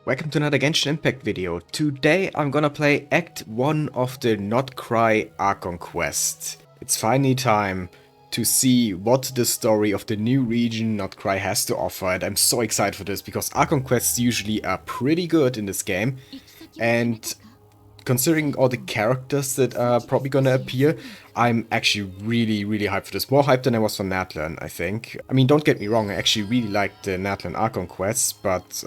Welcome to another Genshin Impact video. Today I'm gonna play Act 1 of the Nod-Krai Archon Quest. It's finally time to see what the story of the new region Nod-Krai has to offer, and I'm so excited for this because Archon Quests usually are pretty good in this game, and considering all the characters that are probably gonna appear, I'm actually really hyped for this. More hyped than I was for Natlan, I think. I mean, don't get me wrong, I actually really liked the Natlan Archon quests, but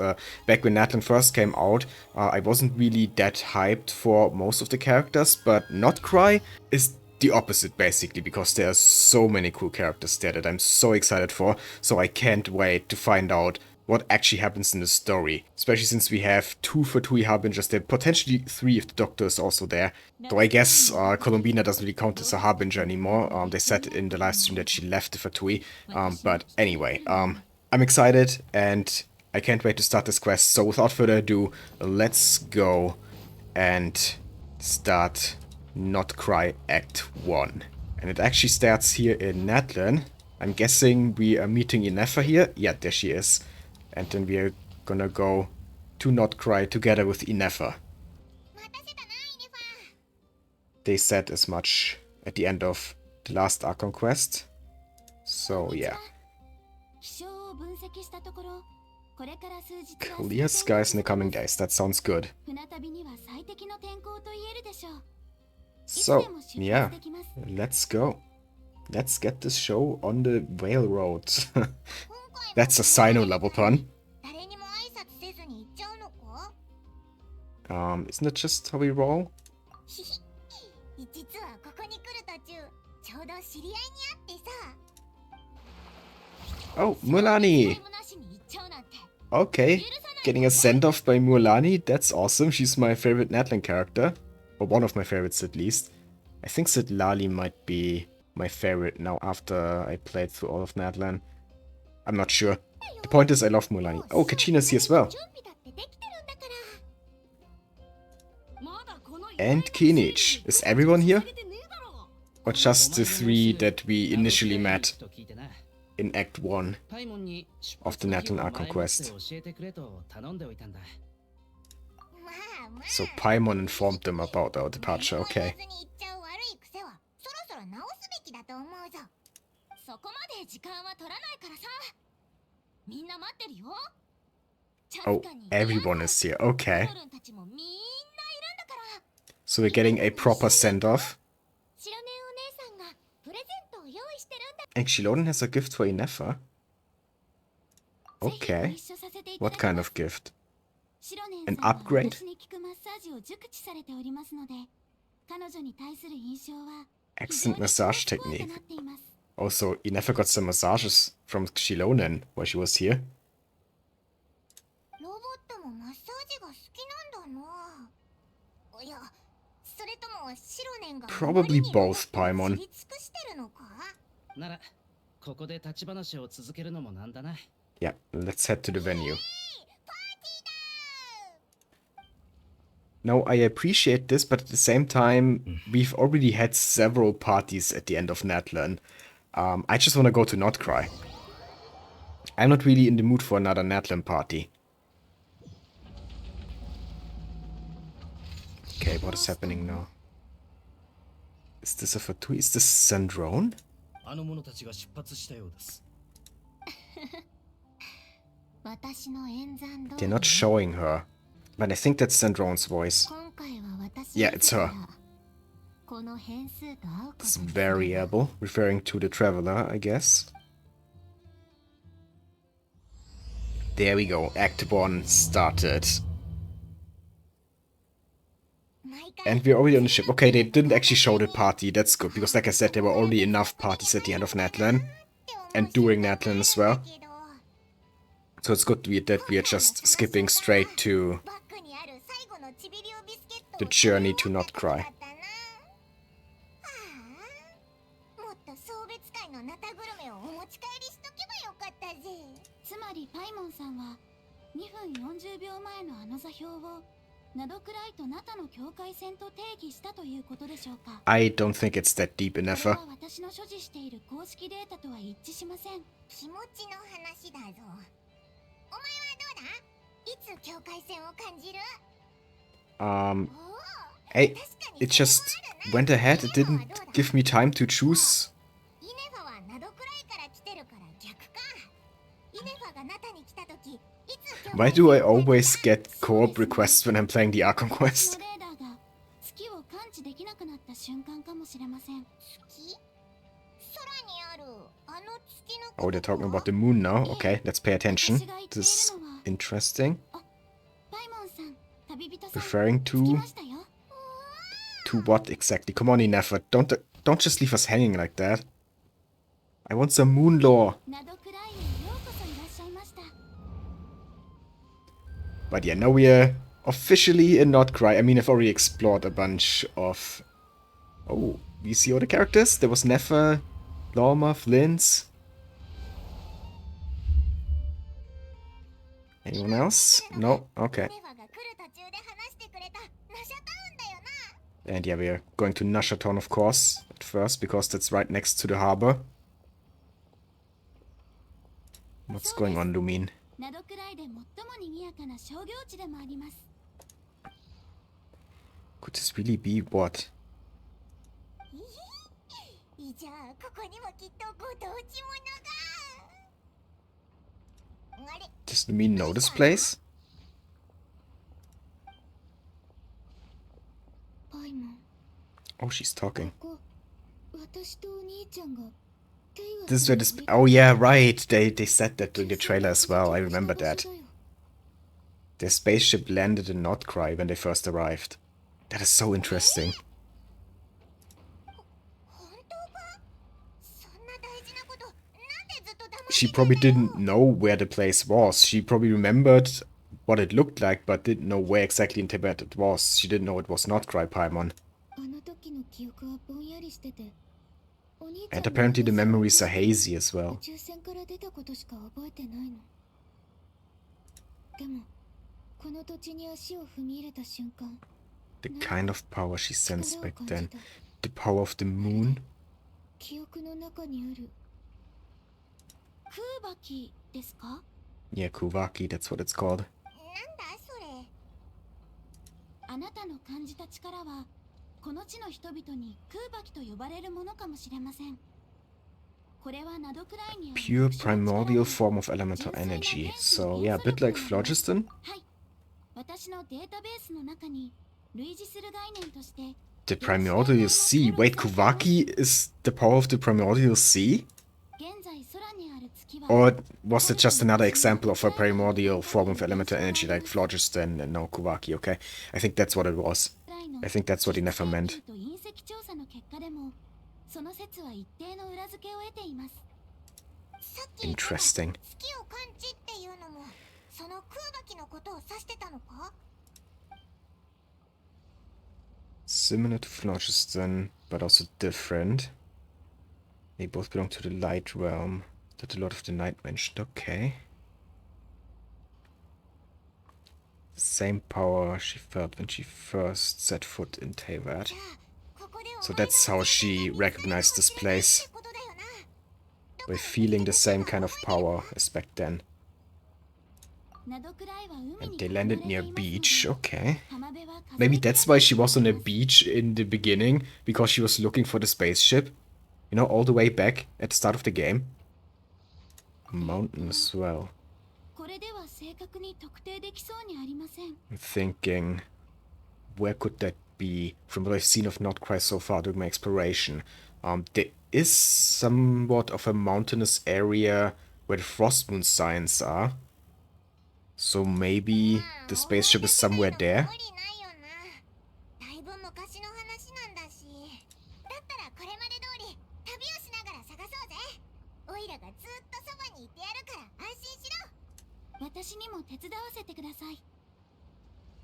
back when Natlan first came out, I wasn't really that hyped for most of the characters, but Nod-Krai is the opposite, basically, because there are so many cool characters there that I'm so excited for, so I can't wait to find out what actually happens in the story, especially since we have 2 Fatui Harbingers there, potentially 3 if the Doctor is also there. Though I guess Columbina doesn't really count as a Harbinger anymore. They said in the live stream that she left the Fatui. But anyway, I'm excited and I can't wait to start this quest. So without further ado, let's go and start Nod-Krai Act 1. And it actually starts here in Natlan. I'm guessing we are meeting Yennefer here. Yeah, there she is. And then we are gonna go to Nod-Krai together with Yennefer. They said as much at the end of the last Archon quest. So yeah. Clear skies in the coming days. That sounds good. So, yeah. Let's go. Let's get this show on the railroad. That's a Sino level pun. Isn't it just how we roll? Oh, Mulani! Okay, getting a send-off by Mulani, that's awesome. She's my favorite Natlan character. Or one of my favorites at least. I think Lali might be my favorite now after I played through all of Natlan. I'm not sure. The point is I love Mulani. Oh, Kachina's here as well. And Kinich. Is everyone here? Or just the 3 that we initially met in Act 1 of the Natlan Archon Quest? So Paimon informed them about our departure, okay. Oh, everyone is here, okay. So we're getting a proper send-off. And Xilonen has a gift for Yennefer. Okay. What kind of gift? An upgrade? Excellent massage technique. Also, Yennefer got some massages from Xilonen while she was here. Probably both, Paimon. Yeah, let's head to the venue. Now, I appreciate this, but at the same time, we've already had several parties at the end of Natlan. I just want to go to Nod-Krai. I'm not really in the mood for another Natlan party. Okay, what is happening now? Is this a Fatui? Is this Sandrone? They're not showing her. But I think that's Sandrone's voice. Yeah, it's her. It's variable, referring to the Traveler, I guess. There we go, Act 1 started. And we're already on the ship. Okay, they didn't actually show the party, that's good, because like I said, there were already enough parties at the end of Natlan. And during Natlan as well. So it's good that we are just skipping straight to the journey to Nod-Krai. I don't think it's that deep, Yennefer. Hey, it just went ahead. It didn't give me time to choose. Why do I always get co-op requests when I'm playing the Archon Quest? Oh, they're talking about the moon now. Okay, let's pay attention. This is interesting. Referring to what exactly? Come on, Inefer. Don't just leave us hanging like that. I want some moon lore. But yeah, now we are officially in Nod-Krai. I mean, I've already explored a bunch of... Oh, you see all the characters? There was Nefer, Lauma, Flins. Anyone else? No? Okay. And yeah, we are going to Nasha Town, of course, at first, because that's right next to the harbor. What's going on, Lumine? Could this really be what? Does Lumine know this place? Oh, she's talking. This is where this... Oh yeah, right. They said that during the trailer as well. I remember that. Their spaceship landed in Nod-Krai when they first arrived. That is so interesting. She probably didn't know where the place was. She probably remembered what it looked like, but didn't know where exactly in Tibet it was. She didn't know it was Nod-Krai Paimon. And apparently the memories are hazy as well. The kind of power she sensed back then. The power of the moon. Yeah, Kuvaki, that's what it's called. Pure primordial form of elemental energy. So yeah, a bit like phlogiston. The primordial sea. Wait, Kuvaki is the power of the primordial sea? Or was it just another example of a primordial form of elemental energy like phlogiston and no Kuvaki? Okay, I think that's what it was. I think that's what Inefer meant. Interesting. Similar to phlogiston, but also different. They both belong to the light realm. That a lot of the night mentioned. Okay. The same power she felt when she first set foot in Teyvat. So that's how she recognized this place. By feeling the same kind of power as back then. And they landed near a beach. Okay. Maybe that's why she was on a beach in the beginning. Because she was looking for the spaceship. You know, all the way back at the start of the game. A mountain as well. I'm thinking, where could that be? From what I've seen of Nod-Krai so far during my exploration. There is somewhat of a mountainous area where the Frost Moon signs are. So maybe the spaceship is somewhere there.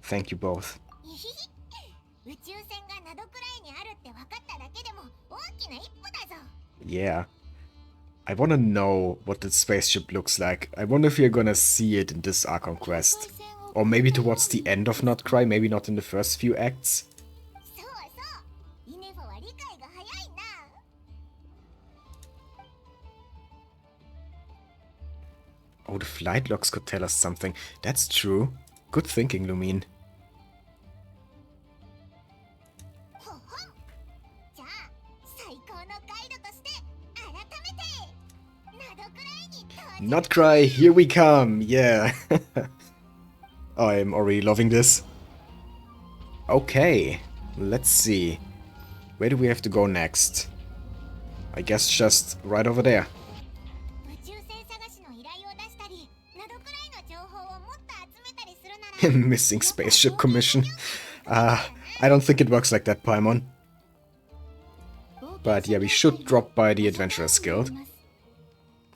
Thank you both. Yeah. I want to know what the spaceship looks like. I wonder if you're gonna see it in this Archon Quest. Or maybe towards the end of Nod-Krai, maybe not in the first few acts. Oh, the flight logs could tell us something. That's true. Good thinking, Lumine. Nod-Krai, here we come! Yeah! I'm already loving this. Okay, let's see. Where do we have to go next? I guess just right over there. Missing spaceship commission. I don't think it works like that, Paimon. But yeah, we should drop by the Adventurers Guild.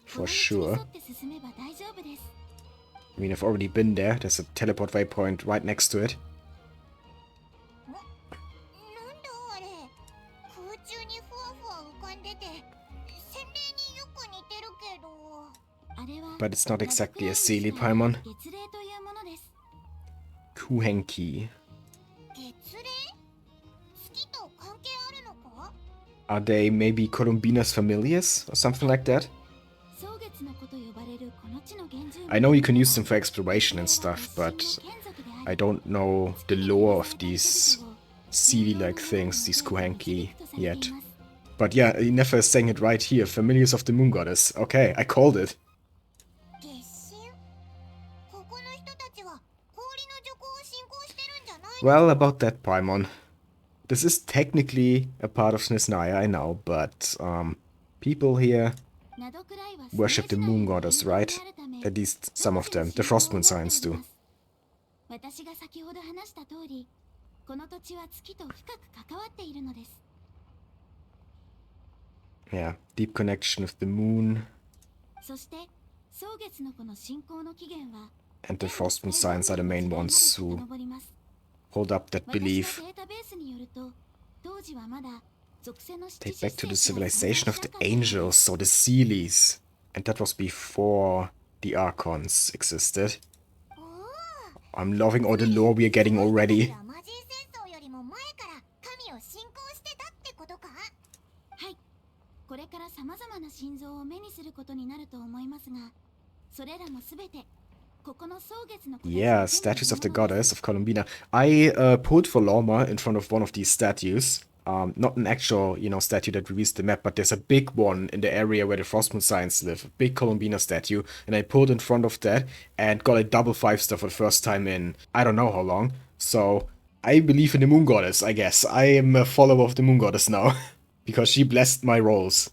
For sure. I mean, I've already been there. There's a teleport waypoint right next to it. But it's not exactly a Sealy Paimon. Kuhenki. Are they maybe Columbina's familiars or something like that? I know you can use them for exploration and stuff, but I don't know the lore of these Sealy-like things, these Kuhenki, yet. But yeah, he never sang it right here. Familiars of the Moon Goddess. Okay, I called it. Well, about that, Paimon. This is technically a part of Snezhnaya, I know, but people here worship the Moon Goddess, right? At least some of them. The Frostmoon Science do. Yeah, deep connection with the moon. And the Frostmoon Science are the main ones who hold up that belief. Take back to the civilization of the angels, so the Sealies. And that was before the Archons existed. I'm loving all the lore we are getting already. Yeah, statues of the goddess of Columbina. I pulled for Lauma in front of one of these statues. Not an actual, statue that reveals the map, but there's a big one in the area where the Frostmoon Science live. A big Columbina statue. And I pulled in front of that and got a double 5-star for the first time in I don't know how long. So, I believe in the Moon Goddess, I guess. I am a follower of the Moon Goddess now. Because she blessed my rolls.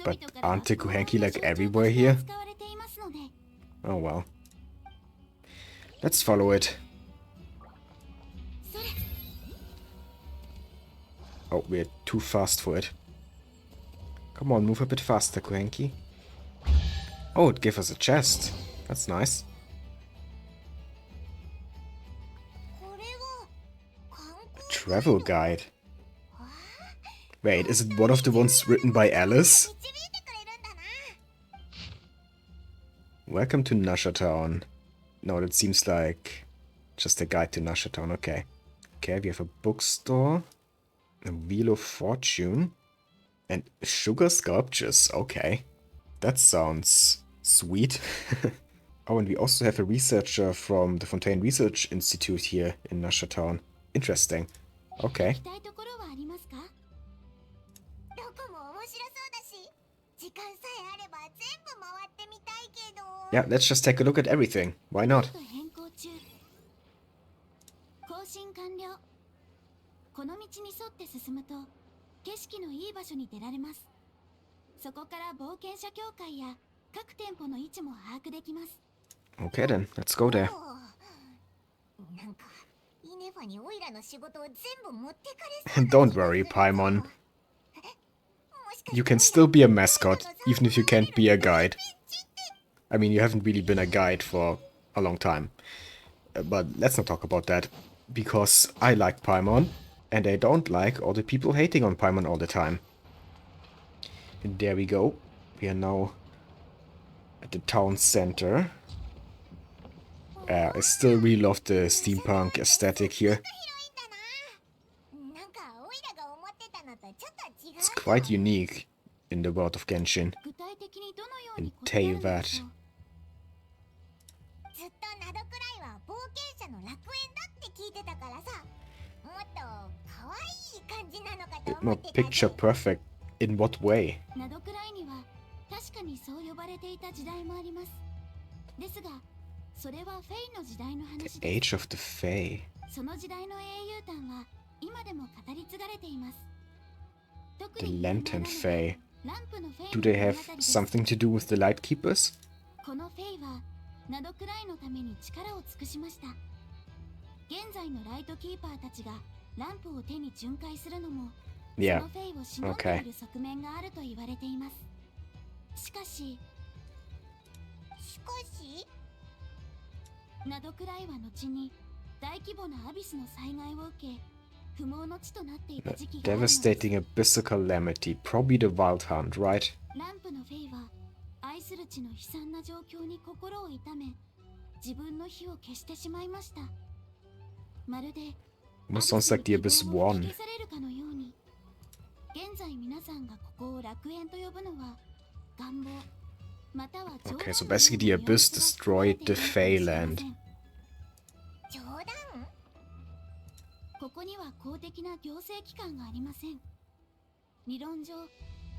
But aren't the Kuhenki like everywhere here? Oh well. Let's follow it. Oh, we're too fast for it. Come on, move a bit faster, Kuhenki. Oh, it gave us a chest. That's nice. A travel guide. Wait, is it one of the ones written by Alice? Welcome to Nasha Town. No, that seems like just a guide to Nasha Town. Okay. Okay, we have a bookstore. A Wheel of Fortune. And sugar sculptures. Okay. That sounds sweet. Oh, and we also have a researcher from the Fontaine Research Institute here in Nasha Town. Interesting. Okay. Yeah, let's just take a look at everything. Why not? Okay then, let's go there. Don't worry, Paimon. You can still be a mascot, even if you can't be a guide. I mean, you haven't really been a guide for a long time. But let's not talk about that. Because I like Paimon, and I don't like all the people hating on Paimon all the time. And there we go. We are now at the town center. I still really love the steampunk aesthetic here. It's quite unique in the world of Genshin. Entail that. ずっとナドクライは冒険者の楽園だって聞いてたからさ、もっと可愛い感じなのかと Bit 思 more ってた。 picture perfect. In what way? ナドクライには確かにそう呼ばれていた時代もあります。ですが、それはフェイの時代の The 話です。 age of the Fae. その時代の英雄譚は今でも語り継がれています。特 The に有名なの Lantern が Fae. ランプのフェイ Do の they 物 have 語です。 something to do with the Light Keepers? このフェイはナドクライのために力を尽くしました。現在のライトキーパーたちがランプを手に巡回するのも、そ Yeah. のフェイを忍んでいる側面があると言われています。しかしナドクライは後に大規模なアビスの災害を受け、不毛の地となっていた A 時期があるのです。 devastating abyssal calamity. Probably the Wild Hunt, right? ランプのフェイは愛する地の悲惨な状況に心を痛め、自分の火を消してしまいました。まるで Almost sounds like the Abyss 希望を won. 消されるかのように、現在皆さんがここを楽園と呼ぶのは願望または冗談 Okay, so のよう basically the な Abyss 様子が含まれ destroyed てい the るかもしれ Fae ませ land. ん。冗談？ここには公的な行政機関がありません。理論上、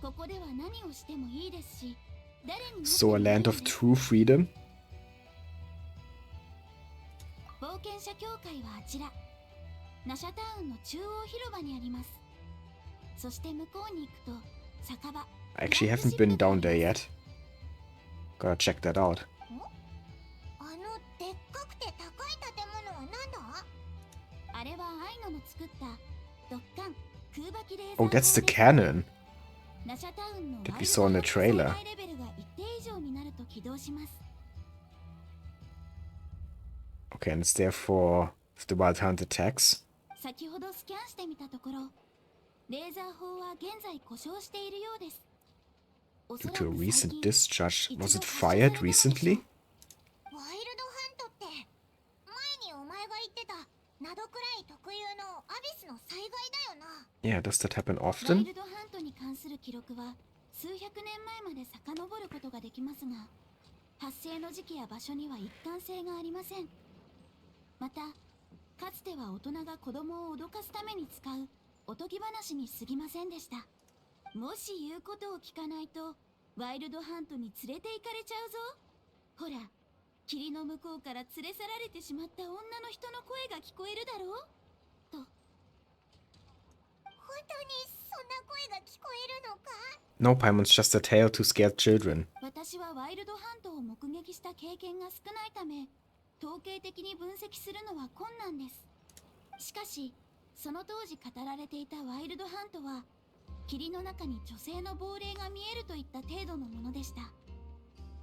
ここでは何をしてもいいですし、誰になって So も a いい land の of です。 true freedom? 冒険者協会はあちら、ナシャタウンの中央広場にあります。そして向こうに行くと酒場。 I actually haven't been down there yet. Gotta check that out. あのでっかくて高い建物はなんだ？あれはアイノの作ったドッカン空爆レーザー Oh, that's the 砲です。 cannon ナシャタウンの that ワ we イル saw in ド the ハント trailer. 最大レベルが一定以上になると起動します。 Okay, and it's there for if the Wild Hunt attacks. 先ほどスキャンしてみたところ、レーザー砲は現在故障しているようです。おそ Due ら to a く最 recent 近 discharge. 一 Was 度 it 発射 fired されたのでしょう。 recently? ワイルドハントって前にお前が言ってたナドクライ特有のアビスの災害だよな。 Yeah, does that happen ワイ often? ルドハントに関する記録は数百年前まで遡ることができますが、発生の時期や場所には一貫性がありません。また、かつては大人が子供を脅かすために使うおとぎ話に過ぎませんでした。もし言うことを聞かないとワイルドハントに連れて行かれちゃうぞ。ほら、霧の向こうから連れ去られてしまった女の人の声が聞こえるだろうと。本当にそんな声が聞こえるのか？ No, Paimon's just a tale to scare children. 私はワイルドハントを目撃した経験が少ないため、統計的に分析するのは困難です。しかし、その当時語られていたワイルドハントは、霧の中に女性の亡霊が見えるといった程度のものでした。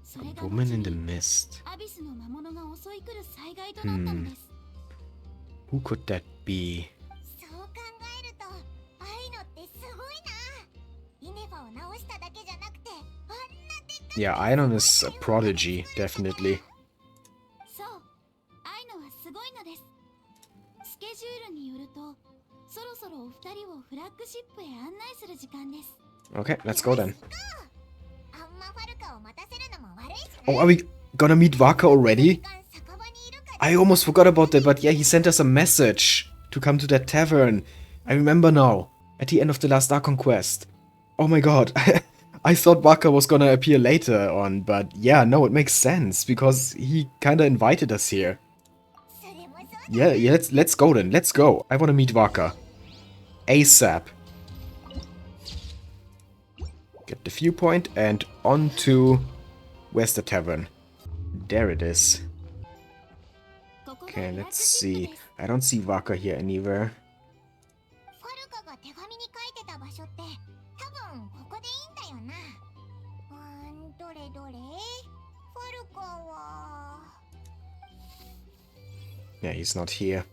それ A が woman 後 in the に mist. アビスの魔物が襲い来る災害となったのです。Who could that be? そう考えるとアイノってすごいな。イネファを直しただけじゃなくてあんなでっかい Yeah, Ainon is a prodigy, definitely. そう、アイノはすごいのです。スケジュールによると、そろそろお二人をフラッグシップへ案内する時間です。 Okay, let's go then. あんまファルカを待たせるのも悪いしね。 Oh, are we gonna meet Waka already? 酒場にいるから I almost forgot about that, but yeah, he sent us a message to come to that tavern. I remember now, at the end of the last Archon Quest. Oh my god, I thought Waka was gonna appear later on, but yeah, no, it makes sense, because he kinda invited us here. それもそうだ。 Yeah, let's go then, let's go. I wanna meet Waka. ASAP. Get the viewpoint and on to... Where's the tavern? There it is. ここが Okay, フラッグ let's シップ see. です。 I don't see Waka here anywhere. ファルカが手紙に書いてた場所って多分ここでいいんだよな。どれどれ？ファルカは Yeah, he's not here.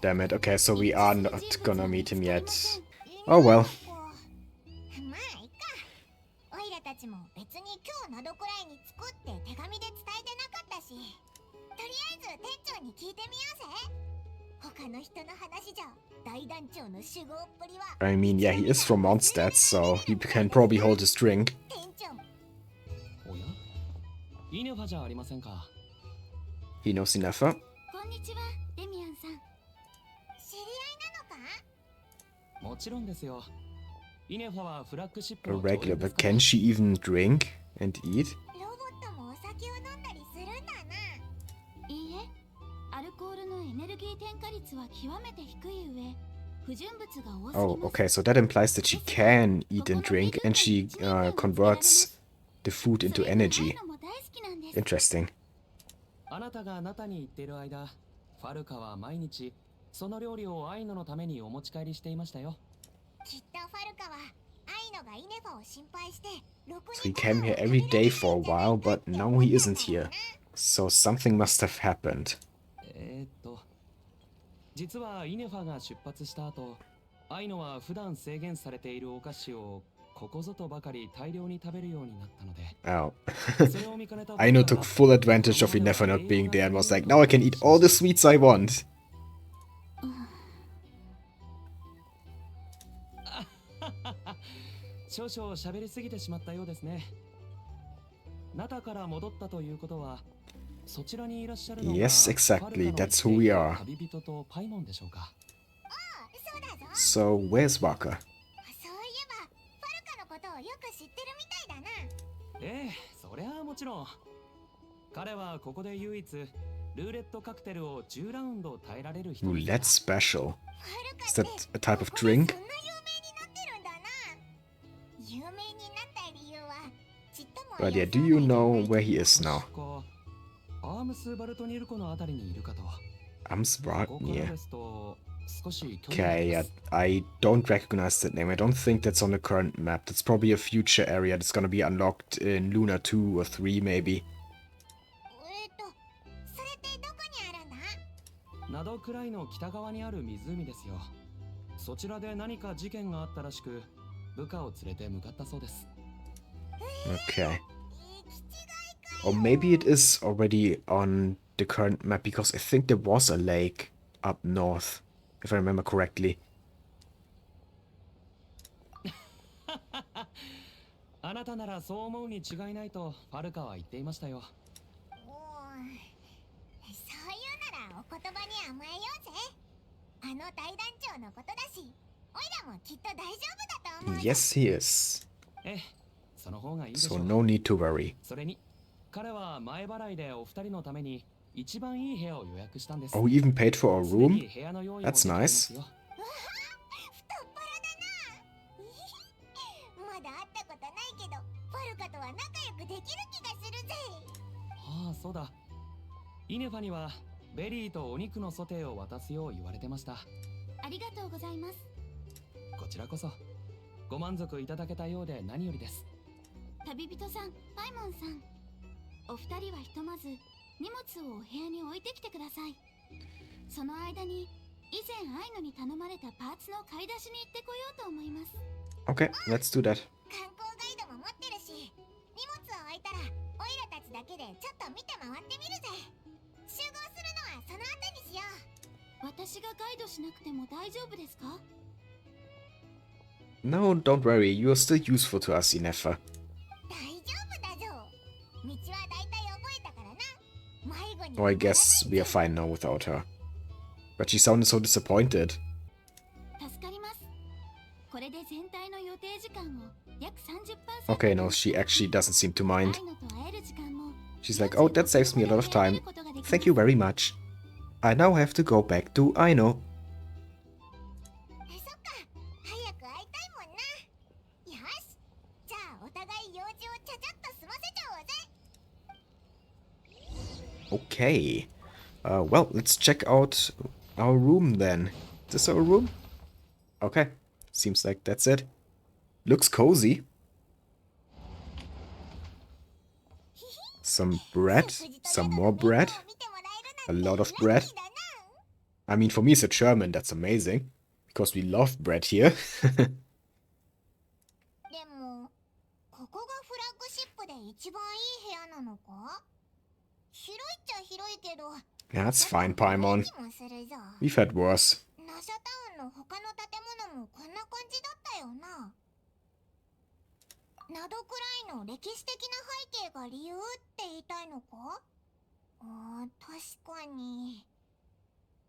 Damn it. Okay, so we are not gonna meet him yet. Oh well. まあいいか。オイラたちも別に今日ナドくらいに作って手紙で伝えてなかったし、とりあえず店長に聞いてみようぜ。他の人の話じゃ大団長の酒豪っぷりは I mean, yeah, he is from Mondstadt, so he can probably hold his drink. 店長。おやイネファじゃありませんか。 He knows Inefa. こんにちは、デミアンさん。知り合いなのか？もちろんですよ。イネファはフラッグシップ A の regular, です but から can she even drink and eat? ロボットもお酒を飲んだりするんだな。いいえ、アルコールのエネルギー添加率は極めて低い上、不純物が多すぎ Oh, ます。 okay, so that implies that she can eat and drink, and she converts the food そ into れに愛 energy. のも大好きなんです。 Interesting. あなたがあなたに言っている間、ファルカは毎日その料理をアイノのためにお持ち帰りしていましたよ。きっとファルカはアイノがイネファを心配してろく So he に came here every day for a while, but now he isn't here. So something must have happened. 実はイネファが出発した後、アイノは普段制限されているお菓子をここぞとばかり大量に食べるようになったので、 Oh. それを見かねた Aino took full advantage of Inefa not being there and was like, now I can eat all the sweets I want. 少々喋りすぎてしまったようですね。ナタから戻ったということは、そちらにいらっしゃるのが Yes, exactly. That's who we are. 旅人とパイモンでしょうか。そうだぞ。 So where's Waka? そういえばファルカのことをよく知ってるみたいだな。ええ、そりゃあもちろん。彼はここで唯一ルーレットカクテルを10ラウンド耐えられる人です。 Roulette special. ファルカ Is って that a type of ここで drink? そんな有名になってるんだな。有名になった理由はちっとも But yeah, 予 do 想 you 外じゃ know ない where he is now? 確かアームスバルトニルコのあたりにいるかと。 I'm こ smart こから near. ですと少し距離があ Okay, りま yeah, す。 I don't recognize that name. I don't think that's on the current map. That's probably a future area that's gonna be unlocked in Luna 2 or 3, maybe. それってどこにあるんだ？ナドクライの北側にある湖ですよ。そちらで何か事件があったらしく、部下を連れて向かったそうです。 Okay. 行き違いか Or maybe it is already on the current map, because I think there was a lake up north, if I remember correctly. あなたならそう思うに違いないとファルカは言っていましたよ。そういうならお言葉に甘えようぜ。あの大団長のことだし、おいらもきっと大丈夫だと思うよ。 Yes, he is. ええ、その方がいいでし So ょう。 no need to worry. それに彼は前払いでお二人のために一番いい部屋を予約したんです。 Oh, he even paid for a すでに room? 部屋の用意もでき That's ていま nice. すよ。太っ腹だな。まだ会ったことないけど、ファルカとは仲良くできる気がするぜ。ああ、そうだ。イネファにはベリーとお肉のソテーを渡すよう言われてました。ありがとうございます。こちらこそご満足いただけたようで何よりです。旅人さん、パイモンさん。お二人はひとまず荷物をお部屋に置いてきてください。その間に以前アイノに頼まれたパーツの買い出しに行ってこようと思います。 Okay, let's do that. 観光ガイドも持ってるし、荷物を置いたらオイラたちだけでちょっと見て回ってみるぜ。集合するのはその後にしよう。私がガイドしなくても大丈夫ですか？ No, don't worry. You are still useful to us, Inefa. 大丈夫だぞ。道はだいたい覚えたからな。迷子に Or I guess we are fine now without her. But she sounded so disappointed. 助かります。これで全体の予定時間を約 30% Okay, no, she actually doesn't seem to アイ mind. ノと会える時間も She's like, oh, that saves me a lot of time. Thank you very much. I now have to go back to Aino. そっか、早く会いたいもんな。よし、じゃあお互い用事をちゃちゃっと済ませちゃおうぜ。 Okay. Well, let's check out our room then. Is this our room? Okay. Seems like that's it. Looks cozy. Some bread. Some more bread. A lot of bread. I mean, for me as a German, that's amazing. Because we love bread here. でも、ここがフラッグシップで一番いい部屋なのか？広いっちゃ広いけど、Yeah, that's fine, Paimon. 気もするぞ。 We've had worse. ナシャタウンの他の建物もこんな感じだったよな。ナドくらいの歴史的な背景が理由って言いたいのか？確かに。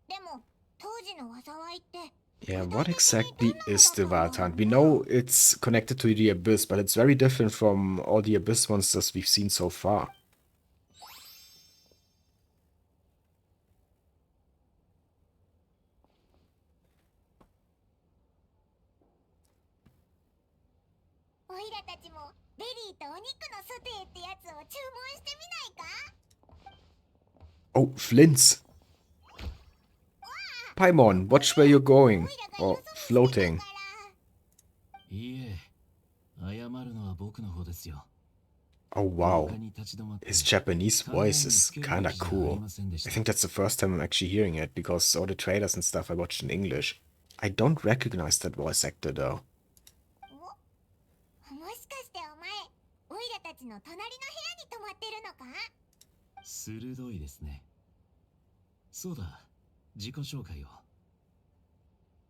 でも当時の災いって Yeah, what exactly is the Valtan? We know it's connected to the Abyss, but it's very different from all the Abyss monsters we've seen so far. オイラたちもベリーとお肉のソテーってやつを注文してみないか？ Oh, Flins! Paimon, watch where you're going. Or floating. いいえ、謝るのは僕の方ですよ。 Oh wow. His Japanese voice is kinda cool. I think that's the first time I'm actually hearing it, because all the trailers and stuff I watched in English. I don't recognize that voice actor though. もしかしてお前、オイラたちの隣の部屋に泊まってるのか？鋭いですね。そうだ、自己紹介を。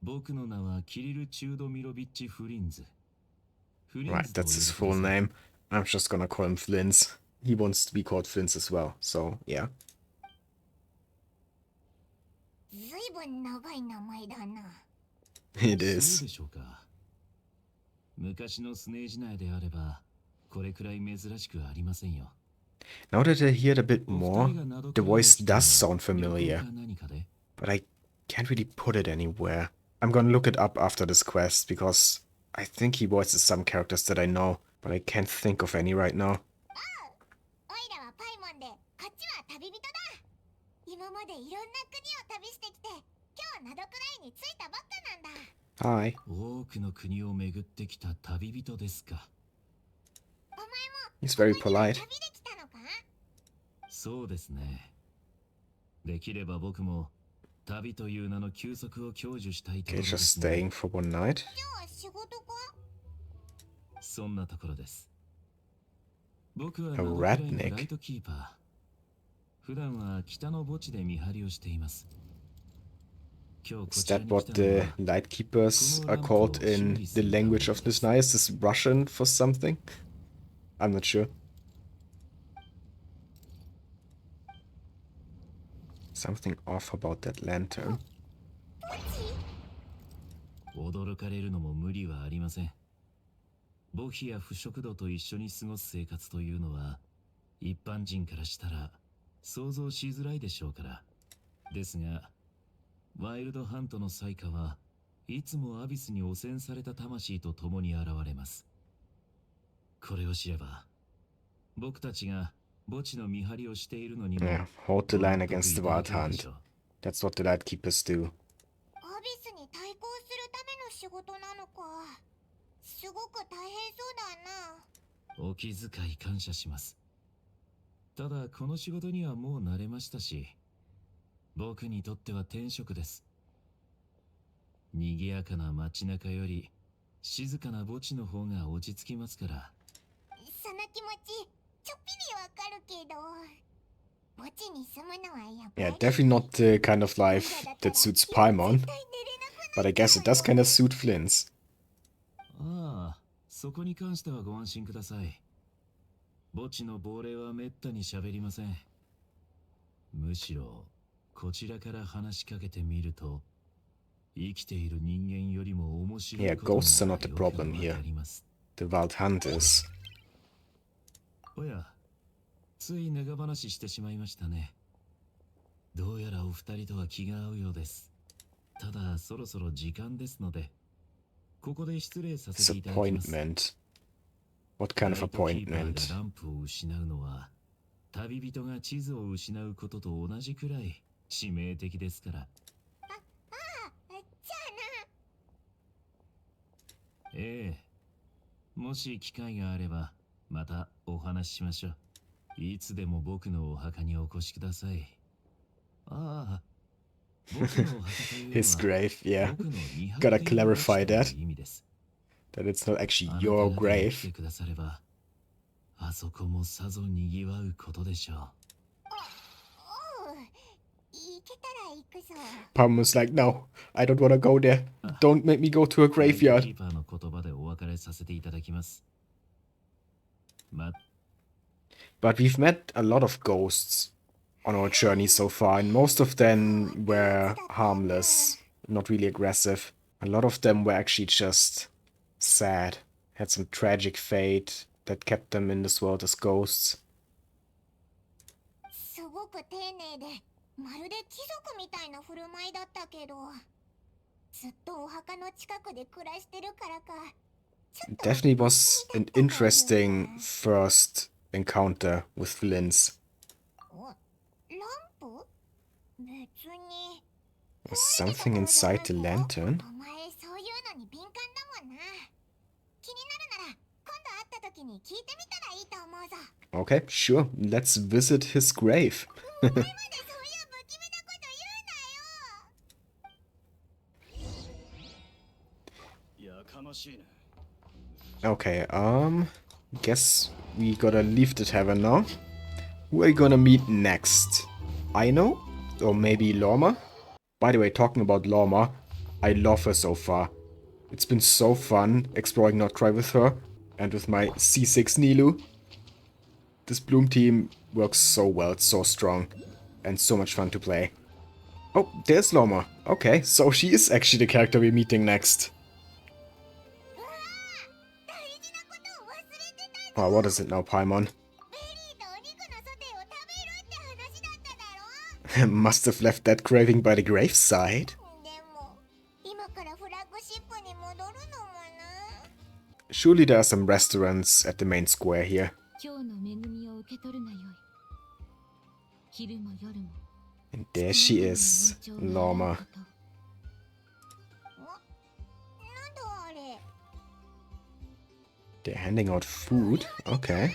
僕の名はキリル・チュードミロビッチ・フリンズ。 Right, that's his full name. I'm just gonna call him Flins. He wants to be called Flins as well, so yeah. ずいぶん長い名前だな。It そう is. でしょうか。昔のスネージ内であれば、これくらい珍しくありませんよ。 Now that I hear it a bit more, the voice does sound familiar, but I can't really put it anywhere. I'm gonna look it up after this quest, because I think he voices some characters that I know, but I can't think of any right now. オイラはパイモンで、こっちは旅人だ。今までいろんな国を旅してきて、今日ナドくらいに着いたばっかなんだ。Hi. 多くの国を巡ってきた旅人ですか。 お前も He's very 同じ polite. 旅で来たのか？そうですね。できれば僕も旅という名の休息を享受したいとこ Okay, ろで just すね。 staying for one night. じゃあ仕事か？そんなところです。僕は A ナドくらいの ratnik. ライトキーパー。普段は北の墓地で見張りをしています。今日こ Is ちら that に来 what たの the は lightkeepers are called in the language of this night? Is this Russian for something? I'm not sure. Something off about that lantern. 驚かれるのも無理はありません。墓碑や腐食土と一緒に過ごす生活というのは一般人からしたら想像しづらいでしょうから。ですがワイルドハントの災禍はいつもアビスに汚染された魂と共に現れます。これを知れば僕たちが墓地の見張りをしているのにも Yeah, hold the line 納得 against the いただ wild けるでし hunt. ょう。 That's what the lightkeepers do. アビスに対抗するための仕事なのか。すごく大変そうだな。お気遣い感謝します。ただこの仕事にはもう慣れましたし、僕にとっては天職です。賑やかな街中より静かな墓地の方が落ち着きますから。その気持ちちょっぴりわかるけど、墓地に住むのはやっぱ Yeah, り definitely not the kind of life that suits Paimon, 絶対寝れなくな but I guess it does kind of suit Flins. ああ、そこに関してはご安心ください。墓地の亡霊はめったに喋りません。むしろこちらから話しかけてみると、生きている人間よりも面白い Yeah, ことも ghosts are not the よくわ problem here. かります。 The wild hunt is. おや、つい長話してしまいましたね。どうやらお二人とは気が合うようです。ただそろそろ時間ですので、ここで失礼させていただきます。 Disappointment. What kind of ライトキーパー appointment? がランプを失うのは、旅人が地図を失うことと同じくらい致命的ですから。じゃあな。ええ。もし機会があれば、またお話ししましょう。いつでも僕のお墓にお越しください。ああ、僕のお墓というの His は grave, yeah. 僕の見張 Gotta っている墓 clarify 地という that. 意味です。 That it's not actually あなた your 方が来 grave. てくだされば、あそこもさぞ賑わうことでしょう。おう、くぞ。 Palm was like, no, I don't wanna go there. Don't make me go to a キ graveyard. ーパーの言葉でお別れさせていただきます。But we've met a lot of ghosts on our journey so far, and most of them were harmless, not really aggressive. A lot of them were actually just sad, had some tragic fate that kept them in this world as ghosts. すごく丁寧で、まるで貴族みたいな振る舞いだったけど、ずっとお墓の近くで暮らしてるからか。 It definitely was an interesting first encounter with Flins. ランプ？別に。 Was something inside the lantern? お前そういうのに敏感だもんな。気になるなら今度会った時に聞いてみたらいいと思うぞ。 Okay, sure. Let's visit his grave. お前までそういう不気味なこと言うなよ。 やかましいな。 Okay, guess we gotta leave the tavern now. Who are you gonna meet next? Aino? Or maybe Lauma? By the way, talking about Lauma, I love her so far. It's been so fun exploring Nod-Krai with her and with my C6 Nilu. This Bloom team works so well, it's so strong and so much fun to play. Oh, there's Lauma. Okay, so she is actually the character we're meeting next. Oh, what is it now, Paimon? Must have left that craving by the graveside. Surely there are some restaurants at the main square here. And there she is, Lauma. They're handing out food? Okay.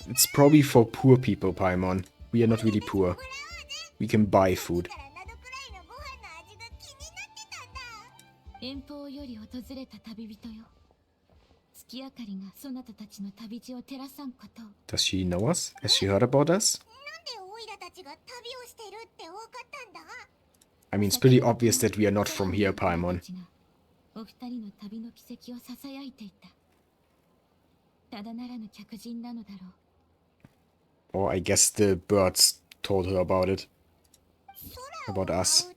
It's probably for poor people, Paimon. We are not really poor. We can buy food. 遠方より訪れた旅人よ。月明かりがそなたたちの旅路を照らさんこと。 Does she know us? Has she heard about us? なんでオイラたちが旅をしてるって分かったんだ？ I mean, it's pretty obvious that we are not from here, Paimon. お二人の旅の軌跡をささやいていた。ただならぬ客人なのだろう。 Or I guess the birds told her about it. About us.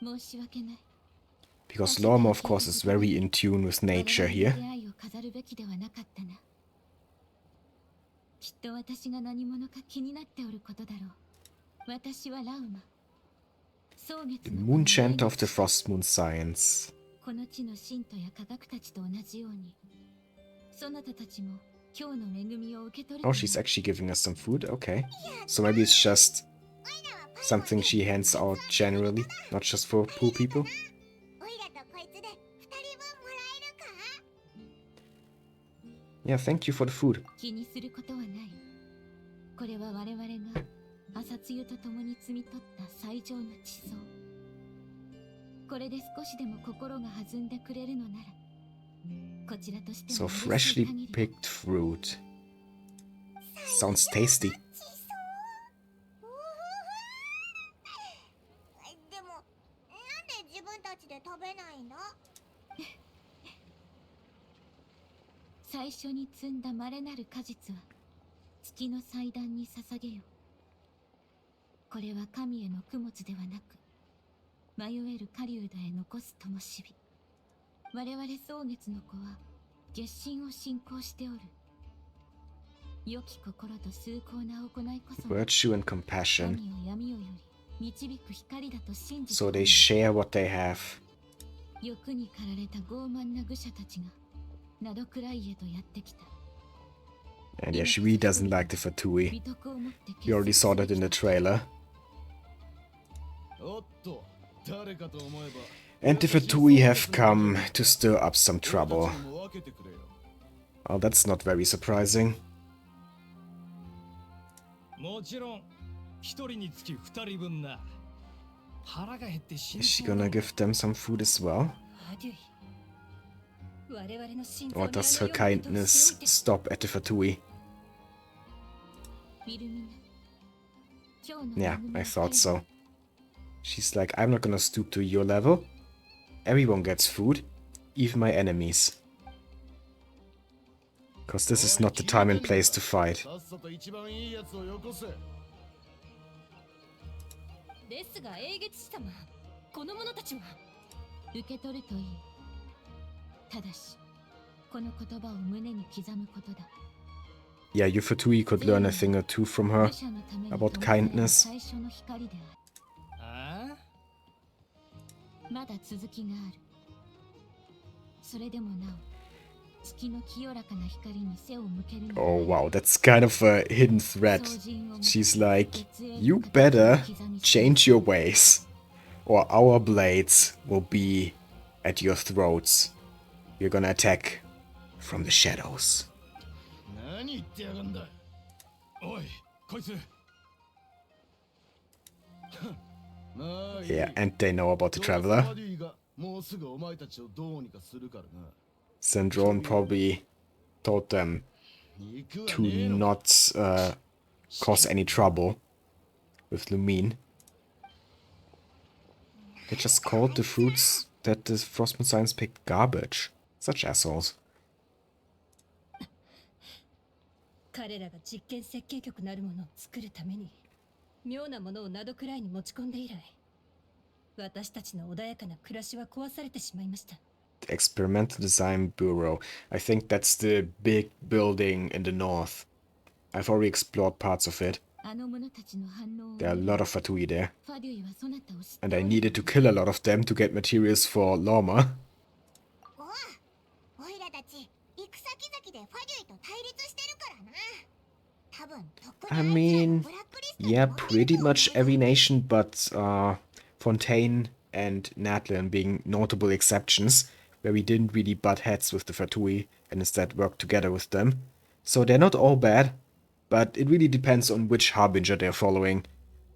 申し訳ない。 Because Lauma, of course, is very in tune with nature here. 出会いを飾るべきではなかったな。きっと私が何者か気になっておることだろう。私はラウマ。 The Moon Chanter of the Frost Moon Science. この地の信徒や科学たちと同じように、そなたたちも今日の恵みを受け取る。 Oh, she's actually giving us some food? Okay. So maybe it's just something she hands out generally, not just for poor people? Yeah, thank you for the food. 気にすることはない。これは我々が朝露と共に摘み取った最上の地層。これで少しでも心が弾んでくれるのなら、こちらとしても So freshly picked fruit. Sounds tasty. でも、なんで自分たちで食べないんだ？最初に摘んだ稀なる果実は月の祭壇に捧げよ。これは神への供物ではなく、迷える狩人へ残す灯火。我々蒼月の子は月神を信仰しておる。良き心と崇高な行いこそ Virtue and compassion. 神を闇夜より導く光だと信じて So they share what they have. 欲に駆られた傲慢な愚者たちがナドクライへとやってきた。 And yeah, she really doesn't like the Fatui. We already saw that in the trailer. And the Fatui have come to stir up some trouble. Oh, that's not very surprising. Is she gonna give them some food as well? Or does her kindness stop at the Fatui? Yeah, I thought so. She's like, I'm not gonna stoop to your level. Everyone gets food, even my enemies. Because this is not the time and place to fight. ですが英月師様、この者たちは受け取るといい。ただし、この言葉を胸に刻むことだ。Yeah, you Fatui could learn a thing or two from her about kindness. まだ続きがある。それでもなお、月の清らかな光に背を向けるの。 Oh wow, that's kind of a hidden threat. She's like, you better change your ways, or our blades will be at your throats. You're gonna attack from the shadows. 何言ってやがんだ。おい、こいつ。Yeah, and they know about the traveler. Sandrone probably told them to not cause any trouble with Lumine. They just called the fruits that the Frostmoon Science picked garbage. Such assholes. 彼らが実験設計局なるものを作るために妙なものをナドクライに持ち込んで以来、私たちの穏やかな暮らしは壊されてしまいました。 The Experimental Design Bureau. I think that's the big building in the north. I've already explored parts of it. There are a lot of Fatui there. And I needed to kill a lot of them to get materials for Lauma. I mean, yeah, pretty much every nation but Fontaine and Nadlin being notable exceptions, where we didn't really butt heads with the Fatui and instead worked together with them. So they're not all bad, but it really depends on which Harbinger they're following.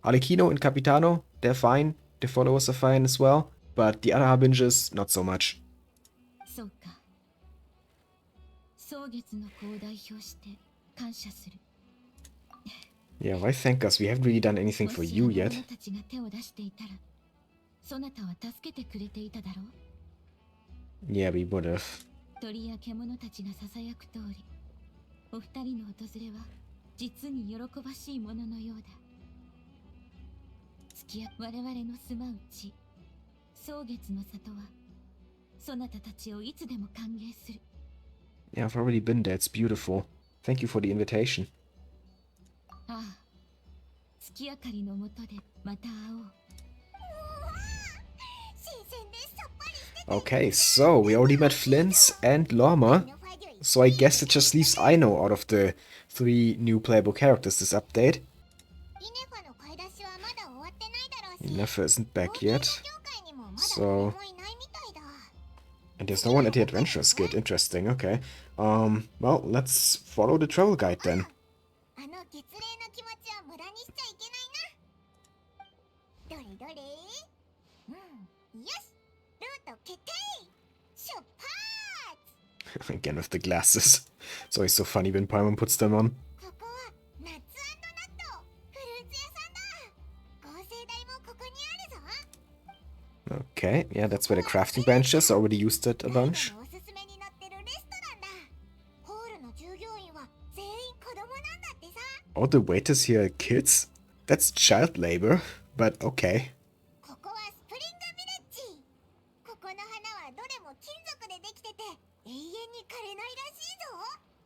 Arlecchino and Capitano, they're fine, the followers are fine as well, but the other Harbingers, not so much. Yeah, why thank us? We haven't really done anything for you yet. Yeah, we would have. 鳥や獣たちがささやく通り、お二人の訪れは実に喜ばしいもののようだ。月や我々の住まう地、草月の里は、そなたたちをいつでも歓迎する。Yeah, I've already been there. It's beautiful. Thank you for the invitation. ああ、月明かりの下でまた会おう。 Okay, so we already met Flins and Lauma, so I guess it just leaves Aino out of the 3 new playable characters this update. Nefer isn't back yet, so... And there's no one at the Adventurers Guild, interesting, okay. Well, let's follow the travel guide then. Again with the glasses. It's always so funny when Paimon puts them on. Okay, yeah, that's where the crafting bench is. I already used it a bunch. Oh, the waiters here are kids? That's child labor, but okay.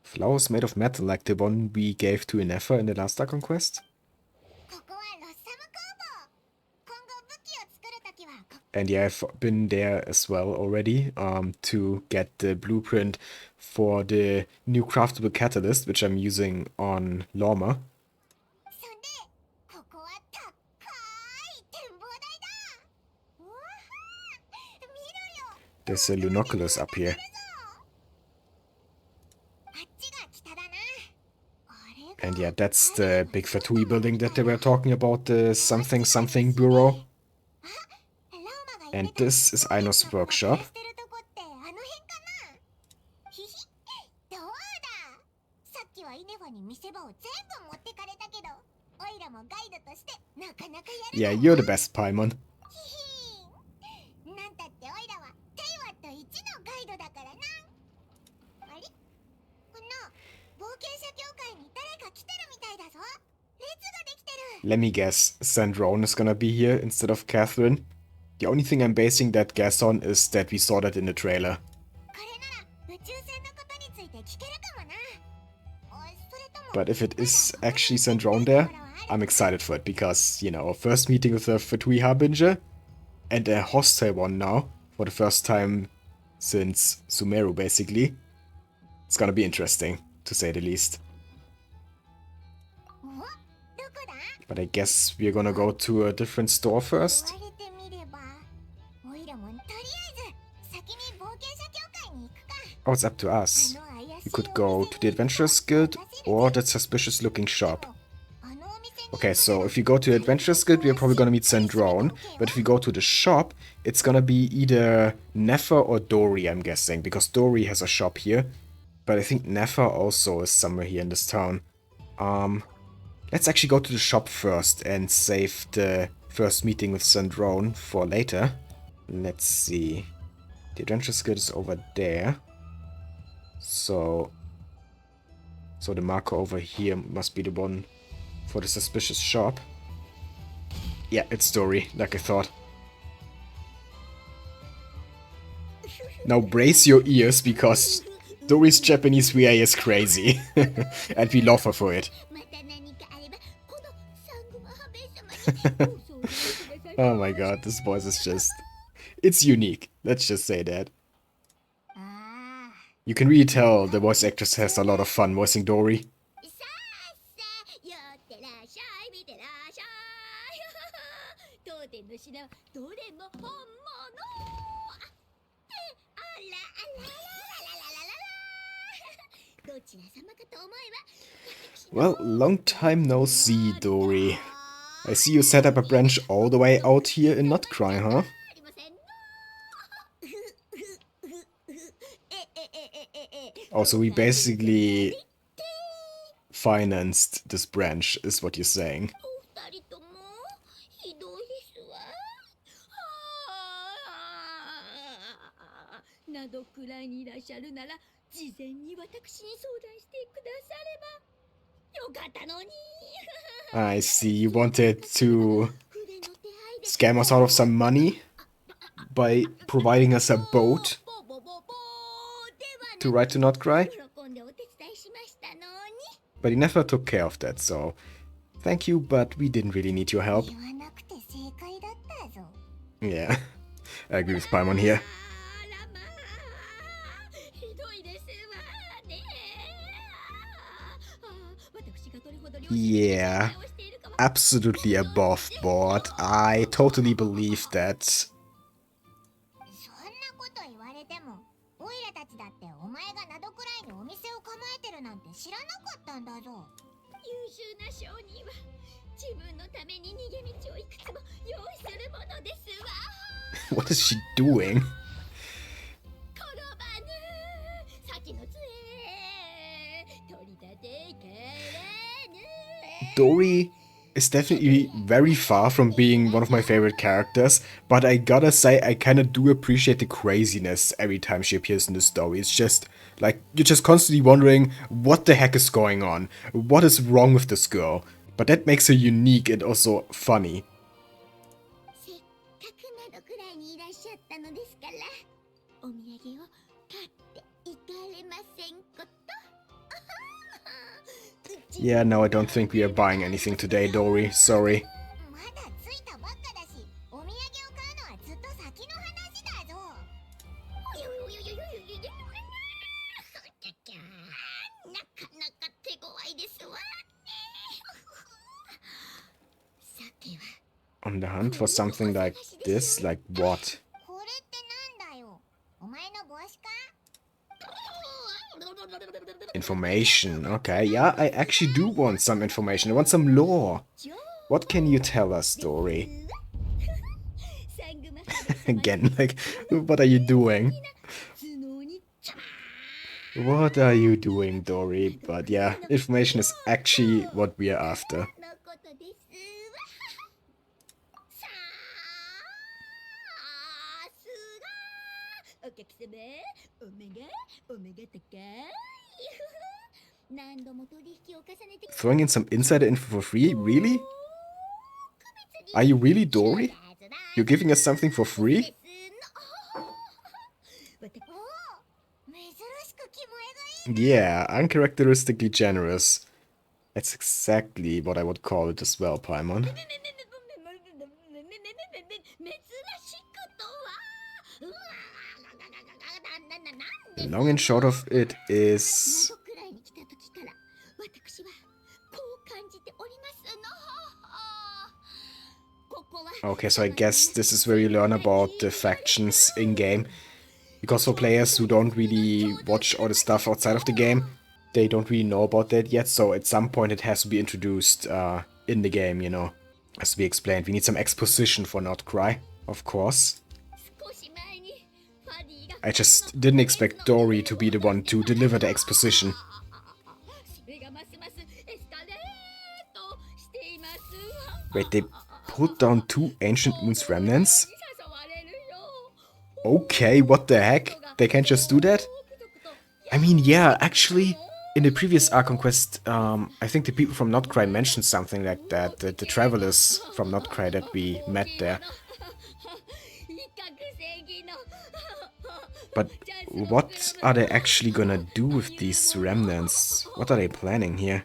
Flowers made of metal like the one we gave to Nefer in the last Archon Quest? And yeah, I've been there as well already to get the blueprint for the new craftable catalyst, which I'm using on Lauma. There's a Lunoculus up here. And yeah, that's the big Fatui building that they were talking about, the something something bureau. And this is Aino's workshop. オイラもガイドとしてなかなかやる Yeah, you're the best, Paimon. ヒヒーンなんたってオイラはテイワット1のガイドだからな。あれこの冒険者協会に誰か来てるみたいだぞ。列ができてる。 Let me guess, Sandrone is gonna be here instead of Catherine. The only thing I'm basing that guess on is that we saw that in the trailer. これなら宇宙船のことについて聞けるかもな。それとも But if it is actually Sandrone there, I'm excited for it because, you know, our first meeting with the Fatui Harbinger and a hostile one now for the first time since Sumeru, basically. It's gonna be interesting, to say the least. おどこだ But I guess we're gonna go to a different store first. 言われてみればオイラもとりあえず先に冒険者協会に行くか。 Oh, it's up to us. We could go to the Adventurers Guild or that suspicious looking shop. Okay, so if you go to the Adventurers Guild, we're probably gonna meet Sandrone. But if we go to the shop, it's gonna be either Nefer or Dori, I'm guessing. Because Dori has a shop here. But I think Nefer also is somewhere here in this town. Let's actually go to the shop first and save the first meeting with Sandrone for later. Let's see. The Adventurers Guild is over there. So the marker over here must be the one for the suspicious shop. Yeah, it's Dory, like I thought. Now brace your ears, because Dory's Japanese VA is crazy. And we love her for it. また何かあればこのサングマハベ様にご相談ください。 Oh my god, this voice is just... It's unique, let's just say that. ああ You can really tell the voice actress has a lot of fun voicing Dory. さあさあやってらっしゃい見てらっしゃい当店の品はどれも本物ってあらあらららららららどちら様かと思えば Well, long time no see, Dory. I see you set up a branch all the way out here in Nod-Krai, huh? ありませんの Also, we basically financed this branch, is what you're saying. お二人ともひどいですわ。などくらいにいらっしゃるなら事前に私に相談してくださればよかったのに。 I see you wanted to 筆の手配で scam us out of some money by providing us a boat ボボボボでは to ride to Nod-Krai, 喜んでお手伝いしましたのに。 but he never took care of that, so thank you, but we didn't really need your help. 言わなくて正解だったぞ。 Yeah, I agree with Paimon here. あらまあひどいですわね。私がどれほど良心的な Yeah, 対応をしているかは absolutely above board. I totally believe that. そんなこと言われてもオイラたちだってお前がナドくらいにお店を構えてるなんて知らなかったんだぞ。優秀な商人は自分のために逃げ道をいくつも用意するものですわ。 What is she doing? 転ばぬ先の杖取り立てからぬ Dory is definitely very far from being one of my favorite characters, but I gotta say I kinda do appreciate the craziness every time she appears in the story. It's just, like, you're just constantly wondering what the heck is going on, what is wrong with this girl, but that makes her unique and also funny. せっかくなどくらいにいらっしゃったのですからお土産を買っていかれませんこと。 Yeah, no, I don't think we are buying anything today, Dory. Sorry. まだ着いたばっかだしお土産を買うのはずっと先の話だぞ。およよよよよよよよよなかなか手強いですわね。さては On the hunt for something like this? Like what? これってなんだよ。お前の帽子か？ Information. Okay, yeah, I actually do want some information. I want some lore. What can you tell us, Dory? Again, like, what are you doing? What are you doing, Dory? But yeah, information is actually what we are after. お客様、お目が高い。何度も取引を重ねて Throwing in some insider info for free? Really? Are you really Dory? You're giving us something for free? 珍しく気前がいい。 Yeah, uncharacteristically generous. That's exactly what I would call it as well, Paimon. 珍しくとは。 The long and short of it is... くらいに来た時から私はこう感じておりますの。ここは Okay, so I guess this is where you learn about the factions in-game. Because for players who don't really watch all the stuff outside of the game, they don't really know about that yet, so at some point it has to be introduced in the game, you know. Has to be explained. We need some exposition for Nod-Krai, of course. 少し前にファディが I just didn't expect Dory to be the one to deliver the exposition. それがますますエスカレートしていますわ。 Wait, they pulled down 2 Ancient Moon's remnants? 誘われるよ。 Okay, what the heck? They can't just do that? I mean, yeah, actually, in the previous Archon Quest, I think the people from Nod-Krai mentioned something like that, the travelers from Nod-Krai that we met there. But what are they actually gonna do with these remnants? What are they planning here?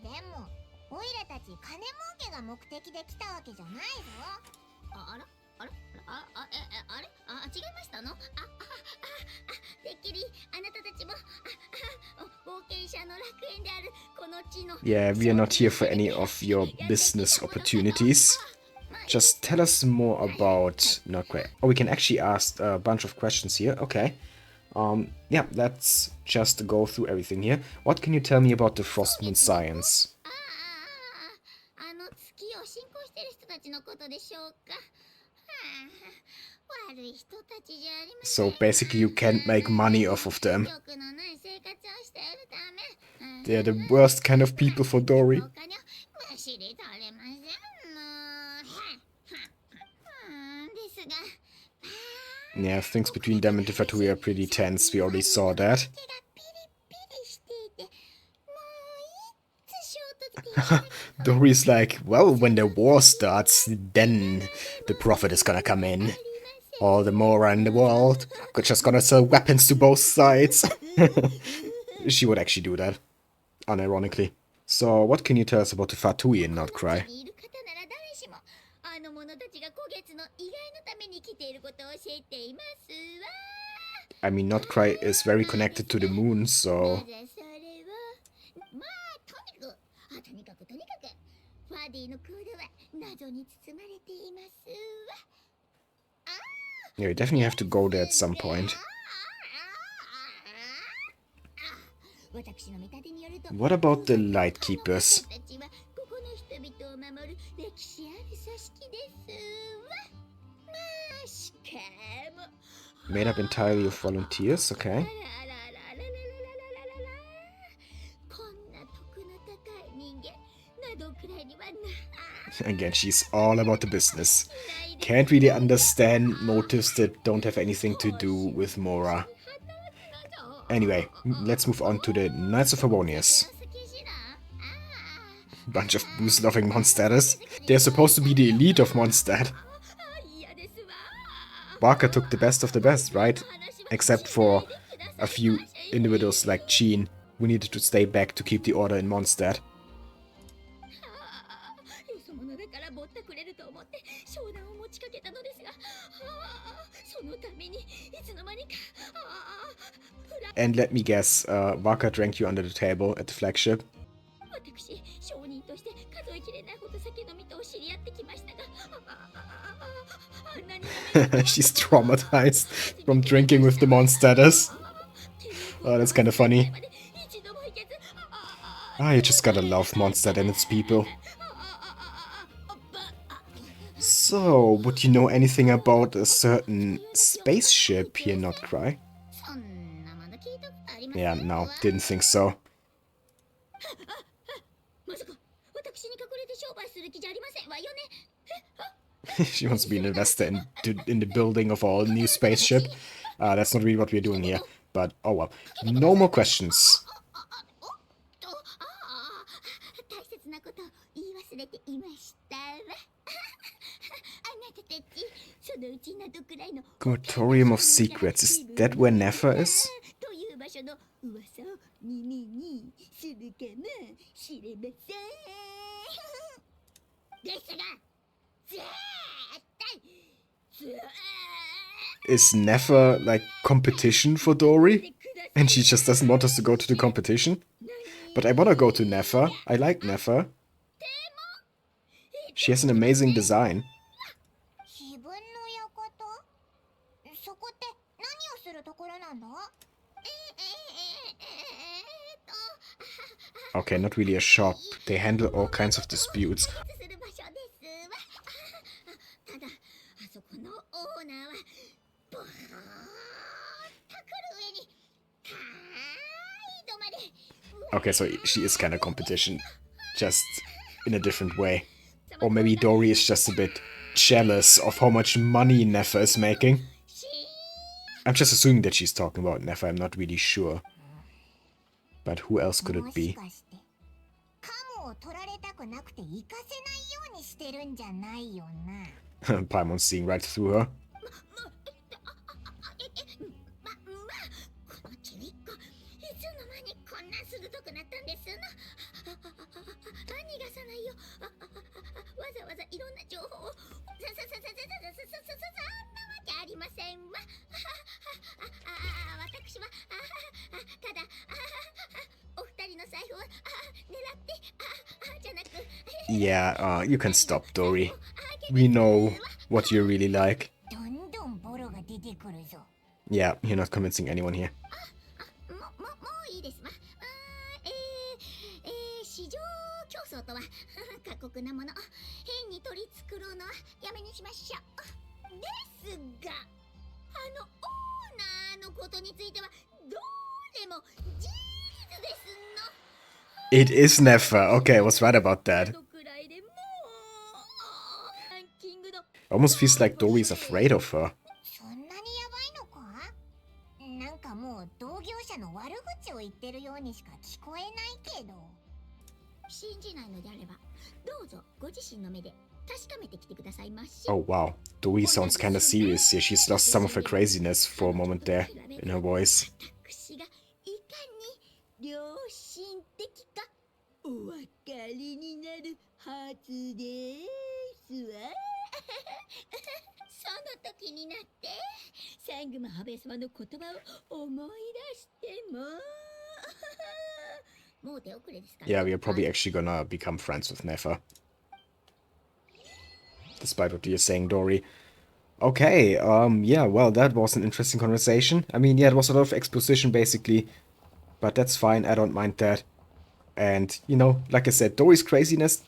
でもオイラたち金儲けが目的で来たわけじゃないぞ。あらあらあれ違いましたの。てっきりあなたたちも冒険者の楽園であるこの地の Yeah, we are not here for any of your business opportunities. Just tell us more about Nod-Krai. Oh, we can actually ask a bunch of questions here. Okay. Yeah, let's just go through everything here. What can you tell me about the Frost Moon science? あの月を信仰している人たちのことでしょうか。悪い人たちじゃありません。 So basically you can't make money off of them. 欲のない生活をしているため。 They're the worst kind of people for Dory. お金をむしり取れませんの。ですが。 Yeah, things between them and the Fatui are pretty tense. We already saw that. 手がピリピリしていて、もういつ衝突的 Dory's like, well, when the war starts, then the prophet is gonna come in. All the Mora in the world are just gonna sell weapons to both sides. She would actually do that, unironically. So, what can you tell us about the Fatui in Nod-Krai? いる方なら誰しもあの者たちが古月の意外のために来ていることを教えていますわ。 I mean, Nod-Krai is very connected to the moon, so... なぜそれはまあとにかくファディの行動は謎に包まれていますわ。 Yeah, we definitely have to go there at some point. 私の見立てによると What about the Light Keepers? たちはここの人々を守る歴史ある組織ですわ。まあしかも Made up entirely of volunteers, okay. こんな徳の高い人間などくらいにはな Again, she's all about the business. Can't really understand motives that don't have anything to do with Mora. Anyway, let's move on to the Knights of Favonius. Bunch of booze-loving Mondstadters. They're supposed to be the elite of Mondstadt. Barker took the best of the best, right? Except for a few individuals like Jean, who needed to stay back to keep the order in Mondstadt. よそ者だからぼったくれると思って商談を持ちかけたのですが、そのためにいつの間にか And let me guess, Barker drank you under the table at the flagship. 私商人として数えきれないほど酒飲みと知り合ってきましたが、あんなに She's traumatized from drinking with the Mondstadters. Oh, that's kind of funny. Ah, you just gotta love Mondstadt and its people. So, would you know anything about a certain spaceship here in Nod-Krai? Yeah, no, didn't think so. She wants to be an investor in the building of our new spaceship. That's not really what we're doing here. But, oh well. No more questions. 大切なことを言い忘れていましたわ。あなたたち、そのうちなどくらいの Gotorium of Secrets. Is that where Nefer is? という場所の噂を耳にするかもしれません。ですが、絶対 Is Nefer like competition for Dory? And she just doesn't want us to go to the competition? But I wanna go to Nefer. I like Nefer. She has an amazing design. 自分の館？そこって何をするところなんだ？ Okay, not really a shop. They handle all kinds of disputes. する場所ですわ。ただ、あそこのオーナーはボーッと来る上に態度まで。 Okay, so she is kind of competition. Just in a different way. Or maybe Dory is just a bit jealous of how much money Nefer is making. I'm just assuming that she's talking about Nefer. I'm not really sure. But who else could it be? カモを取られたくなくて行かせないようにしてるんじゃないよな。 Paimon's seeing right through her. このちびっこ、いつの間にこんな鋭くなったんですの。逃がさないよ。わざわざいろんな情報を。そんなわけありませんわ。私はただお二人の財布を狙ってじゃなく。 Yeah, you can stop, Dory. We know what you really like. どんどんボロが出てくるぞ。 Yeah, you're not convincing anyone here. もういいですわ。市場競争とは過酷なもの。変に取り繕うのはやめにしましょう。ですが、オーナーのことについてはどうでも事実ですの。 It is Nefer. Okay, I was right about that. どくらいでもランキングの Almost feels like Dory's afraid of her. そんなにやばいのか？なんかもう同業者の悪口を言ってるようにしか聞こえないけど。信じないのであれば、どうぞご自身の目で確かめてきてくださいまし。 Oh wow, Dory sounds kinda serious here. She's lost some of her craziness for a moment there in her voice. 私がいかに良心的かお分かりになるはずですわ。その時になってサングマハベ様の言葉を思い出しても。 もう手遅れですから。 Yeah, we are probably actually gonna become friends with Nefer. Despite what you're saying, Dory. Okay, yeah, well, that was an interesting conversation. I mean, yeah, it was a lot of exposition, basically. But that's fine, I don't mind that. And, you know, like I said, Dory's craziness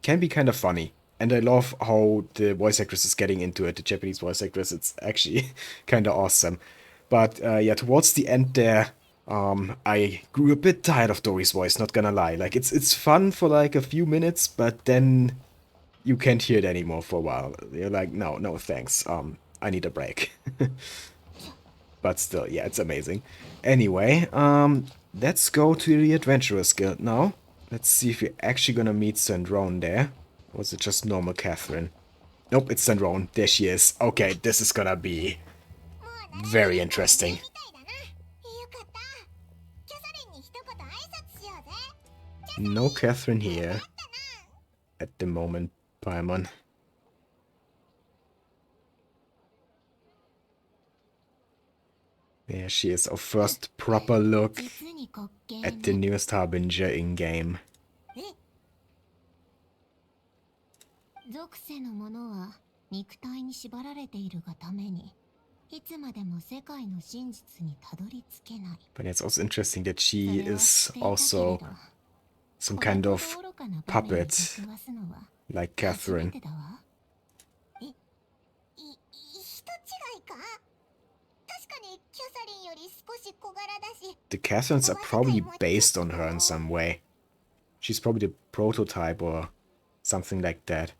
can be kind of funny. And I love how the voice actress is getting into it, the Japanese voice actress. It's actually kind of awesome. But, yeah, towards the end there, I grew a bit tired of Dory's voice, not gonna lie. Like, it's fun for, like, a few minutes, but then you can't hear it anymore for a while. You're like, no, thanks. I need a break. But still, yeah, it's amazing. Anyway, let's go to the Adventurers Guild now. Let's see if we're actually gonna meet Sandrone there. Or was it just normal Catherine? Nope, it's Sandrone. There she is. Okay, this is gonna be very interesting. No Catherine here at the moment, Paimon. There she is, our first proper look at the newest Harbinger in-game. 属性のものは肉体に縛られているがためにいつまでも世界の真実にたどり着けない。 But it's also interesting that she is also some kind of puppet, like Catherine. 人違いか？確かにキャサリンより少し小柄だし。 The Catherines are probably based on her in some way. She's probably the prototype or something like that.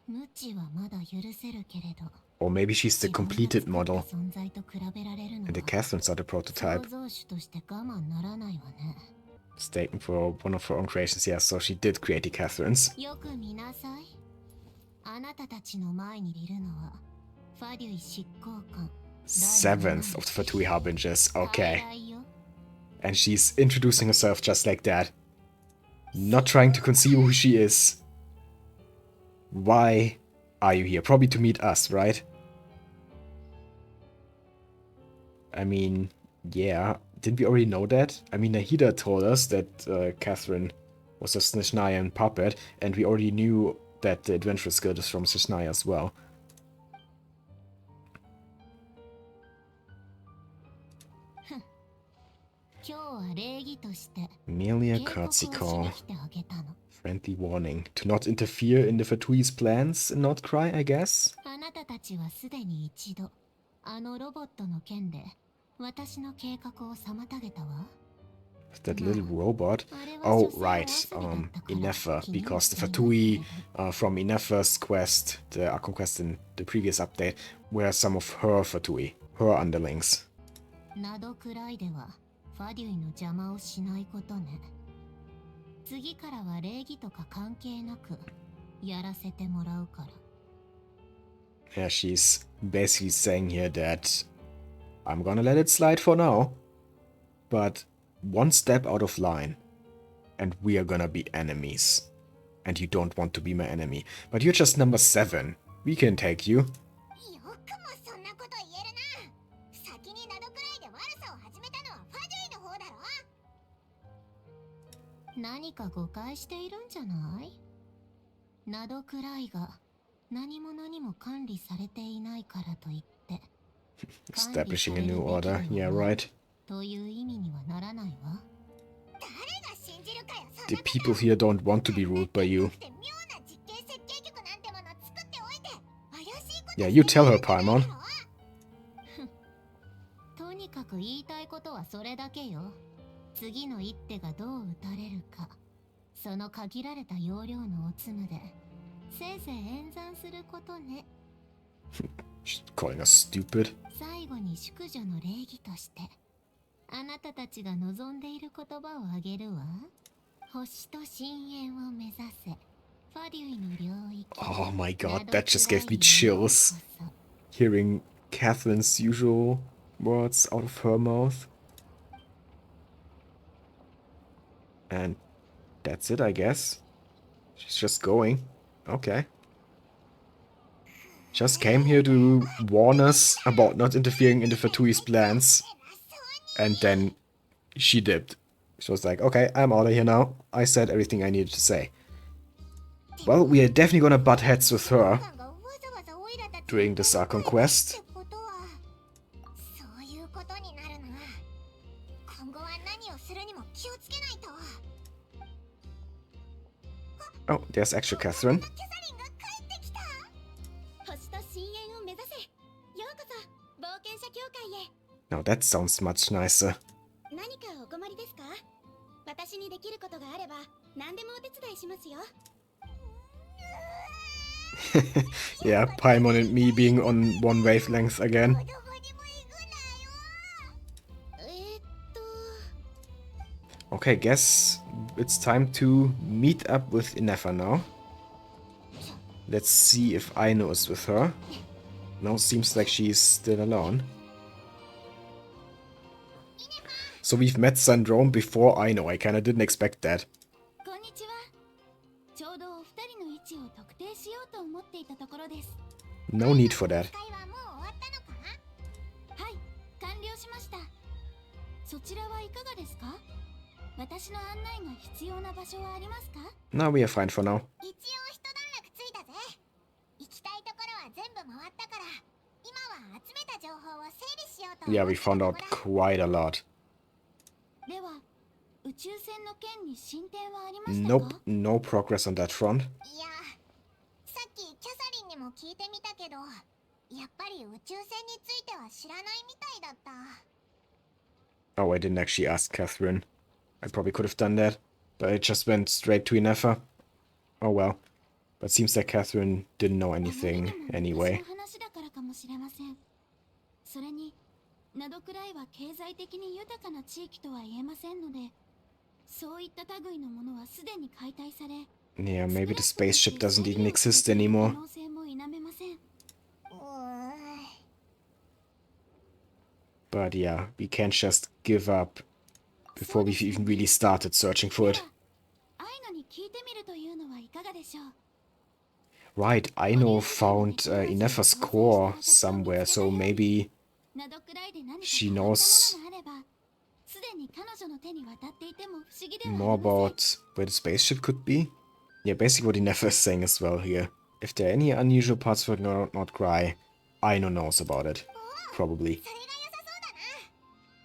無知はまだ許せるけれど Or maybe she's the completed model. And the Catherine's are the prototype. Statement for one of her own creations, yeah, so she did create the Catherines. 7th of the Fatui Harbingers, okay. And she's introducing herself just like that. Not trying to conceal who she is. Why are you here? Probably to meet us, right? I mean, yeah. Didn't we already know that? I mean, Nahida told us that Catherine was a Snezhnayan puppet, and we already knew that the Adventurous Guild is from Snezhnaya as well. Merely a courtesy call. Friendly warning. To not interfere in the Fatui's plans in Nod-Krai, I guess? That little robot. Oh, right. Inefa, because the Fatui from Inefa's quest, the Archon Quest in the previous update, were some of her Fatui, her underlings. Yeah, she's basically saying here that I'm gonna let it slide for now, but one step out of line and we are gonna be enemies. And you don't want to be my enemy. But you're just number 7. We can take you. Establishing a new order, yeah, right. The people here don't want to be ruled by you. Yeah, you tell her, Paimon. She's calling us stupid. Oh my god, that just gave me chills. Hearing Catherine's usual words out of her mouth. And that's it, I guess. She's just going. Okay. Just came here to warn us about not interfering in the Fatui's plans. And then she dipped. She was like, okay, I'm out of here now. I said everything I needed to say. Well, we are definitely gonna butt heads with her during this Archon Quest. Oh, there's actually Catherine. Now that sounds much nicer. Yeah, Paimon and me being on one wavelength again. Okay, guess it's time to meet up with Inefa now. Let's see if Aino is with her. No, seems like she's still alone. So we've met Sandrone before Aino. I kinda didn't expect that. No need for that. No, we are fine for now. Yeah, we found out quite a lot. Nope, no progress on that front. Oh, I didn't actually ask Catherine. I probably could have done that, but it just went straight to Inefa. Oh well. But seems like Catherine didn't know anything anyway. もしれません。それにナドクライは経済的に豊かな地域とは言えませんので、そういった類のものはすでに解体され、 Yeah, maybe the spaceship doesn't even exist anymore. 可能性も否めません。But yeah, we can't just give up before we've even really started searching for it. アイノに聞いてみるというのはいかがでしょう。 Right, Aino found Inefa's core somewhere, so maybe ナドクライで何か she 変わったも knows のがあれば、すでに彼女の手に渡っていても不思議ではあり more ません。 about where the spaceship could be. Yeah, basically what Inefa is saying as well here. If there are any unusual parts for Nod-Krai, Aino knows about it. Probably. それが良さそうだな。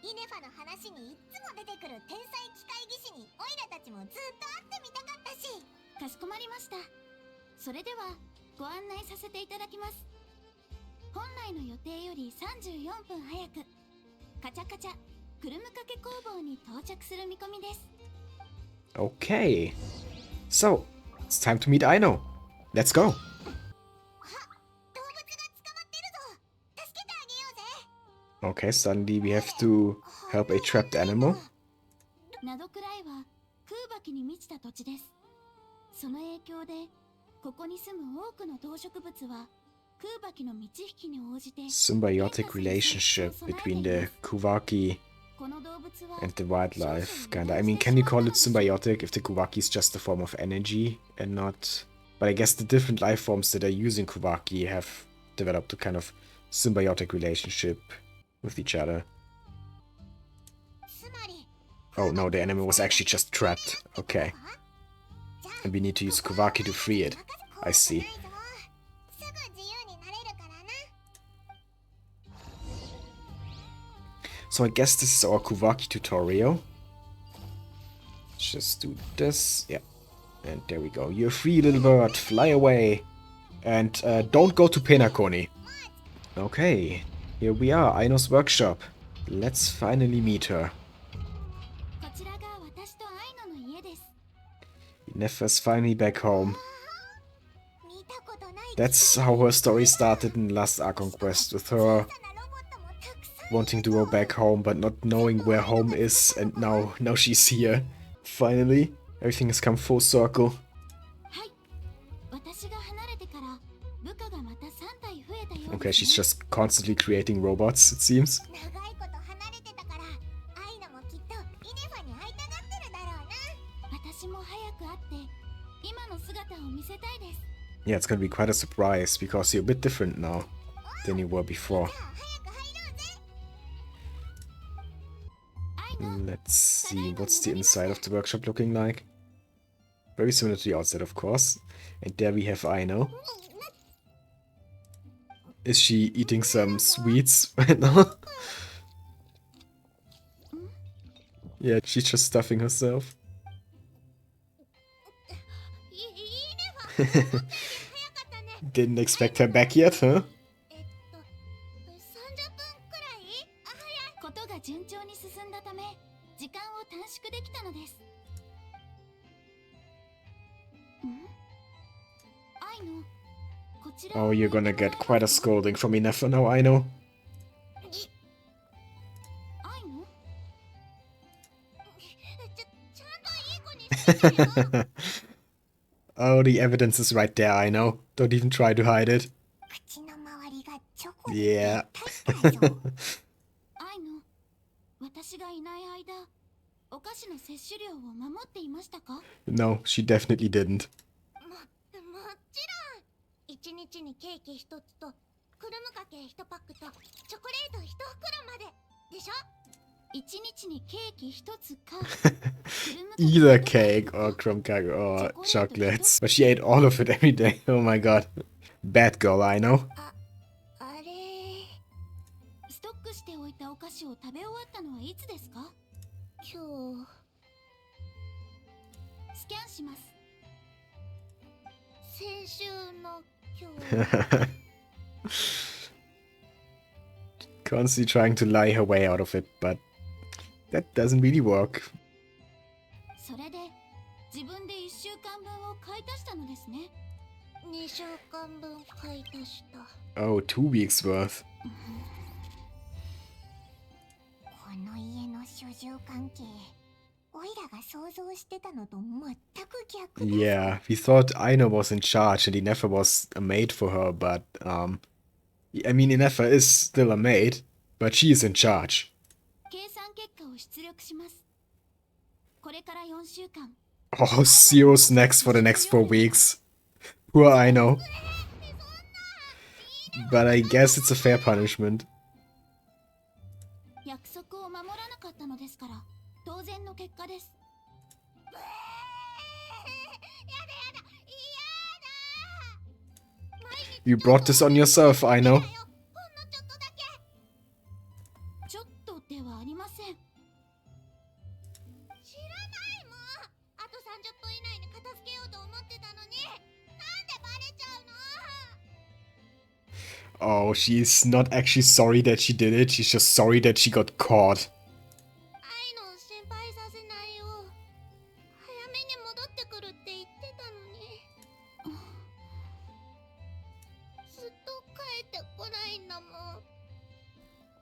イネファの話にいっつも出てくる天才機械技師にオイラたちもずっと会ってみたかったし。かしこまりました。それではご案内させていただきます。本来の予定より34分早く、カチャカチャくるむかけ工房に到着する見込みです。 Okay. So, it's time to meet Aino. Let's go. 動物が捕まってるぞ。助けてあげようぜ。 Okay, suddenly we have to help a trapped animal. ナドクライは空爆に満ちた土地です。その影響でここに住む多くの動植物は空爆の満ち引きに応じて Symbiotic relationship between the Kuvaki この動物は and the wildlife. Kinda. I mean, can you call it symbiotic if the Kuvaki is just a form of energy and not... But I guess the different life forms that are using Kuvaki have developed a kind of symbiotic relationship with each other. つまり Oh no, the animal was actually just trapped. Okay. And we need to use Kuvaki to free it. I see. すぐ自由になれるからな。 So I guess this is our Kuvaki tutorial. Let's just do this. Yeah. And there we go. You're free, little bird. Fly away. And don't go to Penacony. Okay. Here we are. Aino's workshop. Let's finally meet her. こちらが私とアイノの家です。 Nefa's finally back home. 見たことない That's how her story started in the last Archon Quest, with her 小さなロボットもたくさん wanting to go back home but not knowing where home is, and now she's here. Finally, everything has come full circle. はい。私が離れてから部下がまた3体増えたよう Okay, です she's ね。 just constantly creating robots, it seems. 長いこと離れてたからアイナもきっとイネファに会いたがってるだろうな。私も早く会って今の姿を見せたいです。 Yeah, it's gonna be quite a surprise, because you're a bit different now than you were before. じゃあ早く入ろうぜ。アイノ、 Let's see, what's the inside of the workshop looking like? Very similar to the outside, of course. And there we have Aino. Is she eating some sweets right now? Yeah, she's just stuffing herself. いいねファ。早かったね。 Didn't expect her back yet, huh? 30分くらい？あ、早い。ことが順調に進んだため時間を短縮できたのです。アイノ、こちら Oh, you're gonna get quite a scolding from Inefa now, I know. アイノ、ちゃんといい子にしててよ。 Oh, the evidence is right there, I know. Don't even try to hide it. 口の周りがチョコレ Yeah. ートいっぱいだよ。アイノ、私がいない間お菓子の摂取量を守っていましたか？ No, she definitely didn't. もちろん。一日にケーキ一つとくるむかけ一パックとチョコレート一袋まででしょ？一日にケーキ一つか Either cake or crumb cake or chocolates. But she ate all of it every day. Oh my god. Bad girl, I know. あれストックしておいたお菓子を食べ終わったのはいつですか？今日スキャンします。先週の今日 Constantly trying to lie her way out of it, but that doesn't really work. それで自分で1週間分を買い足したのですね。2週間分買い足した。 Oh, 2 weeks worth. この家の主従関係、オイラが想像してたのと全く逆だぞ。 Yeah, we thought Aino was in charge and Inefa was a maid for her, but, I mean, Inefa is still a maid, but she is in charge. 計算結果を出力します。これから4週間。 Oh, zero snacks for the next 4 weeks. Poor Aino. But I guess it's a fair punishment. 約束を守らなかったのですから、当然の結果です。 You brought this on yourself, Aino. ちょっとではありません。 知らないもん。あと30分以内に片付けようと思ってたのに、なんでバレちゃうの？ Oh, she's not actually sorry that she did it, she's just sorry that she got caught. 愛の心配させないよ。早めに戻ってくるって言ってたのに。ずっと帰ってこないんだもん。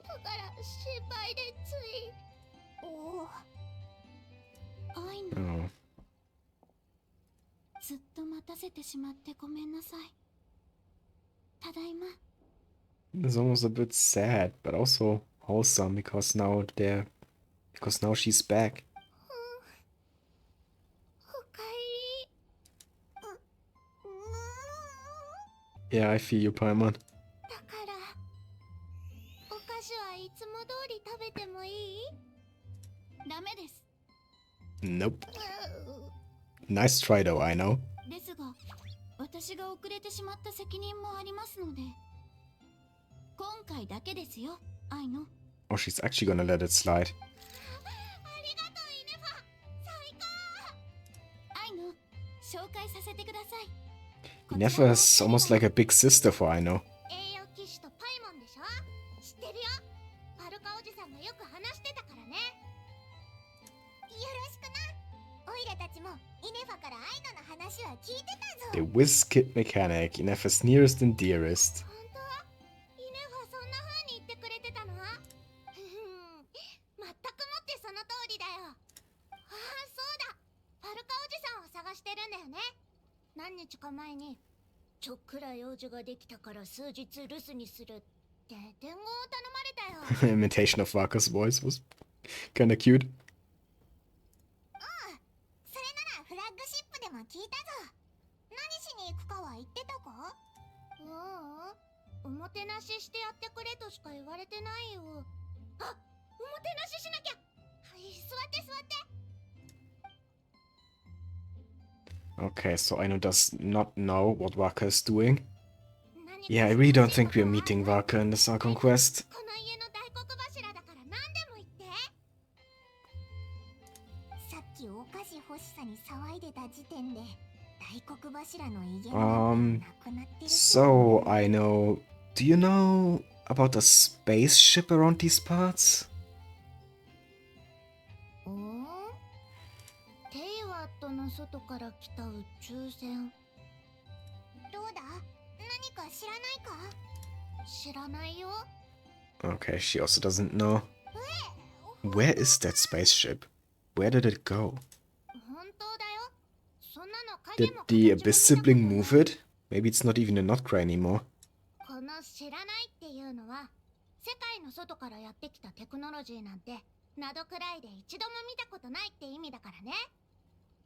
だから心配でつい。おお。愛の Oh. ずっと待たせてしまってごめんなさい。ただいま。 It's almost a bit sad, but also wholesome because now she's back. おかえり。Yeah, I feel you, Paimon. だからお菓子はいつも通り食べてもいい？ダメです。 Nope. Nice try though, I know. ですが、私が遅れてしまった責任もありますので。今回だけですよ、愛の。 Oh, she's actually gonna let it slide. ありがとうイネファ。最高。愛の、紹介させてください。 Inefa is almost like a big sister for Aino. 栄養騎士とパイモンでしょ？知ってるよ。パルカおじさんがよく話してたからね。よろしくな。オイラたちもイネファからアイノの話は聞いてたぞ。 The WizKid mechanic, Inefa's nearest and dearest. 本当？イネファそんな風に言ってくれてたの？全くもってその通りだよ。ああ、そうだ。パルカおじさんを探してるんだよね。何日か前にちょっくら用事ができたから数日留守にするって伝言を頼まれたよ。Imitation of Waka's voice was kinda cute. それならフラッグシップでも聞いたぞ。何しに行くかは言ってたか？おもてなししてやってくれとしか言われてないよ。あ、おもてなししなきゃ。はい、座って座って。 Okay, so Aino does not know what Waka is doing. Yeah, I really don't think we're meeting Waka in this Archon Quest. この家の大黒柱だから何でも言って。さっきお菓子欲しさに騒いでた時点で大黒柱の威厳がなくなってる。 So, Aino, do you know about a spaceship around these parts? テイワットの外から来た宇宙船。どうだ？何か知らないか？知らないよ。 Okay, she also doesn't know. Where is that spaceship? Where did it go? 本当だよ。そんなの影 Did も the 形も Abyss 見たことない。 sibling move it? Maybe it's not even a Nod-Krai anymore. この知らないっていうのは世界の外からやってきたテクノロジーなんてナドくらいで一度も見たことないって意味だからね。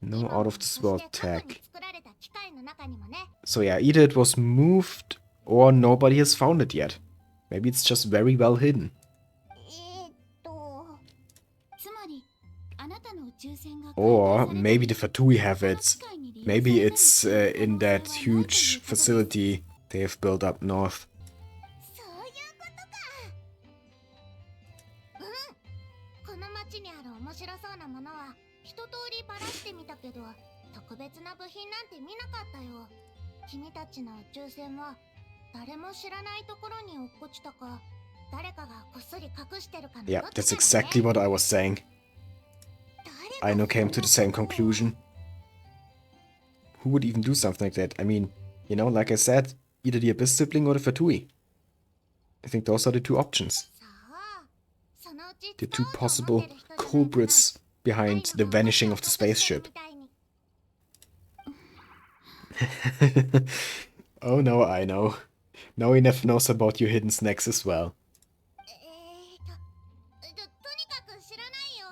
No out of this world そして過去に tech. 作られた機械の中にもね。 So yeah, either it was moved or nobody has found it yet. Maybe it's just very well hidden. つまり、あなたの宇宙船が Or maybe the Fatui have it. Maybe it's in that huge facility they have built up north. そういうことか。この町にある面白そうなものは一通りばらしてみたけど、特別な部品なんて見なかったよ。君たちの宇宙船は誰も知らないところに落っこちたか、誰かがこっそり隠してるかの Yeah, どっ that's ちかだね。 exactly what I was saying. 誰が Aino came to the same conclusion. Who would even do something like that? I mean, You know, like I said, either the Abyss sibling or the Fatui. I think those are the two options. さあ、そのうち The 使 two おうと思って possible る人じゃないかな。 culprits 愛 behind の the 方 vanishing が of the 隠してる spaceship. みたいに。Oh no, I know. Now he never knows about your hidden snacks as well. とにかく知らないよ。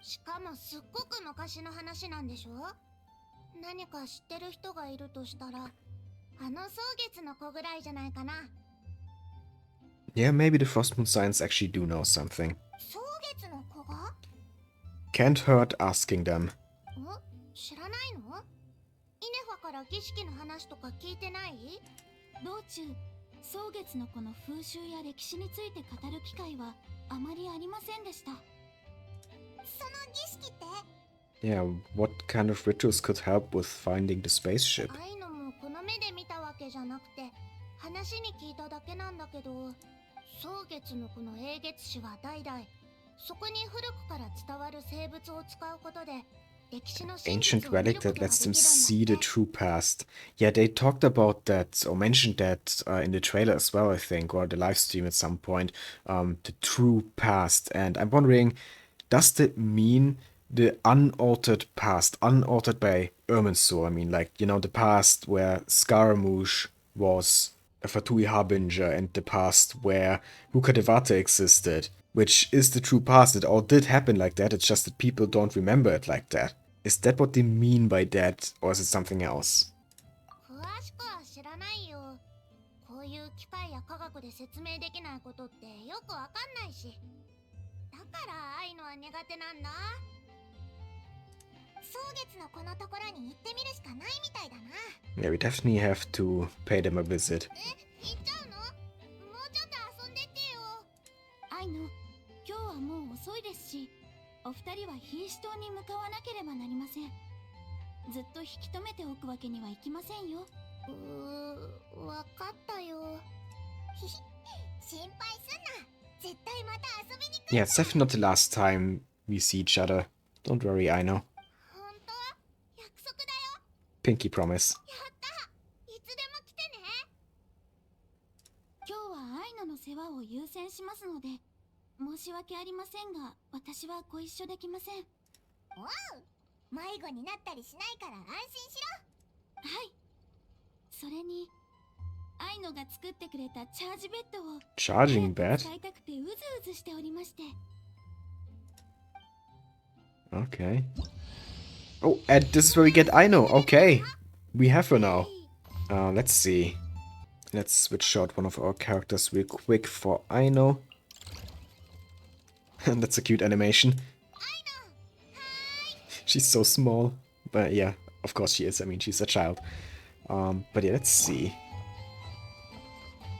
しかもすっごく昔の話なんでしょ。何か知ってる人がいるとしたら、あの蒼月の子ぐらいじゃないかな。 Yeah, maybe the Frostmoon Science actually do know something. 蒼月の子が？ Can't hurt asking them. 知らないの？イネファから儀式の話とか聞いてない？道中、蒼月の子の風習や歴史について語る機会はあまりありませんでした。その儀式って？ Yeah, what kind of rituals could help with finding the spaceship? あいのもこの目で見たわけじゃなくて、話に聞いただけなんだけど、蒼月の子の英月史は代々、そこに古くから伝わる生物を使うことで、歴史の真 Ancient 実を見 relic ること that が lets で them き see る the んだって。 true past. Yeah, they talked about that or mentioned that in the trailer as well, I think, or the live stream at some point. The true past. And I'm wondering, does that mean the unaltered past, unaltered by Irminsul? I mean, like, you know, the past where Scaramouche was a Fatui Harbinger and the past where Rukkhadevata existed, which is the true past. It all did happen like that, it's just that people don't remember it like that. Is that what they mean by that, or is it something else? 詳しくは知らないよ。こういう機械や科学で説明できないことってよくわかんないし。だからあいのは苦手なんだ。蒼月のこのところに行ってみるしかないみたいだな。 Yeah, we definitely have to pay them a visit. 行っちゃうの？もうちょっと遊んでってよ。愛の、今日はもう遅いですし、お二人は瀕死島に向かわなければなりません。ずっと引き止めておくわけにはいきませんよ。わかったよ。心配すんな。絶対また遊びに来る。 Yeah, it's definitely not the last time we see each other. Don't worry, I know. 本当？約束だよ。 Pinky promise. やった。いつでも来てね。今日は愛のの世話を優先しますので、申し訳ありませんが、私はご一緒できません。おう。迷子になったりしないから安心しろ。はい。それに、愛のが作ってくれたチャージベッドを Charging 早 bed? く使いたくてうずうずしておりまして。Okay. Oh, and this is where we get Aino. Okay. We have her now. Let's see. Let's switch out one of our characters real quick for Aino. That's a cute animation. She's so small. But yeah, of course she is. I mean, she's a child. But yeah, let's see.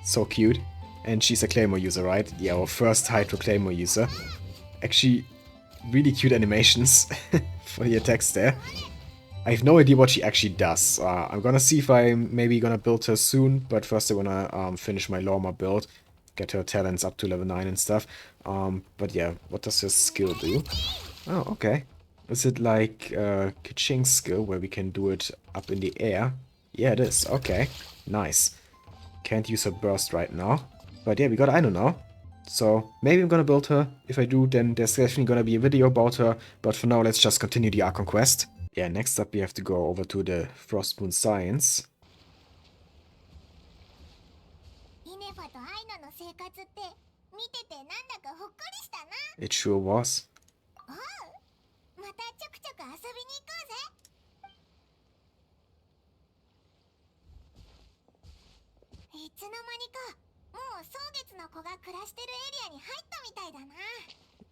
So cute. And she's a Claymore user, right? Yeah, our first Hydro Claymore user. Actually, really cute animations for the attacks there. I have no idea what she actually does. I'm gonna see if I'm maybe gonna build her soon, but first I wanna finish my Lauma build. Get her talents up to level 9 and stuff. But yeah, what does her skill do? Oh, okay. Is it like Kaching's skill, where we can do it up in the air? Yeah, it is. Okay, nice. Can't use her burst right now. But yeah, we got Aino now. So maybe I'm gonna build her. If I do, then there's definitely gonna be a video about her. But for now, let's just continue the Archon Quest. Yeah, next up we have to go over to the Frostmoon Science. イネファとアイノの生活って見ててなんだかほっこりしたな。 It sure was. おう。またちょくちょく遊びに行こうぜ。いつの間にかもう蒼月の子が暮らしてるエリアに入ったみたいだな。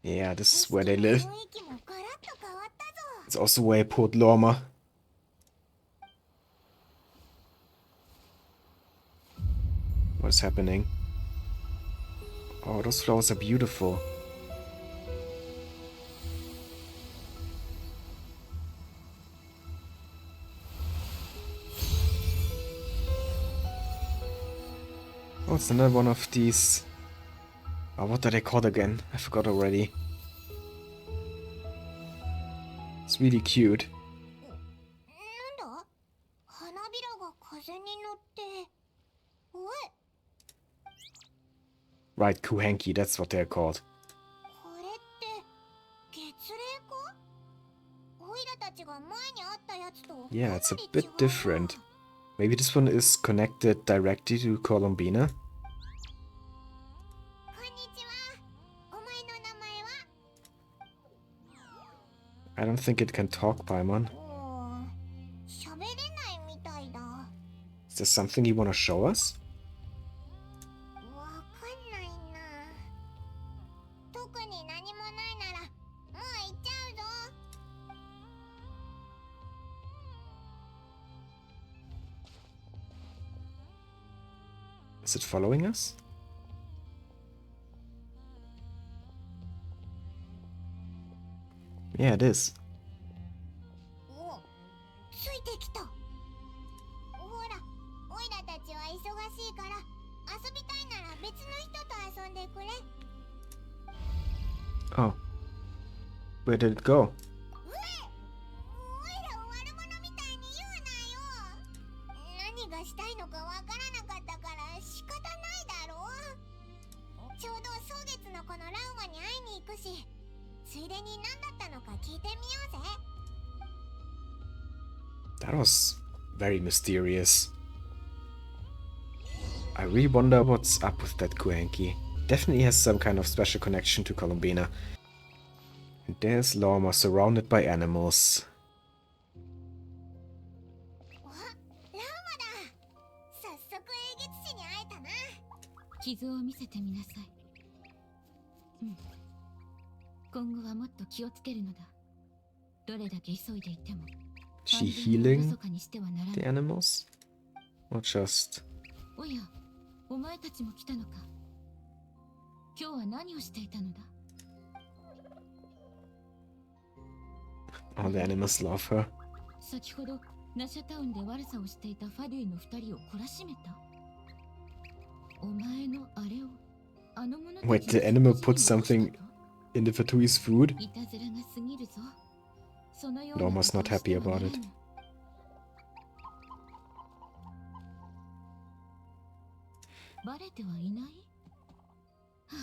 Yeah, this is where they live. 雰囲気もガラッと変わったぞ。 It's also where I put Lauma. What is happening? Oh, those flowers are beautiful. Oh, it's another one of these. Oh, what are they called again? I forgot already. It's really cute. なんだ？花びら Right, Kuhenki, that's what they're called. これって月齢か？オイラたちが前に会ったやつとかなり違うな。 Yeah, it's a bit different. Maybe this one is connected directly to Columbina? こんにちは。お前の名前は？ I don't think it can talk, Paimon. 喋れないみたいだ。 Is there something you want to show us? わかんないな。特に何もないならもう行っちゃうぞ。 Is it following us? Yeah, it is. お、ついてきた。ほら、オイラたちは忙しいから遊びたいなら別の人と遊んでくれ。 Oh. Where did it go? オイラを悪者みたいに言うなよ。何がしたいのかわからなかったから仕方ないだろう。ちょうど蒼月の子のラウマに会いに行くし、ついでに何だったのか聞いてみようぜ。 That was very mysterious. I really wonder what's up with that Kuhenki. Definitely has some kind of special connection to Columbina. And there's Lauma surrounded by animals. あ、ラウマだ。早速英月氏に会えたな。傷を見せてみなさい。うん。今後はもっと気をつけるのだ。どれだけ急いでいても。 Is she healing the animals? Or just... おや、お前たちも来たのか。今日は何をしていたのだ。 All the animals love her. 先ほどナシャタウンで悪さをしていたファデュイの二人を懲らしめた。お前のあれをあの者たちに Wait, the animal put something in the Fatui's food? いたずらが過ぎるぞ。そのような Lauma's not happy about it. バレてはいない？はあ、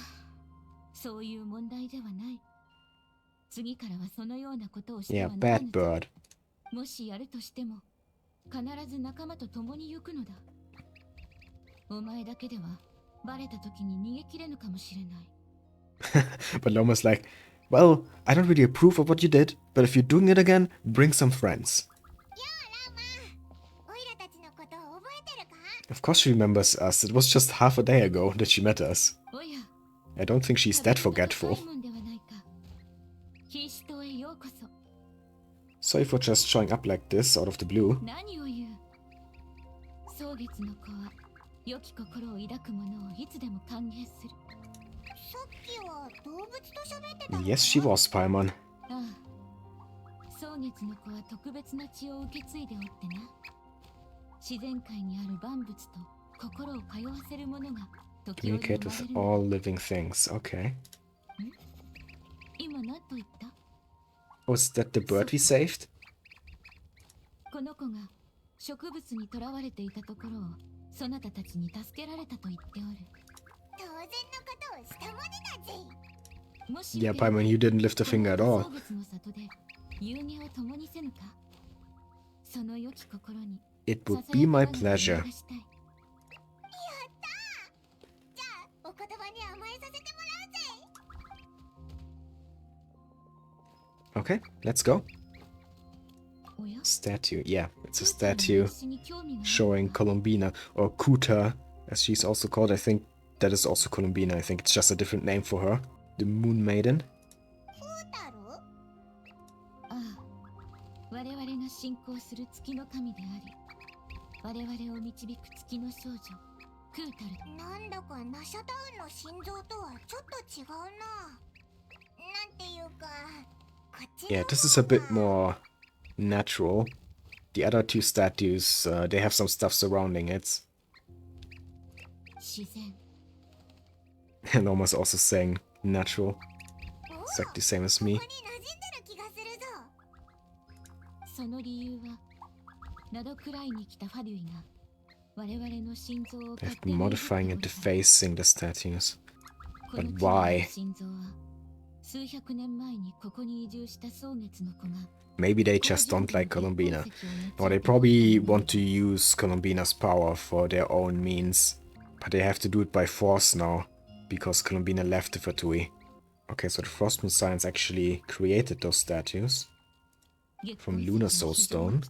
そういう問題ではない。次からはそのようなことをして Yeah, はなら bad ぬ。 bird. もしやるとしても必ず仲間と共に行くのだ。お前だけではバレた時に逃げ切れぬかもしれない。 But Lauma's like, well, I don't really approve of what you did, but if you're doing it again, bring some friends. よう、ラウマ。オイラたちのことを覚えてるか？ Of course she remembers us. It was just half a day ago that she met us. おや、 I don't think she's that forgetful. 高いもんではないか。キリストへようこそ。 Sorry for just showing up like this out of the blue. 何を言う。蒼月の子は良き心を抱く者をいつでも歓迎する。さっきは動物と喋ってたのか？ Yes, she was, Paimon. ああ、蒼月の子は特別な血を受け継いでおってな。自然界にある万物と心を通わせる者が時折 Communicate 生ま with れるの。 all living things. Okay. 今何と言った？ Was that the bird we saved? この子が植物に囚われていたところをそなたたちに助けられたと言っておる。当然のことをしたまでだぜ。もし Yeah, Paimon, you didn't lift a finger at all. 蒼月の里で夕げを共にせぬか。その良き心に It would be my pleasure. やったー。じゃあお言葉に甘えさせてもらうぜ。 Okay, let's go. おや、 Statue. Yeah, it's a statue showing Columbina, or Kuta, as she's also called. I think that is also Columbina. I think it's just a different name for her. The Moon Maiden. フータル？ああ、我々が信仰する月の神であり、我々を導く月の少女、クータル。なんだかナシャタウンの心臓とはちょっと違うな。なんていうか、こっちの Yeah, this is a bit more natural. The other two statues, they have some stuff surrounding it. 自然。 And almost also saying natural. おう、 Exactly the same as ここ me. に馴染んでる気がするぞ。その理由は、ナドクライに来たファデュイが我々の心臓を They've been modifying and defacing the statues. But why? Maybe they just don't like Columbina. Or they probably want to use Columbina's power for their own means. But they have to do it by force now, because Columbina left the Fatui. Okay, so the Frostmoon Science actually created those statues from Lunar Soulstone.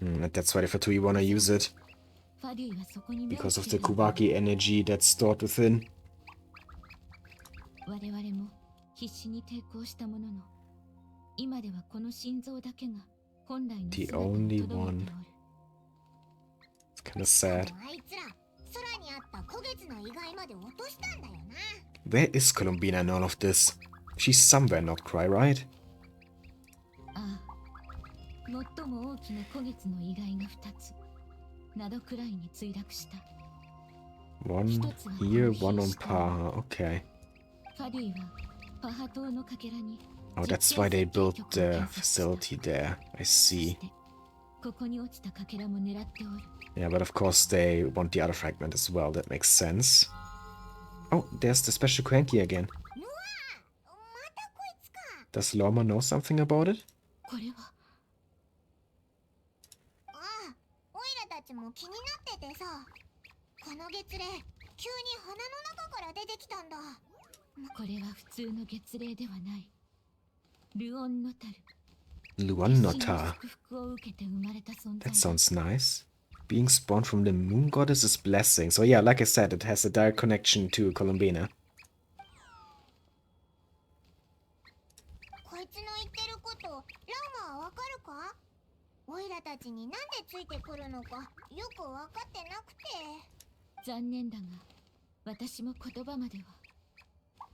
And that's why the Fatui wanna use it. Because of the Kubaki energy that's stored within. The only one. It's kinda sad. Where is Columbina in all of this? She's somewhere, Nod-Krai, right? One here, one on par. Okay. Oh, that's why they built the facility there. I see. Yeah, but of course they want the other fragment as well. That makes sense. Oh, there's the special cranky again. Does Lauma know something about it? Luan-Notar. That sounds nice. Being spawned from the moon goddess's blessing. So yeah, like I said, it has a direct connection to Columbina.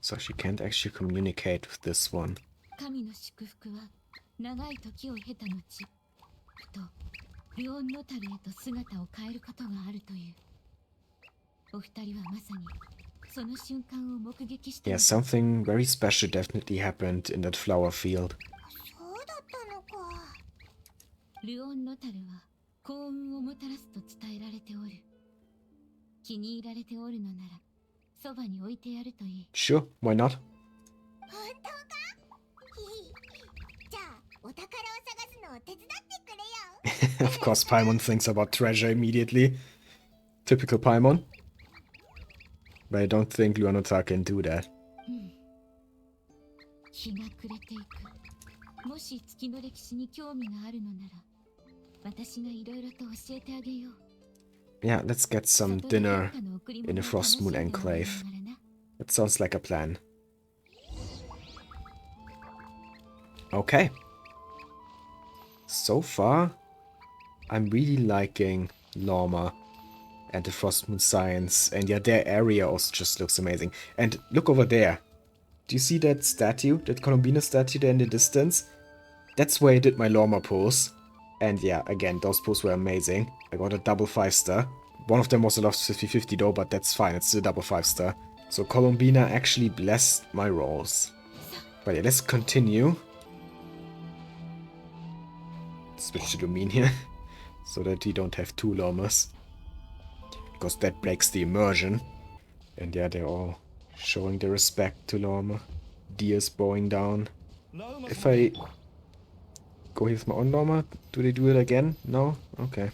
So she can't actually communicate with this one. Yeah, something very special definitely happened in that flower field. Sure, why not? Of course, Paimon thinks about treasure immediately. Typical Paimon. But I don't think Luan-Notar can do that. Yeah, let's get some dinner in the Frostmoon Enclave. That sounds like a plan. Okay. So far, I'm really liking Lauma and the Frostmoon Science. And yeah, their area also just looks amazing. And look over there. Do you see that statue? That Columbina statue there in the distance? That's where I did my Lauma pose. And yeah, again, those poses were amazing. I got a double 5-star. One of them was a lost 50-50 though, but that's fine. It's a double 5-star. So Columbina actually blessed my rolls. But yeah, let's continue. Switch to Lumine here. So that we don't have two Laumas. Because that breaks the immersion. And yeah, they're all showing their respect to Lauma. Deers bowing down. If I go here with my own Lauma, do they do it again? No? Okay.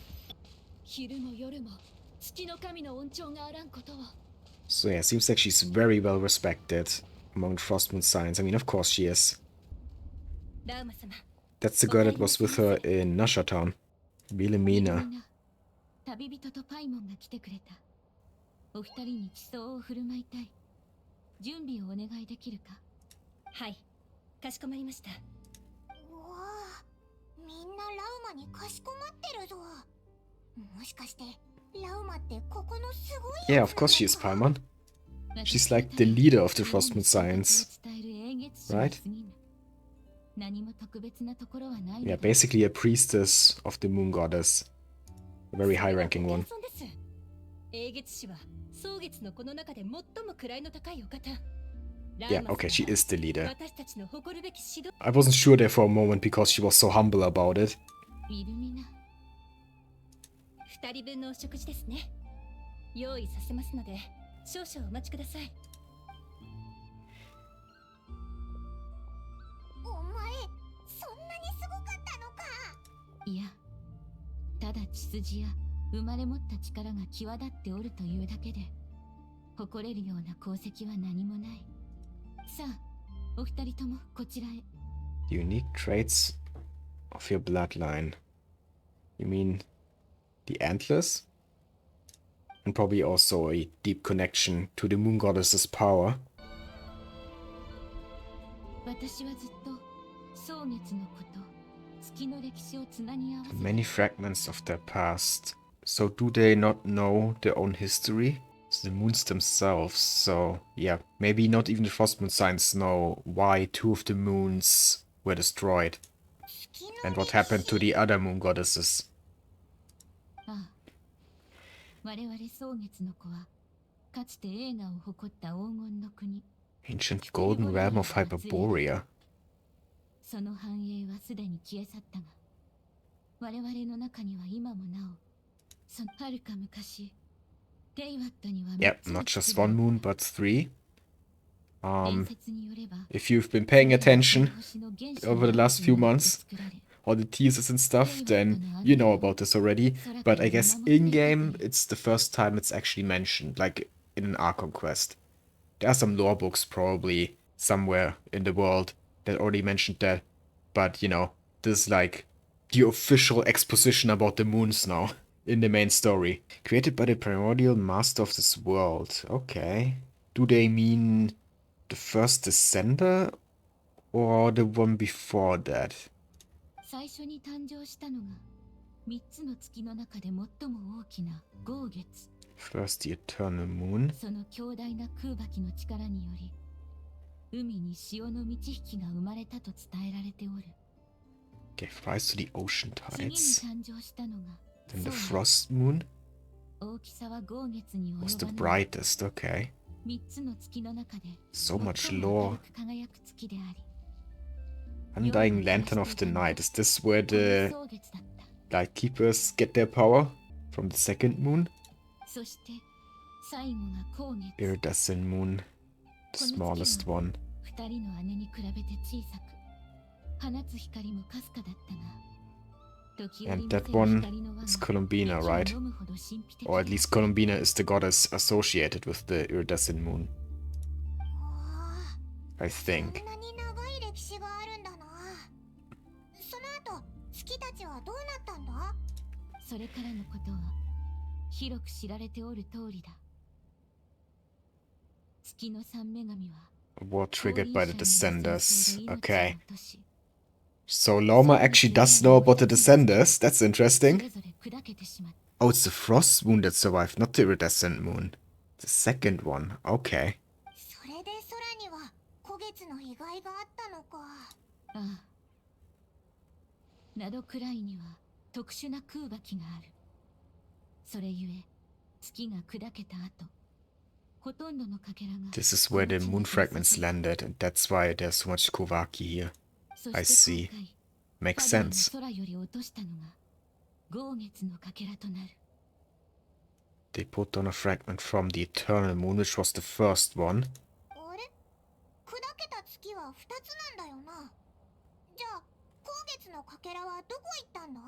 So yeah, seems like she's very well respected among the Frostmoon Science. I mean, of course she is. That's the girl that was with her in Nasha Town. Wilhelmina. Yeah, of course she is Paimon. She's like the leader of the Frostmoon Science. Right? Yeah, basically a priestess of the moon goddess. A very high-ranking one. Yeah, okay, she is the leader. I wasn't sure there for a moment because she was so humble about it. 用意させますので少々お待ちください。お前そんなにすごかったのか。いや、ただ血筋や生まれ持った力が際立っておるというだけで誇れるような功績は何もない。さあ、お二人ともこちらへ。Unique traits of your bloodline. You mean the antlers? And probably also a deep connection to the moon goddess's power. 私はずっと蒼月のこと、月の歴史をつなぎ合わせ Many fragments of their past. So do they not know their own history? It's the moons themselves. So yeah, maybe not even the Frost Moon signs know why two of the moons were destroyed. And what happened to the other moon goddesses. ああ、我々蒼月の子はかつて栄華を誇った黄金の国 Ancient golden realm of Hyperborea. その繁栄はすでに消え去ったが我々の中には今もなおその遥か昔テイワットには Yep, not just one moon, but three. 伝説によれば If you've been paying attention over the last few months, all the teasers and stuff, then you know about this already. But I guess in-game, it's the first time it's actually mentioned, like in an Archon Quest. There are some lore books probably somewhere in the world that already mentioned that. But, you know, this is like the official exposition about the moons now in the main story. Created by the primordial master of this world. Okay. Do they mean the first descender or the one before that? 最初に誕生したのが3つの月の中で最も大きな豪月 First the eternal moon. その強大な空爆の力により海に潮の満ち引きが生まれたと伝えられておる Gave rise to the ocean 次に tides. 誕生したのが Then the そう frost moon 大きさは豪月に was the 及ばない brightest. Okay. 3つの月の中で So much 最も lore. 明るく輝く月であり Undying Lantern of the Night. Is this where この the 壮月だった Lightkeepers get their power? From the second moon? そして最後が光月 Iridescent moon. The smallest one. 二人の姉に比べて小さく放つ光もかすかだったが時折 And 見せ that る one 光の輪が is Columbina, 息を right? 飲むほど神秘的 Or at だ least Columbina is the goddess associated with the iridescent moon. お I そ think. んなに長い歴史があるんだな。その後月たちはどうなったんだ。それからのことは広く知られておる通りだ月の三女神は A war triggered by the 降臨者による Descenders. 戦争で Okay. 命を落とし So Lauma actually does know about the Descenders. That's そ interesting. れぞれ砕けてしまった Oh, it's the Frost moon that survived, not the iridescent moon. The second one. Okay. それで空には古月の被害があったのか。ああナドクライには特殊な空爆があるそれゆえ月が砕けた後ほとんどのかけらが This is where the moon fragments landed, and that's why there's so much Kovaki here. そ I して see. 今回 Makes パドアの sense. 空より落としたのが豪月のかけらとなる They put on a fragment from the eternal moon, which was the first one. あれ砕けた月は2つなんだよな。じゃあ光月のかけらはどこ行ったんだ。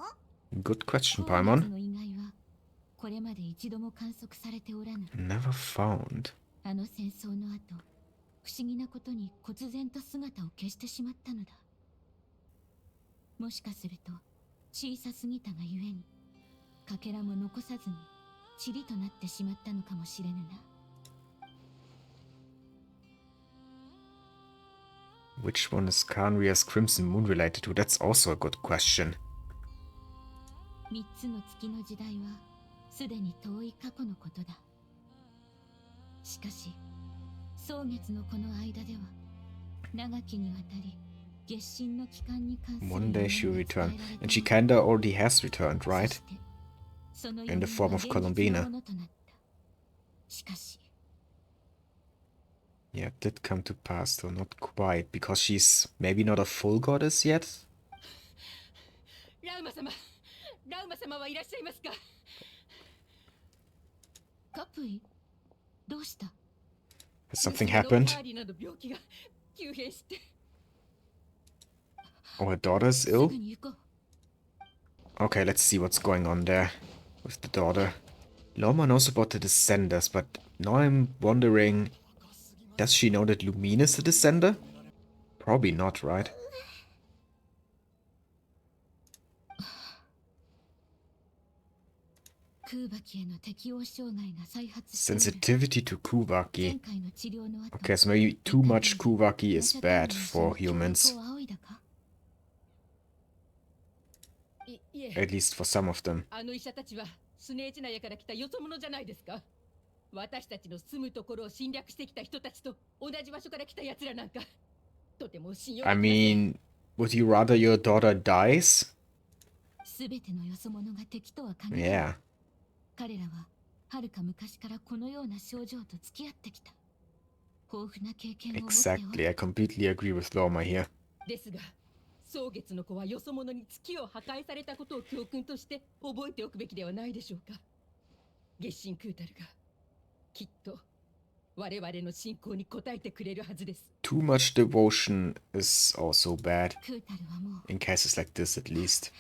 Good question, 豪月 Paimon. の意外はこれまで一度も観測されておらぬ Never found. あの戦争の後不思議なことに忽然と姿を消してしまったのだもしかすると小さすぎたがゆえにかけらも残さずに塵となってしまったのかもしれぬな Which one is Kanria's Crimson Moon related to? That's also a good question. 三つの月の時代はすでに遠い過去のことだしかし蒼月のこの間では長きにわたり月神の帰還に関する One day she will 夢が伝 return. えられておる And she kinda already has returned, そ right? してその In the form of 夢は現実の Columbina. ものとなったしかし Yeah, it did come to pass, though not quite, because she's maybe not a full goddess yet? ラウマ様ラウマ様はいらっしゃいますかカプイ、どうした？ Has something happened? カーリーなど病気が急変して。 Oh, her daughter is す ill? ぐに行こう。 Okay, let's see what's going on there with the daughter. Lauma knows about the Descenders, but now I'm wondering, does she know that Lumine is the Descender? Probably not, right? 空爆への適応障害が再発している。 Sensitivity to 前 Kuvaki. 回の治療の後、 Okay, so maybe too much Kuvaki is bad for humans. 協力を仰いだか？ いえ、 At least for some of them. あの医者たちはスネーチナヤから来たよそ者じゃないですか。私たちの住むところを侵略してきた人たちと同じ場所から来た奴らなんかとても信用で I きません。 mean, would you rather your daughter dies? すべてのよそ者が敵とは限らない。 Yeah. 彼らははるか昔からこのような症状と付き合ってきた。豊富な経験を持っておる。 Exactly, I completely agree with Lauma here. ですが、蒼月の子はよそ者に月を破壊されたことを教訓として覚えておくべきではないでしょうか。月神クータルがきっと我々の信仰に応えてくれるはずです。 Too much devotion is also bad. クータルはもう In cases like this, at least.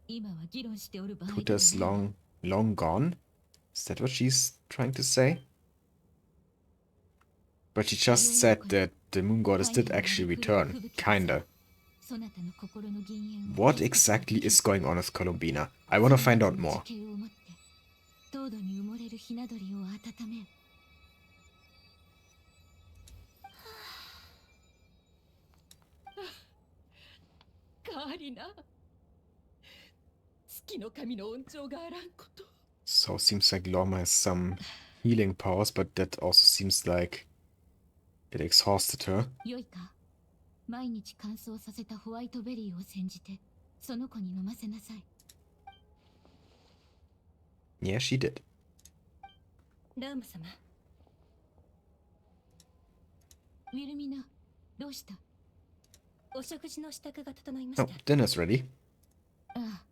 今は議論しておる場合ではない。 Kuta's long gone? Is that what she's trying to say? But she just said that the moon goddess did actually return. Kinda. そなたの心の銀煙を What exactly is going on with Columbina? I wanna find out more. 地形を持って凍土に埋もれるひな鳥を温めん。カーリナ、月の神の恩寵があらんこと。 So seems like Lauma has some healing powers, but that also seems like it exhausted her. よいか、毎日乾燥させたホワイトベリーを煎じてその子に飲ませなさい。 Yeah, she did. ラーム様、ウィルミナ、どうした？お食事の支度が整いまし Oh, た。 dinner's ready. あ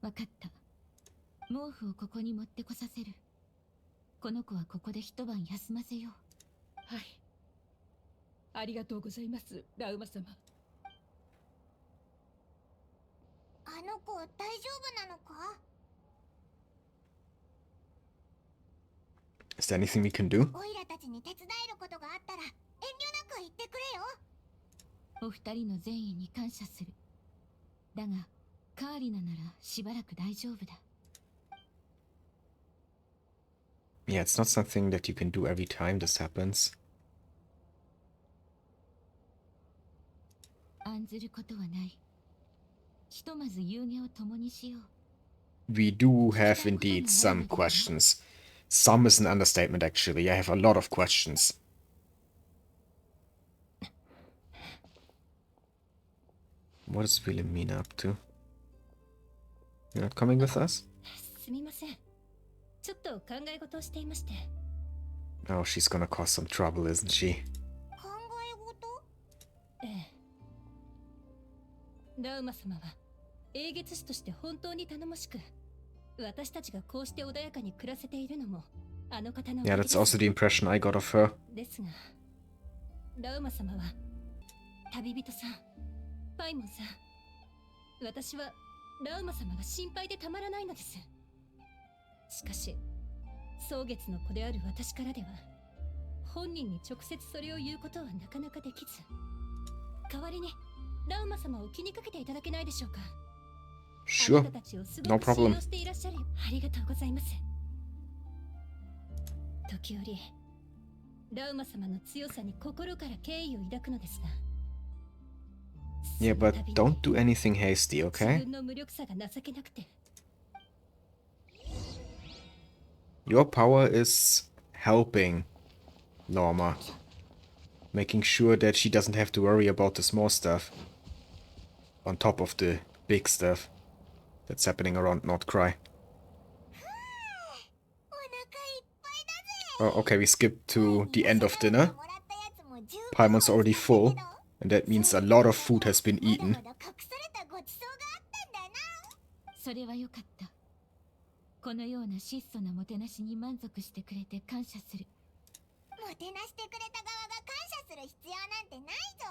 あ、わかった。毛布をここに持ってこさせる。この子はここで一晩休ませよう。はい。ありがとうございます、ラウマ様。あの子大丈夫なのか？ Is there anything we can do? オイラたちに手伝えることがあったら遠慮なく言ってくれよ。お二人の善意に感謝する。だが、カーリナならしばらく大丈夫だ。 Yeah, it's not something that you can do every time this happens. 案ずることはない。ひとまず夕げを共にしよう。 We do have indeed some questions. Some is an understatement, actually. I have a lot of questions. What is Wilhelmina up to? You're not coming with us? すみません。ちょっと考え事をしていまして。 Oh, she's gonna cause some trouble, isn't she? 考え事？ええ。ラウマ様は英月師として本当に頼もしく、私たちがこうして穏やかに暮らせているのもあの方のおか Yeah, げで that's す。 also the impression I got of her. ですが、ラウマ様は旅人さん、パイモンさん、私はラウマ様が心配でたまらないのです。しかし、蒼月の子である私からでは、本人に直接それを言うことはなかなかできず、代わりにラウマ様を気にかけていただけないでしょうか。 Sure. あなたたちをす No ごく信 problem. 用していらっしゃる。ありがとうございます。時折、ラウマ様の強さに心から敬意を抱くのですが。 Yeah, but don't do anything hasty, 自 okay? 分の無力さが情けなくて。 Your power is helping Lauma. Making sure that she doesn't have to worry about the small stuff. On top of the big stuff that's happening around Nod-Krai. お腹いっぱいだぜ。 Oh, okay, we skipped to the end of dinner. もらったやつも十分 Paimon's already 美味しかったけ full, ど and that means a lot of food has been まだ eaten. まだ隠されたごちそうがあったんだな。それはよかった。このような質素なもてなしに満足してくれて感謝する。もてなしてくれた側が感謝する必要なんてないぞ。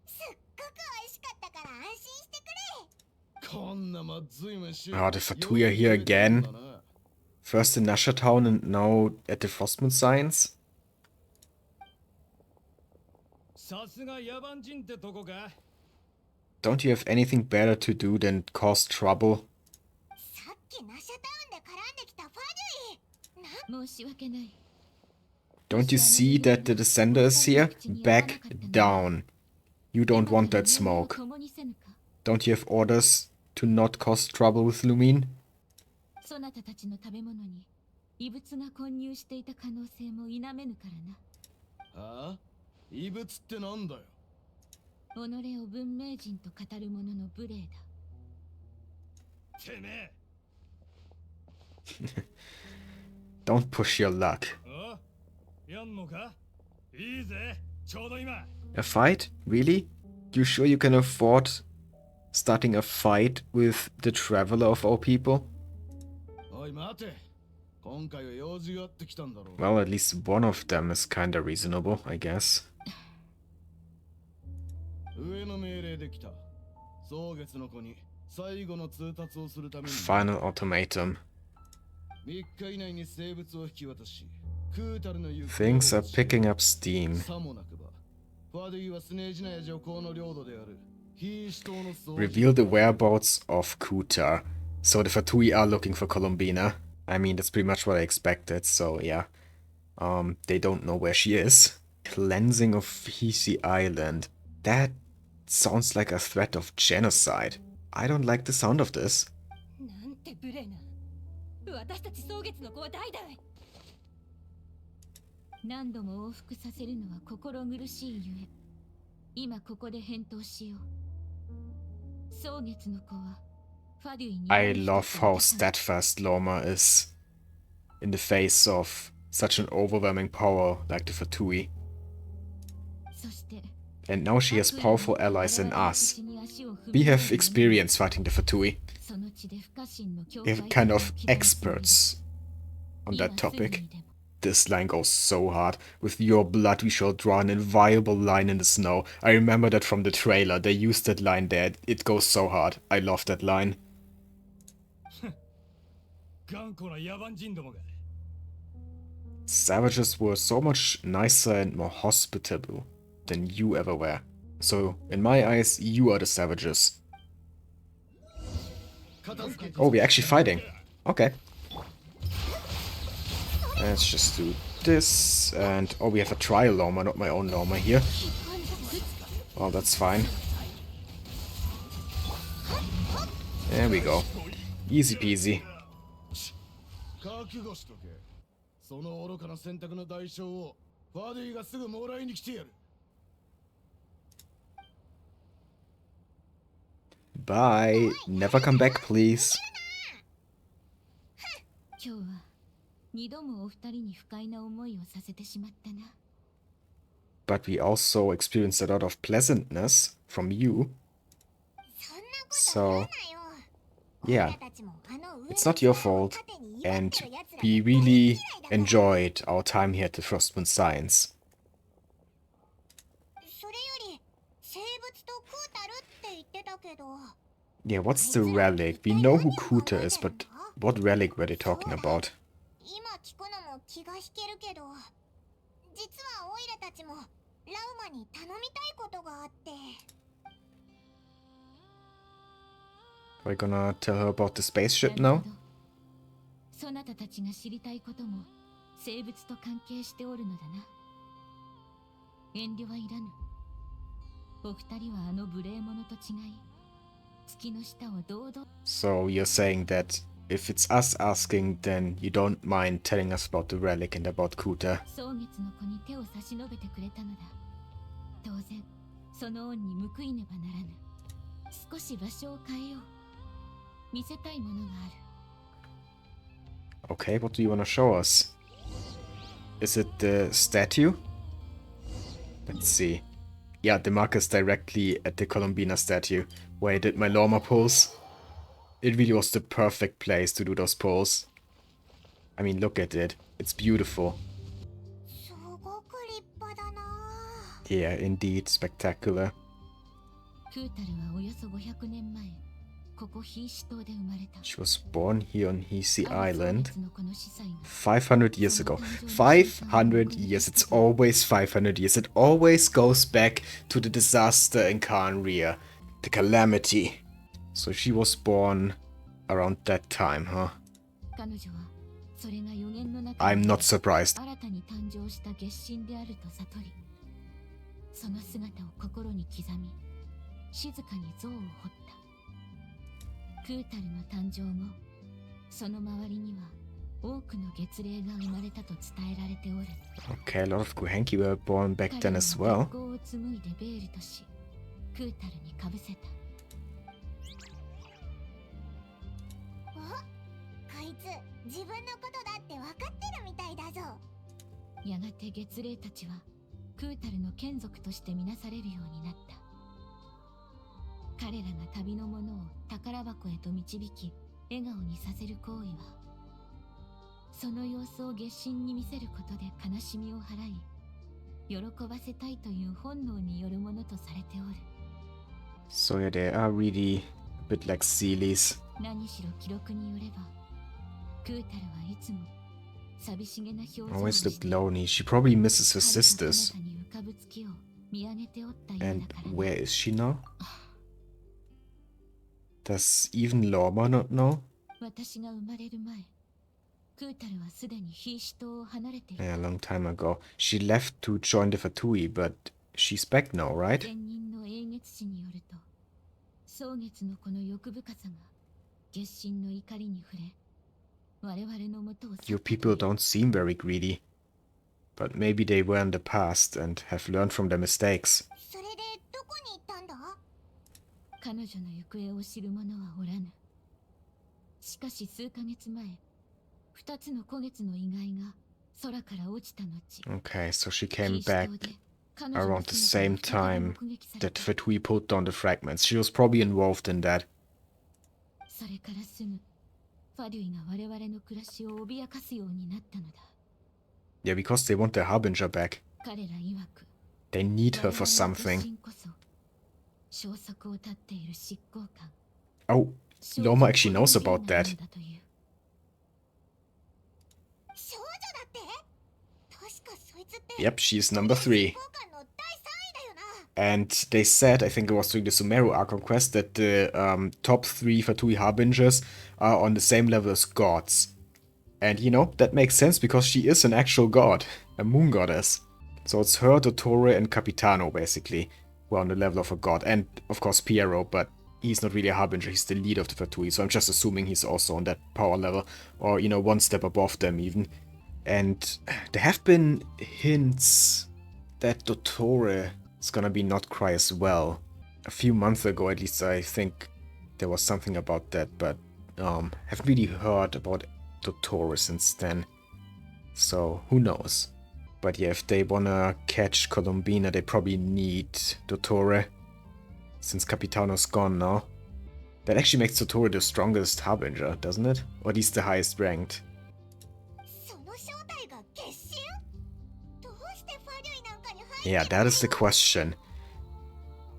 すっごく美味しかったから安心してくれ。こんなまずい飯。Ah, the Fatui are here again. First in Nasha Town and now at the Frostmoon Science. さすが野蛮人ってとこか。 Don't you have anything better to do than cause trouble? さっきナシャタウンで絡んできたファデュイ。申し訳ない。 Don't you see that the descender is here? Back down. You don't want that smoke. Don't you have orders to not cause trouble with Lumine? そなたたちの食べ物に異物が混入していた可能性も否めぬからな。ああ、異物ってなんだよ。己を文明人と語る者の無礼だ。てめえ。Don't push your luck. あ、やんのか？いいぜ、ちょうど今。 A fight? Really? You sure you can afford starting a fight with the traveler of all people? おい待て。今回は用事があってきたんだろう。 Well, at least one of them is kinda reasonable, I guess. 上の命令できた。蒼月の子に最後の通達をするために。 Final ultimatum. 3日以内に生物を引き渡し、クータルの行方を。 Things are picking up steam. さもなくば、ファディはスネージナや女皇の領土である。瀕死島の総 Reveal the whereabouts of Kuta. So the Fatui are looking for Columbina. I mean, that's pretty much what I expected, so yeah. They don't know where she is. Cleansing of Hisi Island. That sounds like a threat of genocide. I don't like the sound of this. なんて無礼な。私たち蒼月の子は代々。何度も往復させるのは心苦しいゆえ、今ここで返答しよう。蒼月の子はファデュイに。 I love how steadfast Lauma is in the face of such an overwhelming power like the Fatui. そして And now she has powerful allies in us. We have experience fighting the Fatui. その地で不可侵の境 We're 界 kind of experts on that 今すぐ topic. にでも This line goes so hard. With your blood we shall draw an inviolable line in the snow. I remember that from the trailer. They used that line there. It goes so hard. I love that line. 頑固な野蛮人どもが。 Savages were so much nicer and more hospitable than you ever were. So, in my eyes, you are the savages. Oh, we're actually fighting. Okay. Let's just do this. And, oh, we have a trial Lauma, not my own Lauma here. Well, that's fine. There we go. Easy peasy. 覚悟しとけ。その愚かな選択の代償をファディがすぐもらいに来てやる。 Bye. Never come back, please. 今日は二度もお二人に不快な思いをさせてしまったな。 But we also experienced a lot of pleasantness from you. そんなこと言うなよ。 Yeah, it's not your fault. And we really enjoyed our time here at the Frostmoon Science. それより生物とクータルって言ってたけど。 Yeah, what's the relic? We know who Kuta is, but what relic were they talking about? 今聞くのも気が引けるけど、実はオイラたちもラウマに頼みたいことがあって。 Are we gonna tell her about the spaceship now? そなたたちが知りたいことも生物と関係しておるのだな。遠慮はいらぬ。お二人はあの無礼者と違い、月の下を堂々。 So you're saying that if it's us asking, then you don't mind telling us about the relic and about Kuta. 蒼月の子に手を差し伸べてくれたのだ。当然、その恩に報いねばならぬ。少し場所を変えよう。見せたいものがある。 Okay, what do you want to show us? Is it the statue? Let's see. Yeah, the marker is directly at the Columbina statue, where I did my Lauma pulls. It really was the perfect place to do those pulls. I mean, look at it. It's beautiful. すごく立派だな。 Yeah, indeed, spectacular. クータルはおよそ500年前、ここヒーシ島で生まれた。 She was born here on Hisi ある Island 草月のこの司祭が 500 years ago. 500 years. It's always 500 years. It always goes back to the disaster in Khaenri'ah. The calamity. So she was born around that time, huh? 彼女はそれが予言の中 I'm not surprised. 新たに誕生した月神であると悟り、その姿を心に刻み、静かに像を彫った。クータルの誕生後、その周りには多くの月霊が生まれたと伝えられておる。 Okay, a lot of Guhenki were born back 彼 then ら as は well. 月光を紡いでベールとし、クータルにかぶせた。お、こいつ自分のことだって分かってるみたいだぞ。やがて月霊たちはクータルの眷属としてみなされるようになった。彼らが旅の者を宝箱へと導き、笑顔にさせる行為は、その様子を月神に見せることで悲しみを払い、喜ばせたいという本能によるものとされておる。 So yeah, they are really a bit like Sealies. 何しろ記録によれば、クータルはいつも寂しげな表情を Always し looked て、 lonely. She probably misses her 遥 sisters. か彼方に浮かぶ月を見上げておったよう And だからね。 where is she now? Does even Lauma not know? 私が生まれる前、クータルはすでにヒーシ島を離れている。 Yeah, a long time ago. She left to join the Fatui, but she's back now, right? 前任の英月史によると、蒼月のこの欲深さが月神の怒りに触れ、我々の元を去 Your ったという people don't seem very greedy. But maybe they were in the past and have learned from their mistakes. それでどこに行ったんだ？彼女の行方を知る者はおらぬ。しかし数ヶ月前、二つの古月の遺骸が空から落ちた後、 Okay, so she ヒ came ーシ島 back で彼女の around the 姿 same が再び time 目撃され that た。 Fatui pulled down the fragments. She was probably involved in that. それからすぐ、ファデュイが我々の暮らしを脅かすようになったのだ。 Yeah, because they want their Harbinger back. 彼ら曰く、 They need her 我々 for の something. 月神こそ消息を絶っている執行官。 Oh, Lauma actually knows about that. 少女だって？確かそいつって Yep, she's number 3. 交換の第3位だよな。 And they said, I think it was during the Sumeru Archon Quest, that the top 3 Fatui Harbingers are on the same level as gods. And you know, that makes sense because she is an actual god, a moon goddess. So it's her, Dottore, and Capitano, basically, who are on the level of a god. And, of course, Piero, but he's not really a Harbinger, he's the leader of the Fatui, so I'm just assuming he's also on that power level, or, you know, one step above them even. And there have been hints that Dottore is gonna be Nod-Krai as well. A few months ago, at least, I think there was something about that, but haven't really heard about Dottore since then. So, who knows? But yeah, if they wanna catch Colombina, they probably need Dottore, since Capitano's gone now. That actually makes Dottore the strongest Harbinger, doesn't it? Or at least the highest ranked. その正体が月神？どうしてファデュイなんかに入って Yeah, that is the question.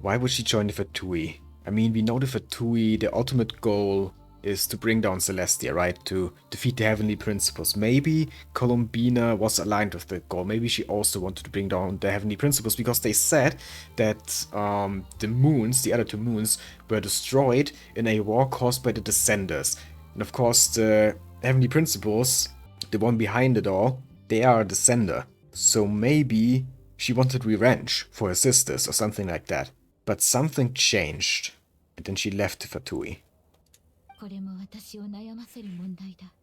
Why would she join the Fatui? I mean, we know the Fatui, the ultimate goal is to bring down Celestia, right? To defeat the Heavenly Principles. Maybe Colombina was aligned with the goal. Maybe she also wanted to bring down the Heavenly Principles because they said that the moons, the other 2 moons, were destroyed in a war caused by the Descenders. And of course, the Heavenly Principles, the one behind it all, they are a Descender. So maybe she wanted revenge for her sisters or something like that. But something changed. And then she left the Fatui. これも私を悩ませる問題だ。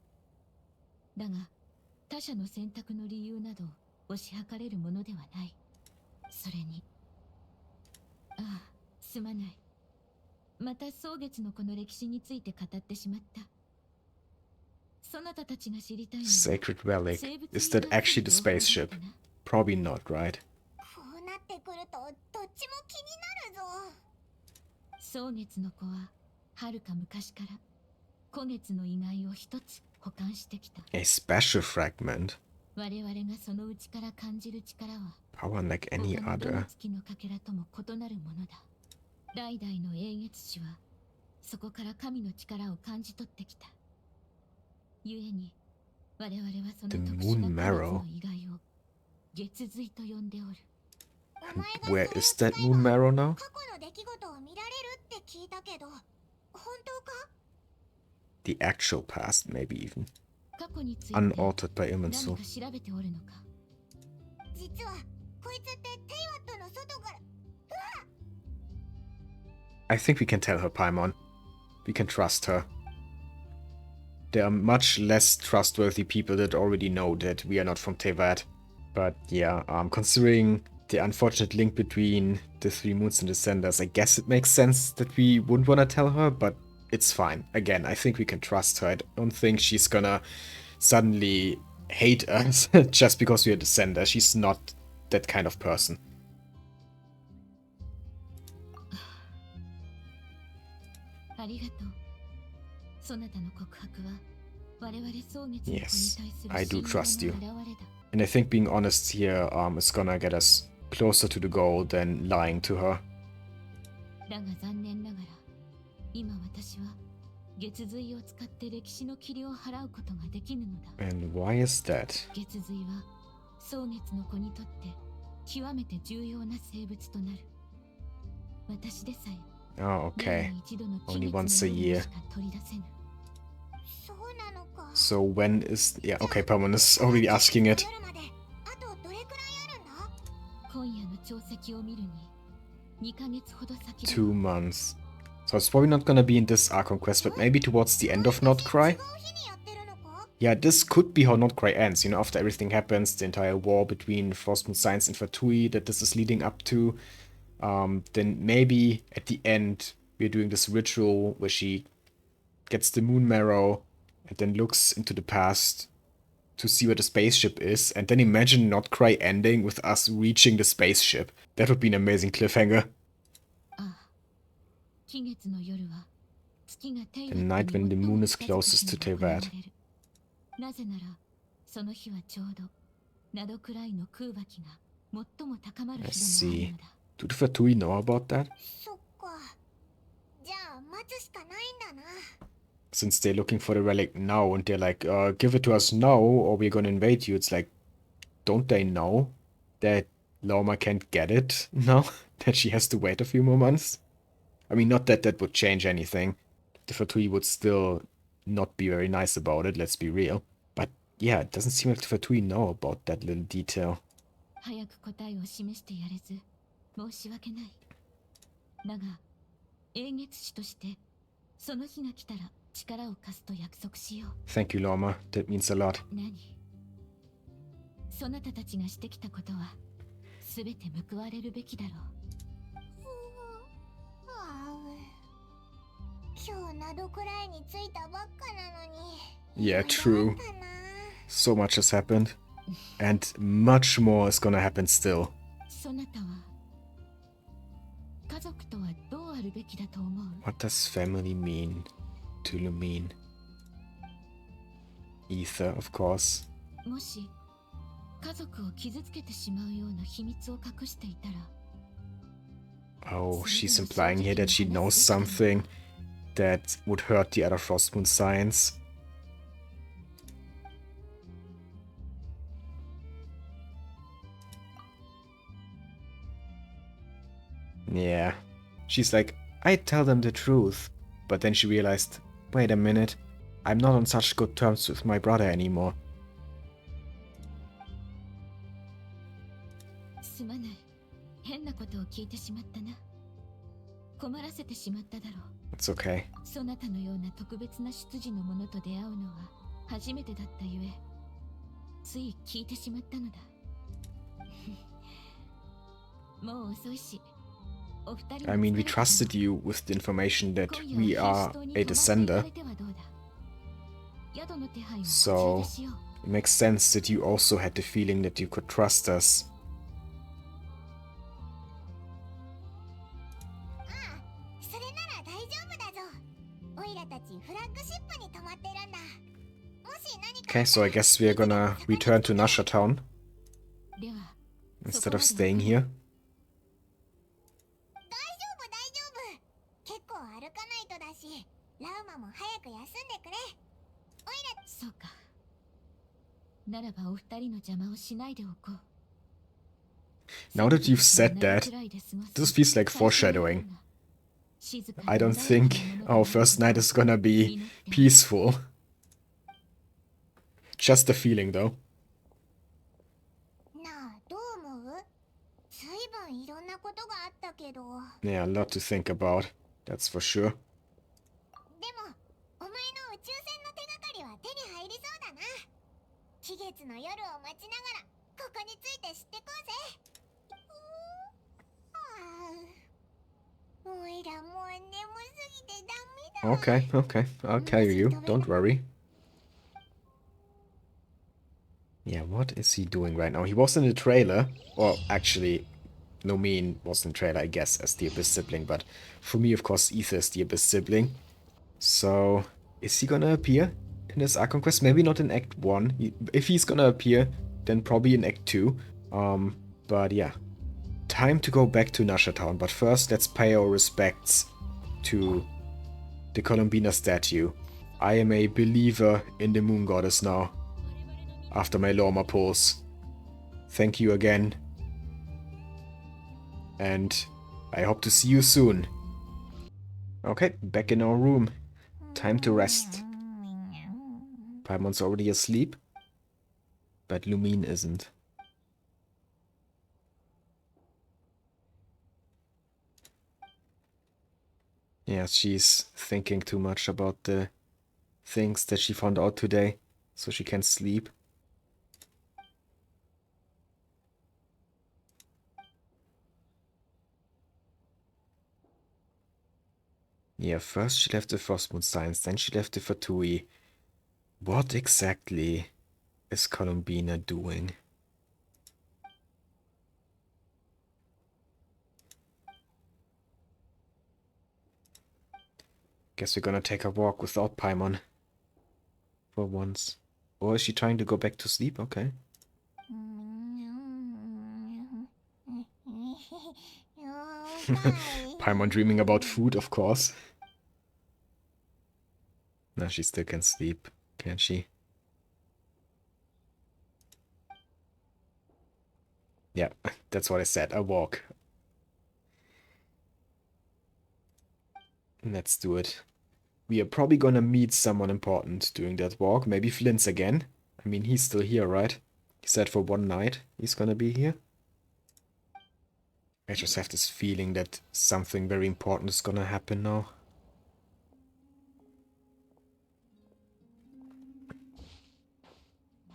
だが、他者の選択の理由など推し量れるものではない。それに、ああ、すまない。また蒼月のこの歴史について語ってしまった。そなたたちが知りたいのは Sacred Relic. 生物 Is that に関 actually す the る情報だ spaceship? ったな。 Probably not, right? こうなってくるとどっちも気になるぞ。蒼月の子は、はるか昔から古月の遺骸を一つ保管してきた。 A special fragment. 我々がその内から感じる力は Power like any 他のどの other. 月のかけらとも異なるものだ。代々の英月史はそこから神の力を感じ取ってきた。故に我々はその The 特殊 moon な神 marrow. の意外を月髄と呼んでおる。 Where is that moon marrow now? 過去の出来事を見られるって聞いたけど、本当か？ The actual past, maybe even. 過去について Unaltered by 何 Imansu. か調べておるのか。実はこいつってテイワットの外から。 I think we can tell her, Paimon. We can trust her. There are much less trustworthy people that already know that we are not from Tevat. But yeah, considering the unfortunate link between the Three Moons and Descenders, I guess it makes sense that we wouldn't want to tell her, but it's fine. Again, I think we can trust her. I don't think she's gonna suddenly hate us just because we are Descenders. She's not that kind of person. ありがとう。そなたの告白は我々草月の子に対 Yes, する I do 信 trust 頼 you. の表れだ。 And I think being honest here is gonna get us closer to the goal than lying to her. だが残念ながら今私は月髄を使って歴史の霧を払うことができぬのだ。 And why is that? 月髄は草月の子にとって極めて重要な生物となる。私でさえ Oh, 年 okay. に一度の Only 期月 once a の夜 year. にしか取り出せぬ。そうなのか。 So when is... Yeah, okay, Paimon is already asking it. 夜まであとどれくらいあるんだ？今夜の潮汐を見るに2ヶ月ほど先だ。 2 months. So it's probably not gonna be in this Archon Quest, but maybe towards the end of Nod-Krai? 違う日にやってるのか？ Yeah, this could be how Nod-Krai ends, you know, after everything happens, the entire war between Frostmoon Science and Fatui that this is leading up to. Then maybe at the end we're doing this ritual where she gets the moon marrow and then looks into the past to see where the spaceship is, and then imagine Nod-Krai ending with us reaching the spaceship. That would be an amazing cliffhanger. ああ、期月の夜は月がテイ The ワッ night トに when the 最も moon is 近づく closest to 日に行われ Tevat. る。なぜならその日はちょうどナドクライの空爆が最も高まる I 日でもある see. のだ。 Do the Fatui know about that? そっか。じゃあ待つしかないんだな。 Since they're looking for the relic now and they're like, give it to us now or we're gonna invade you. It's like, don't they know that Lauma can't get it now? That she has to wait a few more months? I mean, not that that would change anything. The Fatui would still not be very nice about it, let's be real. But yeah, it doesn't seem like the Fatui know about that little detail. 早く答えを示してやれず申し訳ない。だが英月史としてその日が来たら力を貸すと約束しよう。 Thank you, Lauma. That means a lot. 何？そなたたちがしてきたことはすべて報われるべきだろう。今日などくらいに着いたばっかなのに。 Yeah, true. まだあったな。 So much has happened. And much more is gonna happen still. そなたは家族とはどうあるべきだと思う？ What does family mean to Lumine? Ether, of course. もし家族を傷つけてしまうような秘密を隠していたら、 Oh, she's implying here that she knows something that would hurt the other Frostmoon Science. Yeah. She's like, I tell them the truth. But then she realized, wait a minute, I'm not on such good terms with my brother anymore. すまない。変なことを聞いてしまったな。困らせてしまっただろう。 It's okay. そなたのような特別な出自の者と出会うのは初めてだったゆえ、つい聞いてしまったのだ。もう遅いし、お二人 I mean, we trusted you with the information that we are a descender. So, it makes sense that you also had the feeling that you could trust us. ああ、それなら大丈夫だぞ。オイラたちフラッグシップに泊まってるんだ。も Okay, so I guess we are gonna return to Nasha Town では instead of staying here. 大丈夫大丈夫。結構歩かないとだし、ラウマも早く休んでくれ。おいらそうか。ならばお二人の邪魔をしないでおこう。 Now that you've said that, this feels like foreshadowing. I don't think our first night is gonna be peaceful. Just a feeling, though. なあ、どう思う？随分いろんなことがあったけど。 Yeah, a lot to think about. That's for sure. でも、お前の宇宙船の手がかりは手に入りそうだな。季月の夜を待ちながら、ここについて知ってこうぜ。おいらもう眠すぎてダメだ。 Okay, okay. I'll carry you. Don't worry. Yeah, what is he doing right now? He was in the trailer. Or actually, Nomin was in the trailer, I guess, as the Abyss sibling. But for me, of course, Ether is the Abyss sibling. So, is he gonna appear in this Archon Quest? Maybe not in Act 1. If he's gonna appear, then probably in Act 2. But yeah. Time to go back to Nasha Town. But first, let's pay our respects to the Columbina statue. I am a believer in the Moon Goddess now. After my Lauma pose. Thank you again. And I hope to see you soon. Okay, back in our room. Time to rest. Paimon's already asleep. But Lumine isn't. Yeah, she's thinking too much about the things that she found out today, so she can't sleep. Yeah, first she left the Frostmoon Science, then she left the Fatui. What exactly is Columbina doing? Guess we're gonna take a walk without Paimon. For once. Or is she trying to go back to sleep? Okay. Paimon dreaming about food, of course. No, she still can sleep, can't she? Yeah, that's what I said, a walk. Let's do it. We are probably gonna meet someone important during that walk. Maybe Flins again. I mean, he's still here, right? He said for one night he's gonna be here. I just have this feeling that something very important is gonna happen now.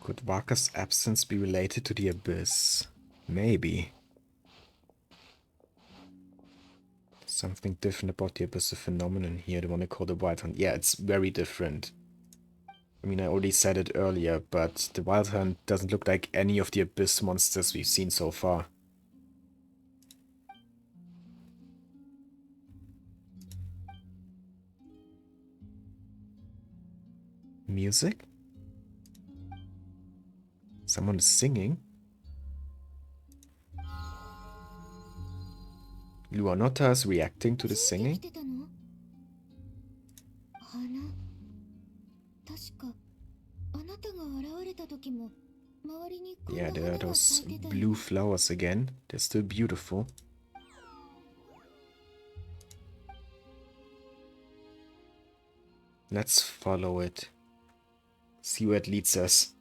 Could Varka's absence be related to the Abyss? Maybe. Something different about the Abyss phenomenon here, the one they call the Wild Hunt. Yeah, it's very different. I mean, I already said it earlier, but the Wild Hunt doesn't look like any of the Abyss monsters we've seen so far. Music? Someone is singing? Luanota is reacting to the singing? Yeah, there are those blue flowers again. They're still beautiful. Let's follow it. See where it leads us.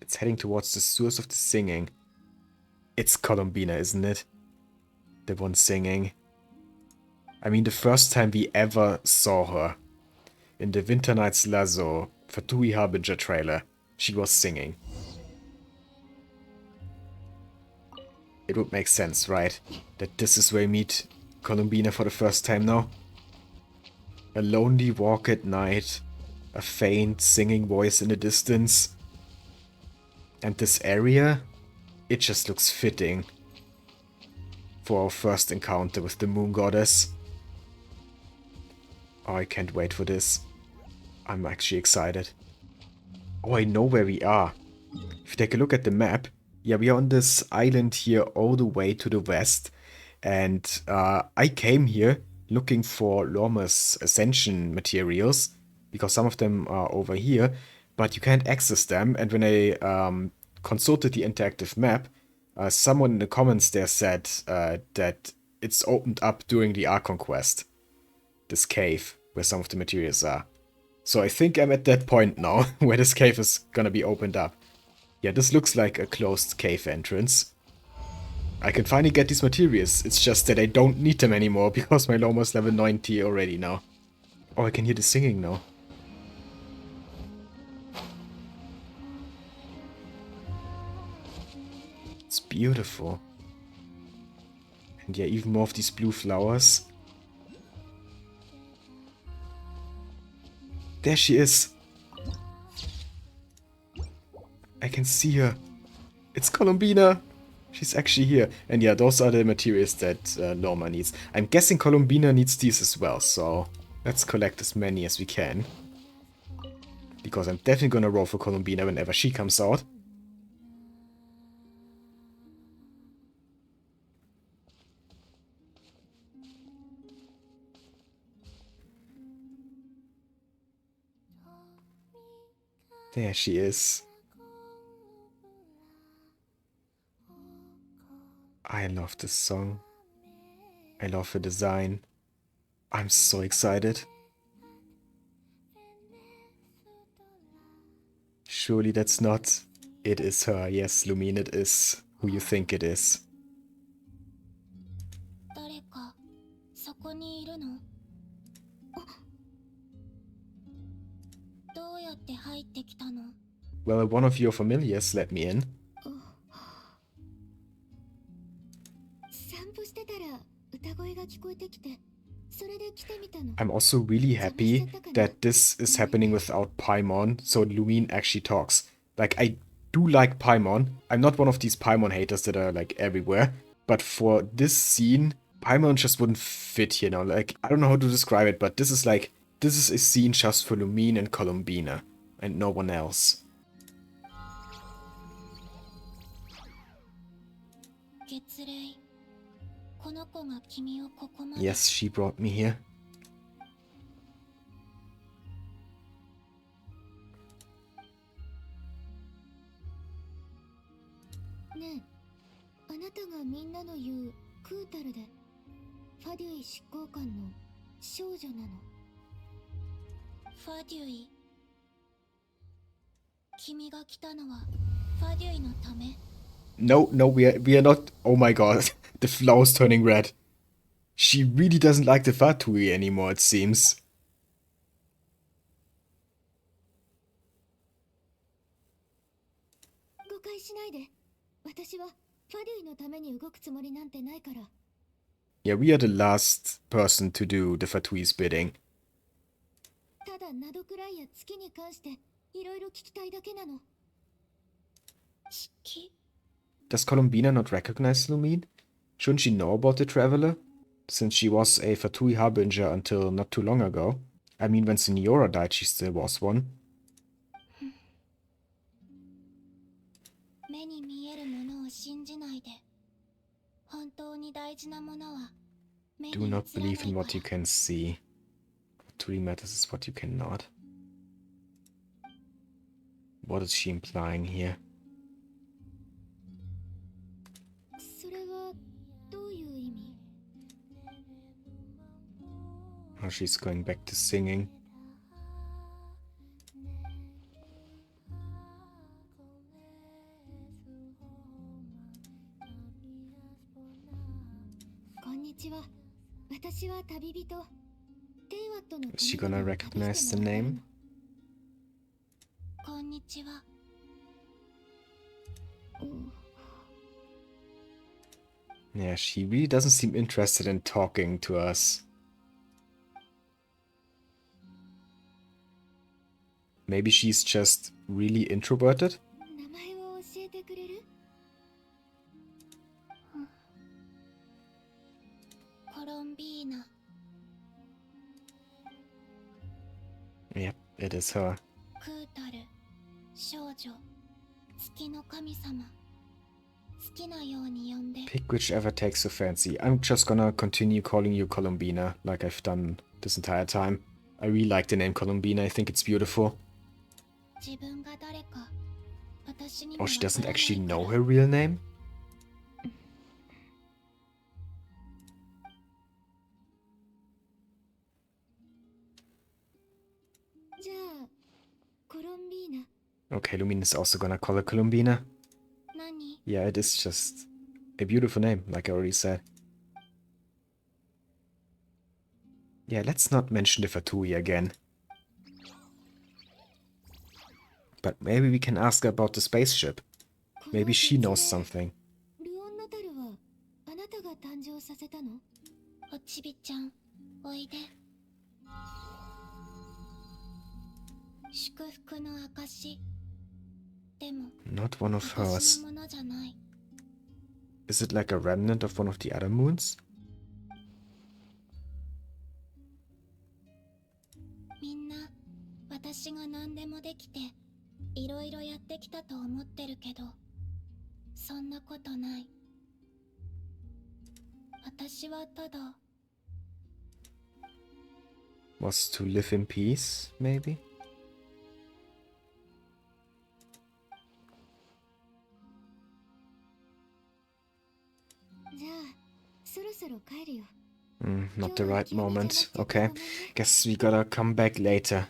It's heading towards the source of the singing. It's Columbina, isn't it? The one singing. I mean, the first time we ever saw her, in the Winter Night's Lazo Fatui Harbinger trailer, she was singing. It would make sense, right? That this is where we meet Columbina for the first time now. A lonely walk at night, a faint singing voice in the distance. And this area, it just looks fitting for our first encounter with the Moon Goddess. Oh, I can't wait for this. I'm actually excited. Oh, I know where we are. If you take a look at the map, yeah, we are on this island here all the way to the west. And I came here looking for Lauma's ascension materials, because some of them are over here, but you can't access them. And when I consulted the interactive map, someone in the comments there said that it's opened up during the Archon Quest. This cave, where some of the materials are. So I think I'm at that point now, where this cave is gonna be opened up. Yeah, this looks like a closed cave entrance. I can finally get these materials, it's just that I don't need them anymore, because my Lauma's level 90 already now. Oh, I can hear the singing now. It's beautiful. And yeah, even more of these blue flowers. There she is. I can see her. It's Columbina. She's actually here. And yeah, those are the materials that Lauma needs. I'm guessing Columbina needs these as well, so let's collect as many as we can. Because I'm definitely gonna roll for Columbina whenever she comes out. There she is. I love this song. I love the design. I'm so excited. Surely that's not... It is her. Yes, Lumine, it is who you think it is. 誰かそこにいるの？どうやって入ってきたの？ Well, one of your familiars let me in. 散歩してたら歌声が聞こえてきて、それで来てみたの。 I'm also really happy that this is happening without Paimon, so Lumine actually talks. Like, I do like Paimon. I'm not one of these Paimon haters that are, like, everywhere. But for this scene, Paimon just wouldn't fit, you know? Like, I don't know how to describe it, but this is like... This is a scene just for Lumine and Columbina, and no one else. Yes, she brought me here. ねえ、あなたがみんなの言うクータルでファデュイ執行官の少女なの。ファデュイ、君が来たのはファデュイのため。 No, we are not... Oh my god, the flow's turning red. She really doesn't like the Fatui anymore, it seems. 誤解しないで。私はファデュイのために動くつもりなんてないから。 Yeah, we are the last person to do the Fatui's bidding. ただナドクライや月に関していろいろ聞きたいだけなの。月 Does Columbina not recognize Lumine? Shouldn't she know about the Traveler? Since she was a Fatui Harbinger until not too long ago. I mean, when Signora died, she still was one. 目に見えるものを信じないで。本当に大事なものは目に Do 映ら not ない believe in か what you ら。 can see. What truly matters is what you cannot. What is she implying here? それはどういう意味？ Oh, she's going back to singing. こんにちは。私は旅人。テイワットの Is she gonna recognize the name? こんにちは。Yeah, she really doesn't seem interested in talking to us. Maybe she's just really introverted? 名前を教えてくれる？コロンビーナ。 Yep, it is her. クータル、少女、月の神様。好きなように呼んで。 Pick whichever takes your fancy. I'm just gonna continue calling you Columbina, like I've done this entire time. I really like the name Columbina, I think it's beautiful. 自分が誰か、私に Oh, も she わから doesn't ない actually から know her real name? じゃあ、コロンビーナ。 Okay, Lumina's also gonna call her Columbina. 何？ Yeah, it is just a beautiful name, like I already said. Yeah, let's not mention the Fatui again. But maybe we can ask her about the spaceship. Maybe she knows something. ルオンナタルはあなたが誕生させたの？おちびちゃん、おいで。祝福の証。でも、 Not one of 私 hers. のものじゃない。 Is it like a remnant of one of the other moons? みんな、私が何でもできて、いろいろやってきたと思ってるけど、そんなことない。私はただ、 Was to live in peace, maybe? じゃあ、そろそろ帰るよ。 Not the right moment. Okay, guess we gotta come back later.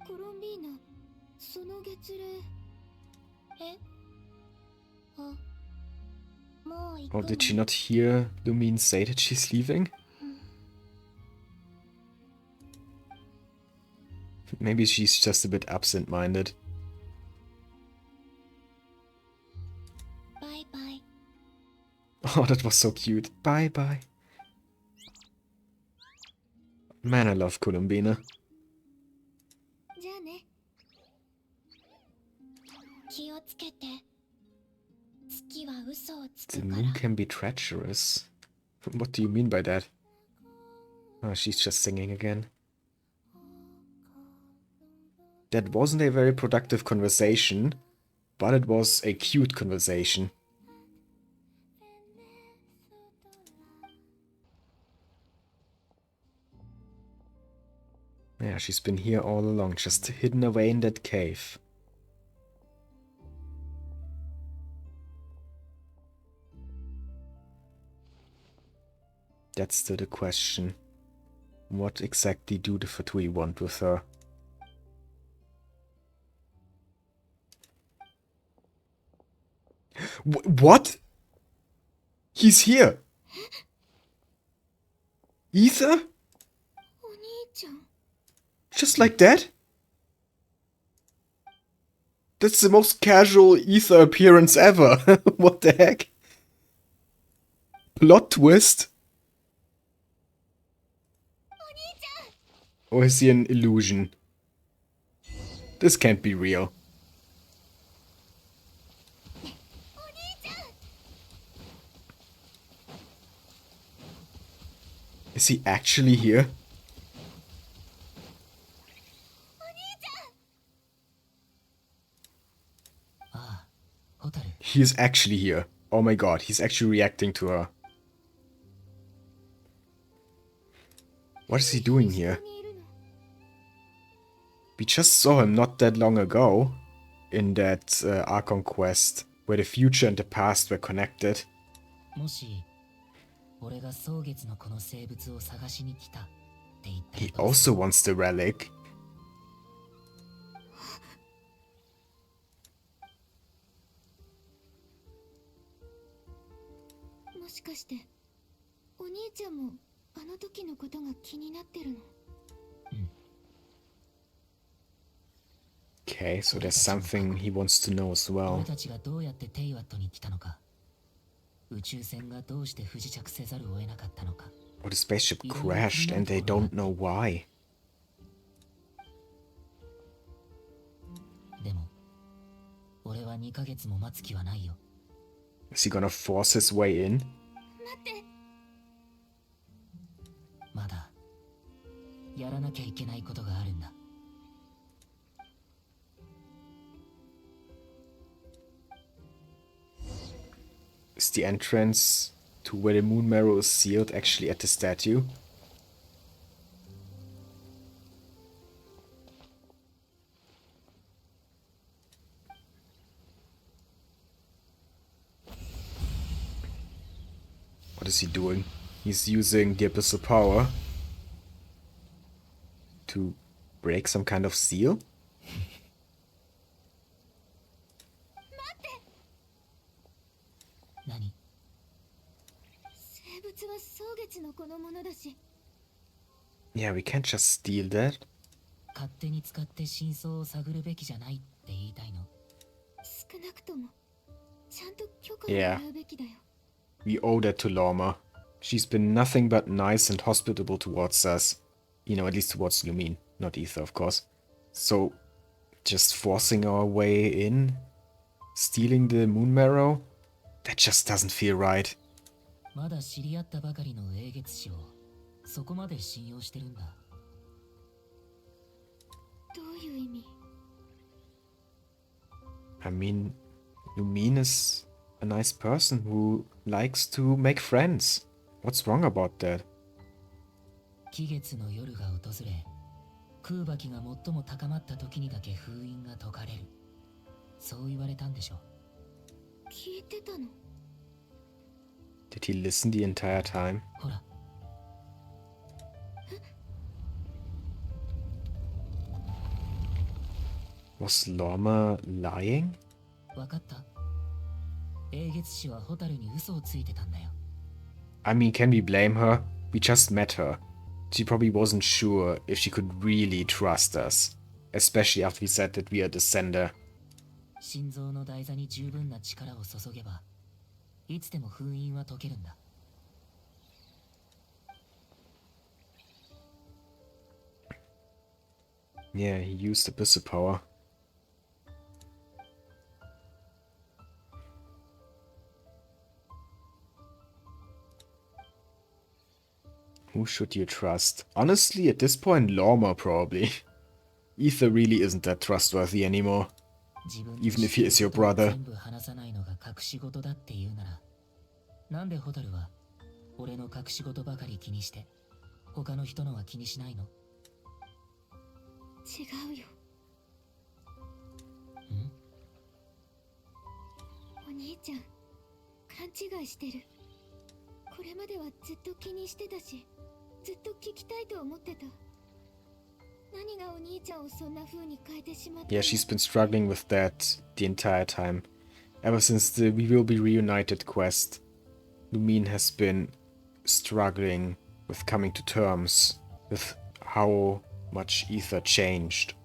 コロンビーナ、その月齢。え？あ、もう行く Or の？ did she not hear Lumine say that she's leaving? Maybe she's just a bit absent-minded. バイバイ。 Oh, that was so cute. Bye bye. Man, I love Columbina. じゃあね。気をつけて。月は嘘をつ The くか moon ら。 can be treacherous. What do you mean by that? Oh, she's just singing again. That wasn't a very productive conversation, but it was a cute conversation. Yeah, she's been here all along, just hidden away in that cave. That's still the question. What exactly do the Fatui want with her? What? He's here! Ether? お兄ちゃん。 Just like that? That's the most casual Ether appearance ever. What the heck? Plot twist? Or is he an illusion? This can't be real. Is he actually here? He is actually here. Oh my god, he's actually reacting to her. What is he doing here? We just saw him not that long ago in that Archon Quest, where the future and the past were connected. もし俺が蒼月のこの生物を探しに来たって言ったら He also wants the relic. もしかしてお兄ちゃんもあの時のことが気になってるの？ Okay, so there's something he wants to know as well. 俺たちがどうやってテイワットに来たのか、宇宙船がどうして不時着せざるを得なかったのか。 Or the spaceship crashed and they don't know why. 俺は2ヶ月も待つ気はないよ。 Is he gonna force his way in? 待って。まだやらなきゃいけないことがあるんだ。 Is the entrance to where the moon marrow is sealed actually at the statue? What is he doing? He's using the abyssal power to break some kind of seal? 何？ 生物は草月のこのものだし。 Yeah, we can't just steal that. 勝手に使って真相を探るべきじゃないって言いたいの。少なくともちゃんと許可をもらうべきだよ。 We owe that to Lauma. She's been nothing but nice and hospitable towards us. You know, at least towards Lumine. Not Ether, of course. So, just forcing our way in? Stealing the moon marrow? That just doesn't feel right. まだ知り合ったばかりの英月氏をそこまで信用してるんだ。どういう意味？ I mean, Lumine is a nice person who likes to make friends. What's wrong about that? 期月の夜が訪れ、空爆が最も高まった時にだけ封印が解かれる。そう言われたんでしょ。聞いてたの？ Did he listen the entire time? ほら。Was Lauma lying? わかった。英月氏はホタルに嘘をついてたんだよ。 I mean, can we blame her? We just met her. She probably wasn't sure if she could really trust us. Especially after we said that we are the sender. 心臓の台座に十分な力を注げば、いつでも封印は解けるんだ。 Yeah, he used abyssal power. Who should you trust? Honestly, at this point, Lauma probably. Ether really isn't that trustworthy anymore. Even if he is your brother. 全部話さないのが隠し事だって言うなら、なんでホタルは俺の隠し事ばかり気にして、他の人のは気にしないの？違うよ。ん？お兄ちゃん、勘違いしてる。これまではずっと気にしてたし、ずっと聞きたいと思ってた。何がお兄ちゃんをそんな風に変えてしまったの？ Yeah, she's been struggling with that the entire time. Ever since the We Will Be Reunited quest, Lumine has been struggling with coming to terms with how much Ether changed.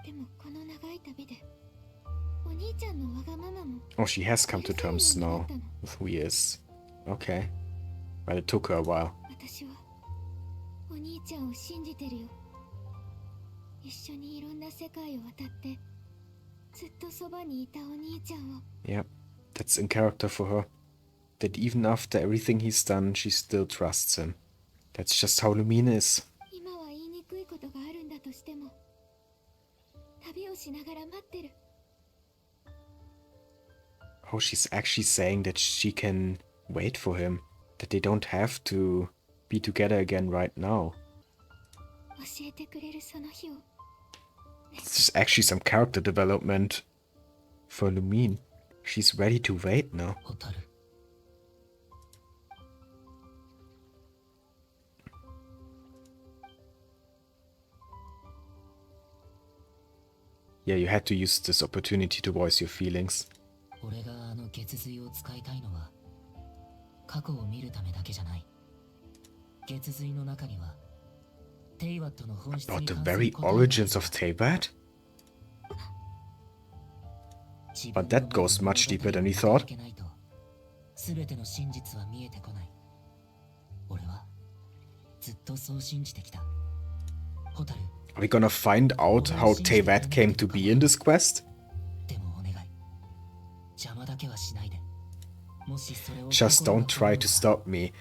でもこの長い旅で、お兄ちゃんのわがままも。 Oh, she has come to terms now with who he is. Okay. Well, it took her a while. 私はお兄ちゃんを信じてるよ。一緒にいろんな世界を渡ってずっとそばにいたお兄ちゃんを。 Yeah, that's in character for her. That even after everything he's done, she still trusts him. That's just how Lumine is. 今は言いにくいことがあるんだとしても、旅をしながら待ってる。 Oh, she's actually saying that she can wait for him. That they don't have to be together again right now. 教えてくれるその日を。 This is actually some character development for Lumine. She's ready to wait now. ホタル。 Yeah, you had to use this opportunity to voice your feelings. 俺があの血髄を使いたいのは過去を見るためだけじゃない。血髄の中にはテイワットの本質 About に the 関す very る答えがある。 origins of Teyvat? But that goes much deeper than we thought. 全ての真実は見えてこない。俺はずっとそう信じてきた。ホタル。 Are we gonna find out how Teyvat came to be in this quest? でけはしないで。もしそれを Just don't try to stop me.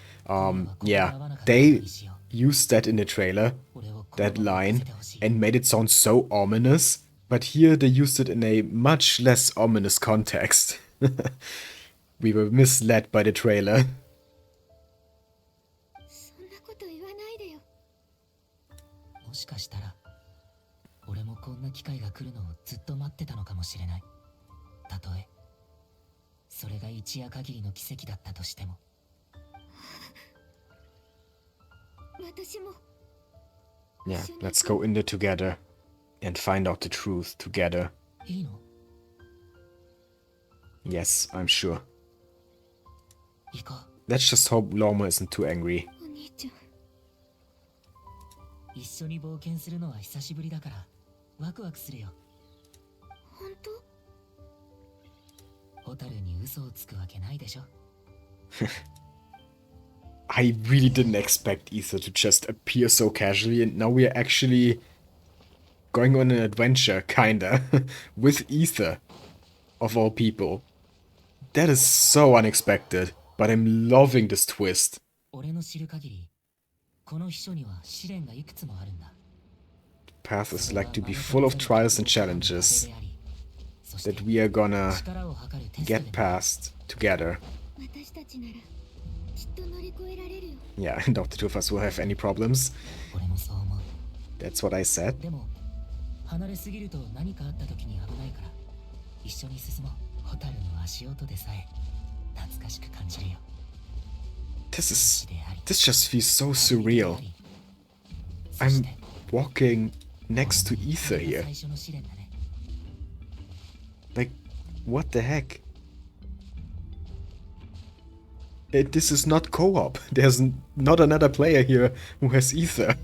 Yeah, they used that in the trailer, that line, and made it sound so ominous. But here they used it in a much less ominous context. We were misled by the trailer. そんなこと言わないでよ。もしかしたら俺もこんな機会が来るのをずっと待ってたのかもしれない。たとえそれが一夜限りの奇跡だったとしても。私も。Yeah, let's go in there together and find out the truth together. いいの？ Yes, I'm sure. 行こう。 Let's just hope Lauma isn't too angry. お兄ちゃん。一緒に冒険するのは久しぶりだからワクワクするよ。本当？ホタルに嘘をつくわけないでしょ。I really didn't expect Ether to just appear so casually, and now we are actually going on an adventure, kinda, with Ether, of all people. That is so unexpected, but I'm loving this twist. 俺の知る限り、この秘書には試練がいくつもあるんだ。 The path is like to be full of trials and challenges that we are gonna get past together. 私たちならきっと乗り越えられるよ。 Yeah, and not the two of us will have any problems. 俺もそう思う。 That's what I said. でも離れすぎると何かあった時に危ないから一緒に進もう。ホタルの足音でさえ懐かしく感じるよ。 This just feels so surreal. I'm walking next to Ether here. 最初の試練だね。 Like, what the heck? This is not co-op. There's not another player here who has Ether.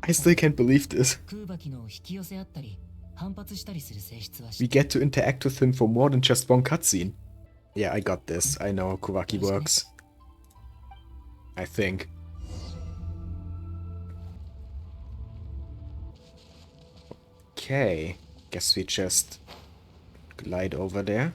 I still can't believe this. 空爆の引き寄せあったり反発したりする性質は We get to interact with him for more than just one cutscene. Yeah, I got this. I know how Kuvaki works. I think. Okay. Guess we just glide over there.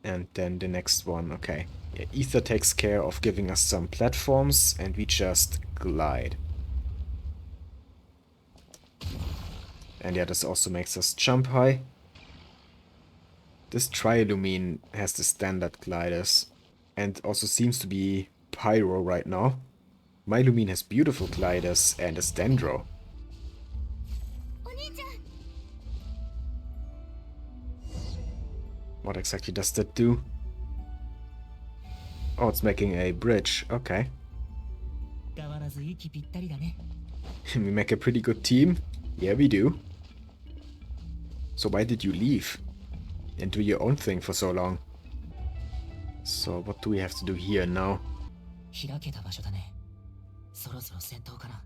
And then the next one, okay. Yeah, Ether takes care of giving us some platforms, and we just glide. And yeah, this also makes us jump high. This Triillumine has the standard gliders, and also seems to be Pyro right now. My Lumine has beautiful gliders and is Dendro. お兄ちゃん。 What exactly does that do? Oh, it's making a bridge. Okay. 変わらず息ぴったりだね。 We make a pretty good team. Yeah, we do. So why did you leave? And do your own thing for so long? So what do we have to do here now? 開けた場所だね。そろそろ戦闘かな。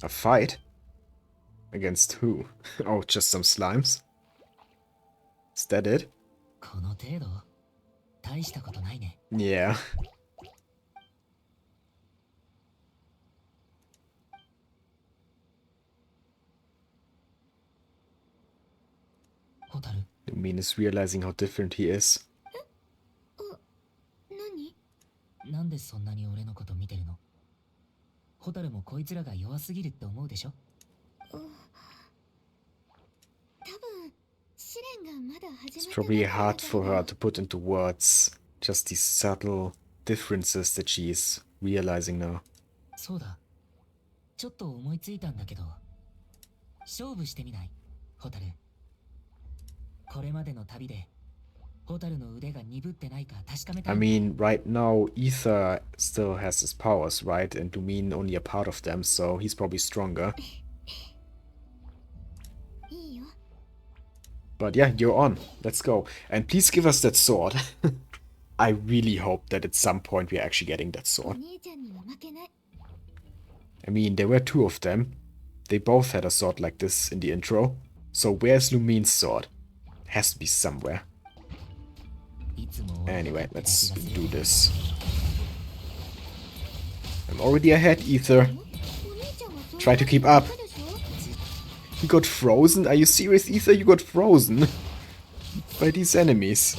A fight? Against who? Oh, just some slimes? Is that it? この程度大したことないね。 Yeah. ホタル、 Lumine is realizing how different he is. 何？なんでそんなに俺のこと見てるの？ホタルもこいつらが弱すぎるって思うでしょ？多分試練がまだ始 It's まって probably ないから hard for her to put into words just these subtle differences that she's realizing now. そうだ。ちょっと思いついたんだけど、勝負してみない？ホタル。これまでの旅で、ホタルの腕が鈍ってないか確かめた I い。 mean, right now, Ether still has his powers, right? And Lumine only a part of them, so he's probably stronger. いいよ。 But yeah, you're on. Let's go. And please give us that sword. I really hope that at some point we're actually getting that お sword. 兄ちゃんには負けない。 I mean, there were two of them. They both had a sword like this in the intro. So where's Lumine's sword? Has to be somewhere. いつも俺が Anyway, 勝ってた気 let's がする do this. I'm already ahead, Ether. お兄ちゃんはそう Try to keep up. 言ったでしょ？ You got frozen? Are you serious, Ether? You got frozen by these enemies.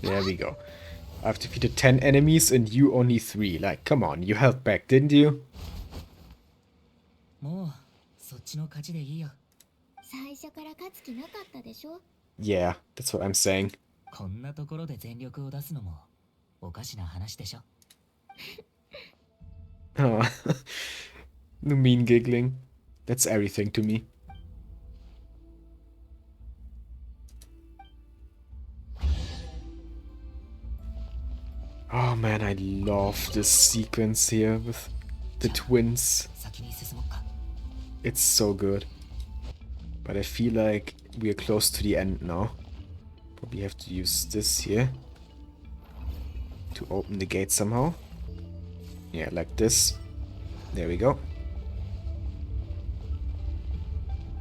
There we go. I've defeated 10 enemies and you only 3. Like, come on, you held back, didn't you? もうそっちの勝ちでいいよ。最初から勝つ気なかったでしょ。 Yeah, that's what I'm saying. こんなところで全力を出すのもおかしな話でしょ。Oh, the mean giggling. That's everything to me. Oh man, I love this sequence here with the twins. 先に進もうか。 It's so good. But I feel like we are close to the end now. Probably have to use this here to open the gate somehow. Yeah, like this. There we go.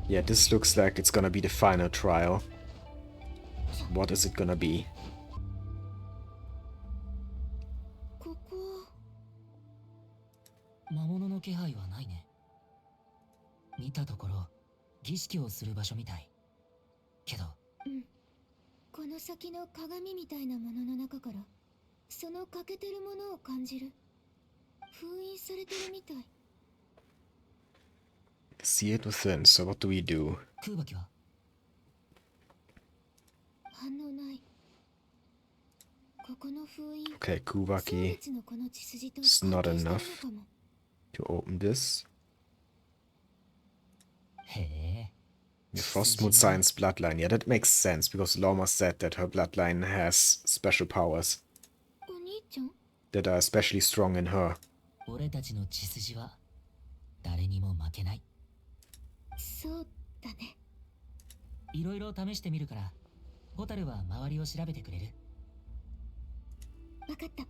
Yeah, this looks like it's gonna be the final trial. What is it gonna be? ここ魔物の気配はないね。見たところ儀式をする場所みたい。けどこの先の鏡みたいなものの中からその欠けてるものを感じる。封印されてるみたい。 See it within, so what do we do? 空爆は反応ない。ここの封印 Okay, 生 Kuvaki 物のこの血筋と is 関 not 係してるの enough かも。 to open this. へえ。 The Frostmoon Science bloodline. Yeah, that makes sense because Lauma said that her bloodline has special powers お兄ちゃん that are especially strong in her. 俺たちの血筋は誰にも負けない。そうだね。いろいろ試してみるから、ホタルは周りを調べてくれる。わかった。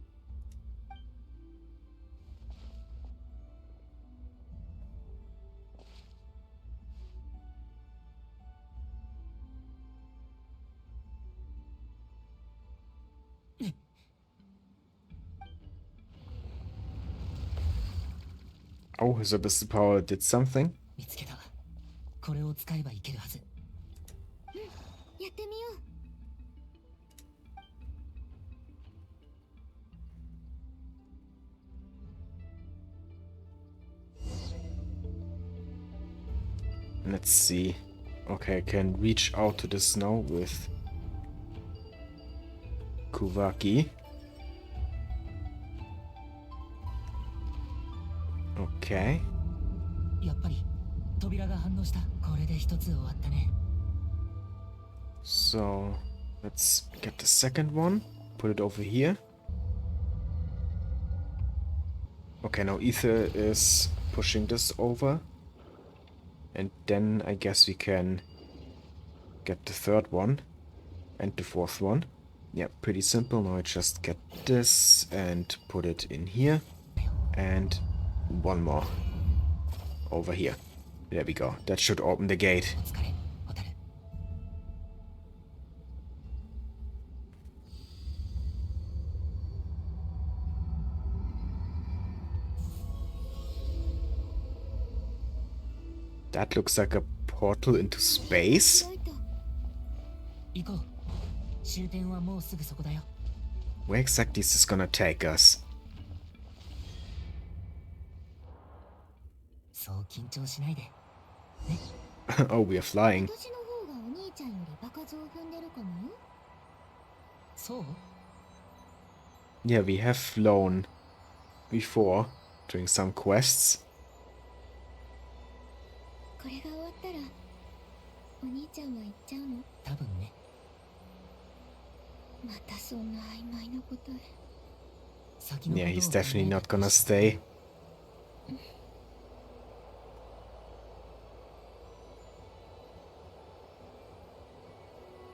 Oh, his abyssal power did something? 見つけた。これを使えばいけるはず。やってみよう。 Let's see. Okay, I can reach out to the snow with Kuvaki. Okay. やっぱり扉が反応した。これで一つ終わったね。 So, let's get the second one. Put it over here. Okay, now Ether is pushing this over. And then I guess we can get the third one. And the fourth one. Yeah, pretty simple. Now I just get this and put it in here. And one more over here. There we go. That should open the gate. お疲れ、ホタル。 That looks like a portal into space. ライト。行こう。終点はもうすぐそこだよ。 Where exactly is this gonna take us? そう緊張しないで。 Oh, we are flying. 私の方がお兄ちゃんより場数を踏んでるかもよ。そう？ Yeah, we have flown before doing some quests. これが終わったらお兄ちゃんは行っちゃうの？多分ね。またそんな曖昧な答え。先のことを Yeah, he's definitely not gonna stay.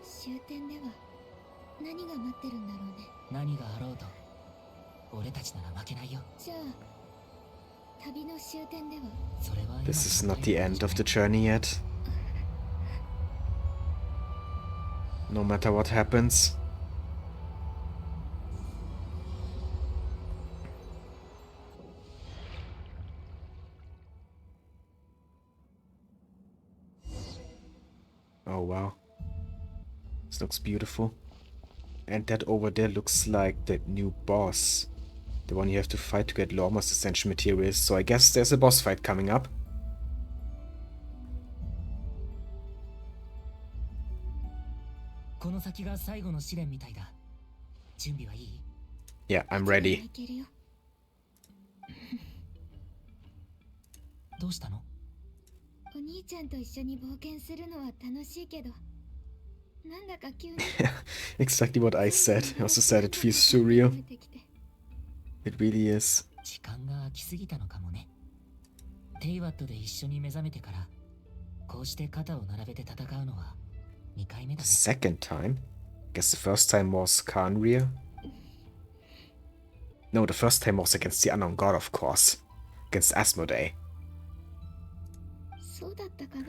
終点では何が待ってるんだろうね。何があろうと俺たちなら負けないよ。じゃあ旅の終点では。それは今 This is not the end of the journey yet. No matter what happens. Oh wow. This looks beautiful. And that over there looks like the new boss. The one you have to fight to get Lauma's essential materials. So I guess there's a boss fight coming up. この先が最後の試練みたいだ。準備はいい？ Yeah, I'm ready. いけるよ。どうしたの？お兄ちゃんと一緒に冒険するのは楽しいけど、なんだか急に Exactly what I said. I also said it feels surreal. It really is. 時間が空きすぎたのかもね。テイワットで一緒に目覚めてから、こうして肩を並べて戦うのは2回目だね。 Second time? Guess the first time was Kanria? No, the first time was against the unknown god, of course. Against Asmodee. そうだったかな。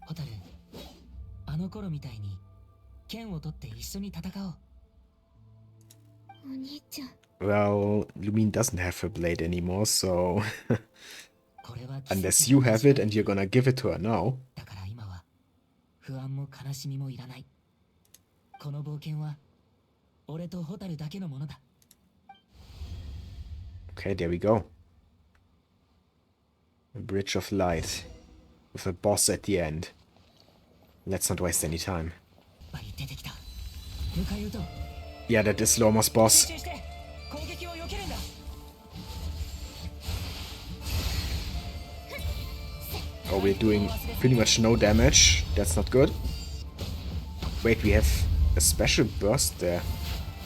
ホタル、あの頃みたいに剣を取って一緒に戦おう。お兄ちゃん。Well, Lumine doesn't have her blade anymore, so... これは Unless you have it and you're gonna give it to her now. だから今は不安も悲しみもいらない。この冒険は俺とホタルだけのものだ。 Okay, there we go. A bridge of light. With a boss at the end. Let's not waste any time. やっぱり出てきた。迎え撃とう。 Yeah, that is Lauma's boss. 集中して攻撃を避けるんだ。 Oh, we're doing pretty much no damage. That's not good. Wait, we have a special burst there.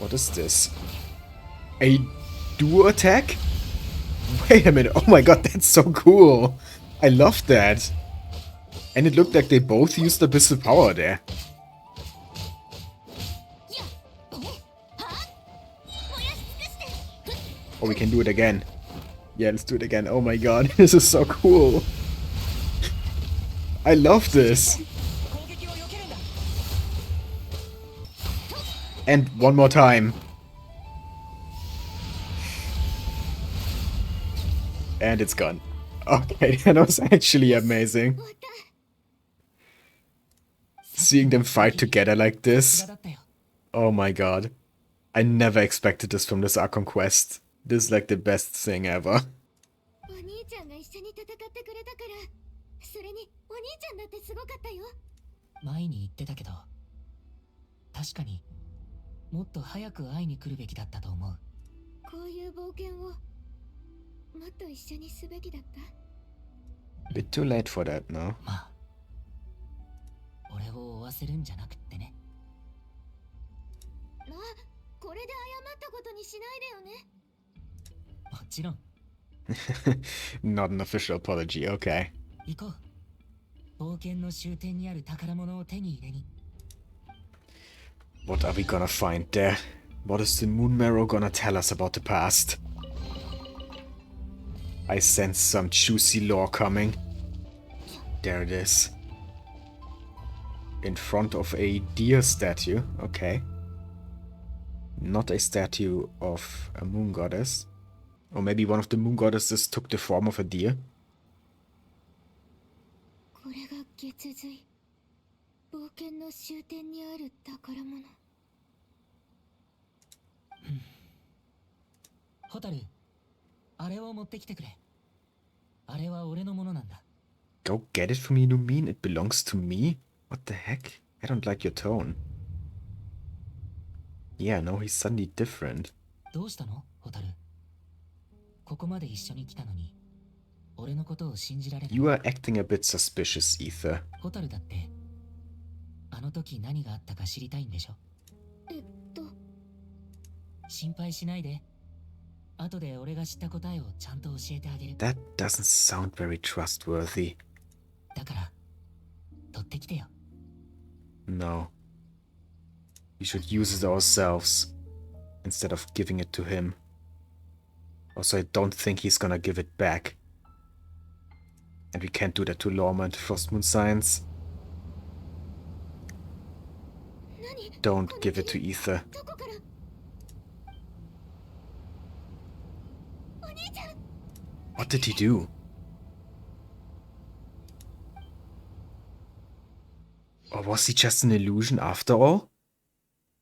What is this? A duo attack? Wait a minute. Oh my god, that's so cool. I love that. And it looked like they both used abyssal power there. Oh, we can do it again. Yeah, let's do it again. Oh my god, this is so cool. I love this. And one more time. And it's gone. Okay, that was actually amazing. Seeing them fight together like this. Oh my god. I never expected this from this Archon Quest. This is like the best thing ever. お兄ちゃんが一緒に戦ってくれたから、それにお兄ちゃんだってすごかったよ。前に言ってたけど、確かにもっと早く会いに来るべきだったと思う。こういう冒険をもっと一緒にすべきだった。Bit too late for that now. まあ、俺を追わせるんじゃなくってね。あ、これで謝ったことにしないでよね。もちろん。Not an official apology, okay. 行こう。冒険の終点にある宝物を手に入れに。What are we gonna find there? What is the Moon Marrow gonna tell us about the past? I sense some juicy lore coming. There it is. In front of a deer statue, okay. Not a statue of a moon goddess. Or maybe one of the moon goddesses took the form of a deer. これが月髄。冒険の終点にある宝物。ホタル、あれを持ってきてくれ。あれは俺のものなんだ。Go get it from me, Lumine? It belongs to me? What the heck? I don't like your tone. Yeah, no, he's suddenly different. どうしたの、ホタル？ここまで一緒に来たのに、俺のことを信じられない。You are acting a bit suspicious, Ether. ホタルだって、あの時何があったか知りたいんでしょ？心配しないで。後で俺が知った答えをちゃんと教えてあげる。That doesn't sound very trustworthy. だから、取ってきてよ。No. We should use it ourselves instead of giving it to him. Also, I don't think he's gonna give it back. And we can't do that to Lauma and Frost Moon Science. Don't give it to Ether. What did he do? Or was he just an illusion after all?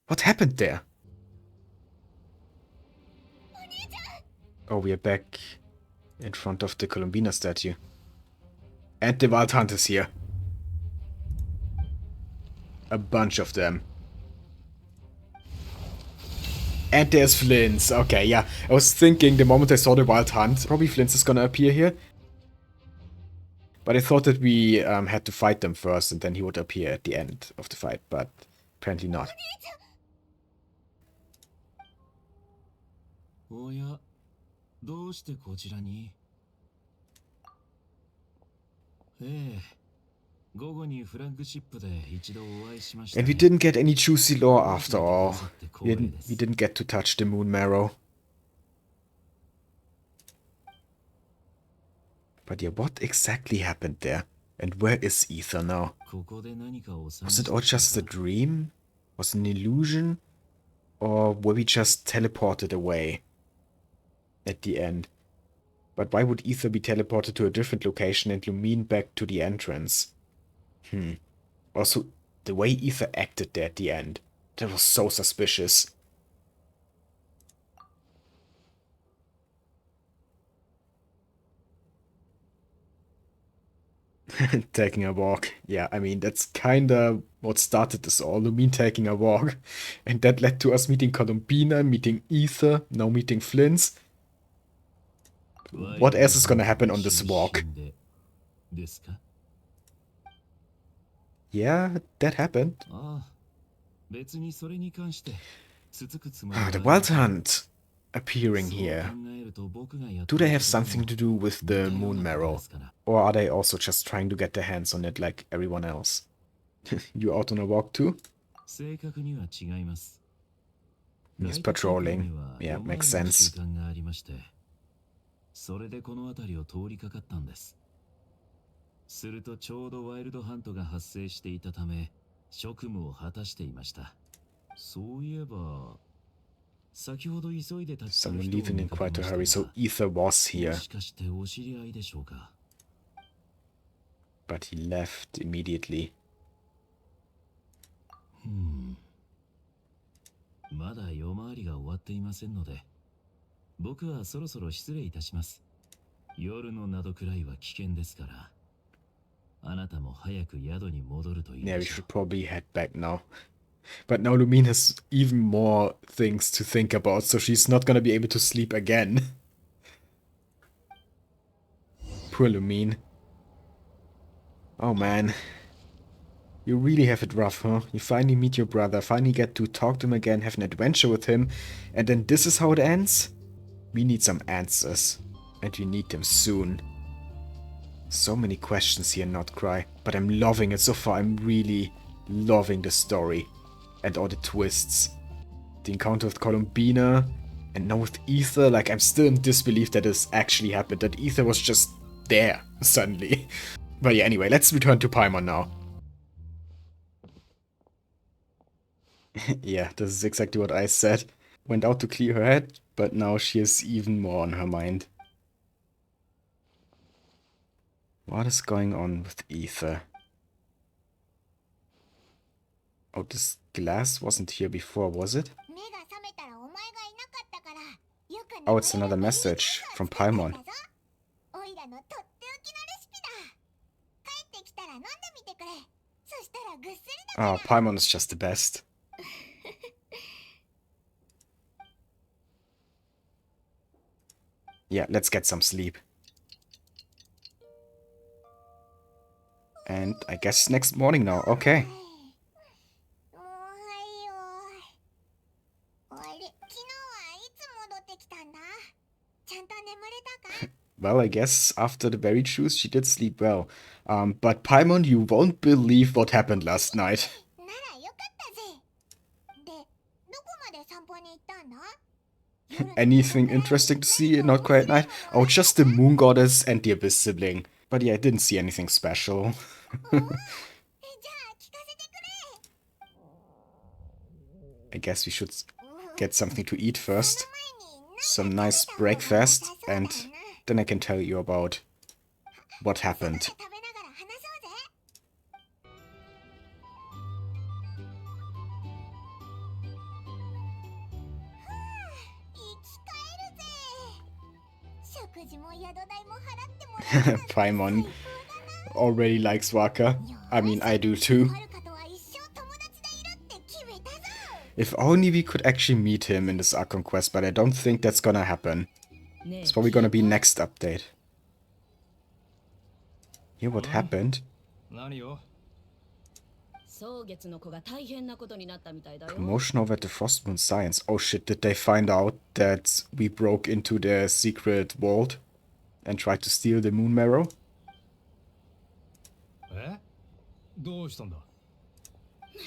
What happened there? Oh, we are back in front of the Columbina statue. And the Wild Hunt is here. A bunch of them. And there's Flins. Okay, yeah. I was thinking the moment I saw the Wild Hunt, probably Flins is gonna appear here. But I thought that we had to fight them first and then he would appear at the end of the fight, but apparently not. おや、どうしてこちらに？ええ、午後にフラッグシップで一度お会いしましたね。 And we didn't get any juicy lore after all. We didn't get to touch the moon marrow. But yeah, what exactly happened there? And where is Ether now? Was it all just a dream? Was it an illusion? Or were we just teleported away at the end? But why would Ether be teleported to a different location and Lumine back to the entrance? Also, the way Ether acted there at the end, that was so suspicious. Taking a walk. Yeah, I mean, that's kinda what started this all. Lumine taking a walk. And that led to us meeting Columbina, meeting Ether, now meeting Flins. What else is gonna happen on this walk? Yeah, that happened. The Wild Hunt appearing here. Do they have something to do with the moon marrow? Or are they also just trying to get their hands on it like everyone else? You out on a walk too? He's patrolling. Yeah, makes sense. それでこの辺りを通りかかったんです。するとちょうどワイルドハントが発生していたため、職務を果たしていました。そういえば、先ほど急いで立ち去る Someone 人を leaving 見 in かけ quite ま a した hurry, so が、 Ether was も here, しかしてお知り合いでしょうか。 but he left immediately. まだ夜回りが終わっていませんので、僕はそろそろ失礼いたします。夜のなどくらいは危険ですから、あなたも早く宿に戻るといい Yeah, we でしょ should probably head back now. But now Lumine has even more things to think about, so she's not gonna be able to sleep again. Poor Lumine. Oh man. You really have it rough, huh? You finally meet your brother, finally get to talk to him again, have an adventure with him, and then this is how it ends? We need some answers. And we need them soon. So many questions here in Nod-Krai, but I'm loving it so far. I'm really loving the story and all the twists. The encounter with Columbina and now with Ether, like I'm still in disbelief that this actually happened, that Ether was just there suddenly. But yeah, anyway, let's return to Paimon now. Yeah, this is exactly what I said. Went out to clear her head, but now she has even more on her mind. What is going on with Ether? Oh, this glass wasn't here before, was it? Oh, it's another message from Paimon. Oh, Paimon is just the best. Yeah, let's get some sleep. And I guess next morning now, okay. Well, I guess after the berry juice, she did sleep well. But Paimon, you won't believe what happened last night. Anything interesting to see in Nod-Krai at night? Oh, just the moon goddess and the abyss sibling. But yeah, I didn't see anything special. I guess we should get something to eat first. Some nice breakfast, and then I can tell you about what happened. 食事も宿代も払ってもらうなんて Paimon 最高だな。 already likes Waka. I mean, I do too. はるかとは一生友達でいるって決めたぞ。 If only we could actually meet him in this Archon Quest, but I don't think that's gonna happen. It's probably gonna be next update. Hear what happened? 何よ。蒼月の子が大変なことになったみたいだよ。 Promotion over at the Frostmoon Science. Oh shit, did they find out that we broke into their secret vault and tried to steal the moon marrow? え？どうしたんだ？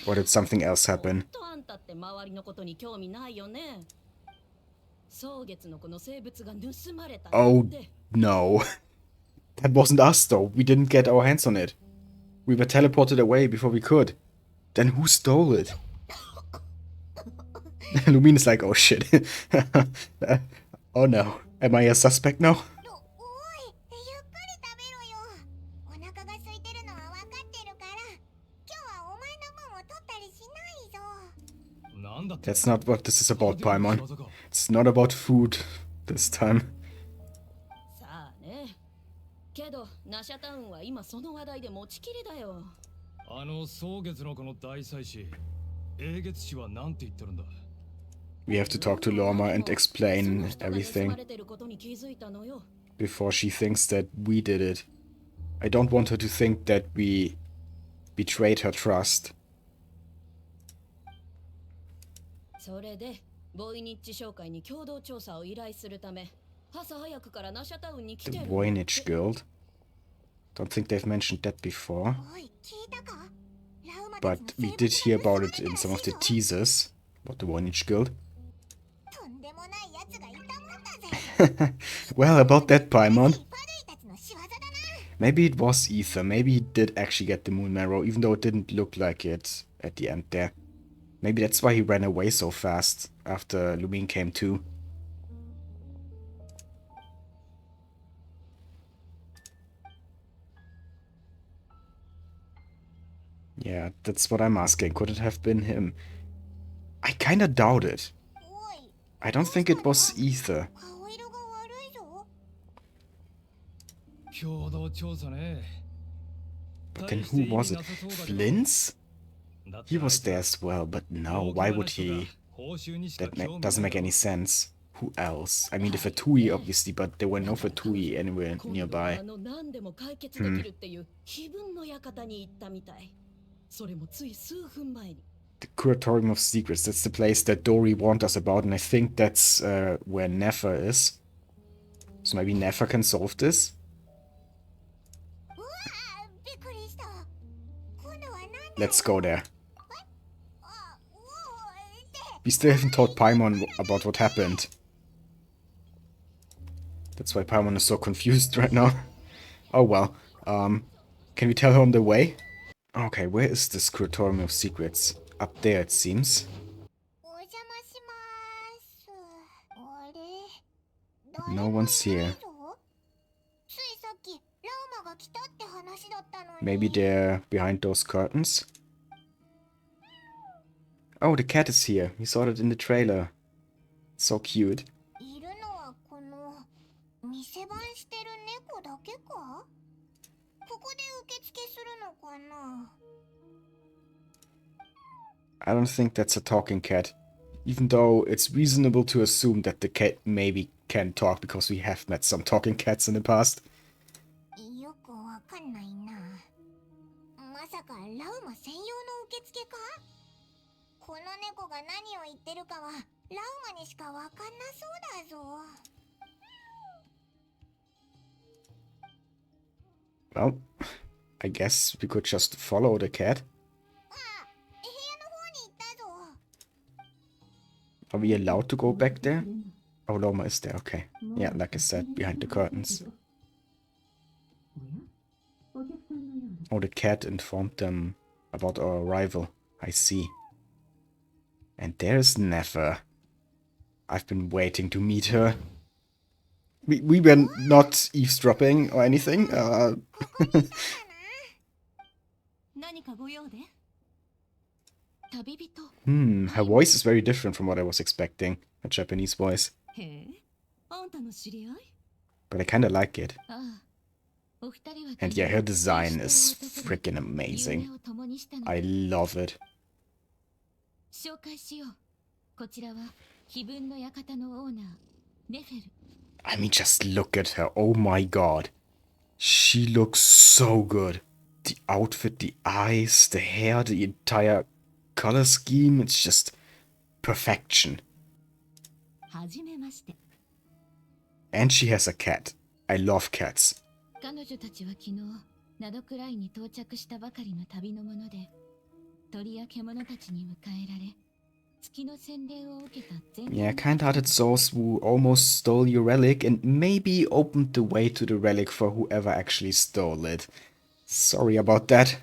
Or did something else happen? とあんたって周りのことに興味ないよね。蒼月の子の生物が盗まれたって。 Oh no. That wasn't us though. We didn't get our hands on it. We were teleported away before we could. Then who stole it? Lumina's like, oh shit. Oh no. Am I a suspect now? おい、ゆっくり食べろよ。お腹が空いてるのは分かってるから、今日はお前の分を取ったりしないぞ。なんだって？ That's not what this is about, Paimon. It's not about food this time. さあね。けど、ナシャタウンは今その話題で持ちきりだよ。蒼月のこの大祭司、英月氏はなんて言ってるんだ？ We have to talk to Lauma and explain everything before she thinks that we did it. I don't want her to think that we betrayed her trust. それで、ボイニッチ商会に共同調査を依頼するため、朝早くからナシャタウンに来 The てる。 Voynich Guild. Don't think they've mentioned that before. おい、聞いたか？ラウマたち But の we 生 did 物 hear が盗 about まれ it た in らし some い of the ぞ。 teasers. About the Voynich Guild. とんでもない奴がいたもんだぜ。 Well, about that, パ Paimon. ディたちの仕業だな。 Maybe it was Ether. Maybe he did actually get the moon marrow, even though it didn't look like it at the end there. Maybe that's why he ran away so fast after Lumine came too. Yeah, that's what I'm asking. Could it have been him? I kinda doubt it. おい、 I don't think it was Ether. 顔色が悪いぞ。共同調査ね。 But then who was it? Flins? He was there as well, but no, why would he? That doesn't make any sense. Who else? I mean, the Fatui, obviously, but there were no Fatui anywhere nearby. 何でも解決できるっていう気分の館に行ったみたい。それもつい数分前に。 The Curatorium of Secrets, that's the place that Dory warned us about, and I think that's where Nefer is. So maybe Nefer can solve this? うわあ、びっくりした。今度は何だ？ Let's go there. あ、おいで。 We still haven't told Paimon about what happened. That's why Paimon is so confused right now. Oh well. Can we tell her on the way? Okay, where is this Curatorium of Secrets? Up there, it seems. お邪魔します。あれ？ No one's here. ついさっきラウマが来たって話だったのに。 Maybe they're behind those curtains? Oh, the cat is here. We saw it in the trailer. So cute. いるのはこの店番してる猫だけか？ここで受付するのかな？ I don't think that's a talking cat. Even though it's reasonable to assume that the cat maybe can talk because we have met some talking cats in the past. よくわかんないな。まさかラウマ専用の受付か？この猫が何を言ってるかはラウマにしかわかんなそうだぞ。 Well, I guess we could just follow the cat. あ、部屋の方に行ったぞ。 Are we allowed to go back there? Oh, Loma is there, okay. Yeah, like I said, behind the curtains. Oh, the cat informed them about our arrival. I see. And there's Nefer. I've been waiting to meet her. We were not eavesdropping or anything. 何かご用で？旅人。 Her voice is very different from what I was expecting. A Japanese voice. へえ、あんたの知り合い？ But I kinda like it. ああ、お二人は And yeah, her design is freaking amazing. I love it. 紹介しよう。こちらは碑文の館のオーナー、ネフェル。 I mean, just look at her. Oh my god. She looks so good. The outfit, the eyes, the hair, the entire color scheme. It's just perfection. はじめまして。 And she has a cat. I love cats. 彼女たちは昨日、ナドクライに到着したばかりの旅のもので、鳥や獣たちに迎えられ、月の洗礼を受けた全 Yeah, kind-hearted souls who almost stole your relic and maybe opened the way to the relic for whoever actually stole it. Sorry about that.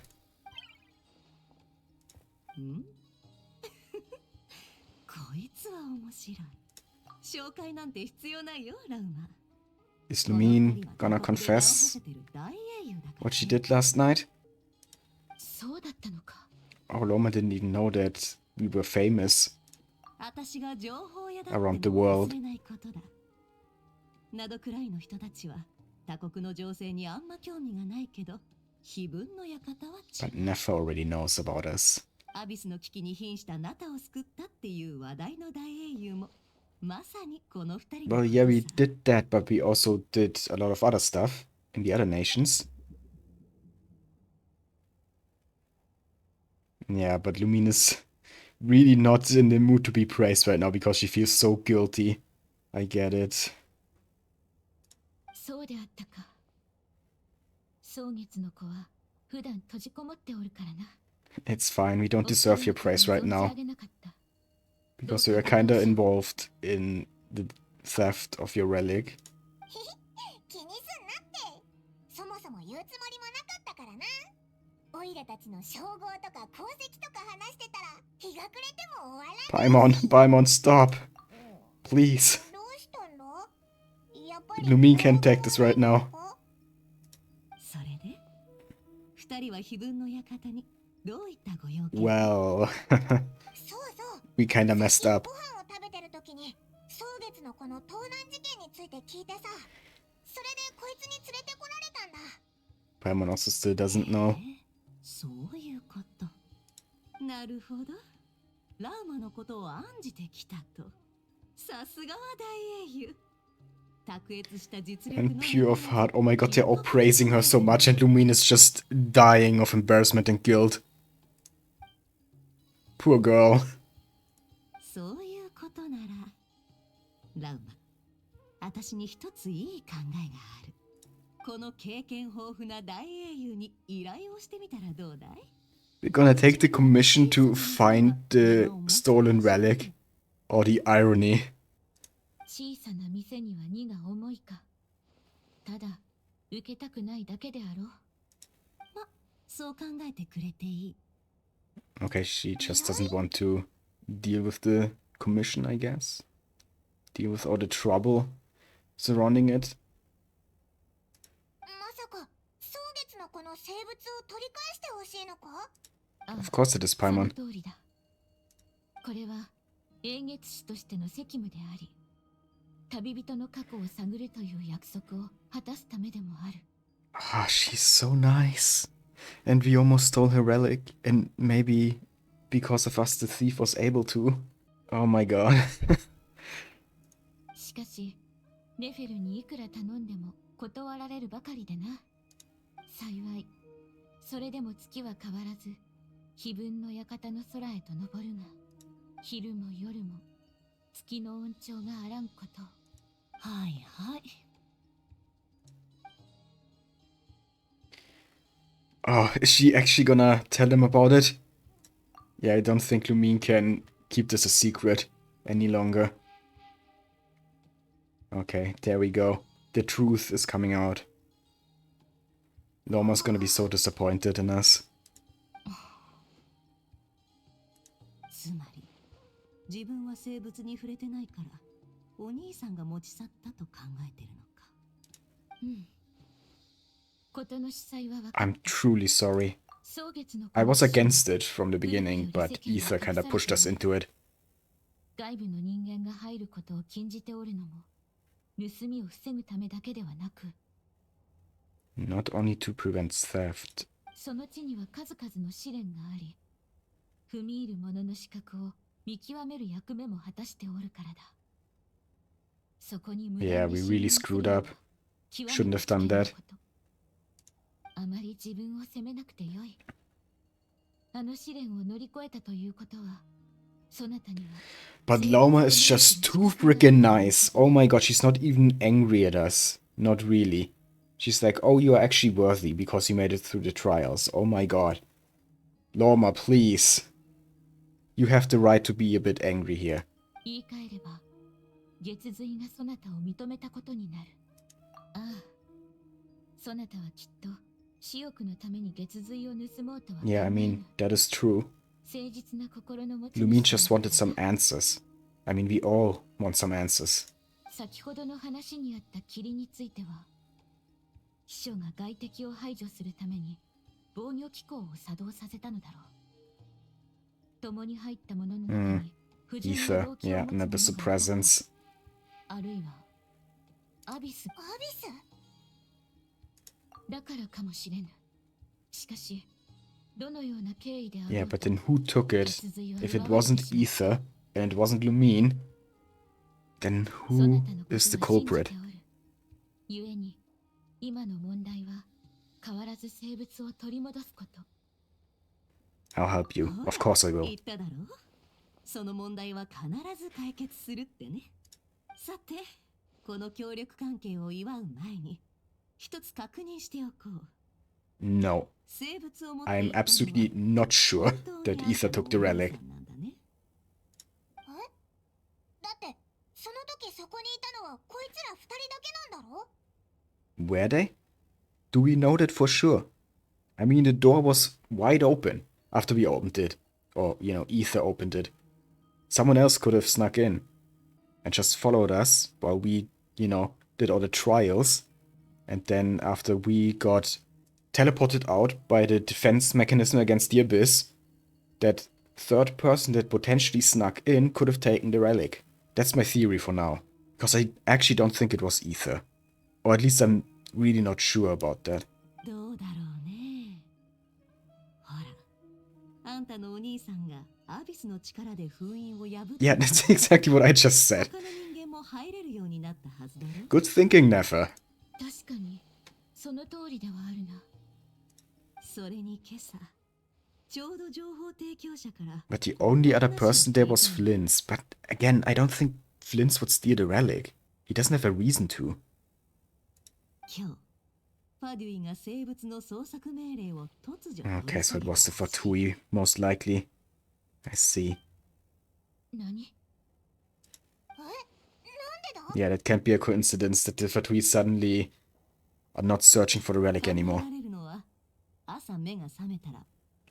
こいつは面白い。紹介なんて必要ないよ、ラウマ。 Is Lumine gonna confess what she did last night? そうだったのか。 Oh, Lauma didn't even know that we were famous 私が情報屋だ around って the も world. 忘れないことだ。ナドクライの人たちは他国の情勢にあんま興味がないけど、碑文の館は違 But う。 Nefer already knows about us. アビスの危機に瀕したナタを救ったっていう話題の大英雄も、まさにこの二人の Well, yeah, we did that, but we also did a lot of other stuff in the other nations. Yeah, but Lumine is really not in the mood to be praised right now because she feels so guilty. I get it. そうであったか。蒼月の子は普段閉じこもっておるからな。 It's fine, we don't deserve your praise right now. Because we are kinda involved in the theft of your relic. 気にすんなって。そもそも言うつもりもなかったからな。オイラたちの称号とか功績とか話してたら日が暮れても終わらない。 Paimon, stop. Please. どうしたんだ？やっぱり Lumine can't take this right now. それで、二人は碑文の館にどういったご用件？ Well, そうそう。 we kinda messed up. ご飯を食べてる時に蒼月のこの盗難事件について聞いてさ、それでこいつに連れてこられたんだ。 Paimon also still doesn't know. そういうこと。なるほど。ラーマのことを案じてきたと。さすがは大英雄。卓越した実力 And の pure of heart. Oh my god, they're all praising her so much and Lumine is just dying of embarrassment and guilt. Poor girl. そういうことなら、ラウマ、私に一ついい考えがある。この経験豊富な大英雄に依頼をしてみたらどうだい？ We're gonna take the commission to find the stolen relic. Or the irony. 小さな店には荷が重いか。ただ、受けたくないだけであろう。ま、そう考えてくれていい。 Okay, she just doesn't want to deal with the commission, I guess. Deal with all the trouble surrounding it. まさか蒼月のこの生物を取り返してほしいのか？ Of course it is, その Paimon. 通りだ。これは英月使としての責務であり、旅人の過去を探るという約束を果たすためでもある。 Ah, she's so nice. And we almost stole her relic. And maybe because of us the thief was able to. Oh my god. しかし、ネフェルにいくら頼んでも断られるばかりでな。幸い、それでも月は変わらず、碑文の館の空へと昇るが、昼も夜も月の恩寵があらんこと。はいはい。 Oh, is she actually gonna tell them about it? Yeah, I don't think Lumine can keep this a secret any longer. Okay, there we go. The truth is coming out. Lauma's gonna be so disappointed in us. つまり、自分は生物に触れてないから、お兄さんが持ち去ったと考えてるのか。うん。ことの主催は分かっ I'm truly sorry. た。蒼月の I was against it from the beginning, but Ether kinda pushed us into it. 外部の人間が入ることを禁じておるのも、盗みを防ぐためだけではなく、 Not only to prevent theft. その地には数々の試練があり、踏み入る者の資格を見極める役目も果たしておるからだ。そこに無駄に Yeah, we really screwed up. Shouldn't have done that. あまり自分を責めなくてよい。あの試練を乗り越えたということは、そなたには。But Lauma is just too freaking nice. Oh my god, she's not even angry at us. Not really. She's like, oh, you are actually worthy because you made it through the trials. Oh my god. Lauma, please. You have the right to be a bit angry here. 言い換えれば、月髄がそなたを認めたことになる。ああ、そなたはきっと私欲のために月髄を盗もうとは。Yeah, I mean, that is true. 誠実な心の持ち主。 Lumine just wanted some answers. I mean, we all want some answers. 先ほどの話にあった霧については、秘書が外敵を排除するために防御機構を作動させたのだろう。共に入った者の中に不純な Ether, 動機を yeah, 持つ and 者 Abyssal が Presence. あるいはアビス。アビス？だからかもしれぬ。しかし、どのような経緯であろう Yeah, と but then who took it? 月髄は If it 奪われて wasn't しまう。 Ether and it wasn't Lumine, then そな who たのことは is the 信じて culprit? おる。ゆえに、今の問題は変わらず生物を取り戻すこと。 I'll help you. Of course I 言 will. っただろう。その問題は必ず解決するってね。さて、この協力関係を祝う前に一つ確認しておこう。 No, 生物を持って I'm いたのは absolutely not sure 本当 that に Ether took the あんたのお relic. 兄さんなんだね。だってその時そこにいたのはこいつら二人だけなんだろ？ Were they? Do we know that for sure? I mean, the door was wide open after we opened it. Or, you know, Ether opened it. Someone else could have snuck in and just followed us while we, you know, did all the trials. And then after we got teleported out by the defense mechanism against the Abyss, that third person that potentially snuck in could have taken the relic. That's my theory for now. Because I actually don't think it was Ether. Or at least I'm really not sure about that. どうだろうね。ほら、あんたのお兄さんがアビスの力で封印を破って Yeah, that's exactly what I just said. 他の人間も入れるようになったはずだろ。 Good thinking, Nefer. 確かに、その通りではあるな。それに今朝、ちょうど情報提供者から But the only other person there was Flins. But again, I don't think Flins would steal the relic. He doesn't have a reason to. 今日、ファデュイが生物の捜索命令を突如 Okay, so it was the Fatui, most likely. I see. 何？なんでだ？ Yeah, that can't be a coincidence that the Fatui suddenly are not searching for the relic 考え anymore. られるのは、朝目が覚めたら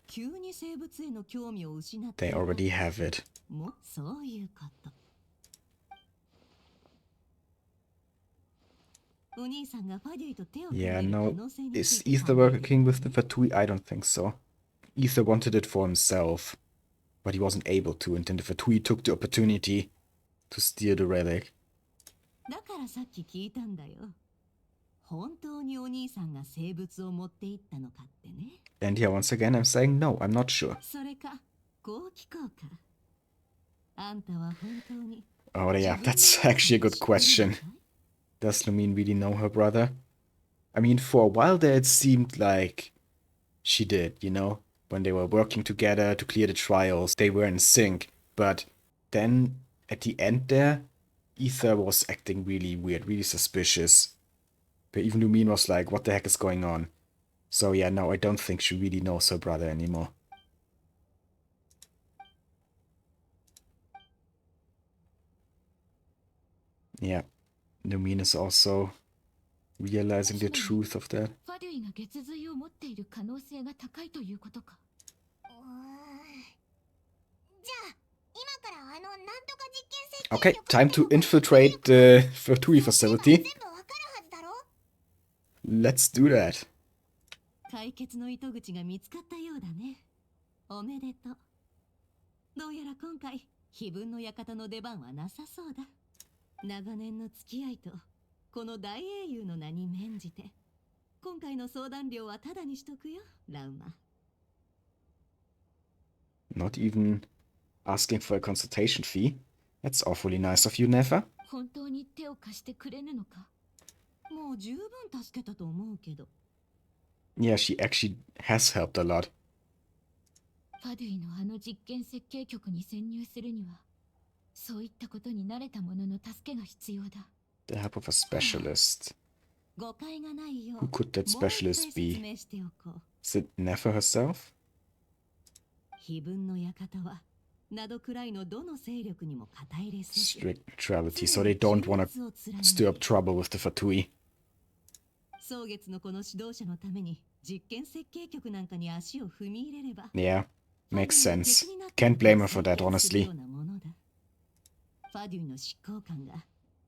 急に生物への興味を失って They いた already have it. もそういうこと。お兄さんがファデュイと手を組 Yeah, める no. 可能性につ Is いて Ether 考えて working with the Fatui? I don't think so. Ether wanted it for himself, but he wasn't able to, and then the Fatui took the opportunity to steal the relic. だからさっき聞いたんだよ。本当にお兄さんが生物を持っていったのかってね。 And here, once again, I'm saying no, I'm not sure. それか、こう聞こうか。あんたは本当に Oh, yeah, that's actually a good question. Does Lumine really know her brother? I mean, for a while there, it seemed like she did, you know? When they were working together to clear the trials, they were in sync. But then, at the end there, Ether was acting really weird, really suspicious. But even Lumine was like, what the heck is going on? So yeah, no, I don't think she really knows her brother anymore. Yeah, Lumine is also realizing the truth of that. ファデュイが月髄を持っている可能性が高いということか。じゃあ今からなんとか実験 Okay, time to infiltrate the Fatui facility. 全部わかるはずだろ？ Let's do that. 解決の糸口が見つかったようだね。おめでとう。どうやら今回、非分の館の出番はなさそうだ。長年の付き合いとこの大英雄の名に免じて、今回の相談料はタダにしとくよ、ラウマ。Not even asking for a consultation fee. That's awfully nice of you, Nefer. 本当に手を貸してくれぬのか？もう十分助けたと思うけど。Yeah, she actually has helped a lot. ファドゥイのあの実験設計局に潜入するには、そういったことに慣れた者の助けが必要だ。The help of a specialist. 誤解がないよ Who could that もう一回 specialist 説 be? 明しておこう。 Is it Nefer herself? 非分の館は、ナドクライのどの勢力にも肩入れせず、 Strict neutrality, so they don't want to stir up trouble with the Fatui. 蒼月のこの指導者のために実験設計局なんかに足を踏み入れれば、 Yeah, makes sense. Can't blame her for that, honestly. ファデュイの執行官が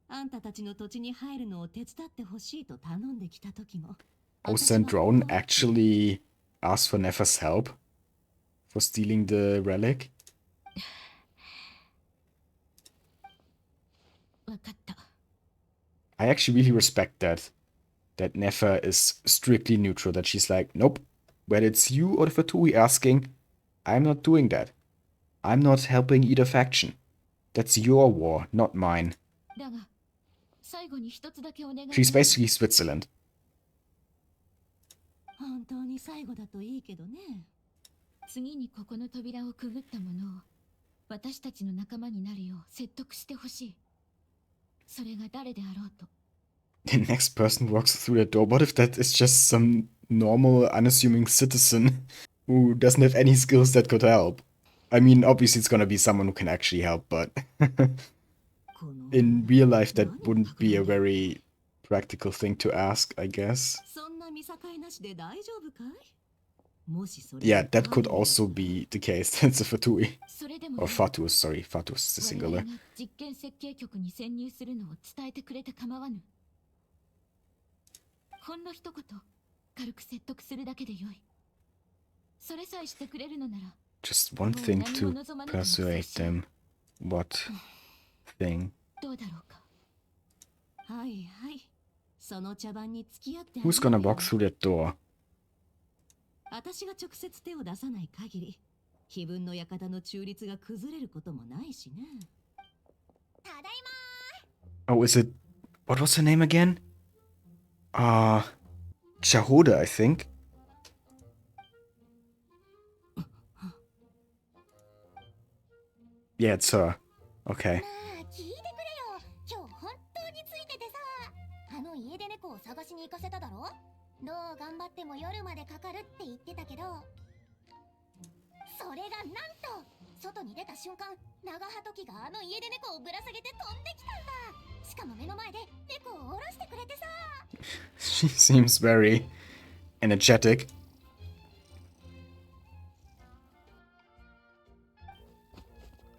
あんたたちの土地に入るのを手伝ってほしいと頼んできた時も、 Oh, Sandrone actually asked for Nefer's help for stealing the relic? わかった。 I actually really respect that. That Nefer is strictly neutral, that she's like, nope, whether it's you or the Fatui asking, I'm not doing that. I'm not helping either faction. That's your war, not mine. だが、最後に一つだけお願い。 She's basically Switzerland. 本当に最後だといいけどね。次にここの扉をくぐった者を私たちの仲間になるよう説得してほしい。それが誰であろうと。 The next person walks through that door. What if that is just some normal, unassuming citizen who doesn't have any skills that could help? I mean, obviously it's gonna be someone who can actually help, but in real life that wouldn't be a very practical thing to ask, I guess. そんな見境なしで大丈夫かい？もしそれ Yeah, that could also be the case. That's a Fatui. それでも Or Fatus, sorry. Fatus is the 我々 singular. が実験設計局に潜入するのを伝えてくれて構わぬ。ほんの一言軽く説得するだけでよい。それさえしてくれるのなら Just one thing to persuade them. What thing? どうだろうか。はいはい。その茶番に付き合ってあげる Who's gonna walk through that door? 私が直接手を出さない限り、非分の館の中立が崩れることもないしね。ただい Oh, is it... What was her name again? Chahoda, I think. Yeah, it's her. Okay. まあ聞いてくれよ。今日本当についててさ、あの家出猫を探しに行かせただろ。どう頑張っても夜までかかるって言ってたけど、それがなんと外に出た瞬間、長ハトキがあの家出猫をぶら下げて飛んできたんだ。しかも目の前で猫を下ろしてくれてさ。 She seems very energetic.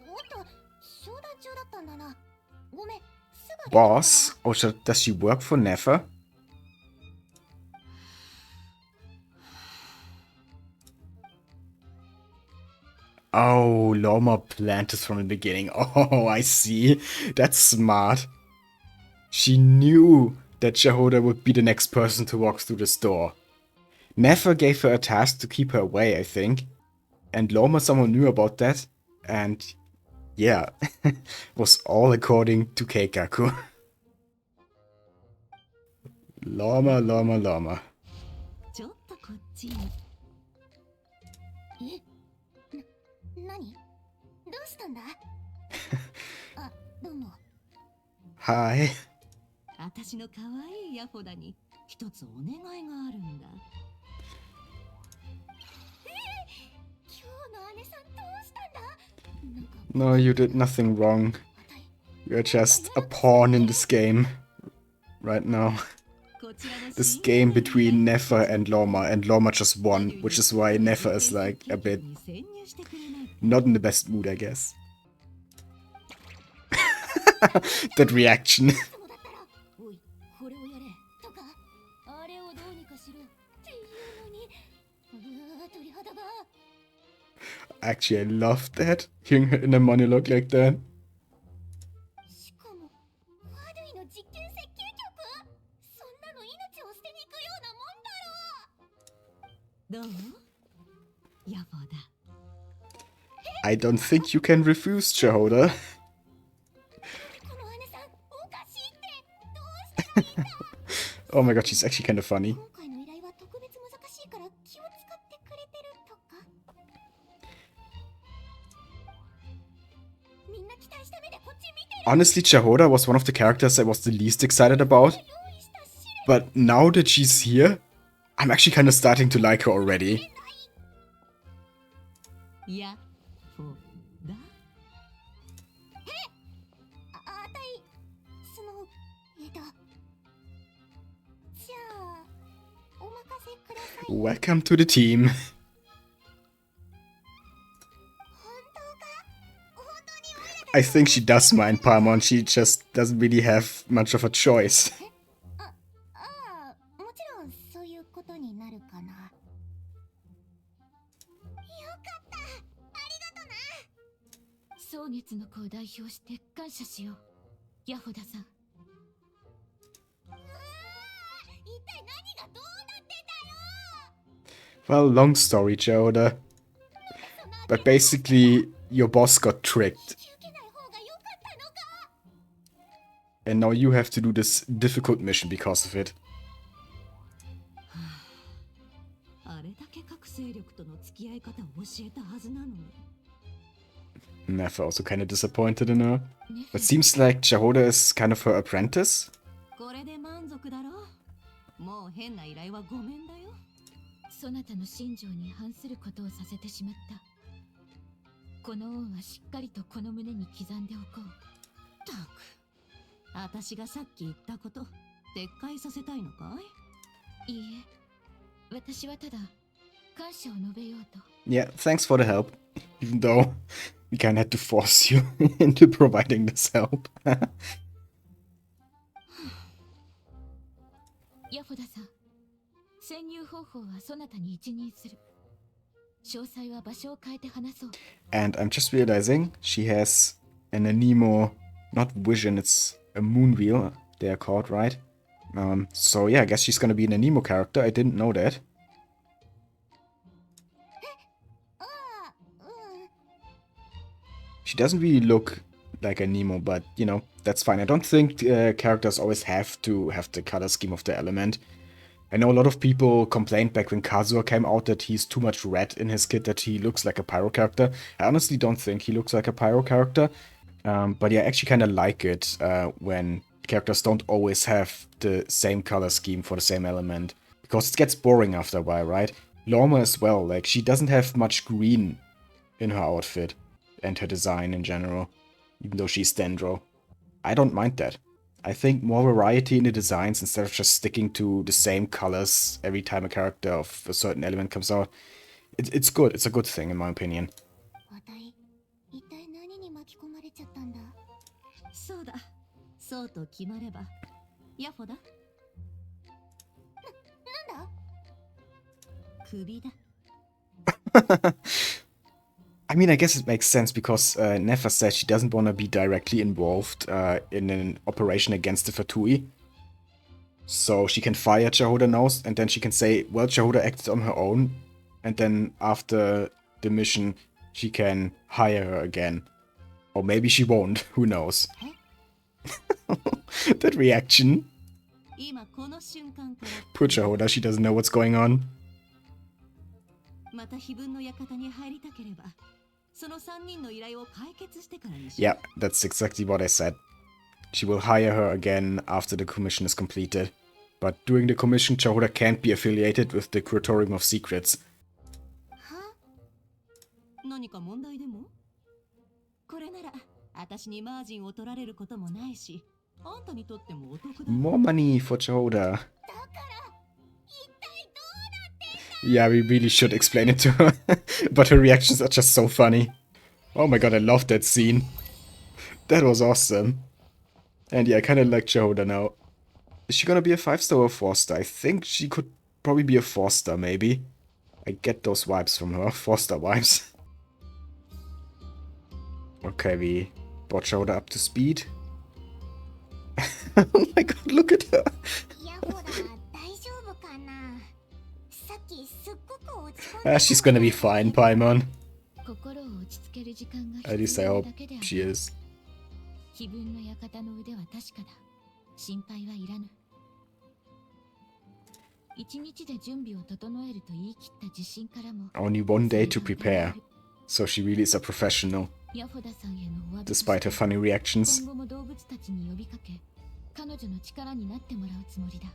おっと、商談中だったんだな。ごめん、すぐ出てくるから Boss? Oh, does she work for Nefer? Oh, Lauma planned this from the beginning. Oh, I see. That's smart. She knew that Jahoda would be the next person to walk through this door. Nefer gave her a task to keep her away, I think. And Lauma somehow knew about that. And yeah, was all according to Keikaku. Lauma. ちょっとこっち。何？どうしたんだ？あ、どうも。Hi. 私の可愛いヤホダに一つお願いがあるんだ。今日の姉さんどうしたんだ？なんか No, you did nothing wrong. You're just a pawn in this game right now. こちらの This game between Nefer and Lauma just won, which is why Nefer is like a bit 潜入してくれないか。 not in the best mood, I guess. That reaction. そうだったら、おい、これをやれとか、あれをどうにかしろっていうのに、鳥肌が。 Actually, I loved that. Hearing her in a monologue like that. しかも、ファドゥイの実験設計局？どう？野望だ。 I don't think you can refuse, Shahoda. この姉さんおかしいってどうしたらいいんだ Oh my god, she's actually kind of funny. 今回の依頼は特別難しいから気を使ってくれてるとかみんな期待した目でこっち見てる Honestly, Shahoda was one of the characters I was the least excited about. 用意した試練 But now that she's here, I'm actually kind of starting to like her already. やほだ。あたいそのじゃあお任せください Welcome to the team. 本当か本当にオイラた I think she does mind Paimon, she just doesn't really have much of a choice. ああもちろんそういうことになるかなよかったありがとな蒼月の子を代表して感謝しよう。ヤホダさん。一体何がどうなってんだよ Well, long story, Shahoda. But basically, your boss got tricked. 引き受けない方がよかったのか And now you have to do this difficult mission because of it. あれだけ各勢力との付き合い方を教えたはずなのに。 Neff also kind of disappointed in her. It seems like Shahoda is kind of her apprentice. これで満足だろ。もう変な依頼はごめんだよ。そなたの心情に反することをさせてしまった。この恩はしっかりとこの胸に刻んでおこう。たく、私がさっき言ったこと撤回させたいのかい？いいえ、私はただ感謝を述べようと。 Yeah, thanks for the help. Even though we kind of had to force you into providing this help. ヤホダさん、潜入方法はそなたに一任する。詳細は場所を変えて話そう。 And I'm just realizing she has an Anemo, not vision, it's a moon wheel, they're called, right? So yeah, I guess she's gonna be an Anemo character. I didn't know that. ああうん She doesn't really look like a Nemo, but you know, that's fine. I don't think characters always have to have the color scheme of the element. I know a lot of people complained back when Kazuha came out that he's too much red in his kit, that he looks like a pyro character. I honestly don't think he looks like a pyro character. But yeah, I actually kind of like it when characters don't always have the same color scheme for the same element. Because it gets boring after a while, right? Lauma as well, like, she doesn't have much green in her outfit and her design in general, even though she's Dendro. I don't mind that. I think more variety in the designs instead of just sticking to the same colors every time a character of a certain element comes out. It's good. It's a good thing in my opinion. あたい一体何に巻き込まれちゃったんだそうだ。そうと決まれば。ヤホだ。なんだ首だ。 I mean, I guess it makes sense because Nefa said she doesn't want to be directly involved in an operation against the Fatui. So she can fire Shahoda now, and then she can say, well, Shahoda acted on her own. And then after the mission, she can hire her again. Or maybe she won't, who knows. That reaction. 今この瞬間から Poor Shahoda, she doesn't know what's going on. また非分の館に入りたければ、その3人の依頼を解決してからにしよう。 Yeah, that's exactly what I said. She will hire her again after the commission is completed. But during the commission, Shahoda can't be affiliated with the Curatorium of Secrets. は何か問題でも？これなら私にマージンを取られることもないし、あんたにとってもお得だ。 More money for Shahoda. だから一体どうなってんだ Yeah, we really should explain it to her. But her reactions are just so funny. Oh my god, I love that scene. That was awesome. And yeah, I kind of like Shahoda now. Is she gonna be a 5-star or a 4-star? I think she could probably be a 4-star, maybe. I get those vibes from her. 4-star vibes. Okay, we brought Shahoda up to speed. Oh my god, look at her. ヤホだ大丈夫かなさっき時すっごく落ち込んで She's gonna be fine, Paimon. 心を落ち着ける時間が At least I 必要 hope だけであ she る。 is. 非分の館の腕は確かだ。心配はいらぬ。一日で準備を整えると言い切った自信からも Only one day to prepare. So she really is a professional, ヤフォダさんへのお詫びとして despite her funny reactions. 今後も動物たちに呼びかけ、彼女の力になってもらうつもりだ。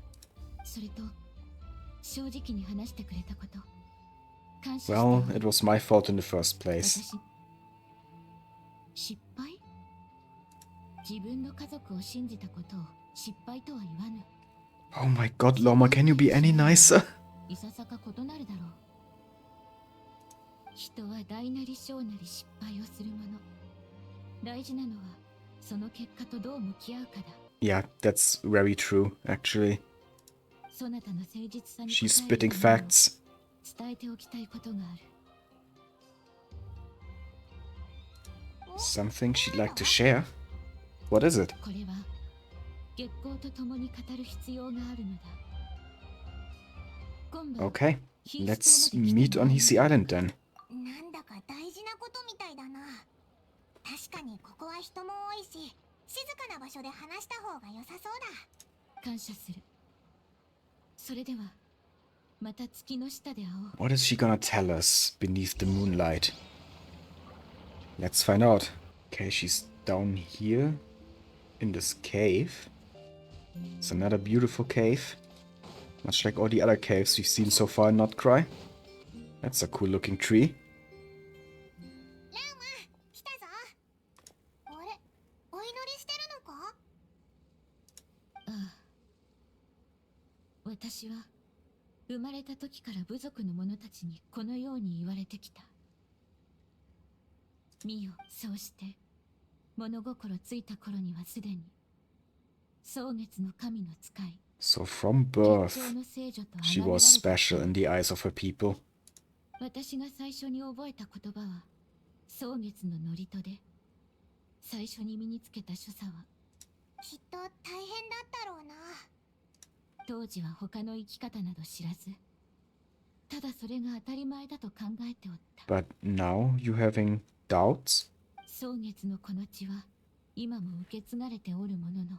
それと、正直に話してくれたこと。感謝してお Well, る it was my fault in the first place. 私、失敗？自分の家族を信じたことを失敗とは言わぬ。 Oh my god, Lauma, can you be any nicer? いささか異なるだろう。人は大なり小なり失敗をするもの。大事なのはその結果とどう向き合うかだ。 Yeah, that's very true, actually. そなたの誠実さに She's 応える spitting ために facts. 伝えておきたいことがある。 Something she'd like to share? What is it? これは月光と共に語る必要があるのだ。今晩 Okay, ヒー let's ス島まで来 meet て on もらえ Hisi る Island then. なんだか大事なことみたいだな。確かにここは人も多いし、静かな場所で話した方が良さそうだ。感謝する。それではまた月の下で会おう。 What is she gonna tell us beneath the moonlight? Let's find out. Okay, she's down here in this cave. It's another beautiful cave. Much like all the other caves we've seen so far in Nod-Krai. That's a cool looking tree. ラウマ、来たぞ。あれ、お祈りしてるのか？ああ。私は生まれた時から部族の者たちにこのように言われてきた。見よ、そうして物心ついた頃にはすでに蒼月の神の使い、 So from 月 birth, 光の聖女と she 崇められ was た。 special in the eyes of her people. 私が最初に覚えた言葉は蒼月の祝詞で、最初に身につけた所作はきっと大変だったろうな。当時は他の生き方など知らず、ただそれが当たり前だと考えておった。 But now you having doubts? 蒼月のこの血は今も受け継がれておるものの、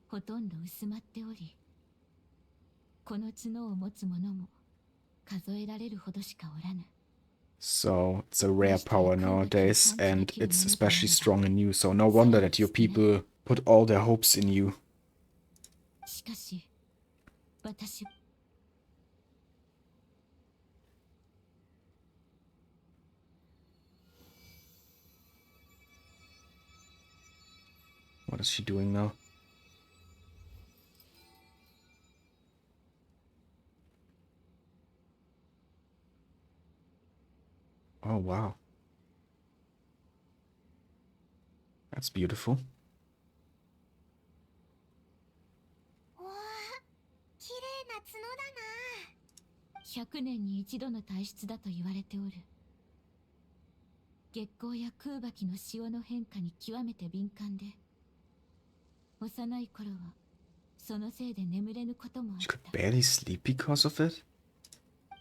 ほとんど薄まっており、この角を持つ者も数えられるほどしかおらぬ。 So it's a rare power nowadays, and it's especially strong in you, so no wonder that your people put all their hopes in you. しかし私、 What is she doing now? Oh, wow. That's beautiful. わあ、綺麗な角だな。100年に一度の体質だと言われておる。月光や空気の潮の変化に極めて敏感で、幼い頃はそのせいで眠れぬこともあっ She could た。 barely sleep because of it?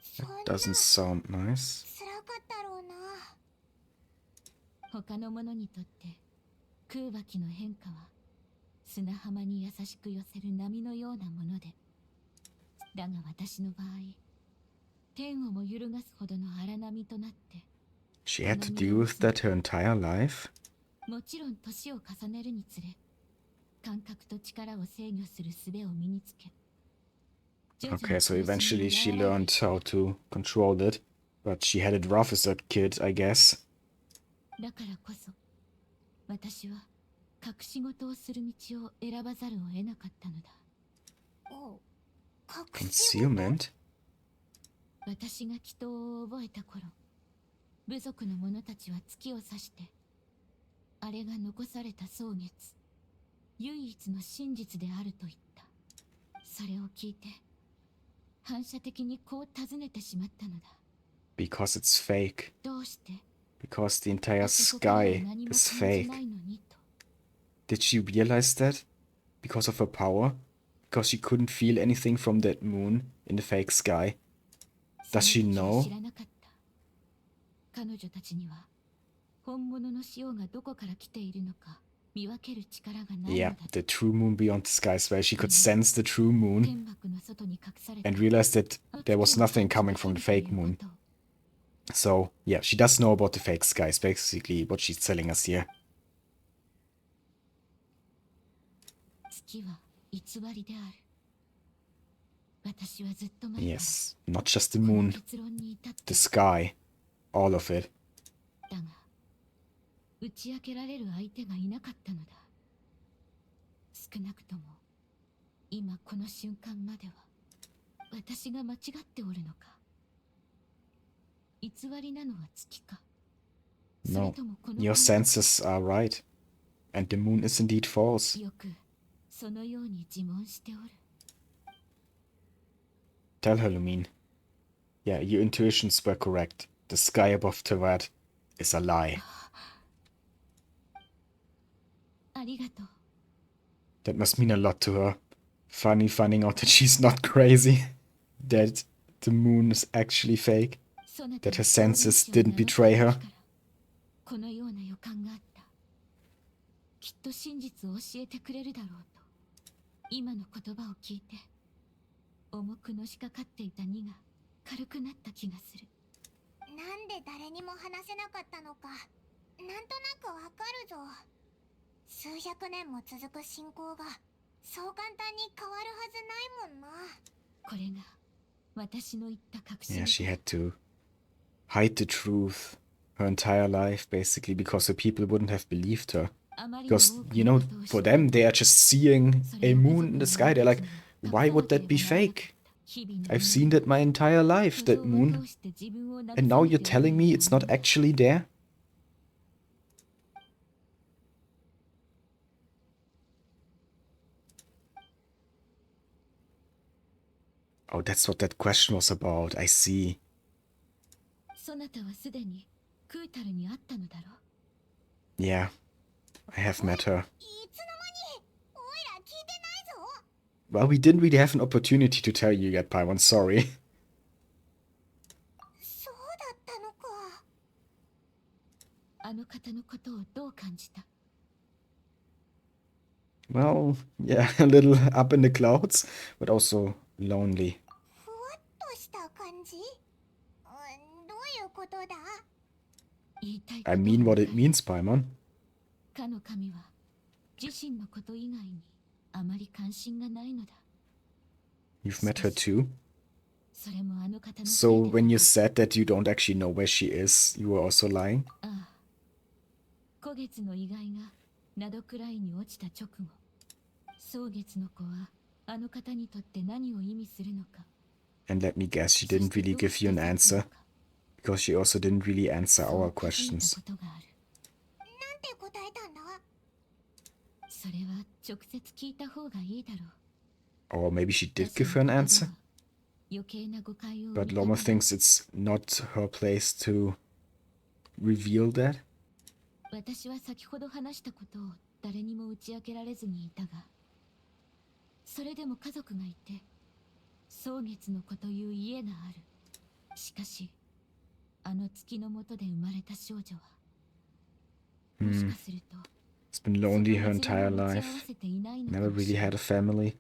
そん That な doesn't sound nice. 辛かったろうな。他の者にとって空気の変化は砂浜に優しく寄せる波のようなもので、だが私の場合、天をも揺るがすほどの荒波となって、 She had to deal with that her entire life? もちろん年を重ねるにつれ、感覚と力を制御する術を身につけ、 Okay, so eventually she learned how to control it. But she had it rough as a kid, I guess. だからこそ私は隠し事をする道を選ばざるを得なかったのだ。おう、隠し事。 Concealment? 私が祈祷を覚えた頃、部族の者たちは月を指して、あれが残された蒼月、唯一の真実であると言った。それを聞いて反射的にこう尋ねてしまったのだ。 Because it's fake. どうして Because the entire あそこからは sky 何も is 感じ fake. ないのにと。 Did she realize that? Because of her power? Because she couldn't feel anything from that moon in the fake sky? Does she know? 知らなかった。彼女たちには本物の潮がどこから来ているのか見分ける力がないの Yeah, だ。 the true moon beyond the skies, where she could sense the true moon 天幕の外に隠された and realized that there was nothing coming from the fake moon. So, yeah, she does know about the fake skies, basically what she's telling us here. 月は偽りである。私はずっと前から Yes, not just the この moon, 結論に至った。 the sky, all of it. だが打ち明けられる相手がいなかったのだ。少なくとも今この瞬間までは私が間違っておるのか。偽りなのは月か。それ No, ともこの your senses are right. And the moon is indeed false. よくそのように自問しておる。 Tell her, Lumine. Yeah, your intuitions were correct. The sky above Tawad is a lie. ありがとう。 That must mean a lot to her. Finally finding out that she's not crazy. That the moon is actually fake. そなた That は her senses didn't betray her. このような予感があった。きっと真実を教えてくれるだろうと。今の言葉を聞いて重くのしかかっていた荷が軽くなった気がする。なんで誰にも話せなかったのか、なんとなくわかるぞ。数百年も続く信仰がそう簡単に変わるはずないもんな。これが私の言った確信 Yeah, だ。 she had to hide the truth her entire life, basically, because the people wouldn't have believed her. あまりに Because, 多く you の know, ことを知 for って them, they are just seeing a moon in the sky. They're like, why would that be fake? I've seen that my entire life, that moon. And now you're telling me it's not actually there? Oh, that's what that question was about. I see. そなたはすでにクータルに会ったのだろう。 Yeah, I have met her. いつの間においら聞いてないぞ。 Well, we didn't really have an opportunity to tell you yet, Paimon. Sorry. そうだったのか。あの方のことをどう感じた？ Well, yeah, a little up in the clouds, but also lonely. ふわっとした感じ？どういうことだ？言いたいこと I は mean what な it い。 means, Paimon. かの神は自身のこと以外にあまり関心がないのだ。 You've met her too? それもあの方のせい So で when you said that you don't actually know where she is, you were also lying? ああ、古月の遺骸がナドクライに落ちた直後、蒼月の子はあの方にとって何を意味するのか。 And let me guess, she didn't really give you an answer, because she also didn't really answer our questions. なんて答えたんだ？それは直接聞いた方がいいだろう。 Or maybe she did give her an answer, 余計な誤解を but 生み Lauma たのだ。 thinks it's not her place to reveal that. 私は先ほど話したことを誰にも打ち明けられずにいたが、それでも家族がいて、蒼月の子という家がある。しかし、あの月の下で生まれた少女は、もしかすると、 It's been lonely her entire life. Never really had a family.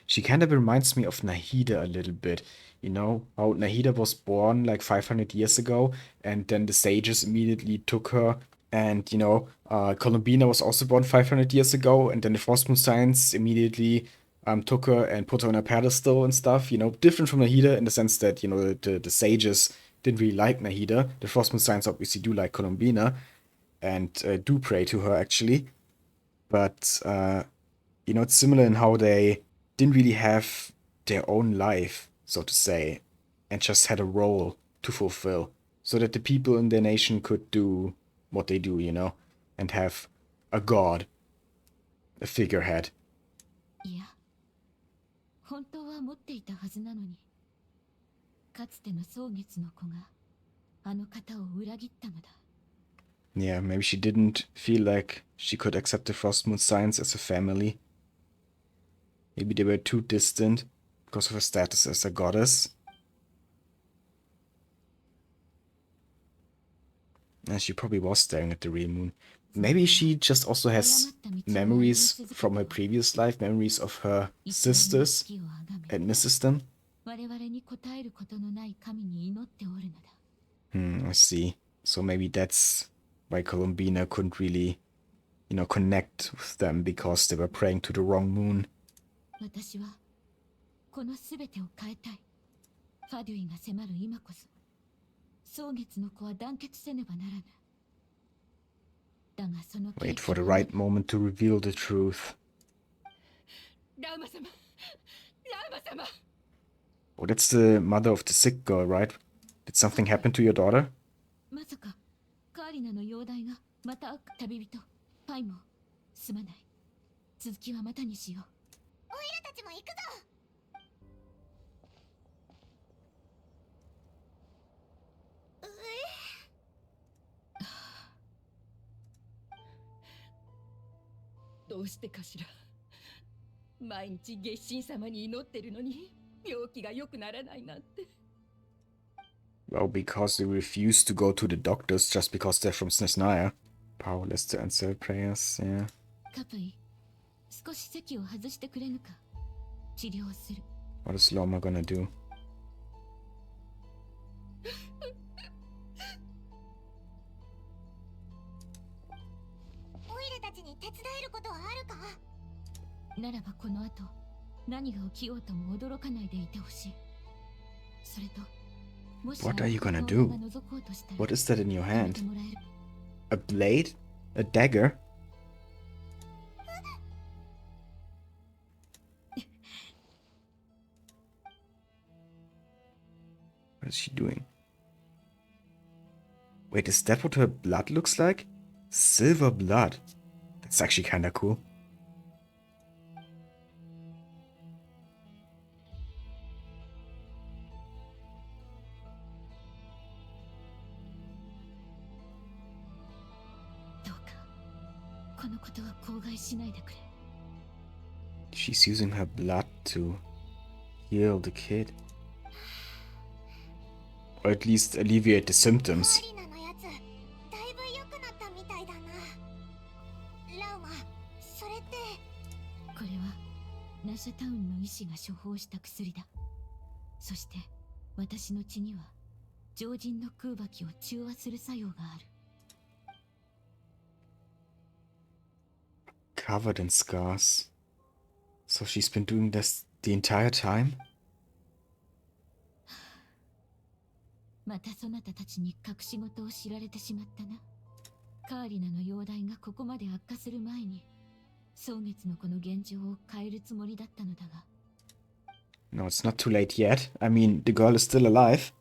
She kind of reminds me of Nahida a little bit. You know, how Nahida was born like 500 years ago, and then the sages immediately took her. And, you know, Columbina was also born 500 years ago, and then the Frost Moon Science immediately took her and put her on a pedestal and stuff. You know, different from Nahida in the sense that, you know, the sages didn't really like Nahida. The Frost Moon Science obviously do like Columbina, and do pray to her, actually. But, you know, it's similar in how they didn't really have their own life, so to say, and just had a role to fulfill, so that the people in their nation could do what they do, you know, and have a god, a figurehead. いや、本当は持っていたはずなのに、かつての蒼月の子があの方を裏切ったのだ。 Yeah, maybe she didn't feel like she could accept the Frost Moon Science as a family. Maybe they were too distant because of her status as a goddess. And she probably was staring at the real moon. Maybe she just also has memories from her previous life, memories of her sisters and misses them. I see. So maybe that's why Columbina couldn't really, connect with them, because they were praying to the wrong moon. 私はこの全てを変えたい。ファデュイが迫る今こそ、蒼月の子は団結せねばならぬ。だがその Wait for the right moment to reveal the truth. ラウマ様、ラウマ様。 Oh, that's the mother of the sick girl, right? Did something happen to your daughter? まさかカーリナの容体がまた旅人パイもすまない。続きはまたにしよう。オイラたちも行くぞ。どうしてかしら。毎日月神様に祈ってるのに病気が良くならないなんて。 Well, because they refuse to go to the doctors just because they're from Snezhnaya. Powerless to answer prayers, yeah. カプイ、少し席を外してくれぬか。治療する。What is Lauma gonna do? オイラたちに手伝えることはあるか。ならばこの後何が起きようとも驚かないでいてほしい。それと、もし What are you gonna do? What is that in your hand? A blade? A dagger? What is she doing? Wait, is that what her blood looks like? Silver blood. That's actually kinda cool. She's using her blood to heal the kid. Or at least alleviate the symptoms. カーリナのやつ、だいぶ良くなったみたいだな。ラウマ、それって。これはナシャタウンの医師が処方した薬だ。そして私の血には常人の空吐きを中和する作用がある。Covered in scars. So she's been doing this the entire time? またそなたたちに隠し事を知られてしまったな。カーリナの容体がここまで悪化する前に、蒼月のこの現状を変えるつもりだったのだが。No, it's not too late yet. I mean, the girl is still alive.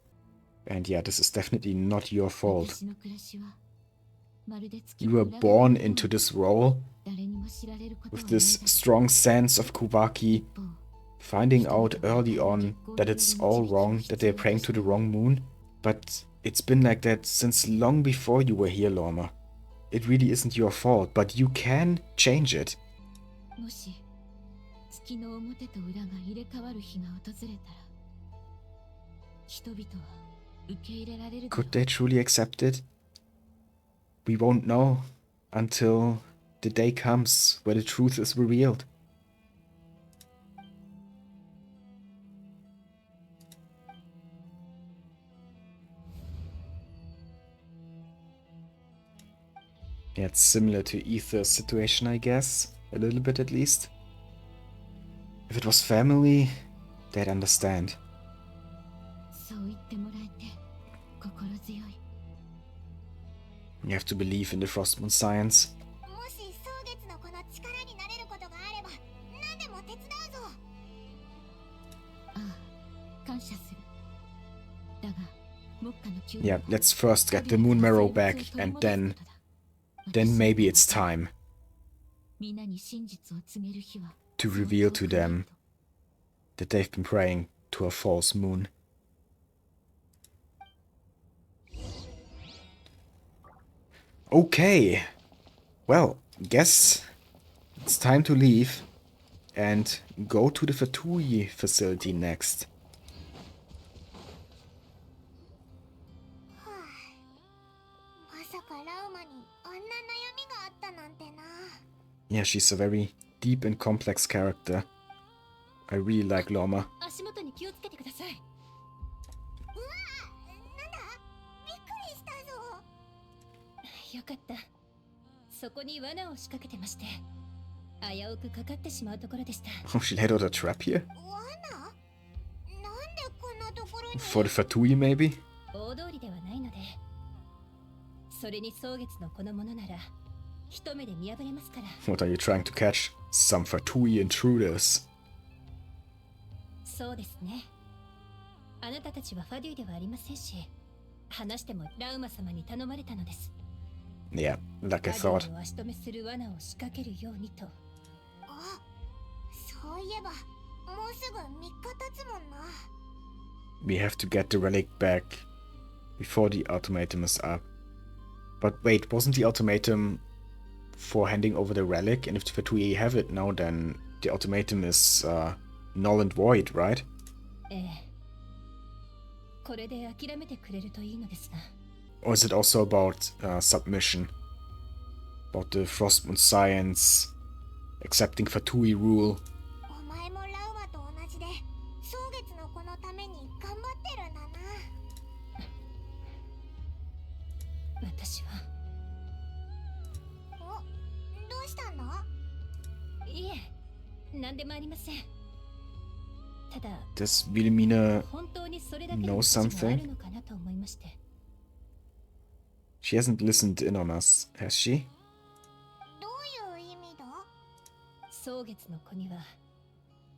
And yeah, this is definitely not your fault. You were born into this role, with this strong sense of Kubaki, finding out early on that it's all wrong, that they're praying to the wrong moon. But it's been like that since long before you were here, Lauma. It really isn't your fault, but you can change it. Could they truly accept it? We won't know until the day comes where the truth is revealed. Yeah, it's similar to Ether's situation, I guess. A little bit at least. If it was family, they'd understand. You have to believe in the Frostmoon science. Yeah, let's first get the Moon Marrow back, and then maybe it's time to reveal to them that they've been praying to a false moon. Okay, well, guess it's time to leave and go to the Fatui facility next. みがあったなんてな。 Yeah, she's a very deep and complex character. I really like Lauma. 足元に気をつけてください。うわ、なんだ、びっくりしたぞ。よかった。そこに罠を仕掛けてまして、危うくかかってしまうところでした。Oh, she laid out a trap here? 罠？なんでこんなところに？ For the Fatui, maybe? 大通りではないので、それに蒼月のこのものなら一目で見破れますから。 What are you trying to catch? Some Fatui intruders. そうですね。あなたたちはファデュイではありませんし、話してもラウマ様に頼まれたのです。 Yeah, like I ファデ thought. ュイを足止めする罠を仕掛けるようにと。あ、そういえば、もうすぐ3日経つもんな。 We have to get the relic back before the ultimatum is up. But wait, wasn't the ultimatum for handing over the relic? And if the Fatui have it now, then the ultimatum is null and void, right? ええ。これで諦めてくれるといいのですが。 Or is it also about submission? About the Frostmoon science, accepting Fatui rule? お前もラウマと同じで、蒼月の子のために頑張ってるんだな。私は。お、どうしたんだ？いえ、なんでもありません。ただ、 Does Wilhelmina 本当にそれだけの know 価値もあ something? るのかなと思いまして。 She hasn't listened in on us, has she? どういう意味だ？蒼月の子には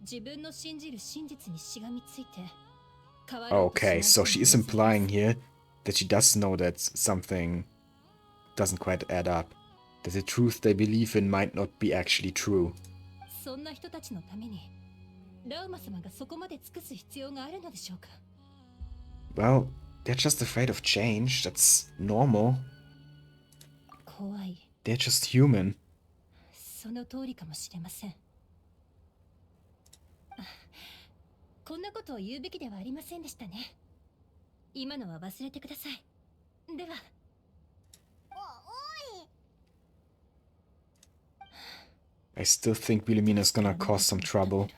自分の信じる真実にしがみついて変わろうとしない Okay, so と she いう is 要素です。 implying here that she does know that something doesn't quite add up. That the truth they believe in might not be actually true. そんな人たちのためにラウマ様がそこまで尽くす必要があるのでしょうか。 Well, they're just afraid of change. That's normal. 怖い。 They're just human. その通りかもしれません。あ、こんなことを言うべきではありませんでしたね。今のは忘れてください。では。おい。 I still think Wilhelmina's gonna cause some trouble.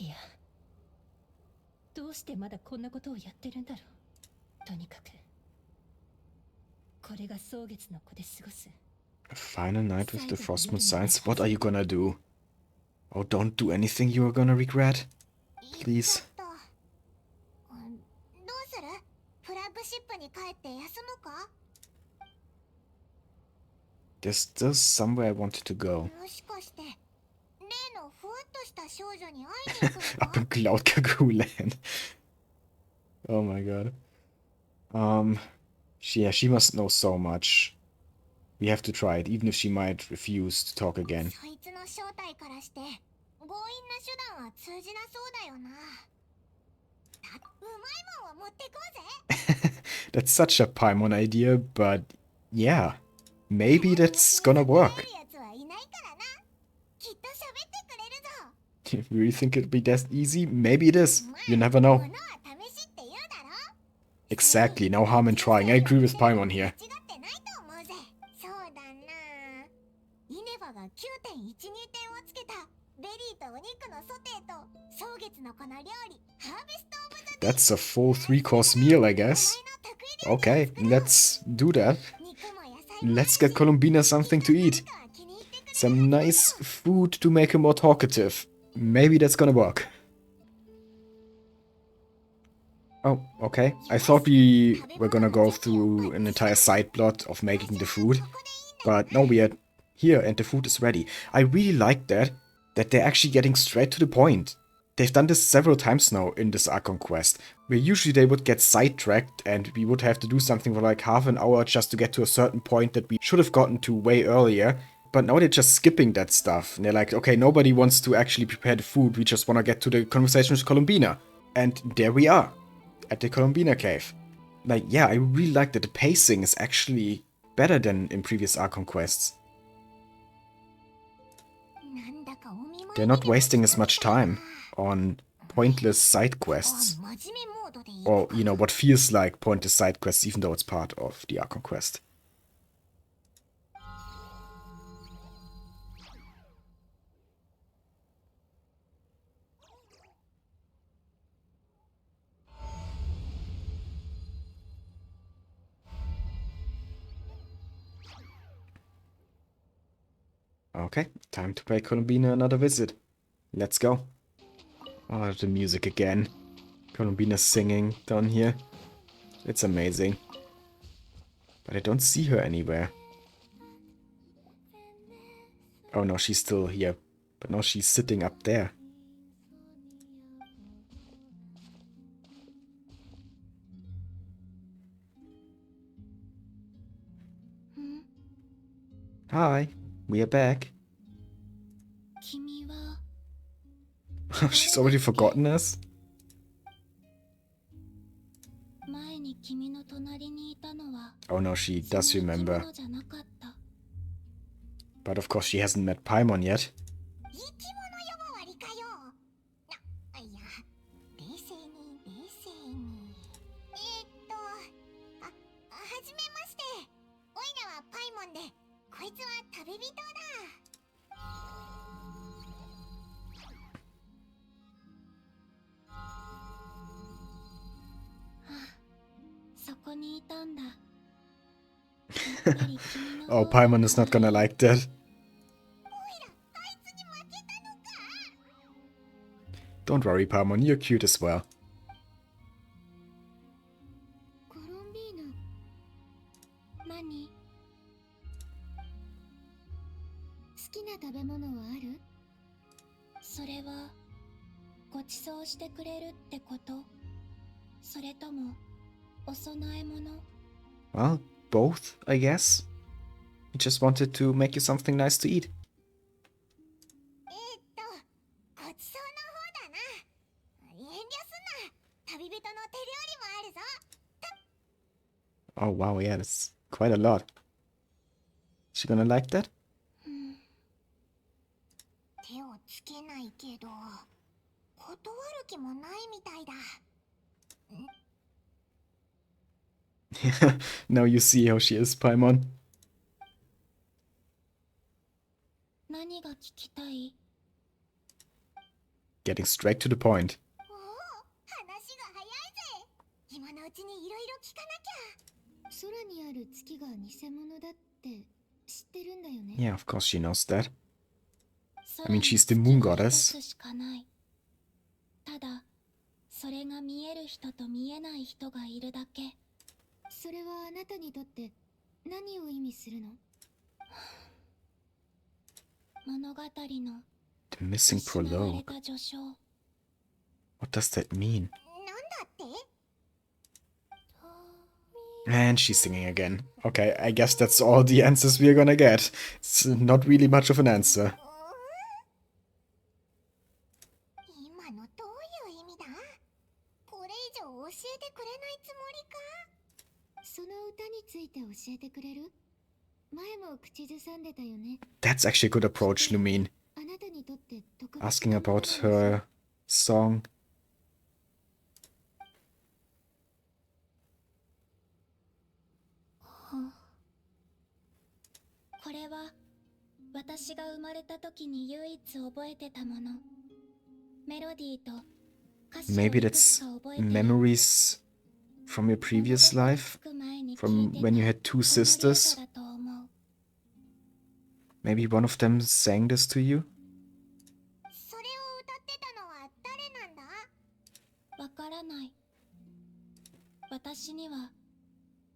いや、どうしてまだこんなことをやってるんだろう。とにかく、これが蒼月の子で過ごす。 A final night with the Frostmoon Science? What are you gonna do? Oh, don't do anything you are gonna regret. いい Please. こと。どうする？フラッグシップに帰って休むか？ There's still somewhere I wanted to go. もしかして、例のふわっとした少女に会いに行くの Up か？ in Cloud Cuckoo Land. Oh my god. She must know so much. We have to try it, even if she might refuse to talk again. そいつの正体からして、強引な手段は通じなそうだよな。うまいもんを持ってこうぜ。 That's such a Paimon idea, but yeah, maybe that's gonna work. やつはいないからな。きっと喋ってくれるぞ。 You really think it'll be that easy? Maybe it is. You never know. 物は試しって言うだろ。 Exactly, no harm in trying. I agree with Paimon here. 間違ってないと思うぜ。そうだな。イネバが 9.12 点をつけたベリーとお肉のソテーと蒼月のこの料理ハーベストオブザ That's a full 3-course meal, I guess. Okay, let's do that. Let's get Columbina something to eat. Some nice food to make her more talkative. Maybe that's gonna work. Oh, okay. I thought we were gonna go through an entire side plot of making the food. But no, we are here and the food is ready. I really like that they're actually getting straight to the point. They've done this several times now in this Archon Quest, where usually they would get sidetracked and we would have to do something for like half an hour just to get to a certain point that we should have gotten to way earlier. But now they're just skipping that stuff. And they're like, okay, nobody wants to actually prepare the food, we just want to get to the conversation with Columbina. And there we are, at the Columbina cave. Like, yeah, I really like that the pacing is actually better than in previous Archon quests. They're not wasting as much time on pointless side quests. Or, you know, what feels like pointless side quests, even though it's part of the Archon quest. Okay, time to pay Columbina another visit. Let's go. Oh, the music again. Columbina singing down here. It's amazing. But I don't see her anywhere. Oh no, she's still here. But now she's sitting up there. Hi, we are back. 君は She's already forgotten us? 前に君の隣にいたのは Oh no, she その does 生き remember. 物じゃなかった。 But of course she hasn't met Paimon yet. 生き物呼ばわりかよ。いや、冷静に冷静に。はじめまして。おいらはパイモンで、こいつは旅人だ。そこにいたんだ。やっぱり君の Oh, Paimon is not gonna like that. おいら、あいつに負けたのか。 Don't worry, Paimon, you're cute as well. コロンビーナ。何？好きな食べ物はある？それはご馳走してくれるってこと？それともお供え物？ Well, both, I guess. He just wanted to make you something nice to eat. ごちそうの方だな。遠慮すんな。旅人の手料理もあるぞ。 Oh wow, yeah, that's quite a lot. She gonna like that? 手をつけないけど、断る気もないみたいだ。 Now you see how she is, Paimon. 何が聞きたい？ Getting straight to the point. おお、話が早いぜ。今のうちにいろいろ聞かなきゃ。空にある月が偽物だって知ってるんだよね。 Yeah, of course she knows that. 空に she's the moon goddess. 一つしかない。ただ、それが見える人と見えない人がいるだけ。それはあなたにとって何を意味するの？物語の The missing 失われ prologue. た序章。 What does that mean? なんだって？ And she's singing again. Okay, I guess that's all the answers we're gonna get. It's not really much of an answer. 今のどういう意味だ？これ以上教えてくれないつもりか？その歌について教えてくれる？前も口ずさんでたよね。 That's actually a good approach, Lumine. あなたにとって特別 Asking なもの about かもしれない her song. これは私が生まれた時に唯一覚えてたもの。メロディーと歌詞を Maybe いくつ that's か覚えてる。 memories from your previous life? From when you had two sisters? だと思う。 Maybe one of them sang this to you? それを歌ってたのは誰なんだ？わからない。私には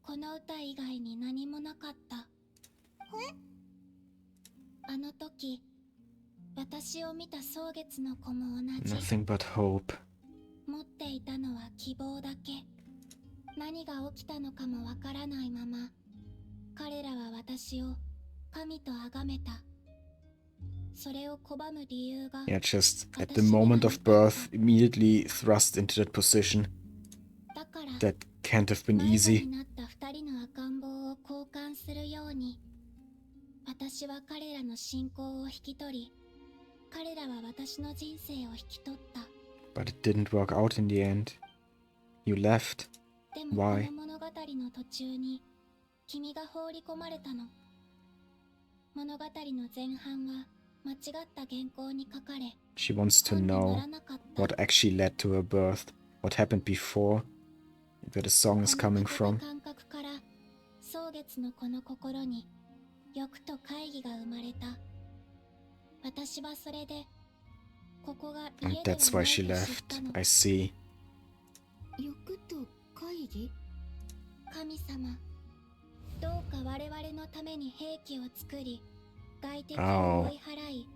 この歌以外に何もなかった。あの時、私を見た蒼月の子も同じ。 Nothing but hope. 持っていたのは希望だけ。何が起きたのかもわからないまま、彼らは私を神と崇めた。それを拒む理由が、 Yeah, just at the moment of birth, immediately thrust into that position. だから、 That can't have been 迷子に easy. なった二人の赤ん坊を交換するように、私は彼らの信仰を引き取り、彼らは私の人生を引き取った。 But it didn't work out in the end. You left. でもこ Why? の物語の途中に君が放り込まれたの。物語の前半は間違った原稿に書かれ、 She wants to 本にな know らなかった。 what actually led to her birth, what happened before, where the song is この coming 言 from. 葉感覚から蒼月のこの心に欲と会議が生まれた。私はそれでここが And 家では that's な why い she と知っ left. たの。 I see. 欲と会議？神様、どうか我々のために兵器を作り、外敵を Oh. 追い払い、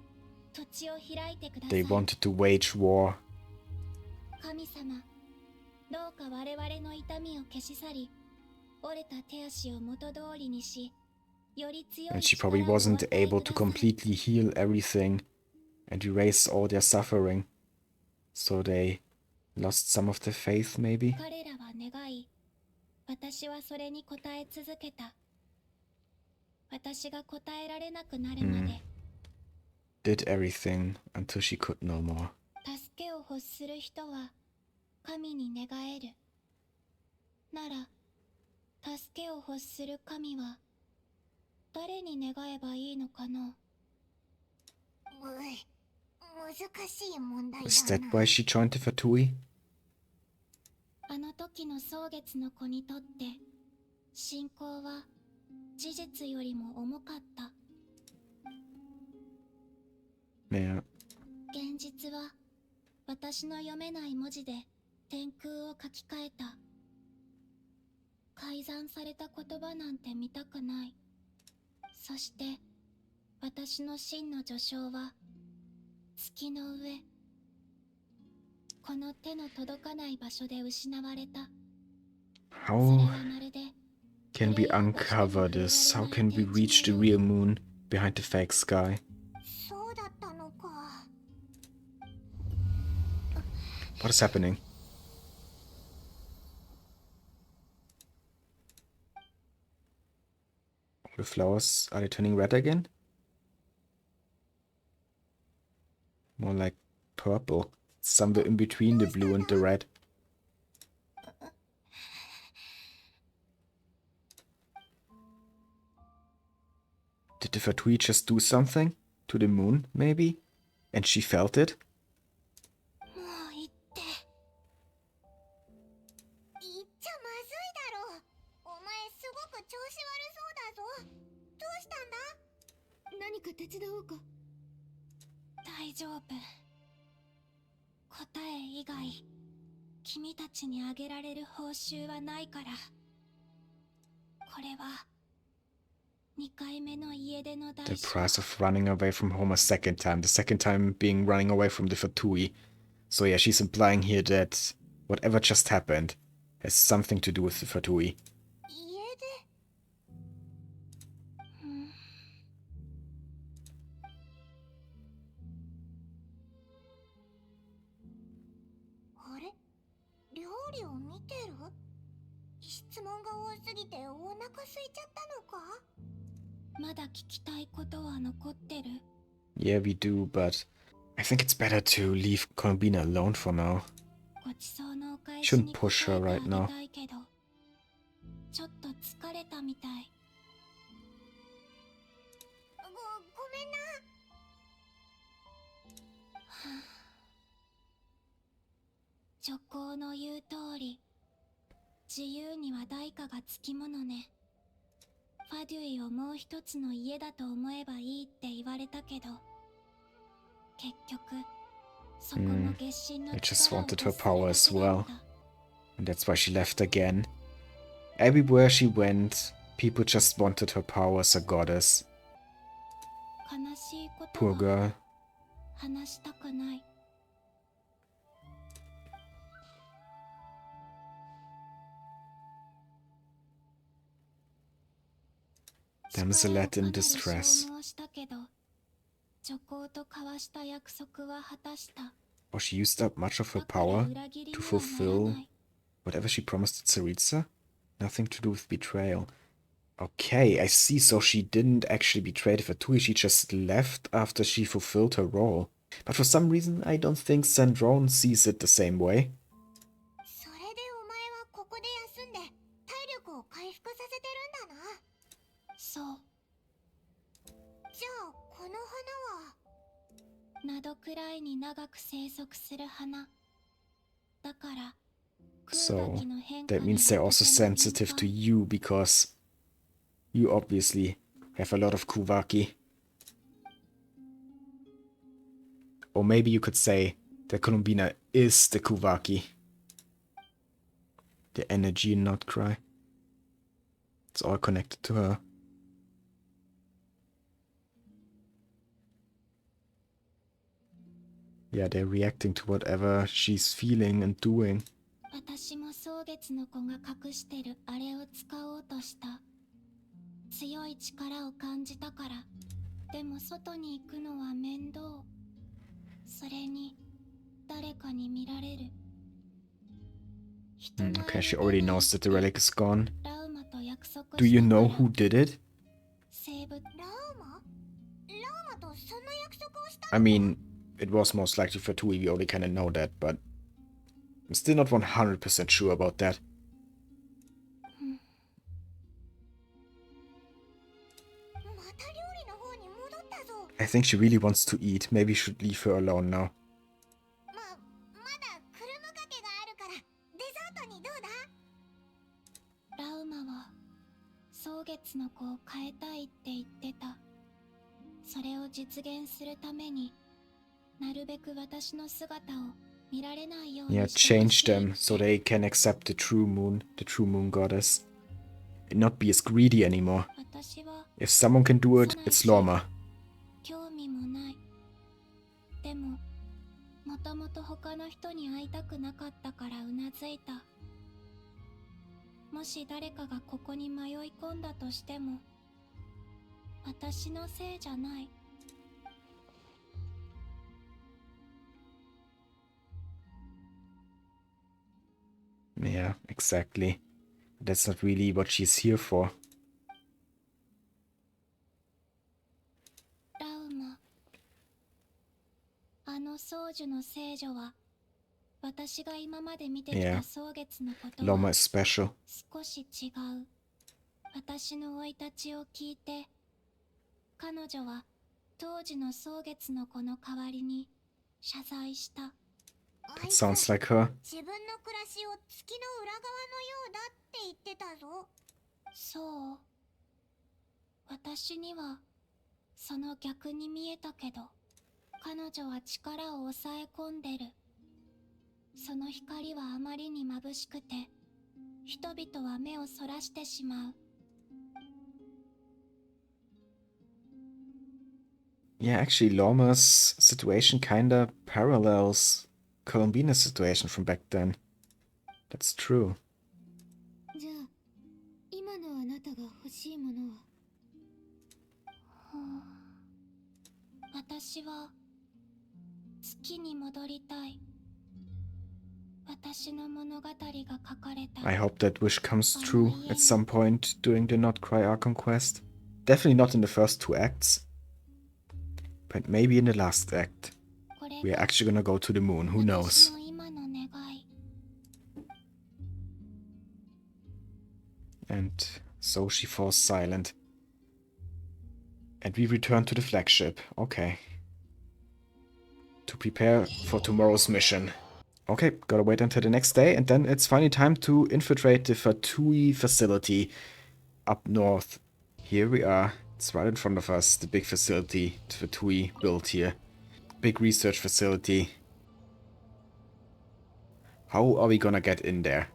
土地を開いてくださ They い。 wanted to wage war. 神様、どうか我々の痛みを消し去り、折れた手足を元通りにし、より強い And she 力 probably をお与 wasn't え able く to ださい。 completely heal everything and erase all their suffering. So they lost some of their faith, maybe? 彼らは願い、私はそれに応え続けた。私が答えられなくなるまで、 Did everything until she could no more. 助けを欲する人は神に願える。なら、助けを欲する神は誰に願えばいいのかな。難しい問題 Is だ that な。 why she joined the Fatui? あの時の蒼月の子にとって信仰は事実よりも重かった。 Yeah. 現実は私の読めない文字で天空を書き換えた。改ざんされた言葉なんて見たくない。そして私の真の序章は月の上、この手の届かない場所で失われた。それ How はまるで can we uncover this? How can we reach the real moon behind the fake sky? そうだったのか。 What is happening? The flowers, are they turning red again? More like purple. Somewhere in between the blue and the red. Did the Fatui just do something? To the moon, maybe? And she felt it? もう言って。言っちゃまずいだろう。お前すごく調子悪そうだぞ。どうしたんだ？何か手伝おうか？大丈夫。答え以外、君たちにあげられる報酬はないから。これは2回目の家出の代 The 償。 price of running away from home a second time. The second time being running away from the Fatui. So yeah, she's implying here that whatever just happened has something to do with the Fatui. 家出？あれ？料理を見てる？質問が多すぎてお腹空いちゃったのか？まだ聞きたいことは残ってる。 Yeah, we do, but I think it's better to leave Colombina alone for now. ごちそうのお返しに Shouldn't push her 答え right て now. あげたいけど、ちょっと疲れたみたい。ごめんな。女工の言う通り、自由には代価がつきものね。ファデュイをもう一つの家だと思えばいいって言われたけど、結局そこも月神の I just 力を wanted 欲 her する power だ as けだっ well. た。 And that's why she left again. Everywhere she went, people just wanted her power as a goddess. 悲しいこと Poor は girl. 話したくない。 Damselette in 力をかなり distress. 消耗したけど、女工と交わした約束は果たした。 Oh, she used up much of her だから power 裏切り to にはなら fulfill ない。 whatever she promised to Tsaritsa? Nothing to do with betrayal. Okay, I see. So she didn't actually betray the Fatui, she just left after she fulfilled her role. But for some reason, I don't think Sandrone sees it the same way. それでお前はここで休んで体力を回復させてるんだな。そう。じゃあこの花は？ナドくらいに長く生息する花。だから、 So 空気の変化 that に means they're also とても敏 sensitive 感。 to you because you obviously have a lot of Kuvaki. Or maybe you could say that Columbina is the Kuvaki. The energy in Nod-Krai. It's all connected to her. Yeah, they're reacting to whatever she's feeling and doing. 私も蒼月の子が隠してるあれを使おうとした。強い力を感じたから。でも外に行くのは面倒。それに誰かに見られる。Okay, she already knows that the relic is gone. ラウマと約束したから。 Do you know who did it? 生物。ラウマとそんな約束をしたの？ I mean, it was most likely for Tui, we already kinda know that, but I'm still not 100% sure about that. また料理の方に戻ったぞ。 I think she really wants to eat. Maybe we should leave her alone now. まだクルムかけがあるからデザートにどうだ？ラウマは蒼月の子を変えたいって言ってた。それを実現するためになるべく私の姿を見られないように Yeah, してほし change い。 them so they can accept the true moon goddess. And not be as greedy anymore. 私は If someone can do it, it's Lauma. 興味もない。でももともと他の人に会いたくなかったからうなずいた。もし誰かがここに迷い込んだとしても私のせいじゃない。Yeah, exactly. That's not really what she's here for. ラウマ、あの宗樹の聖女は私が今まで見てき Yeah. た蒼月のこと Lauma は is special. 少し違う。私の生い立ちを聞いて彼女は当時の蒼月の子の代わりに謝罪した。 That sounds like her. 自分の暮らしを月の裏側のようだって言ってたぞ。そう。私にはその逆に見えたけど、彼女は力を抑え込んでる。その光はあまりに眩しくて、人々は目をそらしてしまう。Yeah, actually, Lauma's situation kinda parallels Columbina's situation from back then. That's true. じゃあ、今のあなたが欲しいものは？私は月に戻りたい。私の物語が書かれた。 I hope that wish comes true at some point during the Nod-Krai Archon Quest. Definitely not in the first 2 acts. But maybe in the last act. これ We're が actually gonna go to the moon, who 私 knows? の今の願い。 And so she falls silent. And we return to the flagship. Okay. To prepare for tomorrow's mission. Okay, gotta wait until the next day, and then it's finally time to infiltrate the Fatui facility up north. Here we are. It's right in front of us, the big facility the Fatui built here. Big research facility. How are we gonna get in there?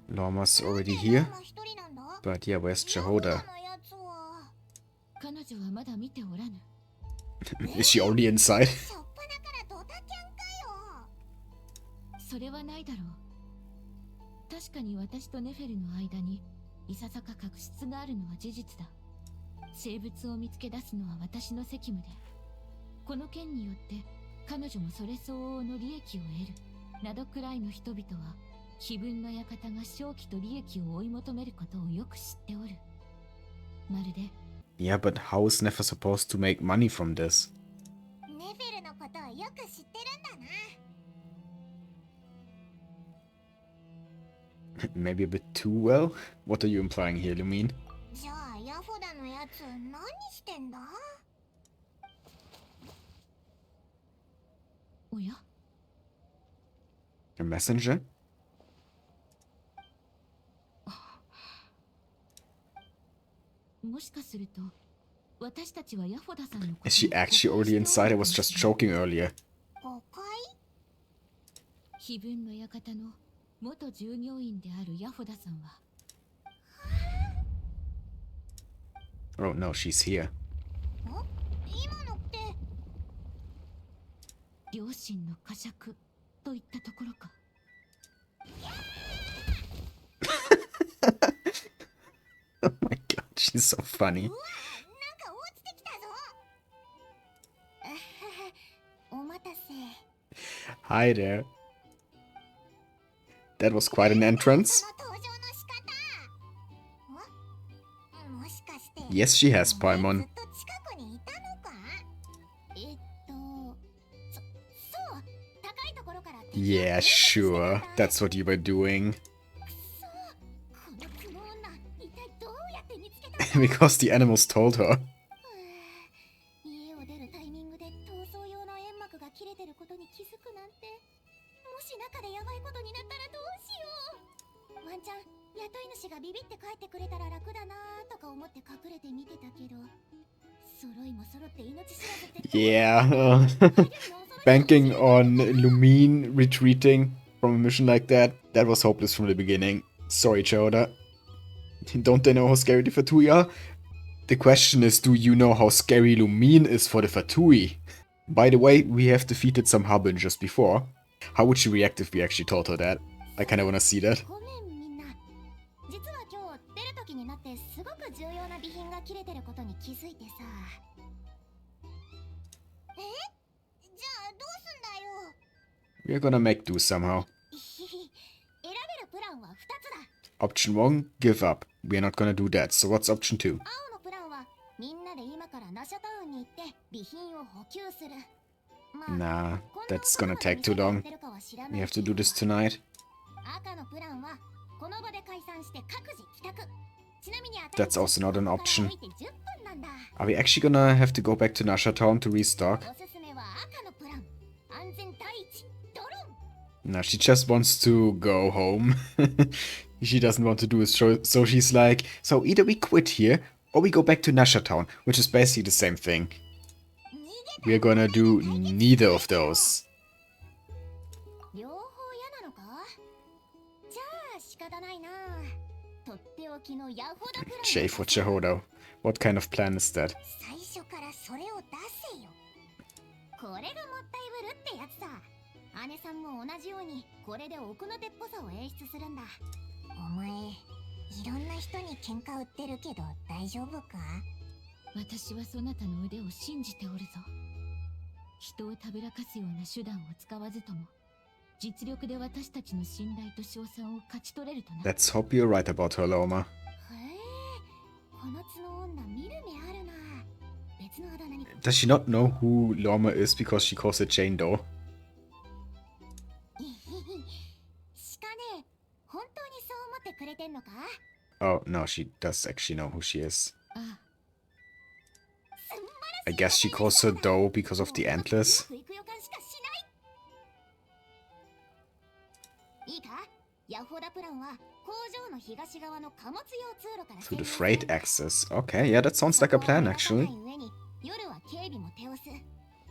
Lauma's already here. But yeah, where's Jehoda? 彼女はまだ見ておらぬ。 Is she only inside? しょっぱなからドタキャンかよ。それはないだろう。確かに私とネフェルの間にいささか確執があるのは事実だ。生物を見つけ出すのは私の責務で、この件によって彼女もそれ相応の利益を得る。ナドクライの人々は非分の館が勝機と利益を追い求めることをよく知っておる。まるで Yeah, but how is Nefer supposed to make money from this? ネフェルのことをよく知ってるんだな。 Maybe a bit too well? What are you implying here, Lumine? じゃあヤフダのやつ何してんだ？おや A messenger? もしかすると私たちはヤフォダさんのこと Is she actually already inside? I was just joking earlier. 誤解？碑文の館の元従業員であるヤフォダさんは Oh no, she's here. 今のって。両親の呵責といったところか。Oh my god, she's so funny. うわ、なんか落ちてきたぞ。お待たせ。 Hi there. That was quite an entrance. その登場の仕方。もしかして。 Yes, she has ずっ Paimon. と近くにいたのか？そう高いところから。 Yeah, sure. That's what you were doing. このクモ女、一体どうやって見つけたの？ Because the animals told her. 家を出るタイミングで逃走用の煙幕が切れてることに気づくなんて。もし中でヤバいことになったらどうしよう。ワンちゃん、雇い主がビビって帰ってくれたら楽だなとか思って隠れて見てたけど、揃いも揃って命知らずって。 Yeah. Banking on Lumine retreating from a mission like that. That was hopeless from the beginning. Sorry, Choda. Don't they know how scary the Fatui are? The question is, do you know how scary Lumine is for the Fatui? By the way, we have defeated some harbingers before. How would she react if we actually told her that? I kinda wanna see that. ごめんみんな。実は今日出る時になってすごく重要な備品が切れてることに気づいてさ。じゃあどうすんだよ。 We're gonna make do somehow. 選べるプランは2つだ。 Option 1, give up. We're not gonna do that. So what's option 2? 青のプランはみんなで今からナシャタウンに行って備品を補給する。まあ、 Nah, that's gonna take too long. We have to do this tonight. 赤のプランはこの場で解散して各自帰宅。ちなみに That's also not an option. 10分なんだ。 Are we actually gonna have to go back to Nasha Town to restock? おすすめは赤のプラン。安全第一。ドローン。 No, she just wants to go home. She doesn't want to do it, so she's like, so either we quit here, or we go back to Nasha Town, which is basically the same thing. We're gonna do neither of those. 両方嫌なのか？じゃあ仕方ないな。とっておきのヤホダプラン。 J for Jehodo. What kind of plan is that? 最初からそれを出せよ。これがもったいぶるってやつさ。姉さんも同じようにこれで奥の手っぽさを演出するんだ。お前、いろんな人に喧嘩売ってるけど大丈夫か？私はそなたの腕を信じておるぞ。人をたぶらかすような手段を使わずとも、実力で私たちの信頼と称賛を勝ち取れるとな。 Let's hope you're right about her, Lauma. へえ、この角女見る目あるな。別のあだ名に。 Does she not know who Lauma is because she calls it Jane though? しかね、本当にそう思ってくれてんのか？ Oh, no, she does actually know who she is. ああ、 I guess she calls her Doe because of the antlers. いいか？ヤホダプランは工場の東側の貨物用通路から To the freight access. Okay, yeah, that sounds like a plan actually. 夜は警備も手をす。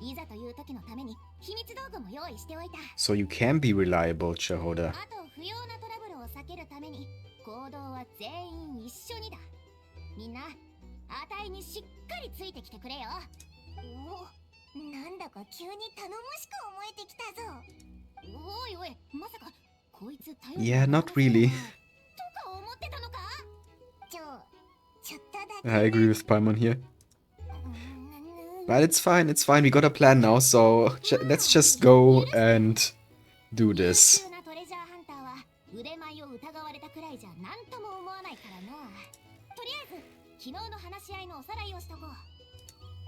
いざという時のために秘密道具も用意しておいた。 So you can be reliable, Jehoda. あと不要なトラブルを避けるために行動は全員一緒にだ。みんな、あたいにしっかりついてきてくれよ。お、なんだか急に頼もしく思えてきたぞ。おいおい、まさかこいつ頼りに Yeah, not really. とか思ってたのか？ちょっとだけ。 I agree with Paimon here. But it's fine, it's fine. We got a plan now, so let's just go and do this. 優秀なトレジャーハンターは腕前を疑われたくらいじゃ何とも思わないからな。とりあえず昨日の話し合いのおさらいをしとこう。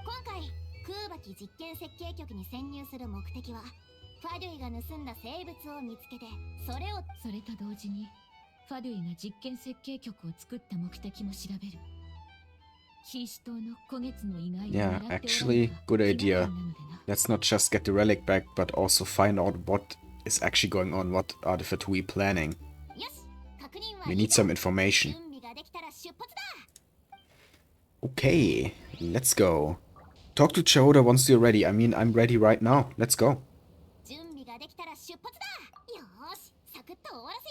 今回空爆実験設計局に潜入する目的はファドゥイが盗んだ生物を見つけてそれを。それと同時にファドゥイが実験設計局を作った目的も調べる。キーシ島の古月の意外を Yeah, 狙っておられた actually, good 気 idea. がかりなのでな。 Let's not just get the relic back, but also find out what is actually going on. What are the Fatui planning? よし、確認は We need some information. 準備ができたら出発だ。Okay, let's go. Talk to Chihoda once you're ready. I mean, I'm ready right now. Let's go. 準備ができたら出発だ。よーし、サクッと終わらせ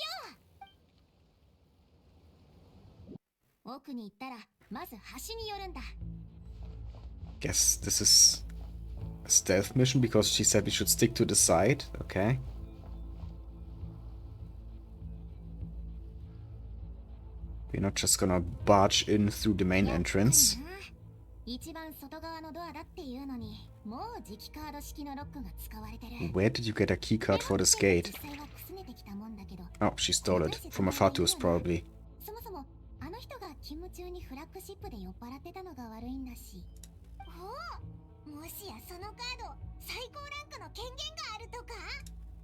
よう。奥に行ったらまず橋に寄るんだ。 Guess this is a stealth mission because she said we should stick to the side. Okay. We're not just gonna barge in through the main entrance. 一番外側のドアだっていうのに、もう磁気カード式のロックが使われてる。 Where did you get a keycard for this gate? 実際はくすねてきたもんだけど。 Oh, she stole it. From a Fatus, probably. そもそもあの人が勤務中にフラッグシップで酔っ払ってたのが悪いんだし。おお、もしやそのカード最高ランクの権限があるとか？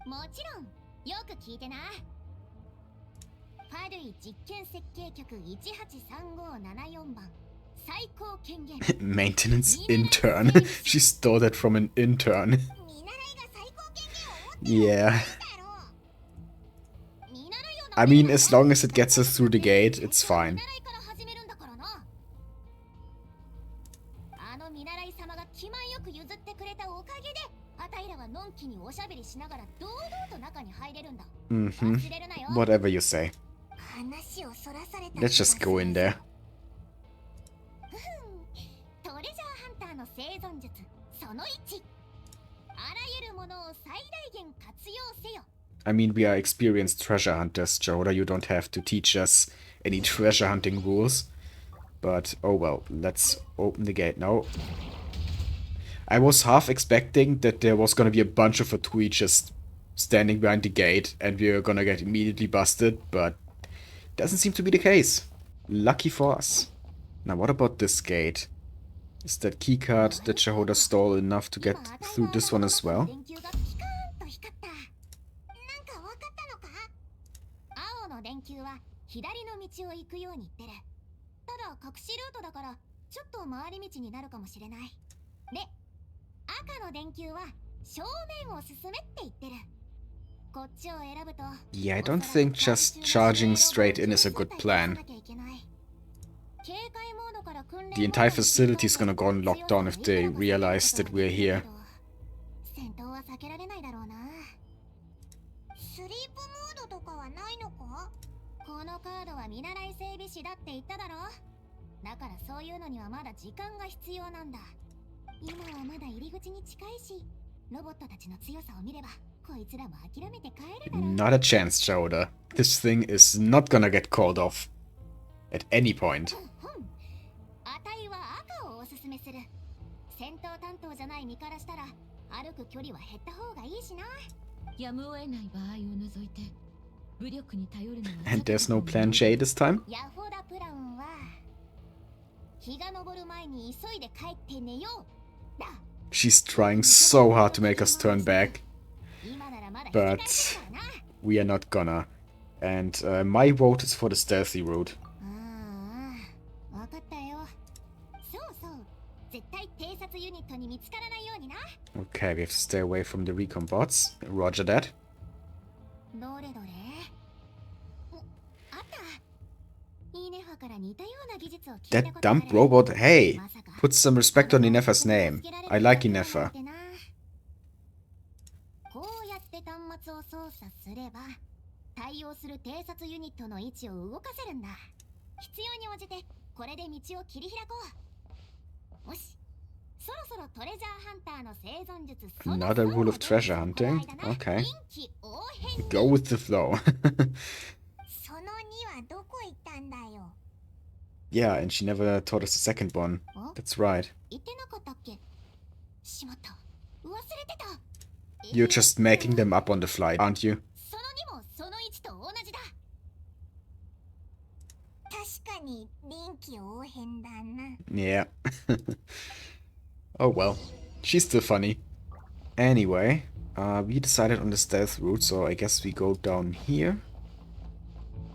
もちろん、よく聞いてな。ファルイ実験設計局183574番最高権限。 Maintenance intern. She stole that from an intern. 見習いが最高権限を持ってる Yeah. だろう。見習いを I mean, as long as it gets us through the gate, it's fine. 見習いから始めるんだからな。あの見習い様が気前よく譲ってくれたおかげで、あたいらはのんきにおしゃべりしながら堂々と中に入れるんだ。 Mm-hmm. 忘れるなよ。 Whatever you say. 話をそらされた。 Let's just go in there. トレジャーハンターの生存術その1。あらゆるものを最大限活用せよ。 I mean, we are experienced treasure hunters, Chihoda. You don't have to teach us any treasure hunting rules. But, oh well, let's open the gate now. I was half expecting that there was gonna be a bunch of Fatui just standing behind the gate and we were gonna get immediately busted, but doesn't seem to be the case. Lucky for us. Now, what about this gate? Is that keycard that Chihoda stole enough to get through this one as well? 電球がピカーンと光った。なんかわかったのか？青の電球は左の道を行くように言ってる。ただ隠しルートだからちょっと回り道になるかもしれない。で、赤の電球は正面を進めって言ってる。こっちを選ぶと。 Yeah, I don't think just charging straight in is a good plan. The entire facility is gonna go on lockdown if they realize that we're here. 戦闘は避けられないだろうな。スリープモードとかはないのか？このカードは見習い整備士だって言っただろ。だからそういうのにはまだ時間が必要なんだ。今はまだ入り口に近いし、ロボットたちの強さを見れば、こいつらも諦めて帰るだろう。 Not a chance, Chihoda. This thing is not gonna get called off. At any point. あたいは赤をおすすめする。戦闘担当じゃない身からしたら歩く距離は減った方がいいしな。やむを得ない場合を除いて武力に頼るのは And there's no plan J this time? ヤホダプランは日が昇る前に急いで帰って寝ようだ。 She's trying so hard to make us turn back. 今ならまだ But 日が暮れたからな。 we are not gonna. And my vote is for the stealthy route. ああ、わかったよ。そうそう。絶対偵察ユニットに見つからないようにな。 Okay, we have to stay away from the recon bots. Roger that. どれどれ？お、あった。イネファから似たような技術を聞いた That ことある。 dumb robot. Hey, まさか put some respect on Inefa's name. I like Inefa. こうやって端末を操作すれば対応する偵察ユニットの位置を動かせるんだ。必要に応じてこれで道を切り開こう。もしそろそろトレジャーハンターの生存術その Another rule of treasure hunting. Okay. Go with the flow. その2はどこ行ったんだよ。 Yeah, and she never taught us the second one. That's right. 言ってなかったっけ？しまった。忘れてた。 You're just making them up on the fly, aren't you? その2もその1と同じだ。確かに臨機応変だな。 Yeah. Oh well. She's still funny. Anyway, we decided on the stealth route, so I guess we go down here.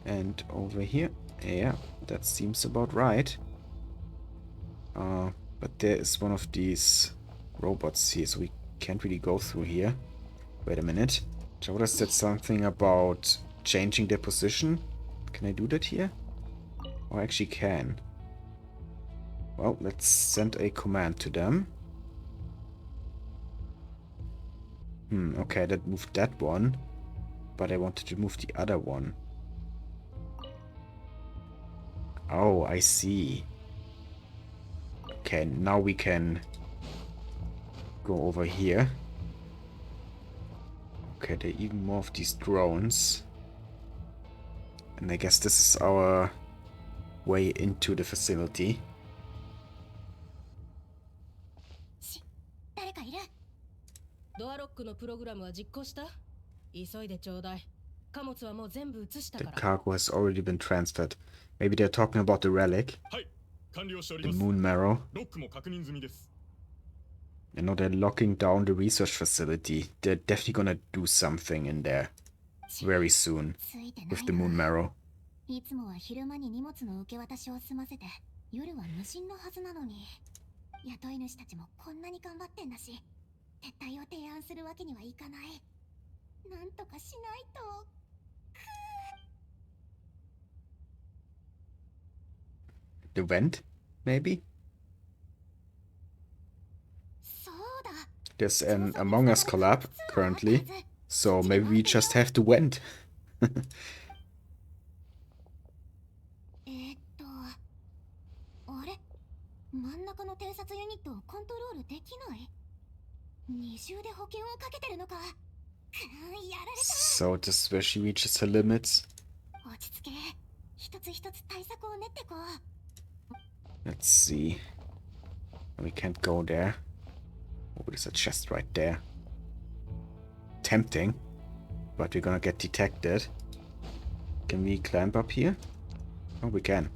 And over here. Yeah, that seems about right. But there is one of these robots here, so we can't really go through here. Wait a minute. Chihoda said something about changing their position. Can I do that here? Oh, I actually can. Well, let's send a command to them. Okay, that moved that one. But I wanted to move the other one. Oh, I see. Okay, now we can go over here. Okay, there are even more of these drones. And I guess this is our way into the facility. 誰かいる？ドアロックのプログラムは実行した？急いでちょうだい。貨物はもう全部移した The から。 cargo has already been transferred. Maybe they're talking about the relic. はい、完了しており The ます。 moon marrow. ロックも確認済みです。 You know, they're locking down the research facility. They're definitely gonna do something in there very soon ついてな with い the な。 moon marrow. いつもは昼間に荷物の受け渡しを済ませて、夜は無心のはずなのに。雇い主たちもこんなに頑張ってんだし、撤退を提案するわけにはいかない。なんとかしないと。 The vent, maybe? そうだ。 There's an Among Us collab currently, so maybe we just have to vent. あれ、真ん中の偵察ユニットをコントロールできない？二重で保険をかけてるのか？やられた。 So this is where she reaches her limits. 落ち着け。一つ一つ対策を練ってこう。 Let's see. We can't go there. Oh, there's a chest right there. Tempting, but we're gonna get detected. Can we climb up here? Oh, we can.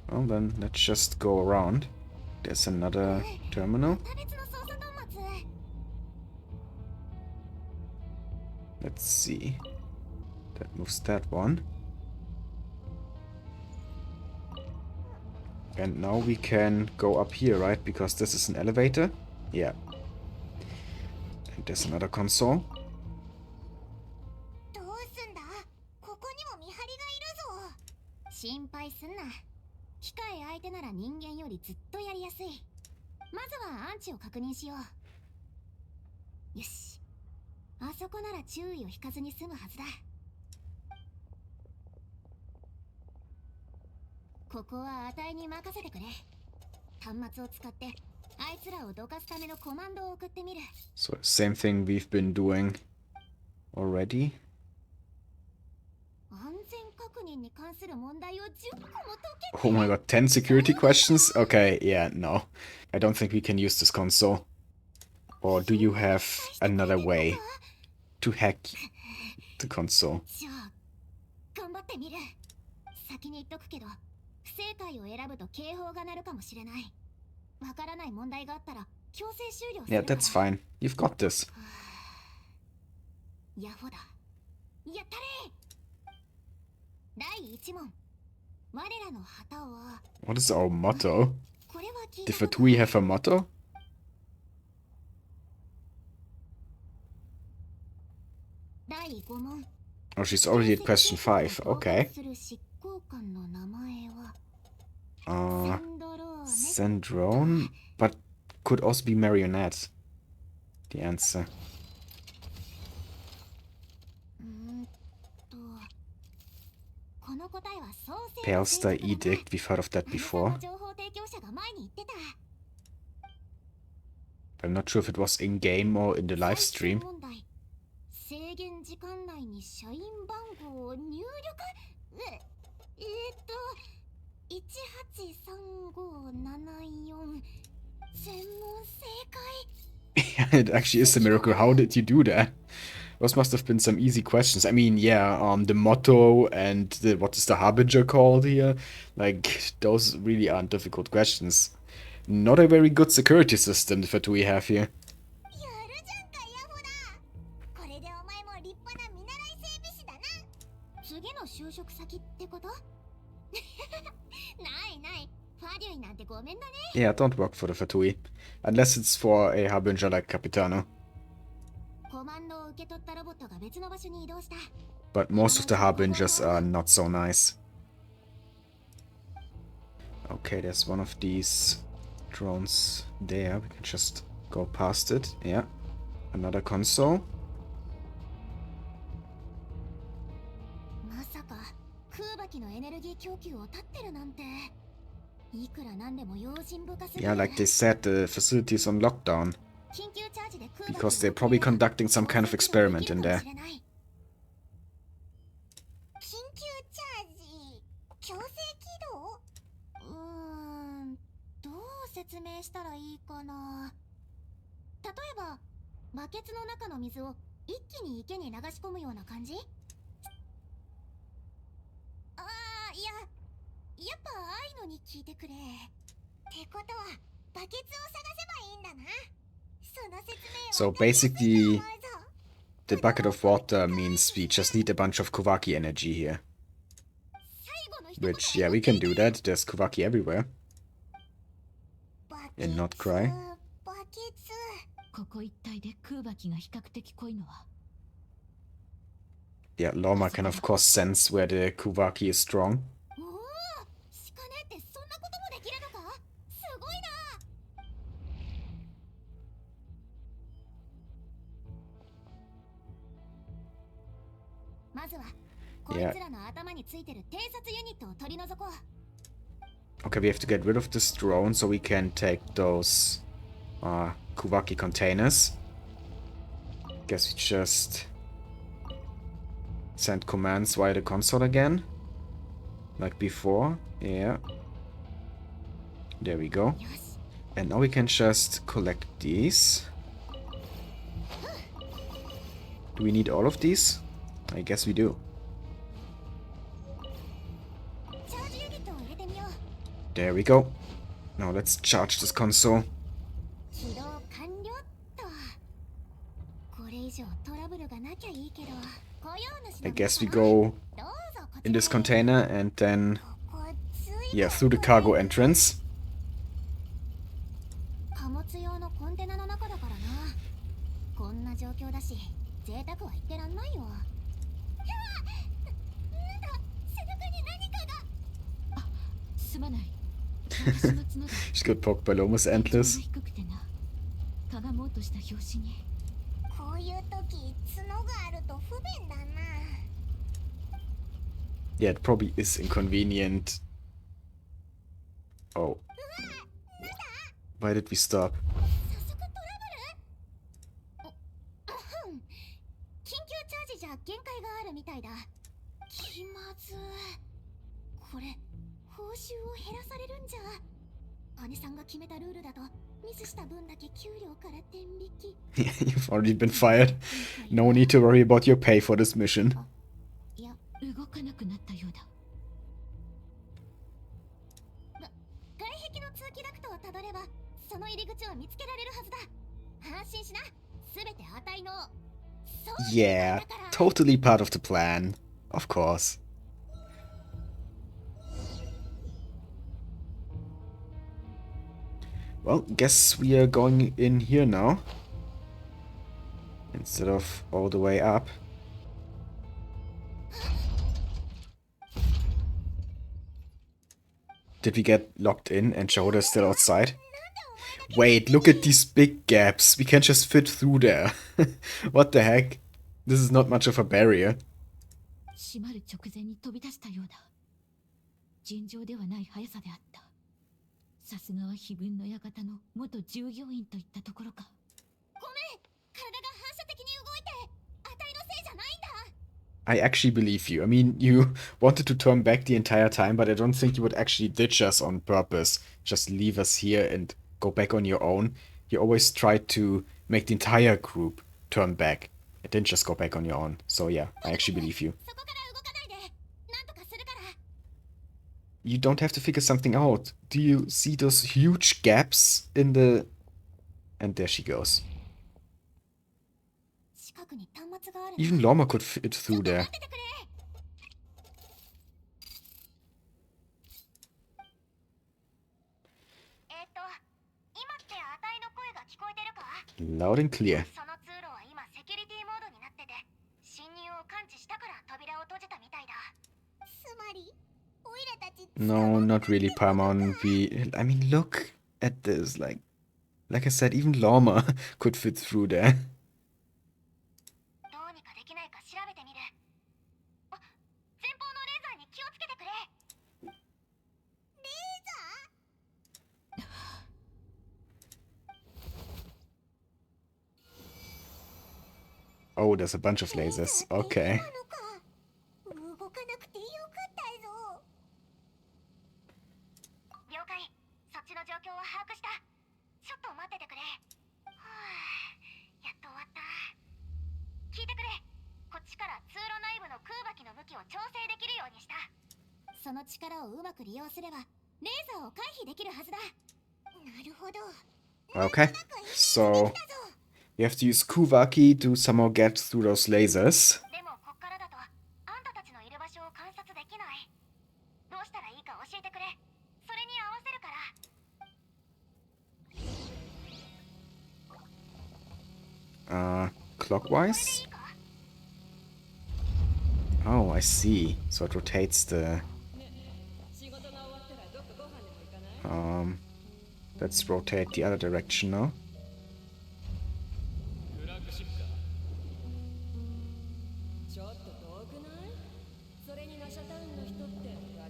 Well, then let's just go around. There's another terminal. また別の操作端末。 Let's see. That moves that one. And now we can go up here, right? Because this is an elevator? Yeah. And there's another console. どうすんだ？ここにも見張りがいるぞ。心配すんな。機械相手なら人間よりずっとやりやすい。まずはアンチを確認しよう。よし。あそこなら注意を引かずに済むはずだ。ここはあたいに任せてくれ。端末を使ってあいつらをどかすためのコマンドを送ってみる。 So same thing we've been doing already. 安全確認に関する問題を10個も解け。 Oh my god, 10 security questions? Okay, yeah, no. I don't think we can use this console. Or do you have another way to hack the console? じゃあ頑張ってみる。先に言っとくけど、不正解を選ぶと警報が鳴るかもしれない。わからない問題があったら強制終了す Yeah, るから。 that's fine. You've got this. ヤホだ。やったれ。第1問。我らの旗は。 What is our motto? これは聞い Did たことない。 Fatui have a motto? 第5問。 Oh, she's already at question 5. Okay. する執行官の名前は。 Uh, サンドローネ。 Sandrone? But could also be Marionette. The answer. この答えは創世 Palester Edict. We've heard of that あ before. なたの情報提供者が前に言ってた。 I'm not sure if it was in-game or in the live 最終 stream. 問題。制限時間内に社員番号を入力。183574。全問正解。 It actually is a miracle. How did you do that? Those must have been some easy questions. I mean, yeah, the motto and what is the harbinger called here? Like, those really aren't difficult questions. Not a very good security system that we have here. やるじゃんかヤホだ。これでお前も立派な見習い整備士だな。次の就職先ってこと？ないない。ファデュイなんてごめんだね。 Yeah, don't work for the Fatui. Unless it's for a harbinger like Capitano. コマンドを受け取ったロボットが別の場所に移動した。 But most of the harbingers are not so nice. Okay, there's one of these drones there. We can just go past it. Yeah. Another console. まさか空爆のエネルギー供給を絶ってるなんて。いくらなんでも用心深すぎる。 Yeah, like they said, the facility is on lockdown. 緊急チャージで空爆を Because they're probably conducting some kind of experiment in there. 緊急チャージ強制起動？どう説明したらいいかな。例えばバケツの中の水を一気に池に流し込むような感じ。やっぱああいうのに聞いてくれ。ってことはバケツを探せばいいんだな。その説明を So basically, the bucket of water means we just need a bunch of Kuvaki energy here. Which, yeah, we can do that. There's Kuvaki everywhere. In Nod-Krai. バケツ。ここ一帯で空爆が比較的濃いのは。 Yeah, Lauma can of course sense where the Kuvaki is strong. おお、シカネってそんなこともできるのか？すごいな。まずはこいつらの頭についてる偵察ユニットを取り除こう。 Okay, we have to get rid of this drone so we can take those Kuvaki containers. Guess we just send commands via the console again. Like before. Yeah. There we go. よし。 And now we can just collect these. Do we need all of these? I guess we do. チャージユニットを入れてみよう。 There we go. Now let's charge this console. 起動完了っと。これ以上トラブルがなきゃいいけど。雇用主 I の guess we 皆様 go どうぞこち in ら this へ。 container and then, ここつい yeah, through the cargo entrance. 貨物用のコンテナの中だからな。こんな状況だし、贅沢は言ってらんないよ。なんだ、背中に何かが。あ、すまない。私の角だ。 She got poked by Lauma's antlers. 低くてな。かがもうとした拍子に。こういう時角があると不便だな。 Yeah, it probably is inconvenient. Oh. Why did we stop? 早速トラブル？緊急チャージじゃ限界があるみたいだ。気まず。これ報酬を減らされるんじゃ。姉さんが決めたルールだとミスした分だけ給料から天引き。 You've already been fired. No need to worry about your pay for this mission. いや、動かなくなったようだ。外壁の通気ダクトをたどればその入り口を見つけられるはずだ。安心しな。すべて値の。 Yeah, totally part of the plan. Of course. Well, guess we are going in here now. Instead of all the way up. Did we get locked in and Shoulder's still outside? Wait, look at these big gaps. We can't just fit through there. What the heck? This is not much of a barrier. 閉まる直前に飛び出したようだ。尋常ではない速さであった。さすがは非分の館の元従業員といったところか。ごめん、体が反射的に動いて、値のせいじゃないんだ。 I actually believe you. I mean, you wanted to turn back the entire time, but I don't think you would actually ditch us on purpose. Just leave us here and go back on your own. You always tried to make the entire group turn back. It didn't just go back on your own. So yeah, I actually believe you. そこから動かないで。なんとかするから。 You don't have to figure something out. Do you see those huge gaps in the... And there she goes. 近くに端末がある。 Even Lauma could fit through there. 待っててくれ。今って値の声が聞こえてるか？ Loud and clear. その通路は今セキュリティモードになってて、侵入を感知したから扉を閉じたみたいだ。つまりオイラたち No, not really, Paimon. I mean, look at this. Like I said, even Lauma could fit through there. どうにかできないか調べてみる。あ、前方のレーザーに気をつけてくれ。レーザー？ Oh, there's a bunch of lasers. Okay. 動かなくてよかったぞ。了解。そっちの状況は把握した。ちょっと待っててくれ。はあ、やっと終わった。聞いてくれ。こっちから通路内部の空爆の向きを調整できるようにした。その力をうまく利用すれば、レーザーを回避できるはずだ。なるほど。 Okay. So you have to use Kuvaki to somehow get through those lasers. でもこっからだとあんたたちのいる場所を観察できない。どうしたらいいか教えてくれ。それに合わせるから。Clockwise? Oh, I see. So it rotates the... Let's rotate the other direction now.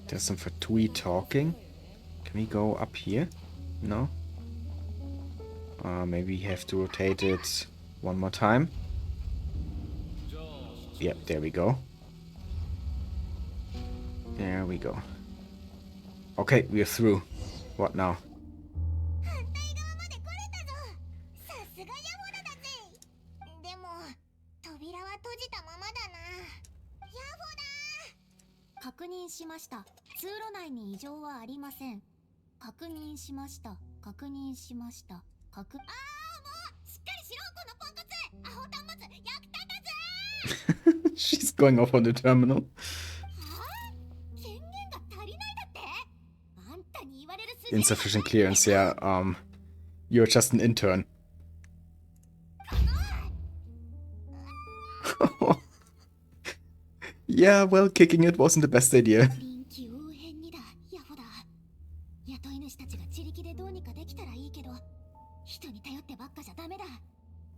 There's some Fatui talking. Can we go up here? No? Maybe we have to rotate it one more time. Yep, there we go. There we go. Okay, we're through. What now? 反対側まで来れたぞ。さすがヤモナだぜ。でも扉は閉じたままだな。ヤホだ。確認しました。通路内に異常はありません。確認しました。確認しました。ああ、もうしっかりしろこのポンコツ。アホ端末役立たず。 She's going off on the terminal. 権限が足りないだって。あんたに言われる筋。 Insufficient clearance, yeah. You're just an intern. Yeah, well, kicking it wasn't the best idea. 臨機応変にだ、ヤホだ。雇い主たちが自力でどうにかできたらいいけど、人に頼ってばっかじゃダメだ。あ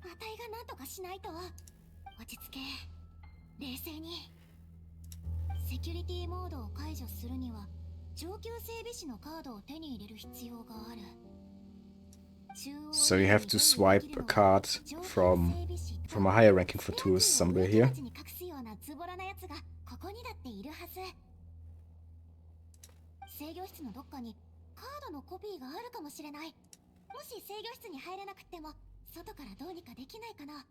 たいが何とかしないと。落ち着け。冷静に。セキュリティモードを解除するには、上級整備士のカードを手に入れる必要がある。So you have to swipe a card from a higher ranking for tools somewhere here. ズボラなやつがここにだっているはず。制御室のどっかにカードのコピーがあるかもしれない。もし制御室に入れなくても外からどうにかできないかな。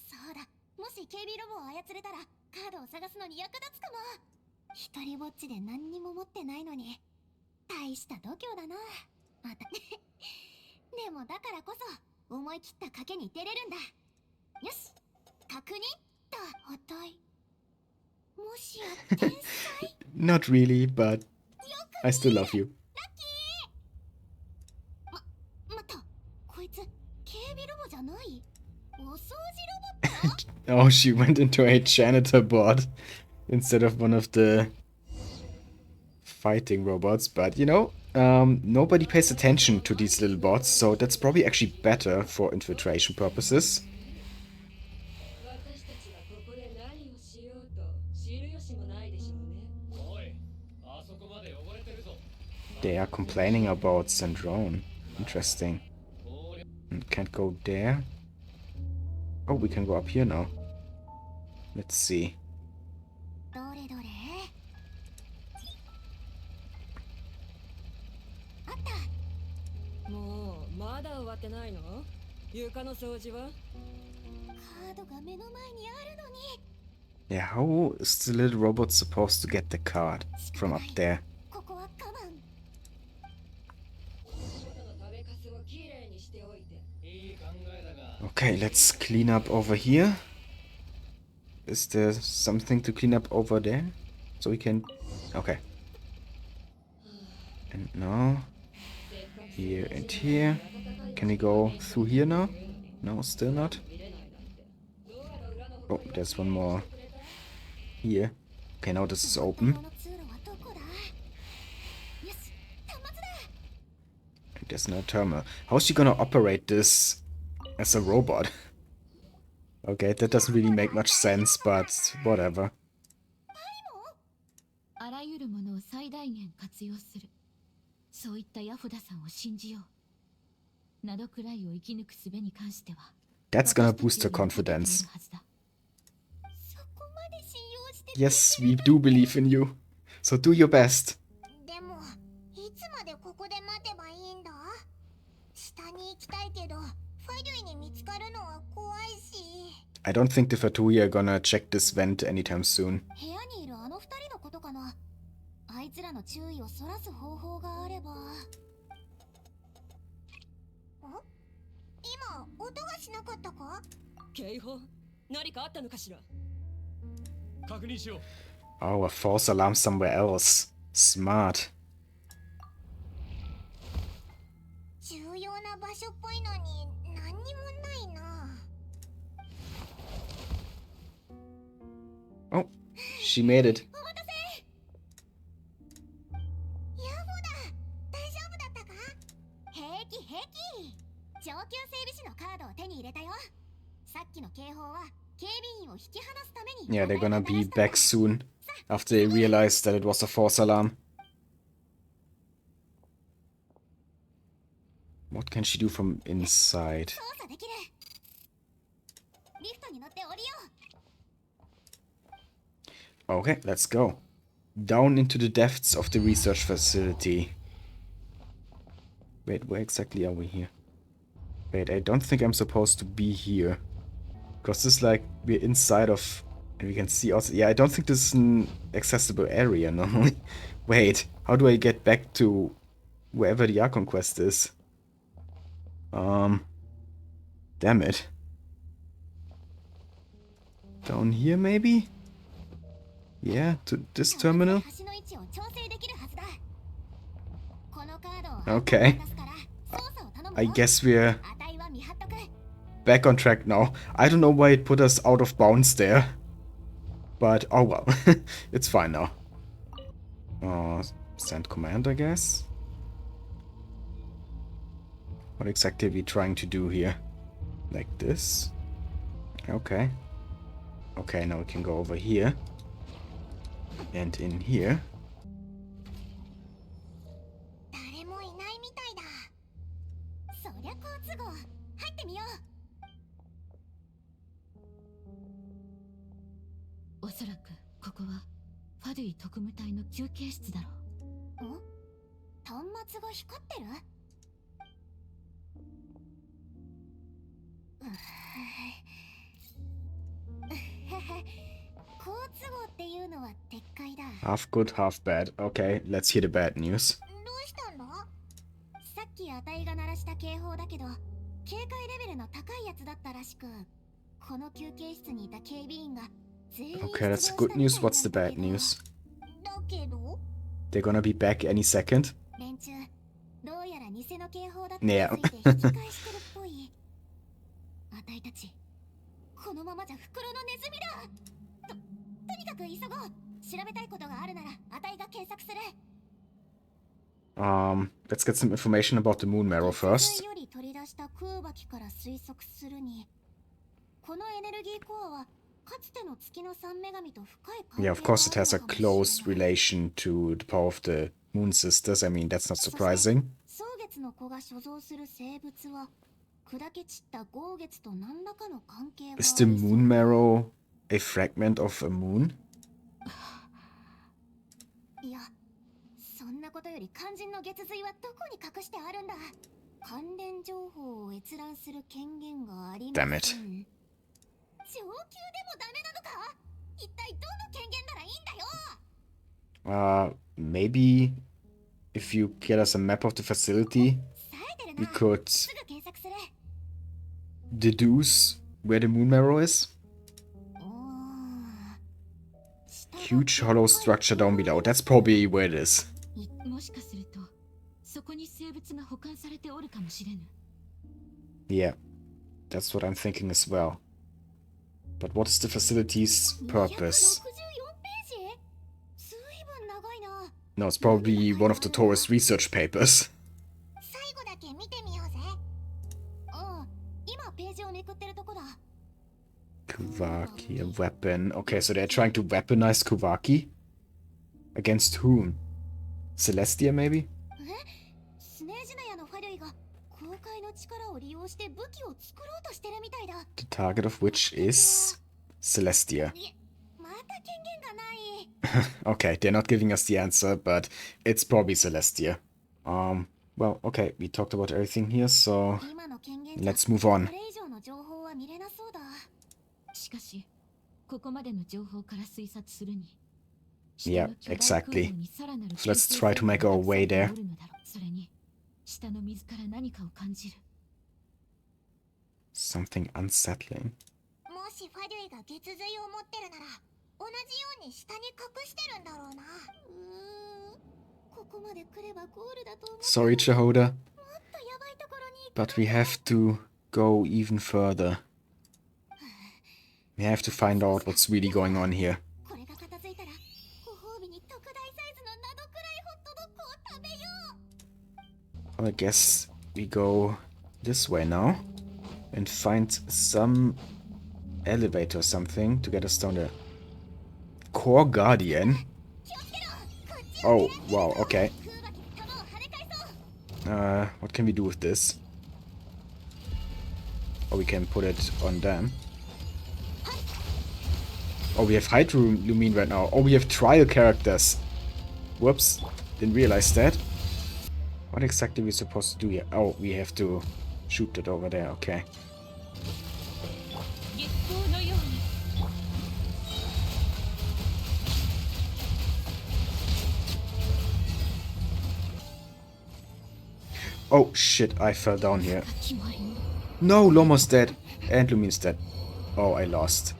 そうだ、もし警備ロボを操れたらカードを探すのに役立つかも。一人ぼっちで何にも持ってないのに大した度胸だな。またでもだからこそ思い切った賭けに出れるんだ。よし、確認とおたい。もしや天才？ Not really, but I still love you. 待った、こいつ警備ロボじゃない？お掃除ロボット？ Oh, she went into a janitor bot instead of one of the fighting robots, but you know, nobody pays attention to these little bots, so that's probably actually better for infiltration purposes. They are complaining about Sandrone. Interesting. Can't go there. Oh, we can go up here now. Let's see. どれどれ？あった。もうまだ終わってないの？床の掃除は？カードが目の前にあるのに。 Yeah, how is the little robot supposed to get the card from up there? ここは我慢。 Okay, let's clean up over here. Is there something to clean up over there? So we can... Okay. And now... Here and here. Can we go through here now? No, still not. Oh, there's one more. Here. Okay, now this is open. There's no terminal. How's she gonna operate this as a robot? Okay, that doesn't really make much sense, but whatever. あらゆるものを最大限活用する。そういったヤフダさんを信じよう。ナドクライを生き抜く術に関しては。That's gonna boost her confidence. Yes, we do believe in you. So do your best. でもいつまでここで待てばいいんだ？下に行きたいけどファデュイに見つかるのは怖いし。 I don't think the Fatui are gonna check this vent anytime soon. 部屋にいるあの二人のことかな。あいつらの注意をそらす方法があれば。今音がしなかったか？警報何かあったのかしら。確認しよう。 Oh, a false alarm somewhere else. Smart. 重要な場所っぽいのに何にもないな。 Oh, she made it. お待たせ。ヤボだ。大丈夫だったか？平気平気。上級整備士のカードを手に入れたよ。さっきの警報は警備員を引き離すために。 Yeah, they're gonna be back soon after they realize that it was a false alarm. What can she do from inside? 操作できる。リフトに乗って降りよう。 Okay, let's go. Down into the depths of the research facility. Wait, where exactly are we here? Wait, I don't think I'm supposed to be here. Because this is like, we're inside of... And we can see also... Yeah, I don't think this is an accessible area normally. Wait, how do I get back to wherever the Archon Quest is? Damn it. Down here maybe? Yeah, to this terminal? Okay. I guess we're back on track now. I don't know why it put us out of bounds there. But, oh well. It's fine now. Send command, I guess? What exactly are we trying to do here? Like this? Okay. Okay, now we can go over here. And in here. 誰もいないみたいだ。そりゃ好都合。入ってみよおそらくここはファデュイ特務隊の休憩室だろう。う。端末が光ってる？好都合っていうのは撤回だ。 Half good, half bad. Okay, let's hear the bad news. どうしたんだ？さっきあたいが鳴らした警報だけど、警戒レベルの高いやつだったらしく、この休憩室にいた警備員が全員 Okay, that's the good news. What's the bad news? だけど They're gonna be back any second. 連中、どうやら偽の警報だってついてねえ引き返してるっぽい。あたいたち、このままじゃ袋のネズミだ。とにかく急ごう。調べたいことがあるなら、あたいが検索する。Let's get some information about the moon marrow first. より取り出した空爆から推測するに、このエネルギーコアはかつての月の三女神と深い関係 Yeah, が of course it あ has る a のかもしれない。 close relation to the power of the moon sisters. I mean, that's not surprising. 蒼月の子が所蔵する生物は砕け散った豪月と何らかの関係がある Is the moon marrow a fragment of a moon? いや、そんなことより肝心の月髄はどこに隠してあるんだ。関連情報を閲覧する権限がありません。 Damn it. 上級でもダメなのか？一体どの権限ならいいんだよ。 Maybe if you get us a map of the facility, 冴えてる we な。 could すぐ検索する。 deduce where the moon marrow is. おー。 Huge hollow structure down below. That's probably where it is. もしかするとそこに生物が保管されておるかもしれぬ。 Yeah, that's what I'm thinking as well. But what is the facility's 264 purpose? ページ？随分長いな。 No, it's probably one of the Taurus research papers. 最後だけ Kuvaki, a weapon. Okay, so they're trying to weaponize Kuvaki? Against whom? Celestia, maybe? スネージナヤのファリュイが公開の力を利用して武器を作ろうとしてるみたいだ。 The target of which is Celestia. また権限がない。 Okay, they're not giving us the answer, but it's probably Celestia. Well, okay, we talked about everything here, so 今の権限じゃ let's move on. これ以上の情報は見れなそうだ。しかしここまでの情報から推察するに Yeah, exactly. So let's try to make our way there. それに下の水から何かを感じる。 Something unsettling. もしファリュイが月髄を持ってるなら同じように下に隠してるんだろうな。ここまで来ればゴールだと思う。 Sorry, Jehoda, もっとやばいところに行く。 but we have to go even further. We have to find out what's really going on here. これが片付いたらご褒美に特大サイズのナドくらいホットドッグを食べよう。 Well, I guess we go this way now and find some elevator or something to get us down there. Core Guardian? 気をつけろ。こっちを Oh, wow, okay. 空爆で弾を跳ね返そう。 What can we do with this? Oh, we can put it on them. Oh, we have Hydro-Lumine right now. Oh, we have trial characters. Whoops, didn't realize that. What exactly are we supposed to do here? Oh, we have to shoot it over there, okay. 月光のように Oh shit, I fell down here. 決まりに No, Lomo's dead. And Lumine's dead. Oh, I lost.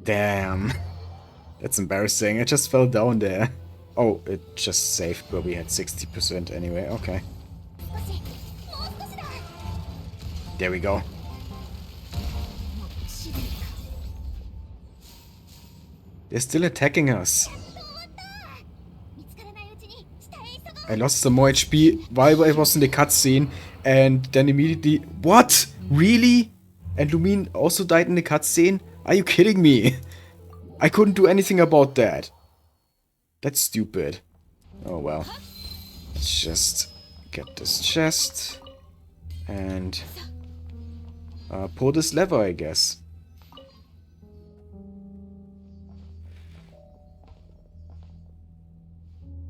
Damn. That's embarrassing. I just fell down there. Oh, it just saved, but we had 60% anyway. Okay. 少しもう少しだ。 There we go. They're still attacking us. 見つからないうちに下へ急ごう。 I lost some more HP while I was in the cutscene, and then immediately... What? Really? And Lumine also died in the cutscene? Are you kidding me? I couldn't do anything about that. That's stupid. Oh well. Let's just get this chest and pull this lever, I guess.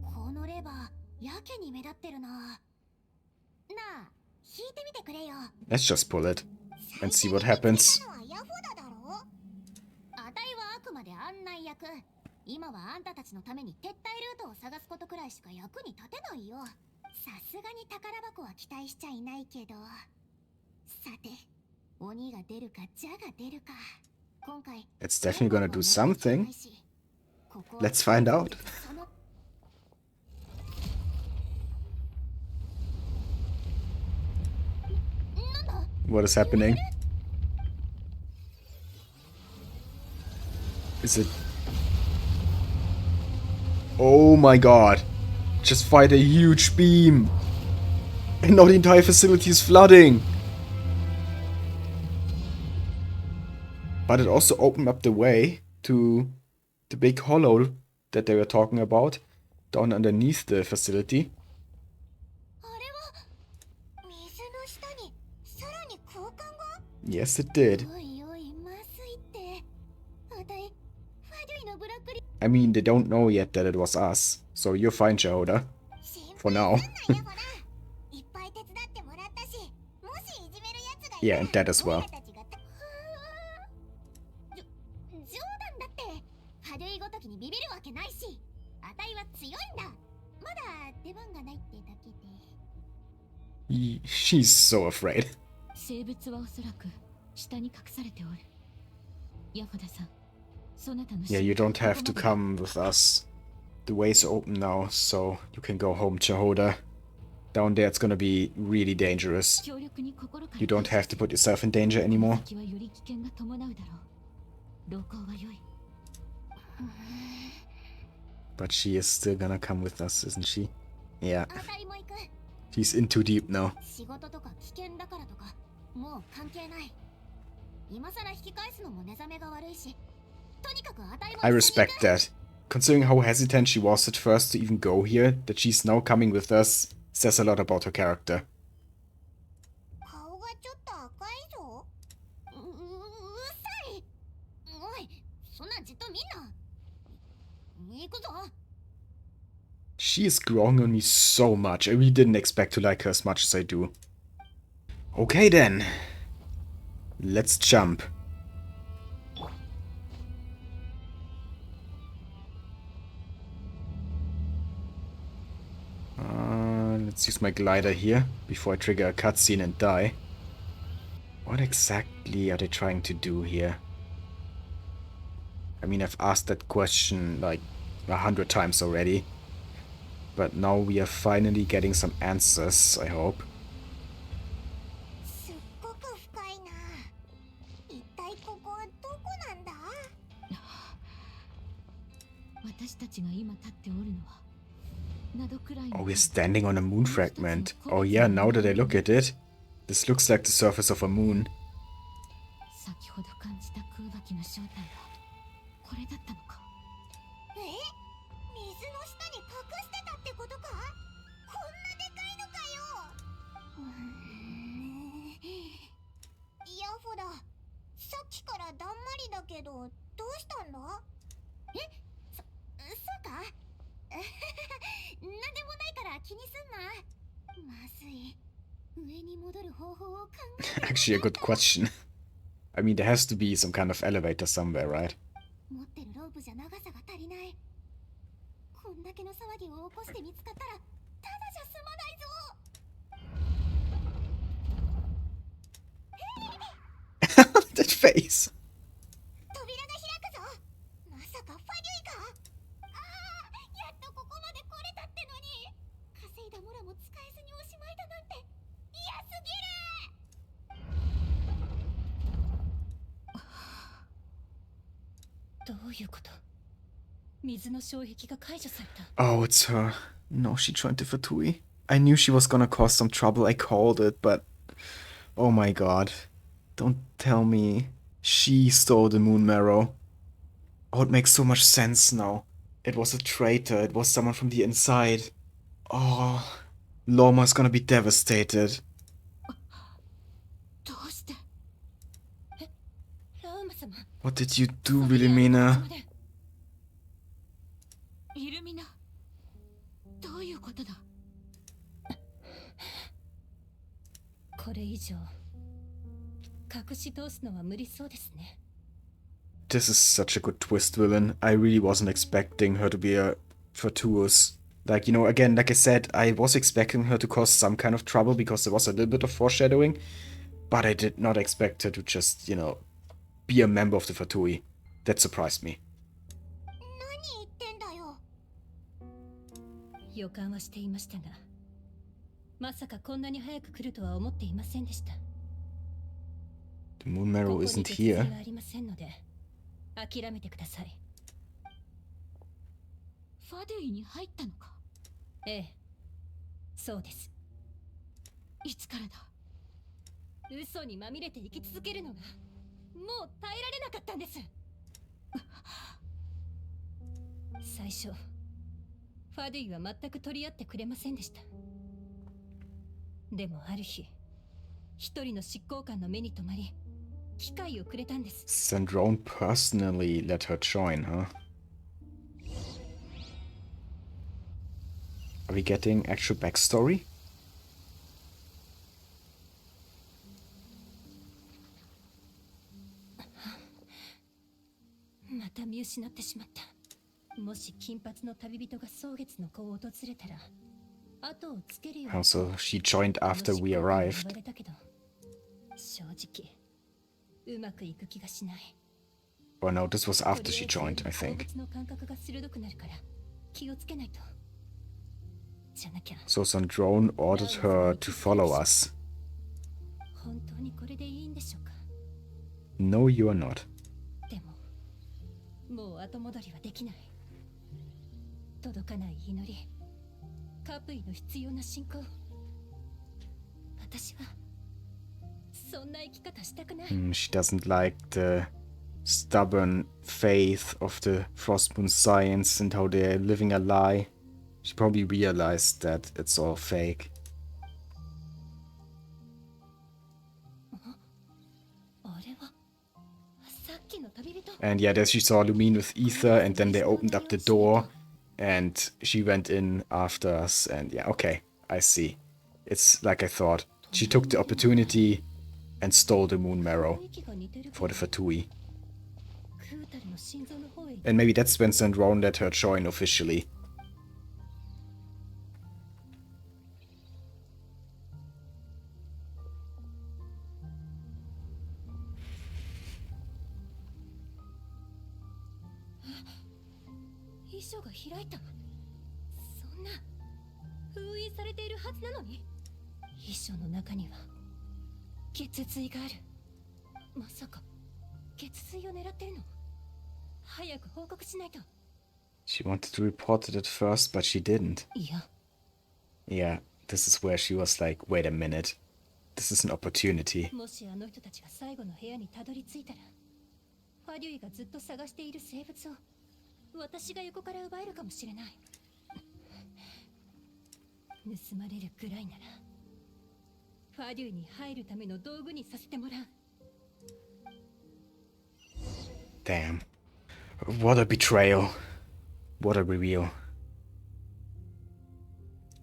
このレバーやけに目立ってるな。なあ、引いてみてくれよ。 Let's just pull it and see what happens. あたいはあくまで案内役。今はあんたたちのために撤退ルートを探すことくらいしか役に立てないよ。さすがに宝箱は期待しちゃいないけど。さて、鬼が出るかジャが出るか。今回 It's definitely gonna do something. Let's find out. What is happening? Is it... Oh my god. Just fight a huge beam. And now the entire facility is flooding. But it also opened up the way to the big hollow that they were talking about down underneath the facility. あれは水の下にさらに空間が Yes, it did. おいおいまずいって。あたいファデュイのブラックリ I mean, they don't know yet that it was us. So you're fine, Jehoda. 心 For 配 now. すんなよほら。いっぱい手伝ってもらったし、もしいじめるやつがいた Yeah, ら and that as well. 俺たちが冗談だって。ファデュイごときにビビるわけないし、あたいは強いんだ。まだ出番がないってだけで。She's so afraid. 生物はおそらく下に隠されておる。ヤホダさん、そなたの Yeah, you don't have to come with us. The way's open now, so you can go home, Jehoda. Down there it's gonna be really dangerous. 協力に心から You don't have to put yourself in danger anymore. 先はより危険が伴うだろう。同行は良い。 But she is still gonna come with us, isn't she? Yeah, あたいも行く。 she's in too deep now. 仕事とか危険だからとか、もう関係ない。今さら引き返すのも寝覚めが悪いし、とにかくあたいも I respect that. Considering how hesitant she was at first to even go here, that she's now coming with us says a lot about her character. 顔がちょっと赤いぞ。うさい。おい、そんなんじっと見んな。行くぞ。 She is growing on me so much. I really didn't expect to like her as much as I do. Okay then. Let's jump. Let's use my glider here before I trigger a cutscene and die. What exactly are they trying to do here? I mean, I've asked that question like 100 times already. But now we are finally getting some answers, I hope. すっごく深いな。一体ここはどこなんだ？私たちが今立っておるのは Nod-Krai Oh, we're standing on a moon fragment. Oh yeah, now that I look at it, this looks like the surface of a moon. 先ほど感じた空爆の正体はこれだったのか。え？水の下に隠してたってことか？こんなでかいのかよ。ヤフだ。さっきからだんまりだけど、どうしたんだ？そうか？なんでもないから気にすんな。まずい。上に戻る方法を考えて。 Actually, a good question. I mean, there has to be some kind of elevator somewhere, right? 持ってるロープじゃ長さが足りない。こんだけの騒ぎを起こして見つかったらただじゃ済まないぞ。 That face. 扉が開くぞ。まさかファデュイか？ああ、やっとここまで来れたってのに。稼いだモラも使えずにおしまいだなんて嫌すぎる。どういうこと？水の障壁が解除された。 Oh, it's her. No, she joined the Fatui. I knew she was gonna cause some trouble. I called it, but... Oh my god. Don't tell me. She stole the moon marrow. Oh, it makes so much sense now. It was a traitor. It was someone from the inside. Oh, Lauma's gonna be devastated. どうして？ラウマ様。 What did you do, Wilhelmina? イルミナ、どういうことだ？これ以上隠し通すのは無理そうですね。 This is such a good twist, villain. I really wasn't expecting her to be a Fatuous. Like, you know, again, like I said, I was expecting her to cause some kind of trouble because there was a little bit of foreshadowing. But I did not expect her to just, you know, be a member of the Fatui. That surprised me. 何言ってんだよ。予感はしていましたが、まさかこんなに早く来るとは思っていませんでした。 The moon marrow ここに isn't 手続き here. はありませんので、諦めてください。ファデュイに入ったのか？ええ、そうです。いつからだ？嘘にまみれて生き続けるのがもう耐えられなかったんです。最初ファデュイは全く取り合ってくれませんでした。でもある日、一人の執行官の目に留まり機会をくれたんです。 Sandrone personally let her join, huh? Are we getting actual backstory? また見失ってしまった。もし金髪の旅人が蒼月の子を訪れたら後をつけるように。 Also, she joined after we arrived. 言われたけど、正直うまくいく気がしない。 Or no, this was after she joined, I 動 think. 物の感覚が鋭くなるから気をつけないと。じゃなきゃ So Sandrone ordered her to follow us. 本当にこれでいいんでしょうか。 No, you are not. でももう後戻りはできない。届かない祈り、カプイの必要な信仰、私はそんな生き方したくない。She doesn't like the stubborn faith of the Frostmoon science and how they're living a lie. She probably realized that it's all fake. あれはさっきの旅人。 And yeah, there she saw Lumine with Ether, and then they opened up the door, and she went in after us, and yeah, okay, I see. It's like I thought. She took the opportunity and stole the Moon Marrow for the Fatui. クータルの心臓の方へ。 And maybe that's when Sandrone let her join officially. 衣装が開いた。そんな封印されているはずなのに。衣装の中には血髄がある。まさか血髄を狙ってるの？早く報告しないと。 She wanted to report it at first, but she didn't. いや、 Yeah, this is where she was like, wait a minute. This is an opportunity. もしあの人たちが最後の部屋にたどり着いたら、ファデュイがずっと探している生物を私が横から奪えるかもしれない。盗まれるくらいならファデュイに入るための道具にさせてもらう。 Damn. What a betrayal. What a reveal.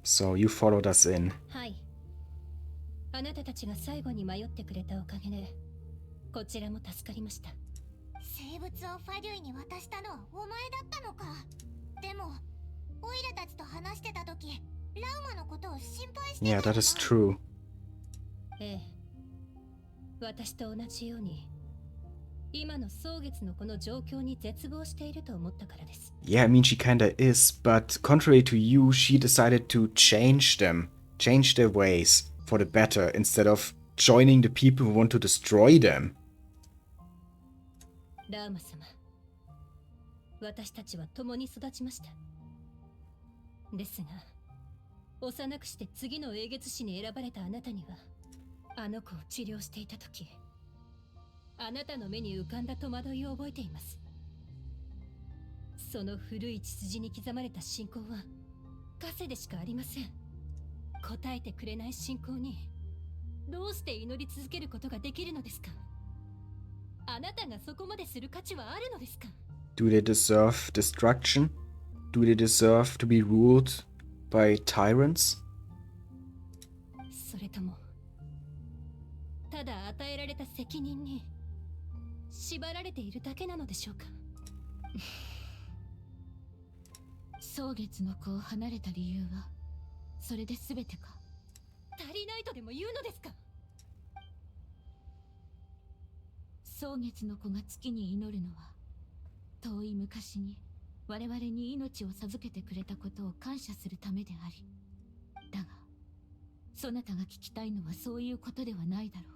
So you followed us in. はい。あなたたちが最後に迷ってくれたおかげで、こちらも助かりました。生物をファデュイに渡したのはお前だったのか。でもオイラたちと話してた時、ラウマのことを心配してた Yeah, よな。 that is true. ええ。私と同じように、今の蒼月のこの状況に絶望していると思ったからです。 Yeah, I mean, she kinda is, but contrary to you, she decided to change them. Change their ways for the better instead of joining the people who want to destroy them. ラーマ様、私たちは共に育ちました。ですが、幼くして次の英月師に選ばれたあなたには、あの子を治療していた時、あなたの目に浮かんだ戸惑いを覚えています。その古い血筋に刻まれた信仰は、枷でしかありません。答えてくれない信仰に、どうして祈り続けることができるのですか？あなたがそこまでする価値はあるのですか？ Do they deserve destruction? Do they deserve to be ruled by tyrants? それとも、ただ与えられた責任に縛られているだけなのでしょうか？蒼月の子を離れた理由はそれで全てか？足りないとでも言うのですか？蒼月の子が月に祈るのは遠い昔に我々に命を授けてくれたことを感謝するためであり、だがそなたが聞きたいのはそういうことではないだろう。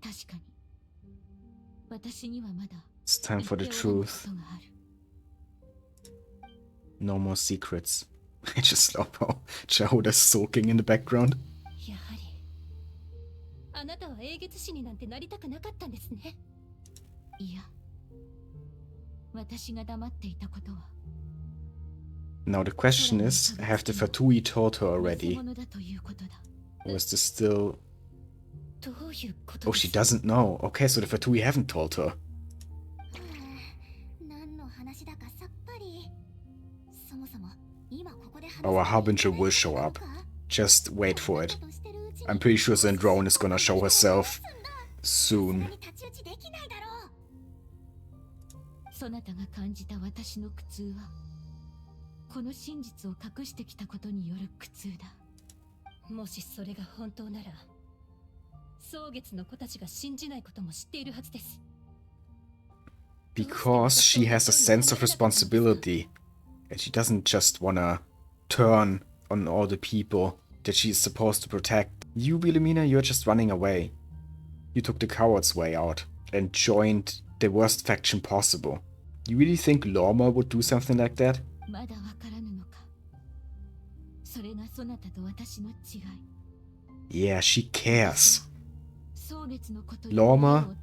確かに私にはまだ It's time for the 言っておらぬこ truth. とがある。 No more secrets. I just love how Jehoda's sulking in the background. やはり、あなたは英月師になんてなりたくなかったんですね。いや、私が黙っていたことは Now the question is, have the Fatui told her 偽 already? 物だということだ。 Or is this still... どういうこと Oh, です she doesn't know. Okay, so the Fatui haven't told her. 何の話だかさっぱり。そもそも今ここで話 Our harbinger will show up. Just wait for it. I'm pretty sure Zandrone is gonna show herself soon. そなたが感じた私の苦痛はこの真実を隠してきたことによる苦痛だ。もしそれが本当なら、蒼月の子たちが信じないことも知っているはずです。 Because she has a sense of responsibility. And she doesn't just wanna turn on all the people that she is supposed to protect. You, Wilhelmina, you're just running away. You took the coward's way out and joined the worst faction possible. You really think Lauma would do something like that? まだわからぬのか。それがそなたと私の違い。 Yeah, she cares. Lauma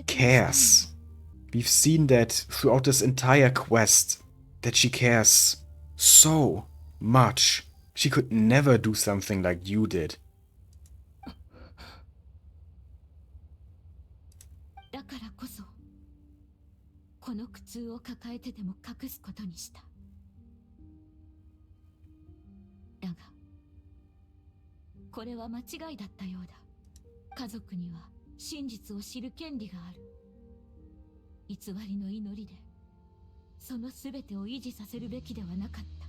cares. We've seen that throughout this entire quest, that she cares so much. She could never do something like you did. だからこそこの苦痛を抱えてでも隠すことにした。だがこれは間違いだったようだ。家族には真実を知る権利がある。偽りの祈りでその全てを維持させるべきではなかった。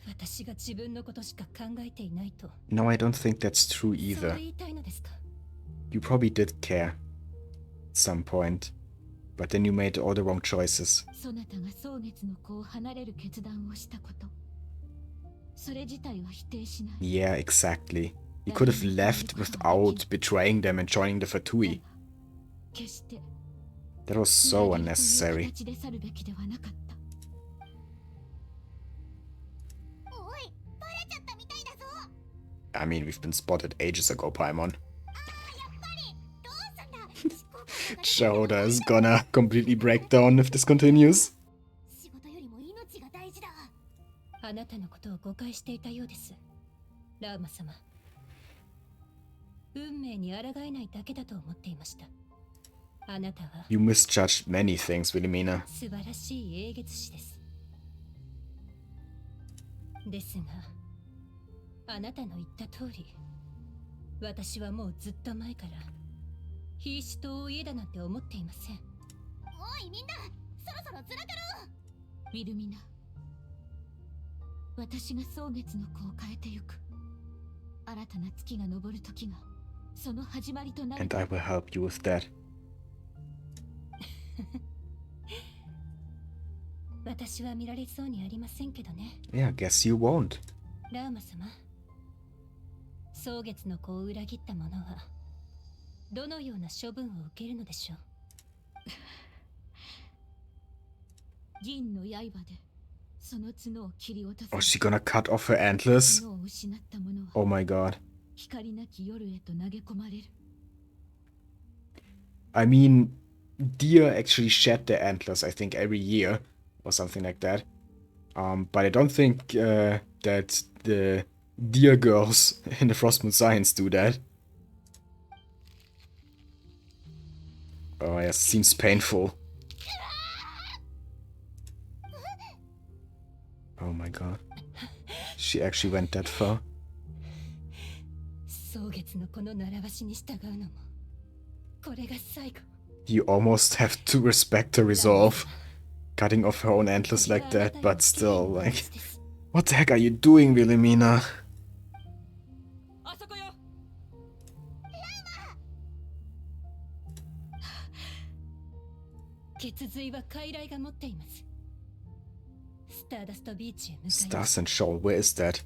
私が自分のことしか考えていないと。 No, I don't think that's true そう either. 言いたいのですか？ You probably did care at some point, but then you made all the wrong choices. そなたが蒼月の子を離れる決断をしたこと、それ自体は否定しない。 Yeah, exactly. You could have left without betraying them and joining the Fatui. 決して That was so unnecessary. 形で去るべきではなかった。おい、バレちゃったみたいだぞ。 I mean, we've been spotted ages ago, Paimon. やっぱりどうすんだ。思考回路が Shahoda is gonna completely break down if this continues. 仕事よりも命が大事だ。あなたのことを誤解していたようです、ラウマ様。運命に抗えないだけだと思っていました。あなたは You misjudged many things, Wilhelmina. 素晴らしい英月師です。ですが、あなたの言った通り、私はもうずっと前から瀕死と家だなんて思っていません。おいみんな、そろそろずらかろう。ウィルミナ、私が蒼月の子を変えてゆく。新たな月が昇る時がその始まりとなる。 And I will help you with that. 私は見られそうにありませんけどね。 Yeah, guess you won't. ラウマ様、蒼月の子を裏切った者はどのような処分を受けるのでしょう。銀の刃でその角を切り落とす。 Oh, she gonna cut off her antlers? 角を失った者は Oh my god. 光なき夜へと投げ込まれる。 I mean, deer actually shed their antlers, I think, every year or something like that. But I don't think that the deer girls in the Frostmoon Science do that. Oh, yeah, seems painful. Oh my god. She actually went that far. 蒼月の子の習わしに従うのもこれが最後。 You almost have to respect her resolve. Cutting off her own antlers like that, but still, like... What the heck are you doing, Wilhelmina? あそこよ。血髄は傀儡が持っています。スターダストビーチへ向かいます。 Stars and Shoal, where is that?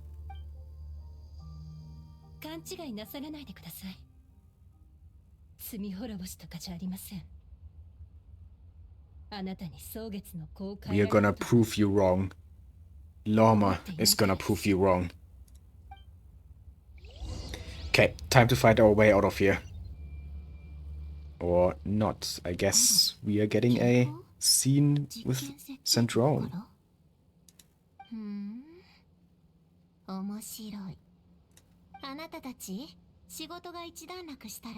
勘違いなさらないでください。罪滅ぼしとかじゃありません。あなたに蒼月の子を変 We え are られ gonna ると prove you wrong. Lauma is gonna prove you wrong. Okay, time to fight our way out of here. Or not. I guess we are getting a scene with Sandrone. ふん、面白い。あなたたち、仕事が一段落したら、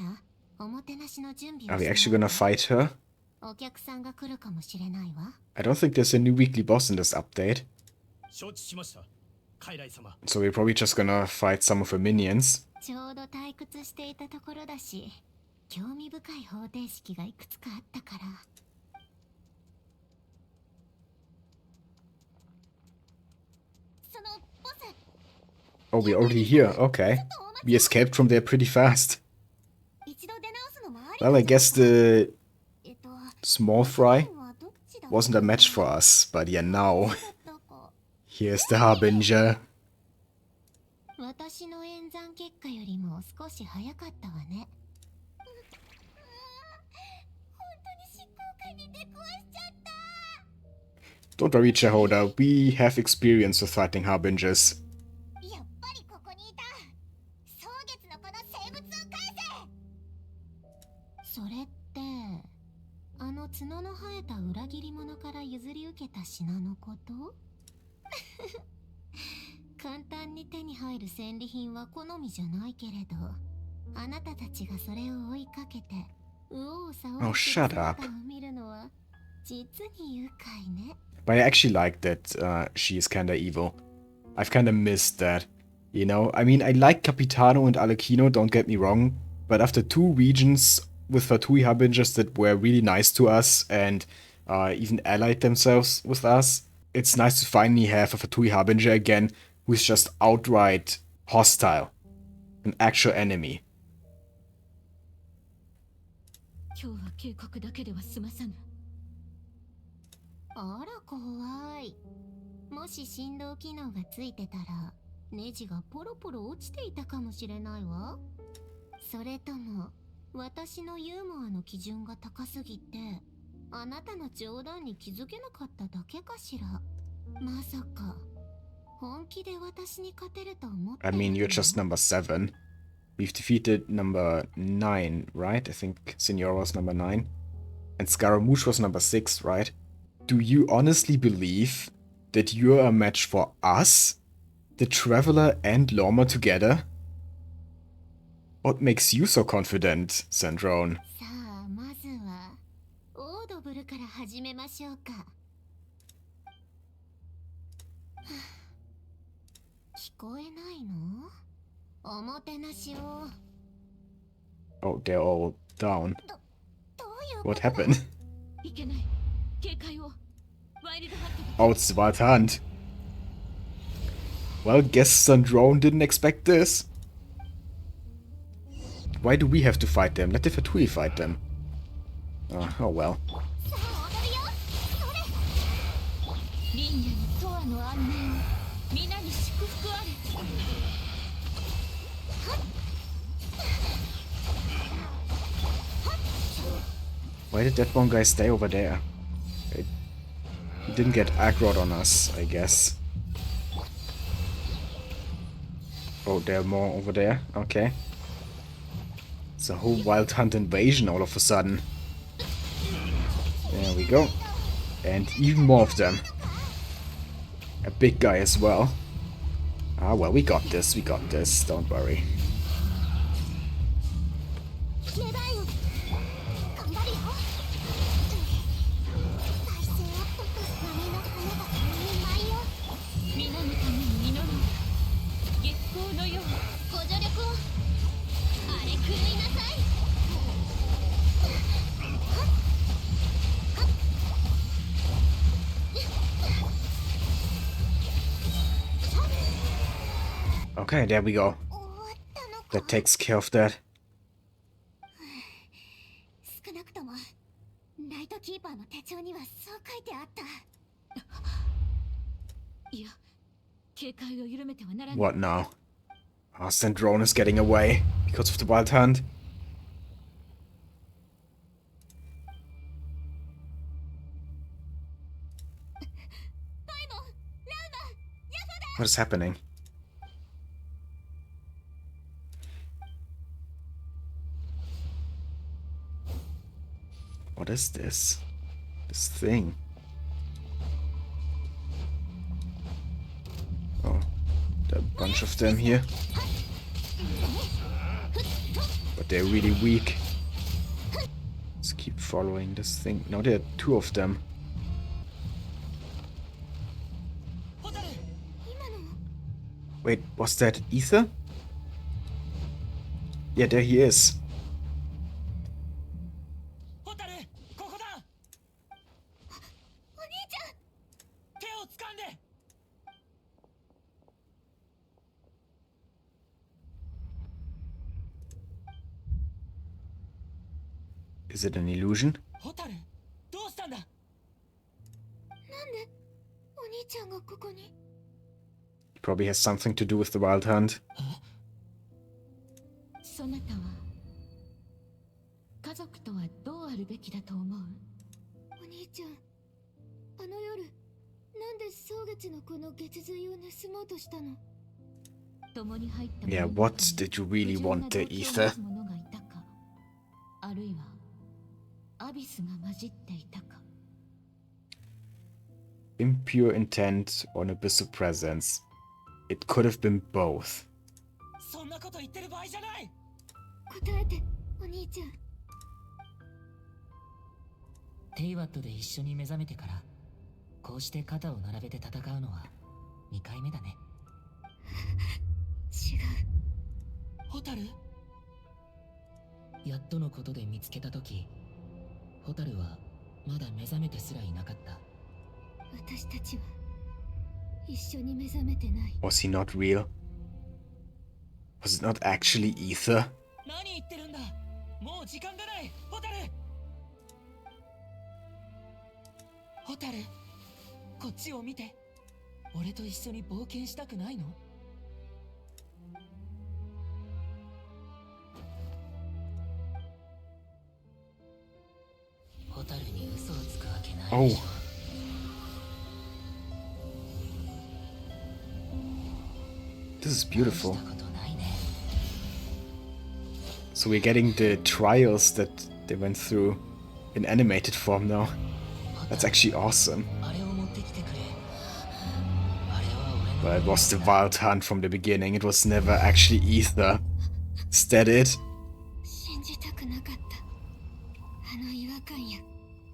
おもてなしの準備を Are we し actually ない gonna fight her? お客さんが来るかもしれないわ。 I don't think there's a new weekly boss in this update. 承知しました。傀儡様。 So we're probably just gonna fight some of her minions. ちょうど退屈していたところだし、興味深い方程式がいくつかあったから。そのボス、 Oh, we're already here. Okay. We escaped from there pretty fast. 一度出直すのもあり Well, I guess the えっと、 small fry はどっちだ wasn't a match for us. But yeah, now だったか。 here's the Harbinger. 私の演算結果よりも少し早かったわね。本当に執行官に出くわしちゃった。 Don't worry, Jehoda. We have experience with fighting Harbingers. やっぱりここにいた。蒼月の子生えた裏切り者から譲り受けた品のこと？簡単に手に入る戦利品は好みじゃないけれど、あなたたちがそれを追いかけて右往左 Oh, 往する shut up. 姿を見るのは実に愉快ね。 But I actually like that she is kinda evil. I've kinda missed that. You know, I mean, I like Capitano and Alecchino, don't get me wrong, but after 2 regions with Fatui Harbingers that were really nice to us and even allied themselves with us, it's nice to finally have a Fatui Harbinger again who's just outright hostile. An actual enemy. 今日は警告だけでは済まさぬ。あら怖い。もし振動機能がついてたらネジがポロポロ落ちていたかもしれないわ。それとも私のユーモアの基準が高すぎてあなたの冗談に気づけなかっただけかしら。まさか本気で私に勝てると思って I mean, you're just number 7. We've defeated number 9, right? I think Signor was number 9. And Scaramouche was number 6, right? Do you honestly believe that you're a match for us? The Traveler and Lauma together? What makes you so confident, Sandrone? さあまずはオードブルから始めましょうか。聞こえないの？おもてなしを。 Oh, they're all down. どういうこ What とだ？ happened? いけない。警戒を。ワイルドハットが Oh, it's the Wild Hunt. Well, guess Sandrone didn't expect this. Why do we have to fight them? Let the Fatui fight them. Oh well. さあ踊るよ。それ。リンニャにトアの安寧を。皆に祝福あれ。 Why did that one guy stay over there? He didn't get aggroed on us, I guess. Oh, there are more over there. Okay. It's a whole Wild Hunt invasion all of a sudden. There we go. And even more of them. A big guy as well. Ah, well, we got this, don't worry. メダイン頑張るよ。再生アップ波の花が3人前よ。皆のために祈ろう。月光のよう。ご助力を。あれ狂いなさい。 Okay, there we go. 終わったのか。 That takes care of that. 少なくともナイトキーパーの手帳にはそう書いてあった。いや、警戒を緩めてはならない。 What now? Oh, Sandrone is getting away because of the Wild Hunt. パイモン、ラウマ、ヤファだ。 What is happening? What is this? This thing? Oh, there are a bunch of them here. But they're really weak. Let's keep following this thing. No, there are 2 of them. ホタル。 Wait, was that Ether? Yeah, there he is. ホタル、ここだ。お兄ちゃん。手を掴んで。 Is it an illusion? ホタル、どうしたんだ。なんでお兄ちゃんがここに。 It probably has something to do with the Wild Hunt. そなたは家族とはどうあるべきだと思う？お兄ちゃん、あの夜なんで蒼月のこの月髄を盗もうとしたの？共に入った Yeah, what did you really want there, Ether? 者がいたか、あるいはアビスが混じっていたか。pure intent or an abyssal presence. It could have been both. そんなこと言ってる場合じゃない。答えて、お兄ちゃん。テイワットで一緒に目覚めてからこうして肩を並べて戦うのは2回目だね。違う。ホタル、やっとのことで見つけた時、ホタルはまだ目覚めてすらいなかった。私たちは一緒に目覚めてない。 Was he not real? Was it not actually ether? 何言ってるんだ。もう時間がない。ホタル、ホタル、こっちを見て。俺と一緒に冒険したくないの？ホタルに嘘をつくわけないでしょ。This is beautiful. したことないね。So we're getting the trials that they went through in animated form now. That's actually awesome. あれを持ってきてくれ。 But it was the wild hunt from the beginning. It was never actually ether. Is that it? 信じたくなかった。あの違和感や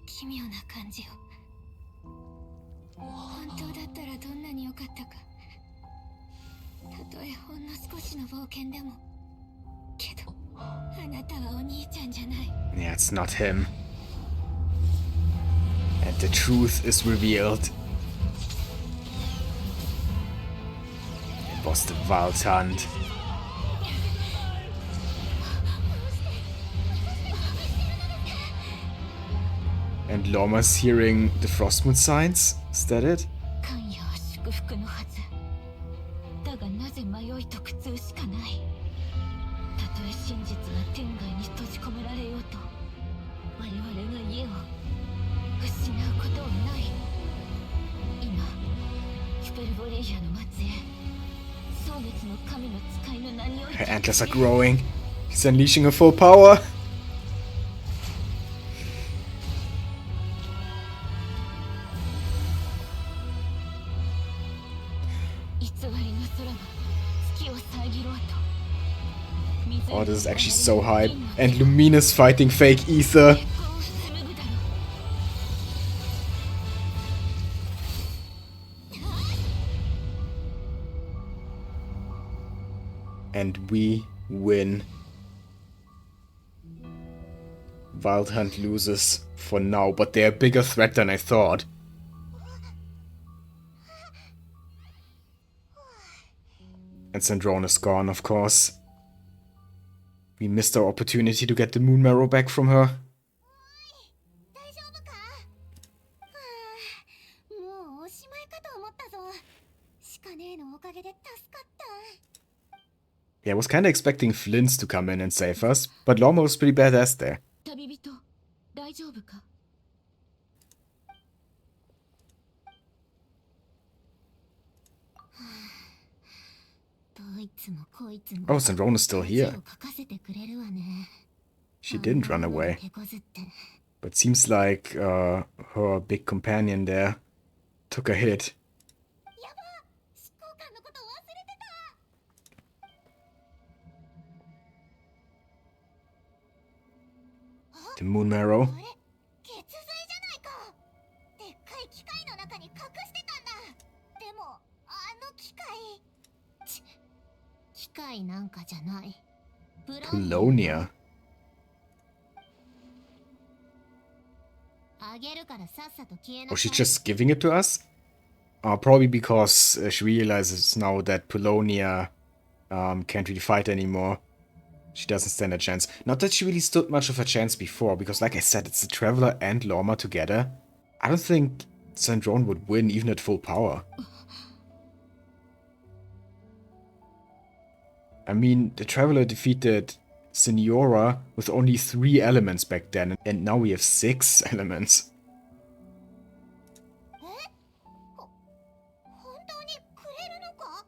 奇妙な感じを。本当だったらどんなに良かったか。たとえほんの少しの冒険でも。けど、あなたはお兄ちゃんじゃない。 Yeah, it's not him. And the truth is revealed. It was the wild hunt. And Lauma's hearing the Frostmoon signs? Is that it? 関与は祝福のはず。だがなぜ迷いと苦痛しかない。たとえ真実が天外に閉じ込められようと、我々が家を失うことはない。今、シュペルボレイヤの末裔、蒼月の神の使いの名において Her antlers are growing. She's unleashing her full power. 偽りの空が月を遮ろうと。 Oh, this is actually so hype. And Lumina's fighting fake ether. And we win. Wild Hunt loses for now, but they're a bigger threat than I thought. And Sandrone is gone, of course. We missed our opportunity to get the Moon Marrow back from her. 大丈夫か？もうおしまいかと思ったぞ。シカ姉のおかげで助かった。 Yeah, I was kinda expecting Flins to come in and save us, but Lauma was pretty badass there. 旅人、大丈夫か？ Oh, Sandrone is still here. She didn't run away. But seems like her big companion there took a hit. The Moon Marrow. 血髄じゃないか。でっかい機械の中に隠してたんだ。でもあの機械。機械なんかじゃない。Pulonia. あげるからさっさと消えな Was さ she い。 just giving it to us? Probably because she realizes now that Pulonia can't really fight anymore. She doesn't stand a chance. Not that she really stood much of a chance before, because like I said, it's the Traveler and Lauma together. I don't think Sandrone would win even at full power. I mean, the Traveler defeated Signora with only 3 elements back then, and now we have 6 elements. 本当にくれるのか？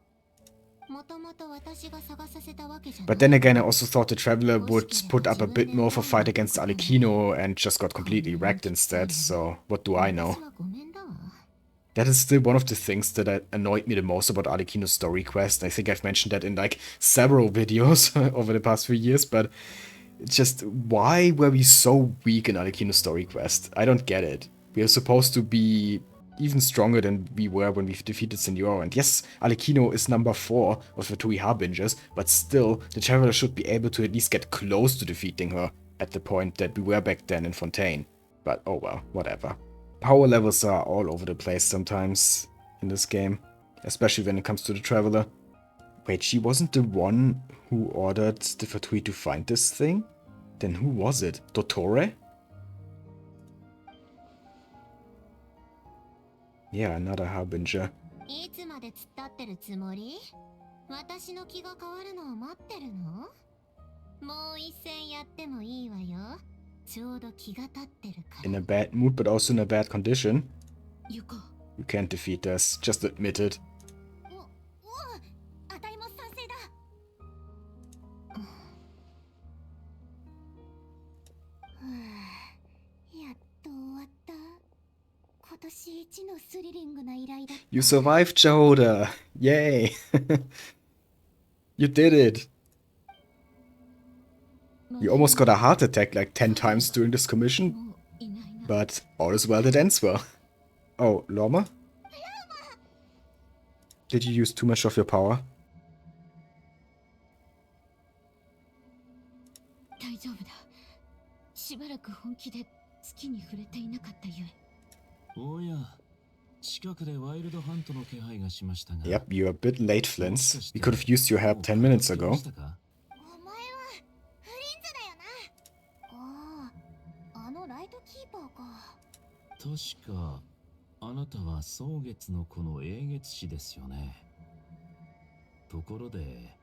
もともと私が探させたわけじゃない。 But then again, I also thought the Traveler would put up a bit more of a fight against Alikino and just got completely wrecked instead, so what do I know? 私はごめんだわ。That is still one of the things that annoyed me the most about Arlecchino's story quest. I think I've mentioned that in like several videos over the past few years, but it's just, why were we so weak in Arlecchino's story quest? I don't get it. We are supposed to be even stronger than we were when we defeated Senora. And yes, Arlecchino is number 4 of the 3 Harbingers, but still, the Traveler should be able to at least get close to defeating her at the point that we were back then in Fontaine. But oh well, whatever. Power levels are all over the place sometimes in this game, especially when it comes to the Traveler. Wait, she wasn't the one who ordered the Fatui to find this thing? Then who was it? Dottore? Yeah, another Harbinger. いつまで突っ立ってるつもり？私の気が変わるのを待ってるの？もう一戦やってもいいわよ。ちょうど気が立ってるから。In a bad mood, but also in a bad condition. ゆこ。You can't defeat us, just admit it. あたいも賛成だ。やっと終わった。今年一のスリリングな依頼だった。 You survived, Jahoda! Yay! You did it! You almost got a heart attack like 10 times during this commission. But all is well that ends well. Oh, Lauma? Did you use too much of your power? 大丈夫だ。しばらく本気で月に触れていなかったゆえ。おや、近くでワイルドハントの気配がしましたが。Yep, you're a bit late, Flins. We could have used your help 10 minutes ago. お前はフリンズだよな。ああ、あのライトキーパーか。確か、あなたは蒼月の子の英月氏ですよね。ところで、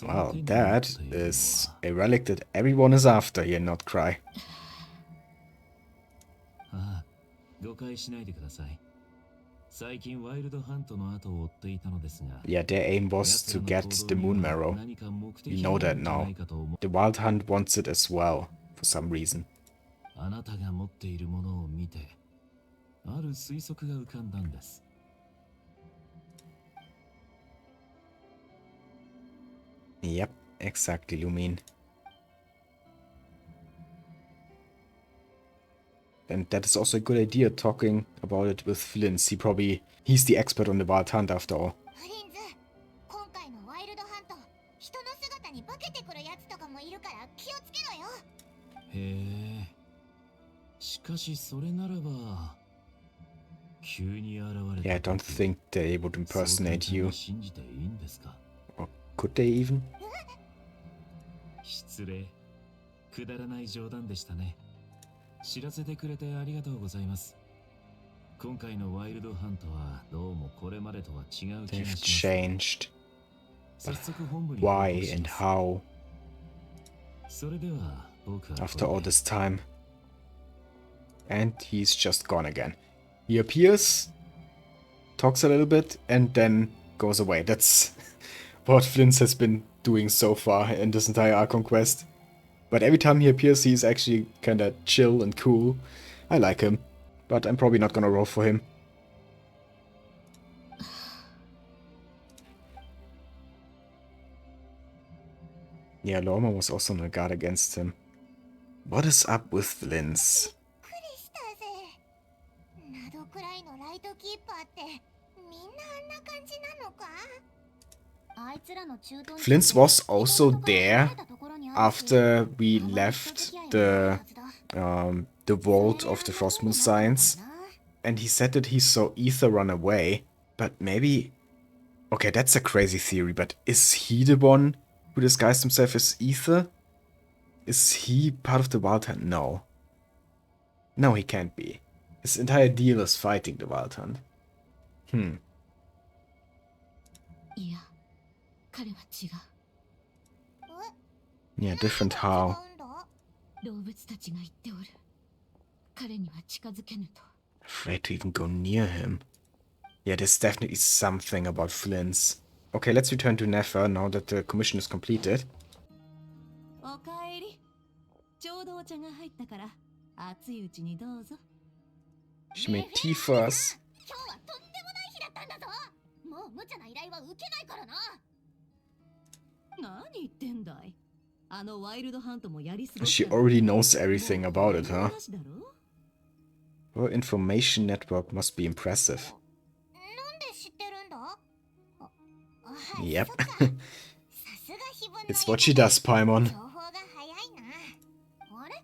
Well, that is a relic that everyone is after here in Nod-Krai. ああ、誤解しないでください。最近ワイルドハントの後を追っていたのですが。Yeah, their aim was to get the Moon Marrow. We know that now. The Wild Hunt wants it as well, for some reason. あなたが持っているものを見て、ある推測が浮かんだんです。Yep, exactly, Lumin. And that is also a good idea, talking about it with Flins. He's the expert on the Wild Hunt after all. フリンズ、今回のワイルドハント、人の姿に化けてくるやつとかもいるから気をつけろよ。へえ。しかしそれならば、急に現れた。Yeah, I don't think they would impersonate you. 信じていいんですか? Or could they even? 失礼。くだらない冗談でしたね。知らせてくれてありがとうございます。今回のワイルドハントはどうもこれまでとは違う気がします。They've changed. 早速本部に Why and how? それでは僕は After all this time. And he's just gone again. He appears, talks a little bit, and then goes away. That's what Flins has been doing so far in this entire Archon Quest. But every time he appears, he's actually kinda chill and cool. I like him, but I'm probably not gonna roll for him. Yeah, Lauma was also on a guard against him. What is up with Flins? びっくりしたぜ。ナドくらいのライトキーパーってみんなあんな感じなのか？あいつらの中東に Flins was also there after we left the vault of the Frostmoon Science, and he said that he saw Ether run away, but maybe... Okay, that's a crazy theory, but is he the one who disguised himself as Ether? Is he part of the Wild Hunt? No. No, he can't be. His entire deal is fighting the Wild Hunt. Hmm. いや、彼は違う。 Yeah, different how. 動物たちが言っておる。彼には近づけぬと。 Afraid to even go near him. Yeah, there's definitely something about Flins. Okay, let's return to Nefer now that the commission is completed. おかえり。ちょうどお茶が入ったから、熱いうちにどうぞ。 She made tea for us. 今日はけないからな。何言ってんだい。あのワイルドハントもやり過ごし She たら already knows everything about it, もう huh? 話だろ。 Her information network must be impressive. なんで知ってるんだ？はい、 Yep. そっか。さすが非分の It's what she does, 情 Paimon. 報が早いな。あれ、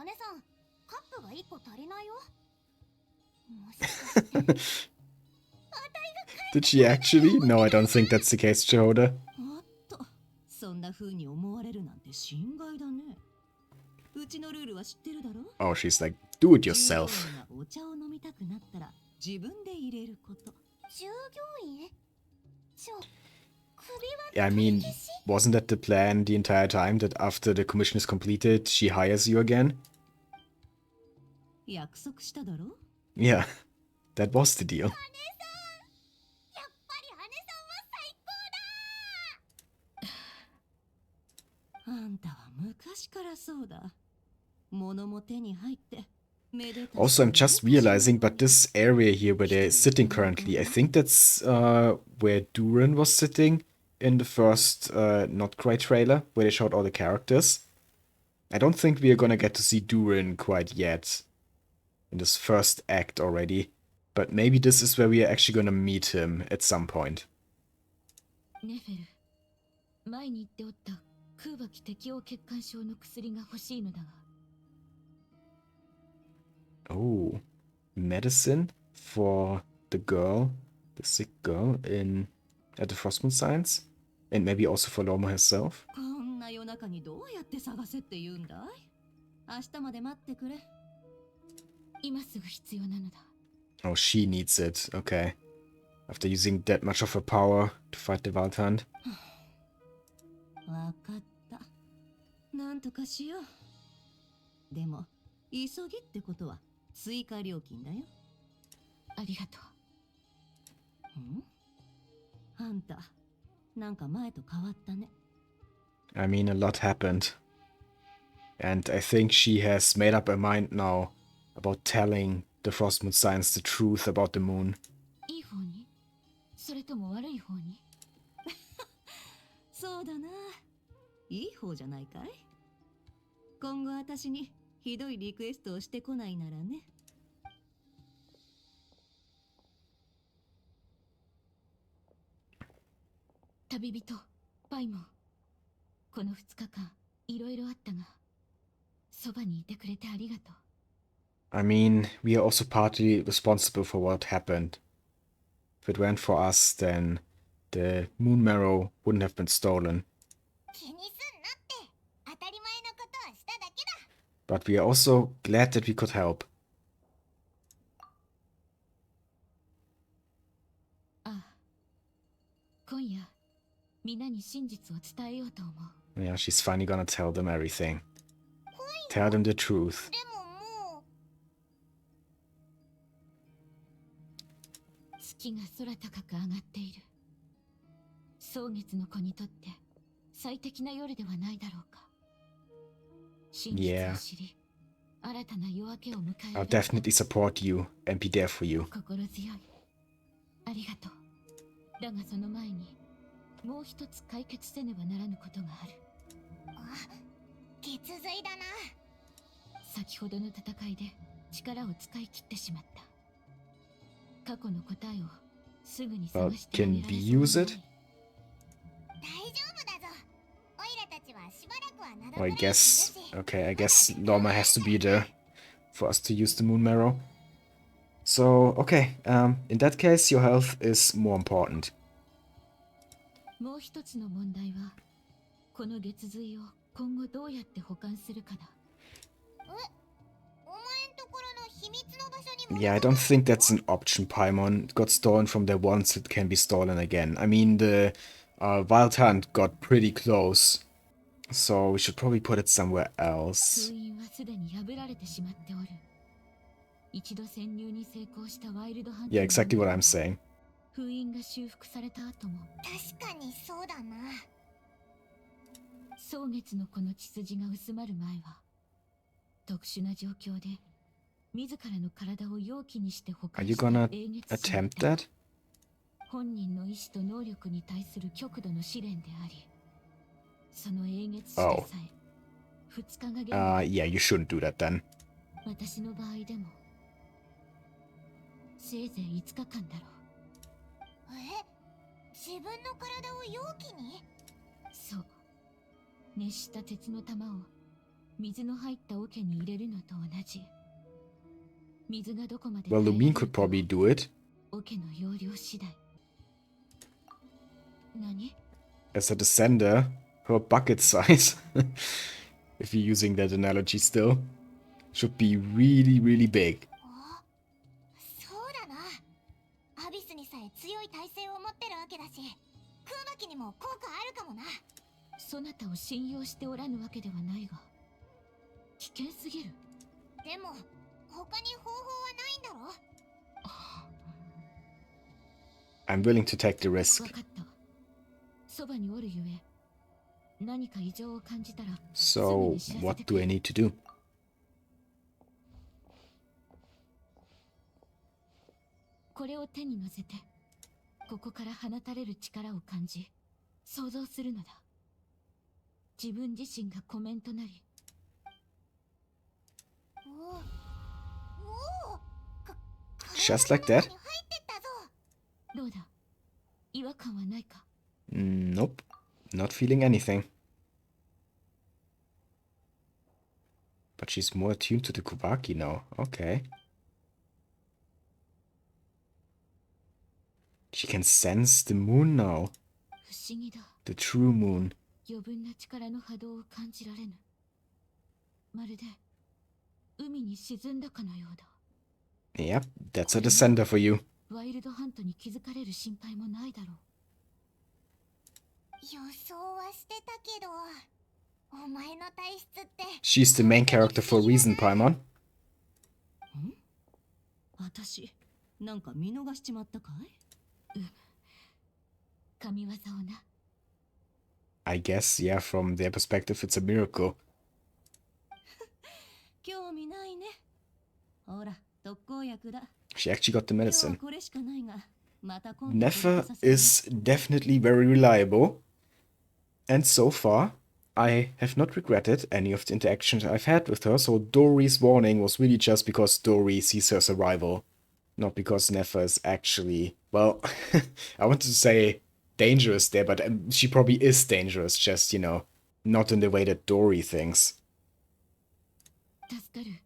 姉さん、カップが1個足りないよ。もしかして。 Did she actually? No, I don't think that's the case, Jehoda. おっと、そんな風に思われるなんて心外だね。うちのルールは知ってるだろ。 Oh, she's like, do it 従 yourself. 業員がお茶を飲みたくなったら自分で入れること。従業員？首 Yeah, は I mean, wasn't that the plan the entire time that after the commission is completed, she hires you again? 約束しただろ。 Yeah, that was the deal. やっぱり姉さんは最高だ。あんたは昔からそうだ。物も手に入って。 Also, I'm just realizing, but this area here where they're sitting currently, I think that's where Duran was sitting in the first Nod-Krai trailer, where they showed all the characters. I don't think we are gonna get to see Duran quite yet in this first act already, but maybe this is where we are actually gonna meet him at some point. ネフェル、前に言っておった空爆適応血管症の薬が欲しいのだが。 Oh, medicine for the girl, the sick girl at the Frostmourne Science, and maybe also for Lauma herself. こんな夜中にどうやって探せって言うんだい。明日まで待ってくれ。今すぐ必要なのだ。 Oh, she needs it. Okay. After using that much of her power to fight the Wild Hunt. わかった。なんとかしよう。でも、急ぎってことは追加料金だよ。ありがとう。ん？あんた、なんか前と変わったね。 I mean, a lot happened. And I think she has made up her mind now about telling the Frostmourne Science the truth about the moon. いい方に？それとも悪い方に？そうだな。いい方じゃないかい？今後私にひどいリクエストをしてこないならね。旅人、パイモン。この2日間、いろいろあったが、そばにいてくれてありがとう。I mean, we are also partly responsible for what happened. If it weren't for us, then the moon marrow wouldn't have been stolen. 気にすんなって。当たり前のことはしただけだ。 But we are also glad that we could help. ああ、今夜、皆に真実を伝えようと思う。 Yeah, she's finally gonna tell them everything. Tell them the truth. でももう。月が空高く上がっている。蒼月の子にとって最適な夜ではないだろうか。真実を知り、新たな夜明けを迎える。 I'll definitely support you and be there for you. 心強い。ありがとう。だがその前に、もう一つ解決せねばならぬことがある。あ、血髄だな。先ほどの戦いで力を使い切ってしまった。過去の答えをすぐに探してあげられ Can そう we にない。 use it? 大丈夫だぞ。オイラたちはしばらくはなど Well, I くらい guess. するし。 Okay, I guess Lauma has to be there for us to use the moon marrow. So, okay. In that case, your health is more important. もう一つの問題は、この月髄を今後どうやって保管するかだ。お前んところの秘密の場所に Yeah, I don't think that's an option, Paimon. It got stolen from there once, it can be stolen again. I mean, the Wild Hunt got pretty close. So we should probably put it somewhere else. 封印はすでに破られてしまっておる。一度潜入に成功したワイルドハント Yeah, exactly what I'm saying. 封印が修復された後も、確かにそうだな。蒼月のこの血筋が薄まる前は、特殊な状況で自らの体を容器にして保 Are 管 you した gonna 永月 attempt that? 本人の意志と能力に対する極度の試練であり、その英月してさえ2日が限度。Yeah, you shouldn't do that then. 私の場合でもせいぜい5日間だろう。自分の体を容器に？そう。熱した鉄の玉を水の入った桶に入れるのと同じ。水がどこまで Well, Lumine could probably do it. 桶の容量次第。何？ As a descender, her bucket size, if you're using that analogy still, should be really, really big. そうだな。アビスにさえ強い耐性を持ってるわけだし、空巻にも効果あるかもな。そなたを信用しておらぬわけではないが、危険すぎる。でも他に方法はないんだろ？ I'm willing to take the risk. わかった。そばにおるゆえ、何か異常を感じたら。 So, what do I need to do? これを手に乗せて、ここから放たれる力を感じ、想像するのだ。自分自身がコメントなり。Just like that? どうだ？違和感はないか？ Nope. Not feeling anything. But she's more attuned to the Kubaki now. Okay. She can sense the moon now. 不思議だ。 The true moon. 余分な力の波動を感じられぬ。まるで海に沈んだかのようだ。 Yep, that's a descender for you. ワイルドハントに気づかれる心配もないだろう。予想はしてたけど、お前の体質って。 She's the main character for a reason, Paimon. 私、なんか見逃しちまったかい？神業をな。I guess, yeah, from their perspective, it's a miracle. 興味ないね。ほら、特効薬だ。 She actually got the 今日は medicine. これしかないが、また今度 Nefer is definitely very reliable. And so far, I have not regretted any of the interactions I've had with her, so Dory's warning was really just because Dory sees her as a rival. Not because Nefer is actually, well, I wanted to say dangerous there, but she probably is dangerous, just, you know, not in the way that Dory thinks. 助かる。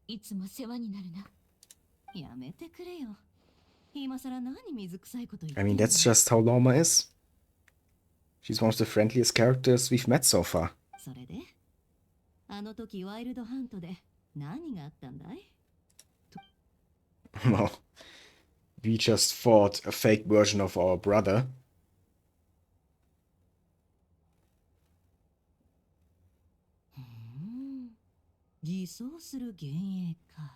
いつも世話になるな。やめてくれよ。今さら何水臭いこと言って I mean, that's just how Lauma is. She's one of the friendliest characters we've met so far. それであの時ワイルドハントで何があったんだい？ Well, we just fought a fake version of our brother. 偽装する幻影か。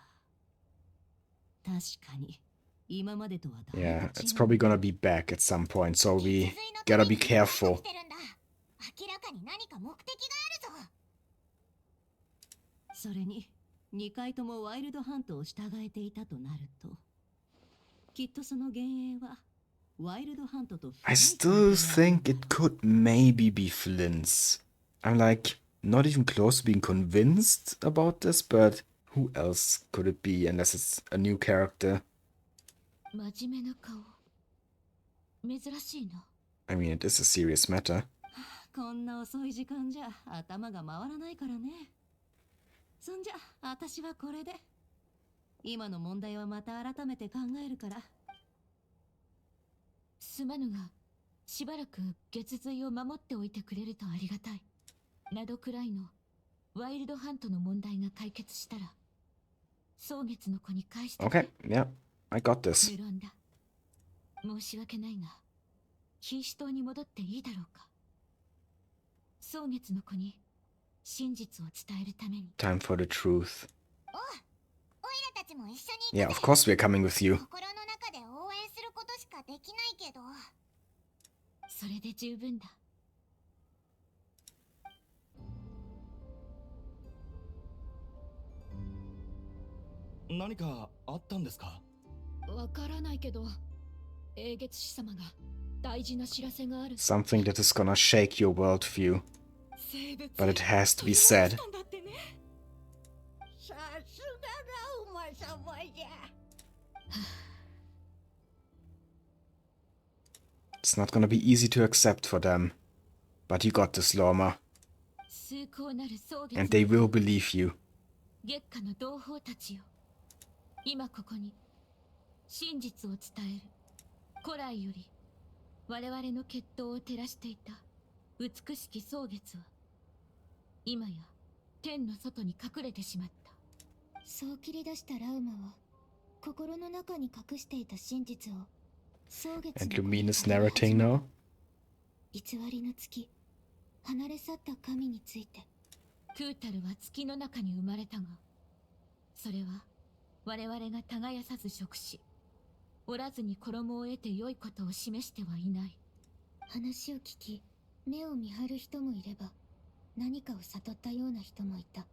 確かに今までとはだいぶ違う。 Yeah, it's probably gonna be back at some point, so we gotta be careful. 明らかに何か目的があるぞ。それに2回ともワイルドハントを従えていたとなると、きっとその幻影はワイルドハントと I still think it could maybe be Flins. I'm like not even close to being convinced about this, but who else could it be unless it's a new character? 真面目な顔。珍しいな。I mean, it is a serious matter. こんな遅い時間じゃ頭が回らないからね。そんじゃ私はこれで。今の問題はまた改めて考えるから。すまぬが、しばらく月髄を守っておいてくれるとありがたい。ナドクライのワイルドハントの問題が解決したら、蒼月の子に返して。 Okay, yeah, I got this. 無論だ。申し訳ないが、キーシュ島に戻っていいだろうか。蒼月の子に真実を伝えるために。 Time for the truth. おいらたちも一緒に Yeah, of course we're coming with you. 心の中で応援することしかできないけど。それで十分だ。何かあったんですか？わからないけど、英月使様が大事な知らせがある。 Something that is gonna shake your worldview. But it has to be said. さすがラウマ様じゃ。 It's not gonna be easy to accept for them. But you got this, Lauma. 崇高なる草月 And they will believe you. 月下の同胞たちよ、今ここに真実を伝える。古来より我々の血統を照らしていた美しき草月は今や天の外に隠れてしまった。そう切り出したラウマは心の中に隠していた真実を草月 And の子に Lumina's 語り narrating 始めた。 now. 偽りの月、離れ去った神について。クータルは月の中に生まれたが、それは我々が耕さず食し、おらずに衣を得て良いことを示してはいない。話を聞き、目を見張る人もいれば、何かを悟ったような人もいた。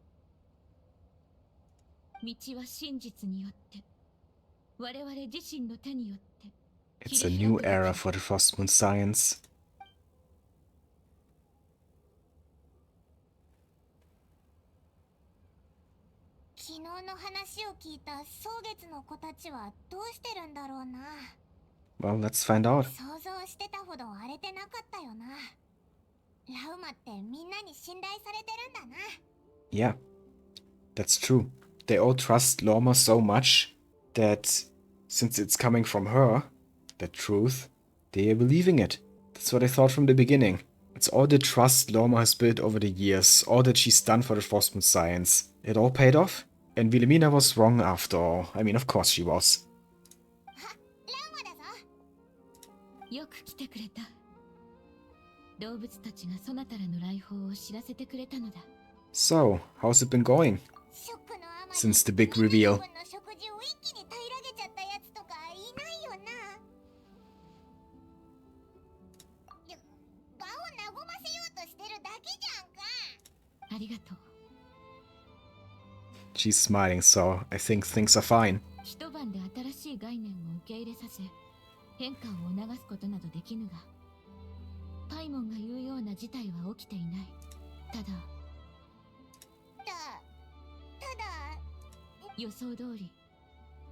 道は真実によって、我々自身の手によって。 It's a new era for the Frostmoon science. 昨日の話を聞いた草月の子たちはどうしてるんだろうな。 Well, let's find out. 想像してたほど荒れてなかったよな。ラウマってみんなに信頼されてるんだな。 Yeah, that's true. They all trust Lauma so much that since it's coming from her, the truth, they are believing it. That's what I thought from the beginning. It's all the trust Lauma has built over the years, all that she's done for the Frostmoon science. It all paid off. And Wilhelmina was wrong after all. I mean, of course she was. ラウマだぞ。よく来てくれた。動物たちがそなたらの来訪を知らせてくれたのだ。 So, how's it been going? ショックのあまり Since the big みんな reveal. の分の食事を一気に平らげちゃったやつとかいないよな。場を和ませようとしてるだけじゃんか。ありがとう。 She's smiling, so I think things are fine. 一晩で新しい概念を受け入れさせ、変化を促すことなどできぬが、パイモンが言うような事態は起きていない。ただ予想通り、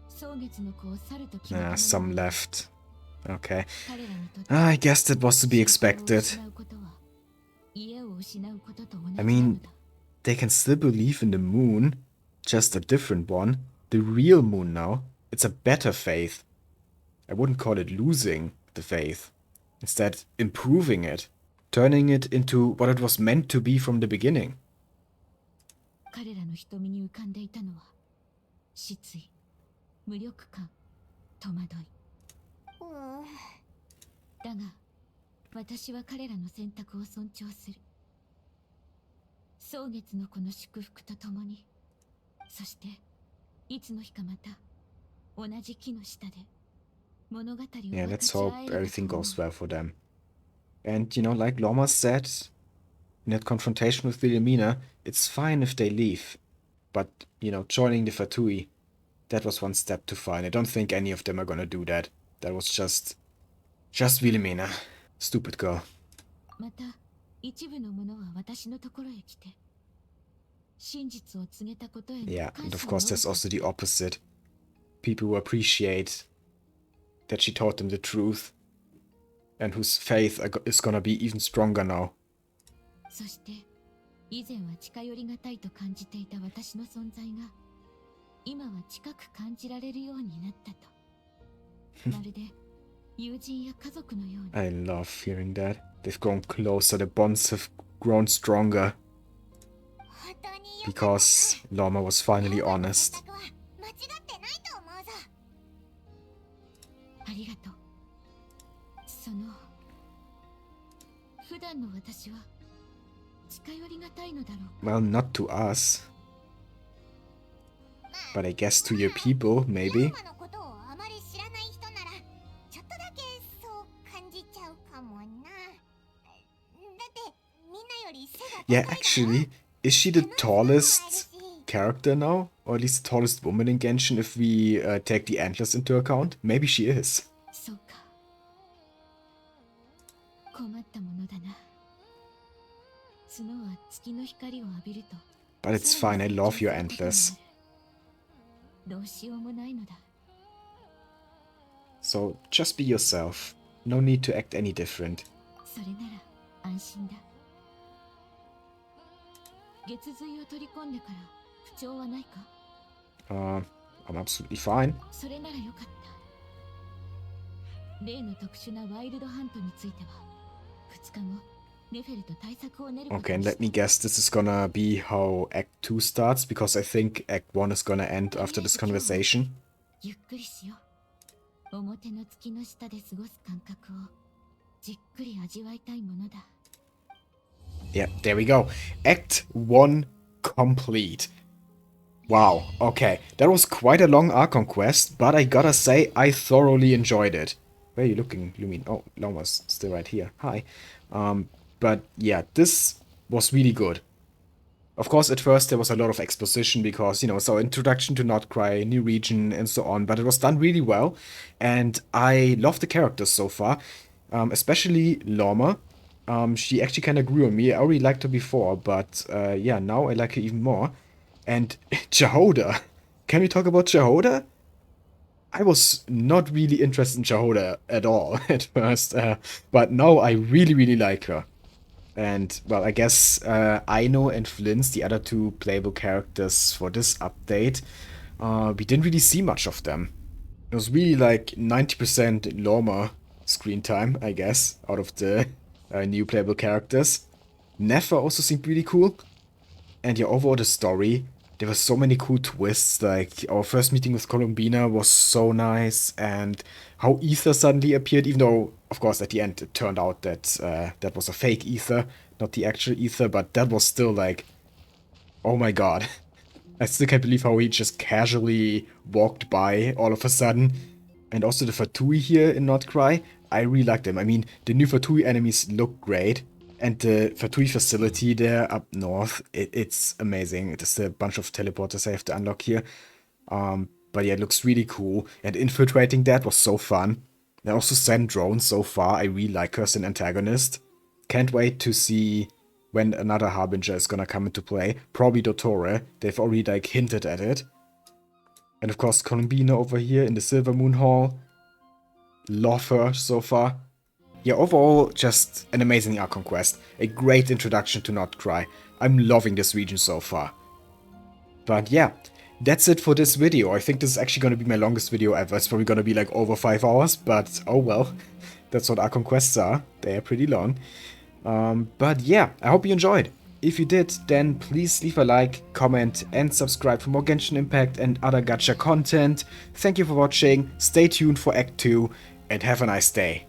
草月の子を去ると決めたの Some だ。 left. Okay. 彼らにとって I guess that was to be expected. 失うことは家を失うことと同じ I な mean, のだ。 they can still believe in the moon, just a different one. The real moon now. It's a better faith. I wouldn't call it losing the faith. Instead, improving it. Turning it into what it was meant to be from the beginning. 彼らの瞳に浮かんでいたのは失意、無力感、戸惑い。だが私は彼らの選択を尊重する。草月の子の祝福とともに、そしていつの日かまた同じ木の下で物語を分かち合え Yeah, る let's と hope 思う。 everything goes well for them. And, you know, like Lauma said, in that confrontation with Wilhelmina, it's fine if they leave. But, you know, joining the Fatui, that was one step too far, and I don't think any of them are gonna do that. That was just Wilhelmina. Stupid girl. また一部の者は私のところへ来て真実を告げたことへの Yeah, 感 and 謝 of を course 述べ there's た。 also the opposite. People who appreciate that she taught them the truth, and whose faith is gonna be even stronger now. そして以前は近寄りがたいと感じていた私の存在が今は近く感じられるようになったと。まるで友人や家族のように。 I love hearing that. They've grown closer, the bonds have grown stronger, 本当によかったな。 because Lauma was finally ラウマの honest. 選択は間違ってないと思うぞ。ありがとう。その普段の私は近寄りがたいのだろう。 Well, not to us, but I guess to your people, ラウ maybe. マのことをあまり知らない人ならちょっとだけそう感じちゃうかもな。だってみんなより背が高い Yeah, だろ。 actually, is she the tallest character now? Or at least the tallest woman in Genshin if we take the antlers into account? Maybe she is. そうか。困ったものだな。角は月の光を浴びると。But it's fine, I love your antlers. どうしようもないのだ。So just be yourself. No need to act any different. それなら安心だ。月髄を取り込んでから不調はないか？ I'm absolutely fine. それならよかった。例の特殊なワイルドハントについては2日後ネフェルと対策を練ることにした。 Okay, and let me guess, this is gonna be how Act 2 starts, because I think Act 1 is gonna end after this conversation. ゆっくりしよう。表の月の下で過ごす感覚をじっくり味わいたいものだ。 Yeah, there we go. Act 1 complete. Wow, okay. That was quite a long Archon quest, but I gotta say, I thoroughly enjoyed it. Where are you looking, Lumin? Oh, Lauma's still right here. Hi. But yeah, this was really good. Of course, at first there was a lot of exposition because, you know, so introduction to Nod-Krai, new region, and so on, but it was done really well. And I love the characters so far, especially Lauma. She actually kind of grew on me. I already liked her before, but yeah, now I like her even more. And Jehoda. Can we talk about Jehoda? I was not really interested in Jehoda at all at first, but now I really, really like her. And, well, I guess Aino and Flins, the other two playable characters for this update, we didn't really see much of them. It was really like 90% Lauma screen time, I guess, out of the new playable characters. Nefer also seemed really cool. And yeah, overall the story, there were so many cool twists, like our first meeting with Columbina was so nice, and how Ether suddenly appeared, even though, of course, at the end it turned out that that was a fake Ether, not the actual Ether, but that was still like, oh my god. I still can't believe how he just casually walked by all of a sudden. And also the Fatui here in Nod-Krai, I really like them. I mean, the new Fatui enemies look great. And the Fatui facility there up north, it's amazing. There's a bunch of teleporters I have to unlock here. But yeah, it looks really cool. And infiltrating that was so fun. And also Sandrone so far, I really like her as an antagonist. Can't wait to see when another Harbinger is gonna come into play. Probably Dottore. They've already like hinted at it. And of course Columbina over here in the Silver Moon Hall. Love her so far. Yeah, overall, just an amazing Archon quest. A great introduction to Nod-Krai. I'm loving this region so far. But yeah, that's it for this video. I think this is actually going to be my longest video ever. It's probably going to be like over 5 hours, but oh well. That's what Archon quests are. They are pretty long. But yeah, I hope you enjoyed. If you did, then please leave a like, comment, and subscribe for more Genshin Impact and other gacha content. Thank you for watching, stay tuned for Act 2, and have a nice day.